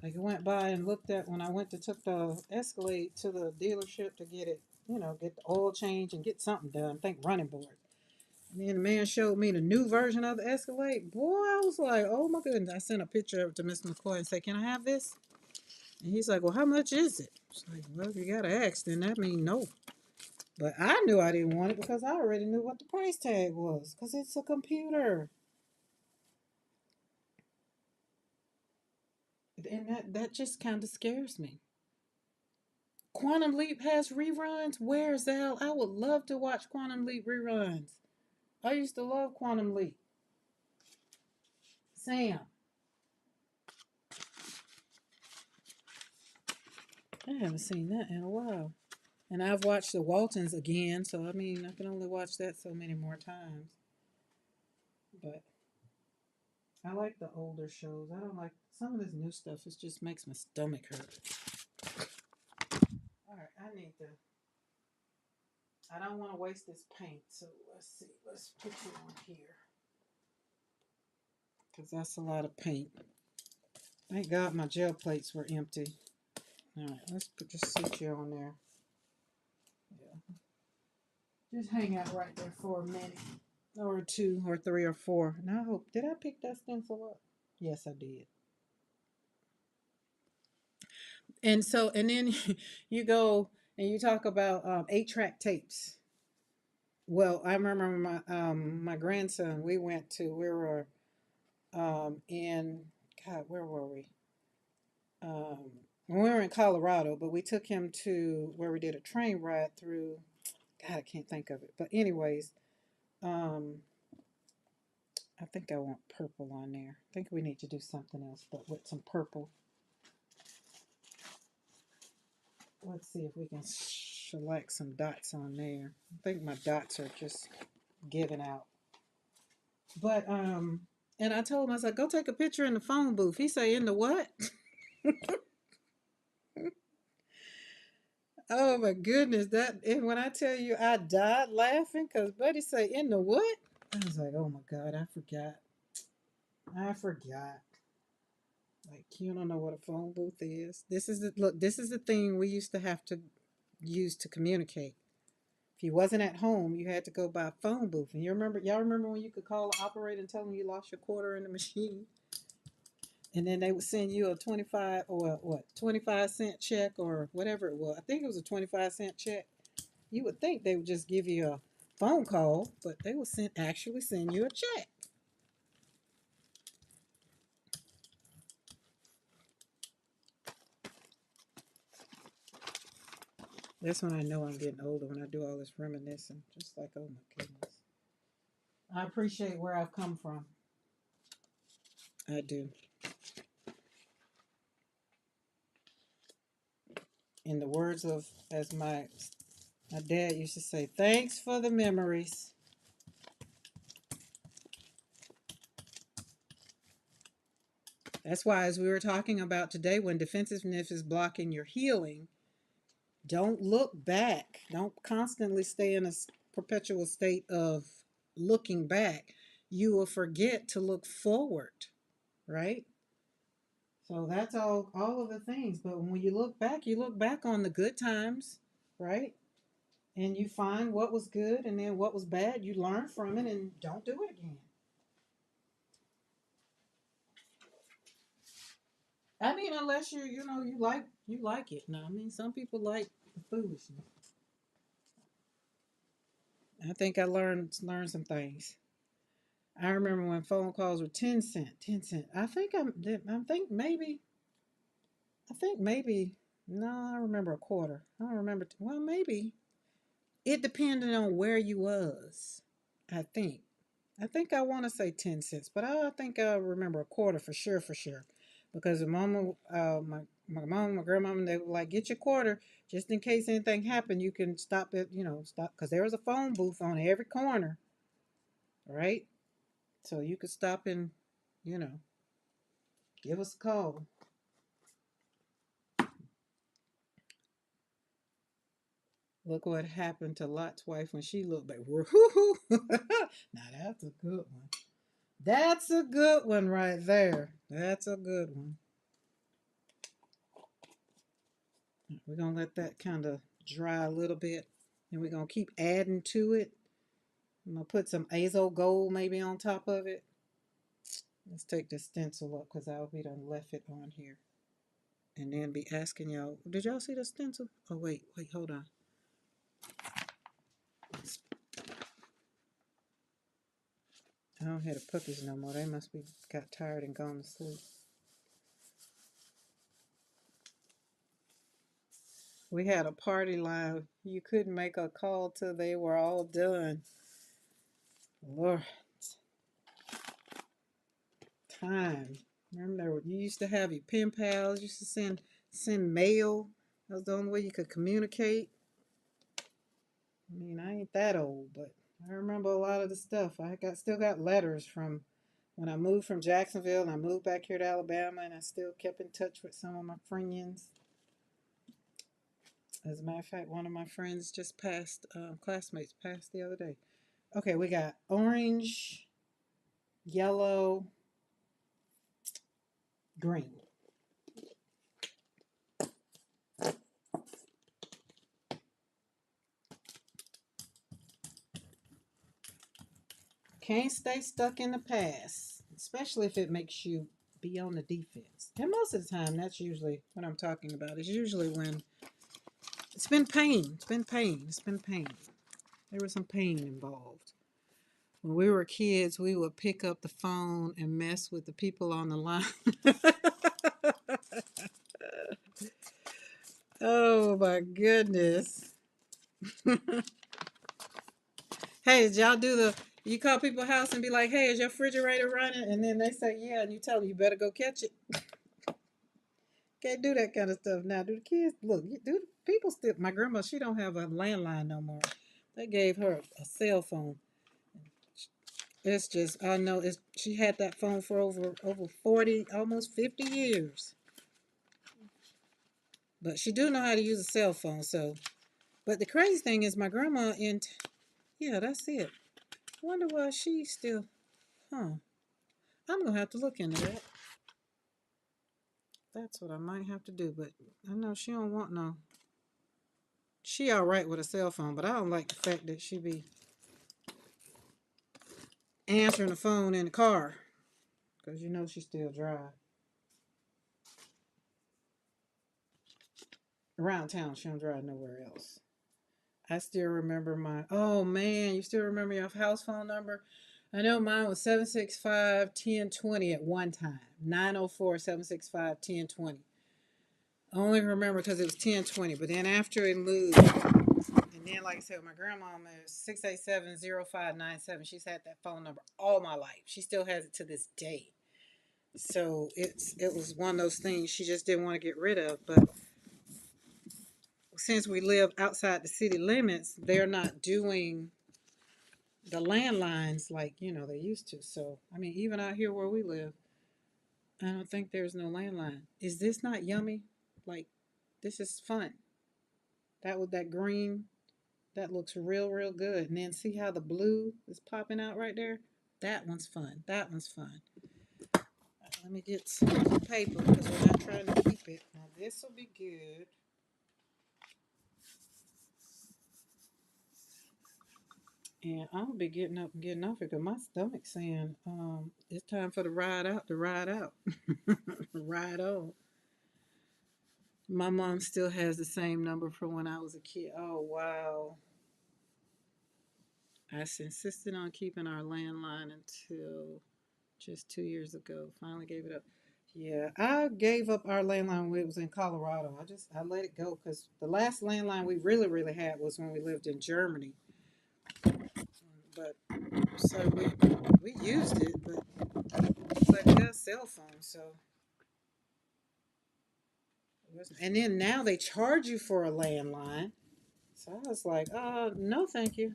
Like I went by and looked at when I went to took the Escalade to the dealership to get it, get the oil change and get something done. I think running board. And then the man showed me the new version of the Escalade. Boy, I was like, oh my goodness. I sent a picture of it to Mr. McCoy and said, can I have this? And he's like, well, how much is it? It's like, well, if you got to ask, then that means no. But I knew I didn't want it because I already knew what the price tag was because it's a computer. And that just kind of scares me. Quantum Leap has reruns? Where's the hell? I would love to watch Quantum Leap reruns. I used to love Quantum Leap. Sam, I haven't seen that in a while. And I've watched the Waltons again, so I mean, I can only watch that so many more times. But I like the older shows. I don't like some of this new stuff. It just makes my stomach hurt. All right, I don't want to waste this paint, so let's see. Let's put you on here because that's a lot of paint. Thank God my gel plates were empty. All right, just sit you on there. Yeah, just hang out right there for a minute, or two, or three, or four. And I hope did I pick that stencil up? Yes, I did. And then you go and you talk about 8-track tapes. Well, I remember my grandson. We were in God, where were we? Um, we were in Colorado, but we took him to where we did a train ride through. God, I can't think of it. But anyways, um, I think I want purple on there. I think we need to do something else, but with some purple. Let's see if we can select some dots on there. I think my dots are just giving out. But and I told him, I said, go take a picture in the phone booth. He say, in the what? Oh my goodness, that and when I tell you I died laughing because Buddy say, in the what? I was like, oh my God, I forgot. I forgot. Like, you don't know what a phone booth is. This is the look. This is the thing we used to have to use to communicate. If you wasn't at home, you had to go by a phone booth. And y'all remember when you could call the operator and tell them you lost your quarter in the machine, and then they would send you a 25 or what 25-cent check or whatever it was. I think it was a 25-cent check. You would think they would just give you a phone call, but they would actually send you a check. That's when I know I'm getting older, when I do all this reminiscing. Just like, oh my goodness. I appreciate where I've come from. I do. In the words of, as my dad used to say, thanks for the memories. That's why, as we were talking about today, when defensiveness is blocking your healing, don't look back. Don't constantly stay in a perpetual state of looking back. You will forget to look forward, right? So that's all of the things. But when you look back on the good times, right? And you find what was good and then what was bad, you learn from it and don't do it again. I mean, unless you like it. Now, I mean, some people like the foolishness. I think I learned some things. I remember when phone calls were 10 cent, 10 cent. I think maybe no, I remember a quarter. I don't remember. Well, maybe it depended on where you was. I think. I think I want to say 10 cents, but I think I remember a quarter for sure, because my mom, my grandmama, they were like, get your quarter just in case anything happened. You can stop it, stop because there was a phone booth on every corner, right? So you could stop and, you know, give us a call. Look what happened to Lot's wife when she looked back. Woo-hoo-hoo. Now that's a good one. That's a good one right there. That's a good one. We're going to let that kind of dry a little bit. And we're going to keep adding to it. I'm going to put some azo gold maybe on top of it. Let's take the stencil up because I'll be done left it on here. And then be asking y'all, did y'all see the stencil? Oh, wait, hold on. I don't have the puppies no more. They must be got tired and gone to sleep. We had a party line. You couldn't make a call till they were all done. Lord, time. Remember, you used to have your pen pals. You used to send mail. That was the only way you could communicate. I mean, I ain't that old, but I remember a lot of the stuff. Still got letters from when I moved from Jacksonville and I moved back here to Alabama, and I still kept in touch with some of my friends. As a matter of fact, one of my friends just passed, classmates passed the other day. Okay, we got orange, yellow, green. Can't stay stuck in the past, especially if it makes you be on the defense. And most of the time, that's usually what I'm talking about. It's usually when it's been pain. It's been pain. It's been pain. There was some pain involved. When we were kids, we would pick up the phone and mess with the people on the line. Oh my goodness. Hey, did y'all you call people's house and be like, hey, is your refrigerator running? And then they say, yeah, and you tell them you better go catch it. Can't do that kind of stuff now. Do the kids, look, do people still, my grandma, she don't have a landline no more. They gave her a cell phone. It's just, I know, she had that phone for over 40, almost 50 years. But she do know how to use a cell phone, so. But the crazy thing is my grandma, yeah, that's it. I wonder why she still, huh. I'm going to have to look into that. That's what I might have to do. But I know she don't want no. She all right with a cell phone, but I don't like the fact that she be answering the phone in the car. Because you know she still drive. Around town, she don't drive nowhere else. I still remember my, oh man, you still remember your house phone number? I know mine was 765-1020 at one time. 904-765-1020. I only remember because it was 1020, but then after it moved, and then like I said, my grandmama is 687-0597. She's had that phone number all my life. She still has it to this day. So it was one of those things she just didn't want to get rid of. But since we live outside the city limits, they're not doing the landlines like they used to. So I mean, even out here where we live, I don't think there's no landline. Is this not yummy? Like, this is fun. That with that green, that looks real good. And then see how the blue is popping out right there. That one's fun. That one's fun. Let me get some paper because we're not trying to keep it. Now this will be good. And I'm gonna be getting up and getting off it because my stomach's saying it's time for the ride out to ride out. Ride on. My mom still has the same number from when I was a kid. Oh wow. I insisted on keeping our landline until just 2 years ago. Finally gave it up. Yeah, I gave up our landline when it was in Colorado. I let it go because the last landline we really had was when we lived in Germany. But so we used it, but it's like we got a cell phone, so and then now they charge you for a landline. So I was like, no, thank you.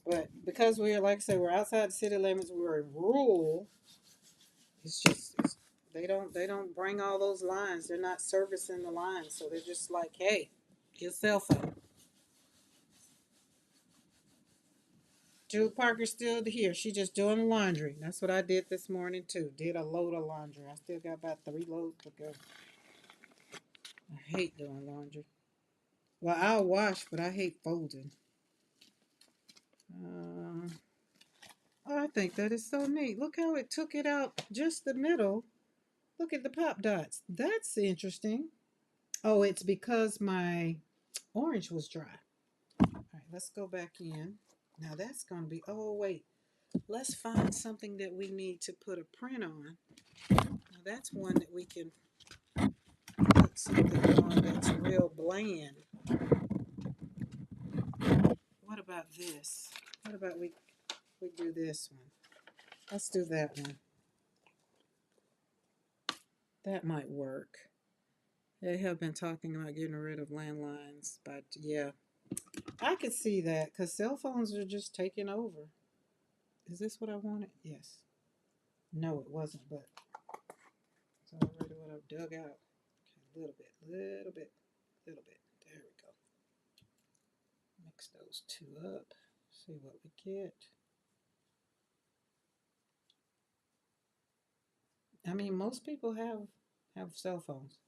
But because we're like I said, we're outside the city limits, we're in rural. They don't bring all those lines. They're not servicing the lines, so they're just like, hey, get a cell phone. Julie Parker's still here. She just doing laundry. That's what I did this morning too. Did a load of laundry. I still got about 3 loads to go. I hate doing laundry. Well, I'll wash, but I hate folding. Oh, I think that is so neat. Look how it took it out just the middle. Look at the pop dots. That's interesting. Oh, it's because my orange was dry. All right, let's go back in. Now that's going to be, oh, wait. Let's find something that we need to put a print on. Now that's one that we can put something on that's real bland. What about this? What about we do this one? Let's do that one. That might work. They have been talking about getting rid of landlines, but yeah, I could see that because cell phones are just taking over. Is this what I wanted? Yes. No, it wasn't, but it's already what I've dug out. Okay, a little bit. There we go. Mix those two up. See what we get. I mean, most people have cell phones.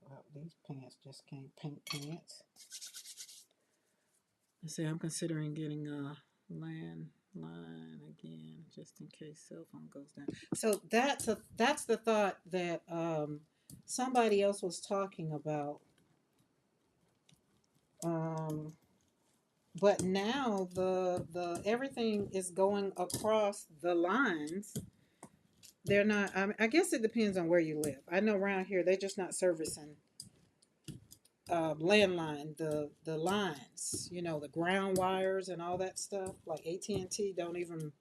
Well, these pants just came pink pants. I say I'm considering getting a landline again, just in case cell phone goes down. So that's the thought that somebody else was talking about. But now the everything is going across the lines. They're not. I guess it depends on where you live. I know around here they're just not servicing landline, the lines, the ground wires and all that stuff. Like AT&T they don't even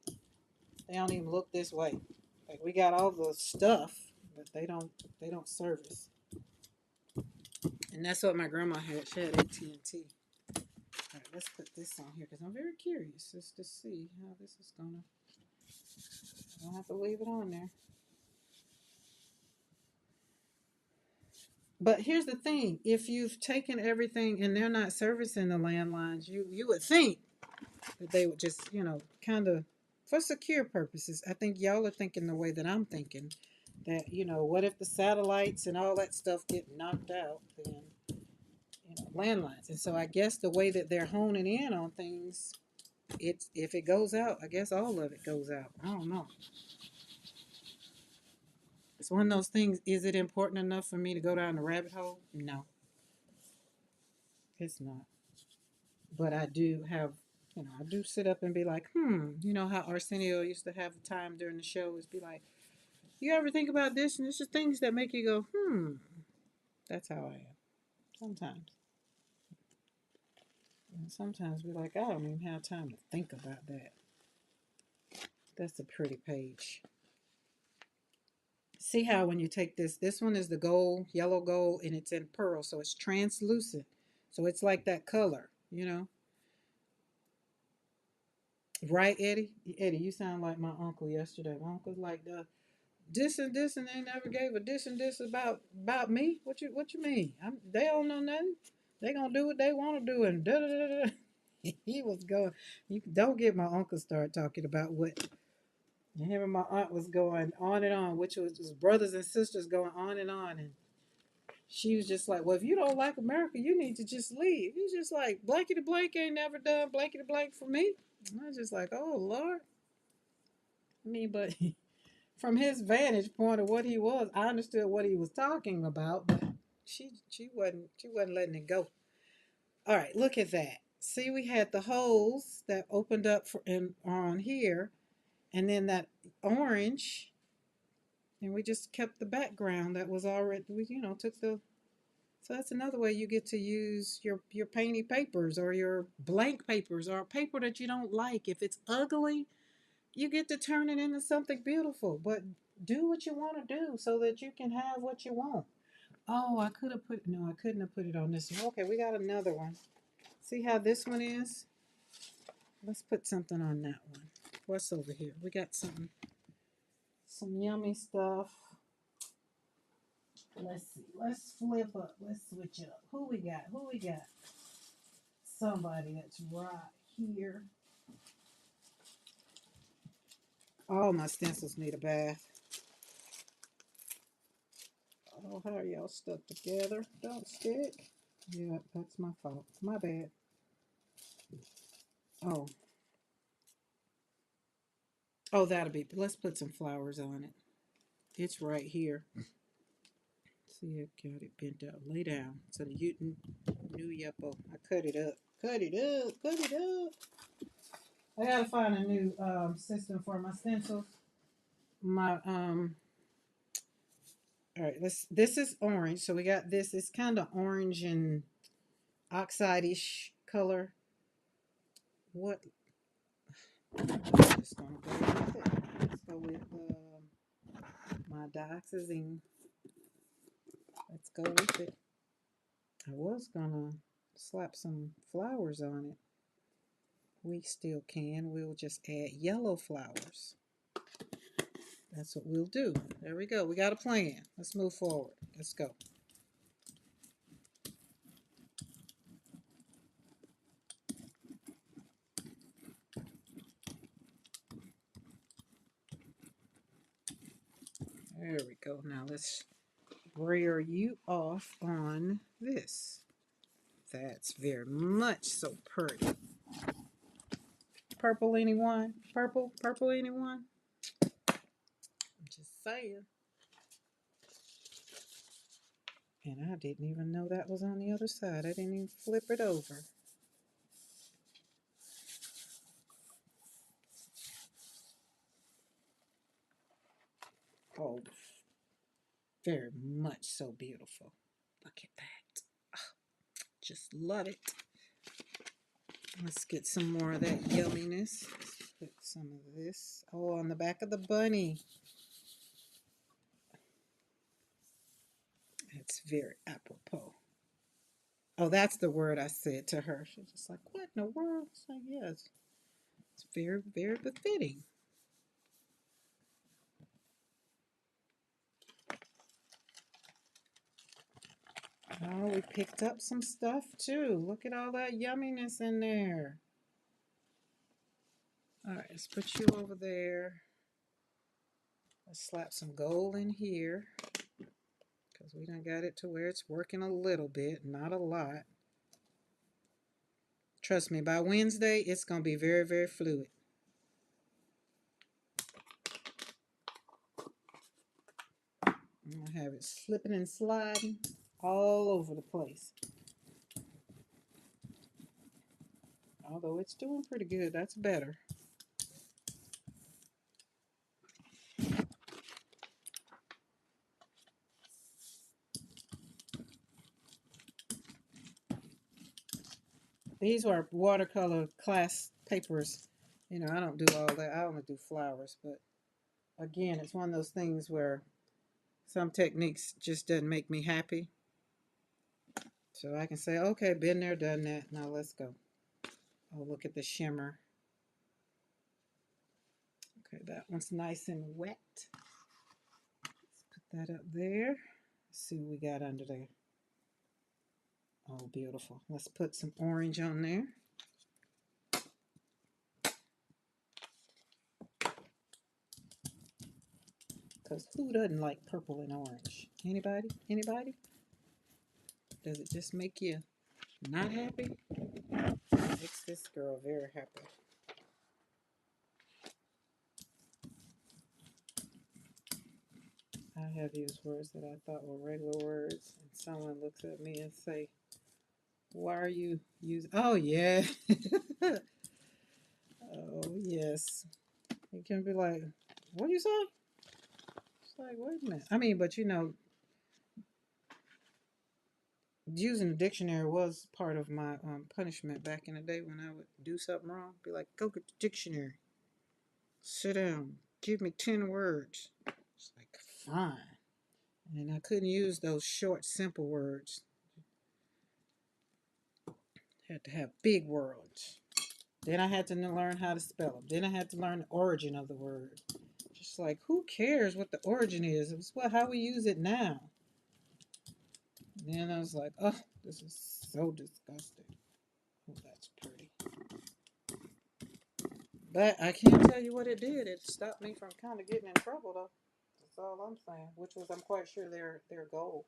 look this way. Like we got all the stuff, but they don't service. And that's what my grandma had. She had AT&T. All right, let's put this on here because I'm very curious just to see how this is gonna. I don't have to leave it on there. But here's the thing: if you've taken everything and they're not servicing the landlines, you would think that they would just, kind of for secure purposes. I think y'all are thinking the way that I'm thinking. That, what if the satellites and all that stuff get knocked out? Then, landlines. And so I guess the way that they're honing in on things, it's if it goes out, I guess all of it goes out. I don't know. It's one of those things. Is it important enough for me to go down the rabbit hole? No, it's not. But I do have, I do sit up and be like, you know how Arsenio used to have a time during the show is be like, you ever think about this? And it's just things that make you go, That's how I am sometimes. And sometimes be like, I don't even have time to think about that. That's a pretty page. See how when you take this one is the gold, yellow gold, and it's in pearl, so it's translucent. So it's like that color. Right, Eddie? Eddie, you sound like my uncle yesterday. My uncle's like this and they never gave a this and this about me. What you mean? They don't know nothing. They gonna do what they want to do and da da da da. He was going. You don't get my uncle start talking about what him and my aunt was going on and on, which was his brothers and sisters going on and she was just like, well, if you don't like America, you need to just leave. He's just like, blankety blank ain't never done blankety blank for me. And I was just like, oh Lord. I mean, but from his vantage point of what he was, I understood what he was talking about, but she wasn't letting it go. All right, look at that. See, we had the holes that opened up on here, and then that orange, and we just kept the background that was already. We took the. So that's another way you get to use your painty papers or your blank papers or a paper that you don't like. If it's ugly, you get to turn it into something beautiful. But do what you want to do so that you can have what you want. Oh, I could have put no, I couldn't have put it on this one. Okay, we got another one. See how this one is? Let's put something on that one. What's over here? We got some yummy stuff. Let's see. Let's flip up. Let's switch up. Who we got? Who we got? Somebody that's right here. All my stencils need a bath. Oh, how are y'all stuck together? Don't stick. Yeah, that's my fault. My bad. Oh. Oh, that'll be. Let's put some flowers on it. It's right here. See, I got it bent out. Lay down. So the Uton new yuppo. I cut it up. Cut it up. Cut it up. I gotta find a new system for my stencils. My All right. This is orange. So we got this. It's kind of orange and oxide-ish color. What? I'm just gonna go with it. Let's go with my dioxazine. Let's go with it. I was gonna slap some flowers on it. We still can. We'll just add yellow flowers. That's what we'll do. There we go. We got a plan. Let's move forward. Let's go. There we go. Now let's rear you off on this. That's very much so pretty. Purple anyone? Purple anyone? I'm just saying. And I didn't even know that was on the other side. I didn't even flip it over. Oh, very much so beautiful. Look at that. Oh, just love it. Let's get some more of that yumminess. Let's put some of this. Oh, on the back of the bunny. That's very apropos. Oh, that's the word I said to her. She's just like, what in the world? It's like, yes. It's very, very befitting. Oh, we picked up some stuff too. Look at all that yumminess in there. All right, let's put you over there. Let's slap some gold in here because we done got it to where it's working a little bit, not a lot. Trust me, by Wednesday, it's going to be very, very fluid. I'm going to have it slipping and sliding all over the place. Although it's doing pretty good, that's better. These are watercolor class papers. You know, I don't do all that. I only do flowers. But again, it's one of those things where some techniques just doesn't make me happy. So I can say, okay, been there, done that. Now let's go. Oh, look at the shimmer. Okay, that one's nice and wet. Let's put that up there. Let's see what we got under there. Oh, beautiful. Let's put some orange on there. Because who doesn't like purple and orange? Anybody? Anybody? Does it just make you not happy? It makes this girl very happy. I have used words that I thought were regular words, and someone looks at me and say, why are you using... Oh, yeah. Oh, yes. It can be like, what do you say? It's like, wait a minute. I mean, but you know, using the dictionary was part of my punishment back in the day when I would do something wrong. Be like, go get the dictionary. Sit down. Give me 10 words. It's like, fine. And I couldn't use those short, simple words. Had to have big words. Then I had to learn how to spell them. Then I had to learn the origin of the word. Just like, who cares what the origin is? It's how we use it now. Then I was like, oh, this is so disgusting. Oh, that's pretty. But I can't tell you what it did. It stopped me from kind of getting in trouble, though. That's all I'm saying. Which was, I'm quite sure their goal.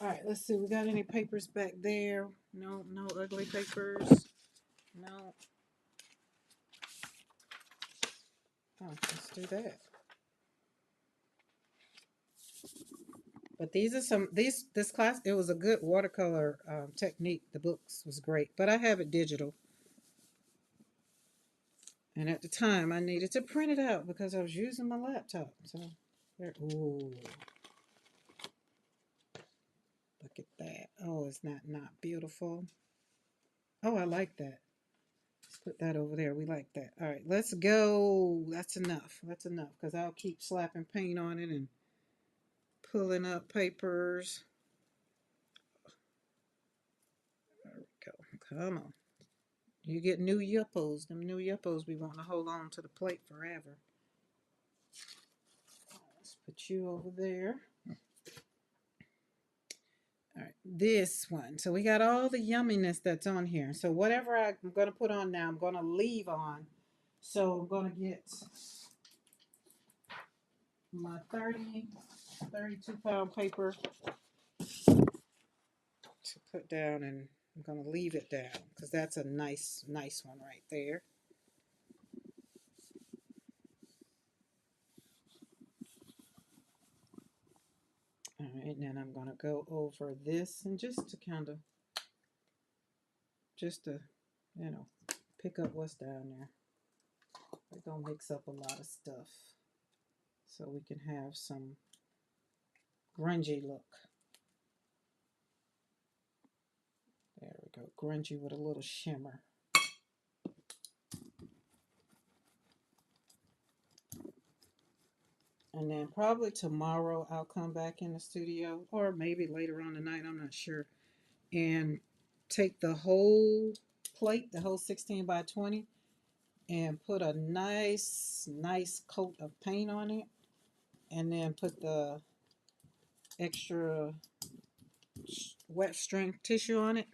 All right, let's see. We got any papers back there? No, no ugly papers. No. Oh, let's do that. But these are some, this class, it was a good watercolor technique. The books was great, but I have it digital. And at the time, I needed to print it out because I was using my laptop. So, there, ooh. Look at that. Oh, is that not beautiful? Oh, I like that. Let's put that over there. We like that. All right, let's go. That's enough. That's enough because I'll keep slapping paint on it and pulling up papers. There we go. Come on. You get new yuppos. Them new yuppos, we want to hold on to the plate forever. Let's put you over there. All right, this one. So we got all the yumminess that's on here. So whatever I'm going to put on now, I'm going to leave on. So I'm going to get my 32-pound paper to put down, and I'm going to leave it down because that's a nice one right there. All right, and then I'm going to go over this and just to kind of, you know, pick up what's down there. We're going to mix up a lot of stuff so we can have some grungy look. There we go, grungy with a little shimmer. And then probably tomorrow I'll come back in the studio, or maybe later on tonight, I'm not sure, and take the whole plate, the whole 16 by 20, and put a nice coat of paint on it, and then put the extra wet strength tissue on it.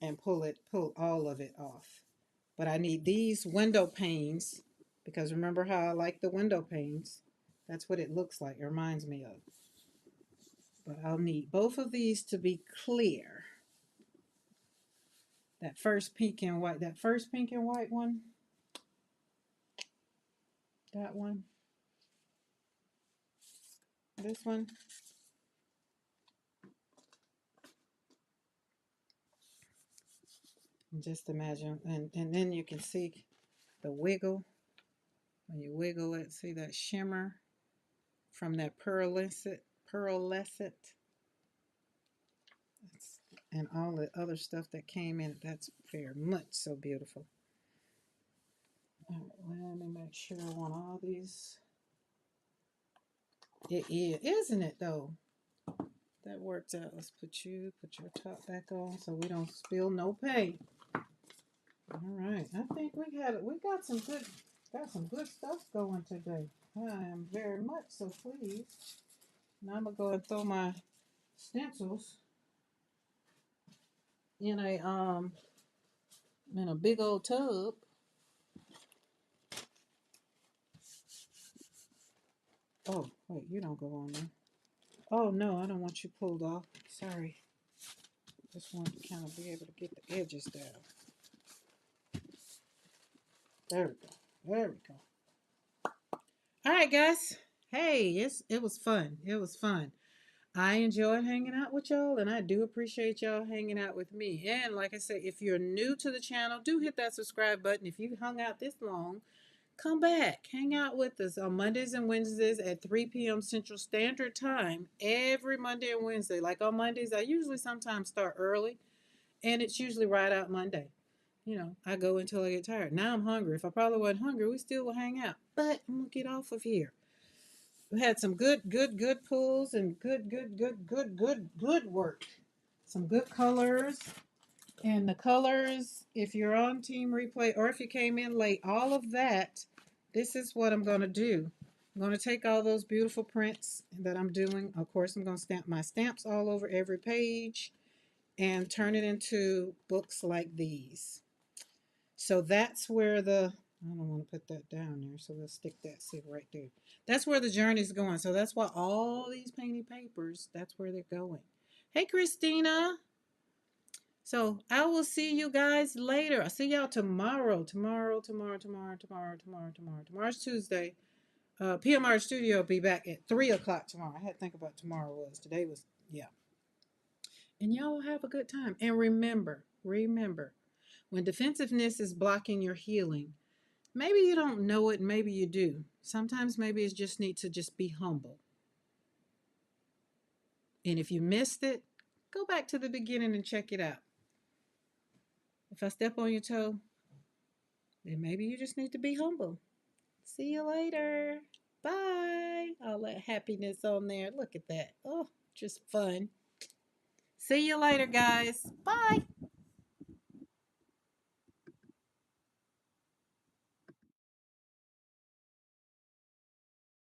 and pull all of it off. But I need these window panes because remember how I like the window panes? That's what it looks like. It reminds me of. But I'll need both of these to be clear. That first pink and white, one, that one, this one. And just imagine, and then you can see the wiggle. When you wiggle it, see that shimmer from that pearlescent, and all the other stuff that came in. That's very much so beautiful. All right, let me make sure I want all these. It is, isn't it though? That worked out. Let's put your top back on so we don't spill no paint. All right, I think we got some good stuff going today. I am very much so pleased. Now I'm gonna go and throw my stencils in a big old tub. Oh wait, you don't go on there. Oh no, I don't want you pulled off. Sorry. Just want to kind of be able to get the edges down. There we go. There we go. All right, guys. Hey, it was fun. It was fun. I enjoyed hanging out with y'all, and I do appreciate y'all hanging out with me. And like I said, if you're new to the channel, do hit that subscribe button. If you hung out this long, come back. Hang out with us on Mondays and Wednesdays at 3 p.m. Central Standard Time. Every Monday and Wednesday. Like on Mondays, I usually sometimes start early, and it's usually right out Monday. You know, I go until I get tired. Now I'm hungry. If I probably wasn't hungry, we still will hang out. But I'm going to get off of here. We had some good pulls and good work. Some good colors. And the colors, if you're on team replay or if you came in late, all of that, this is what I'm going to do. I'm going to take all those beautiful prints that I'm doing. Of course, I'm going to stamp my stamps all over every page and turn it into books like these. So that's where I don't want to put that down there, so we'll stick that see right there. That's where the journey's going. So that's why all these painted papers, that's where they're going. Hey, Christina. So I will see you guys later. I'll see y'all tomorrow. Tomorrow's Tuesday. PMR Studio will be back at 3 o'clock tomorrow. I had to think about tomorrow was. Today was, yeah. And y'all have a good time. And remember, when defensiveness is blocking your healing, maybe you don't know it, maybe you do. Sometimes maybe it's just need to just be humble. And if you missed it, go back to the beginning and check it out. If I step on your toe, then maybe you just need to be humble. See you later. Bye. All that happiness on there. Look at that. Oh, just fun. See you later, guys. Bye.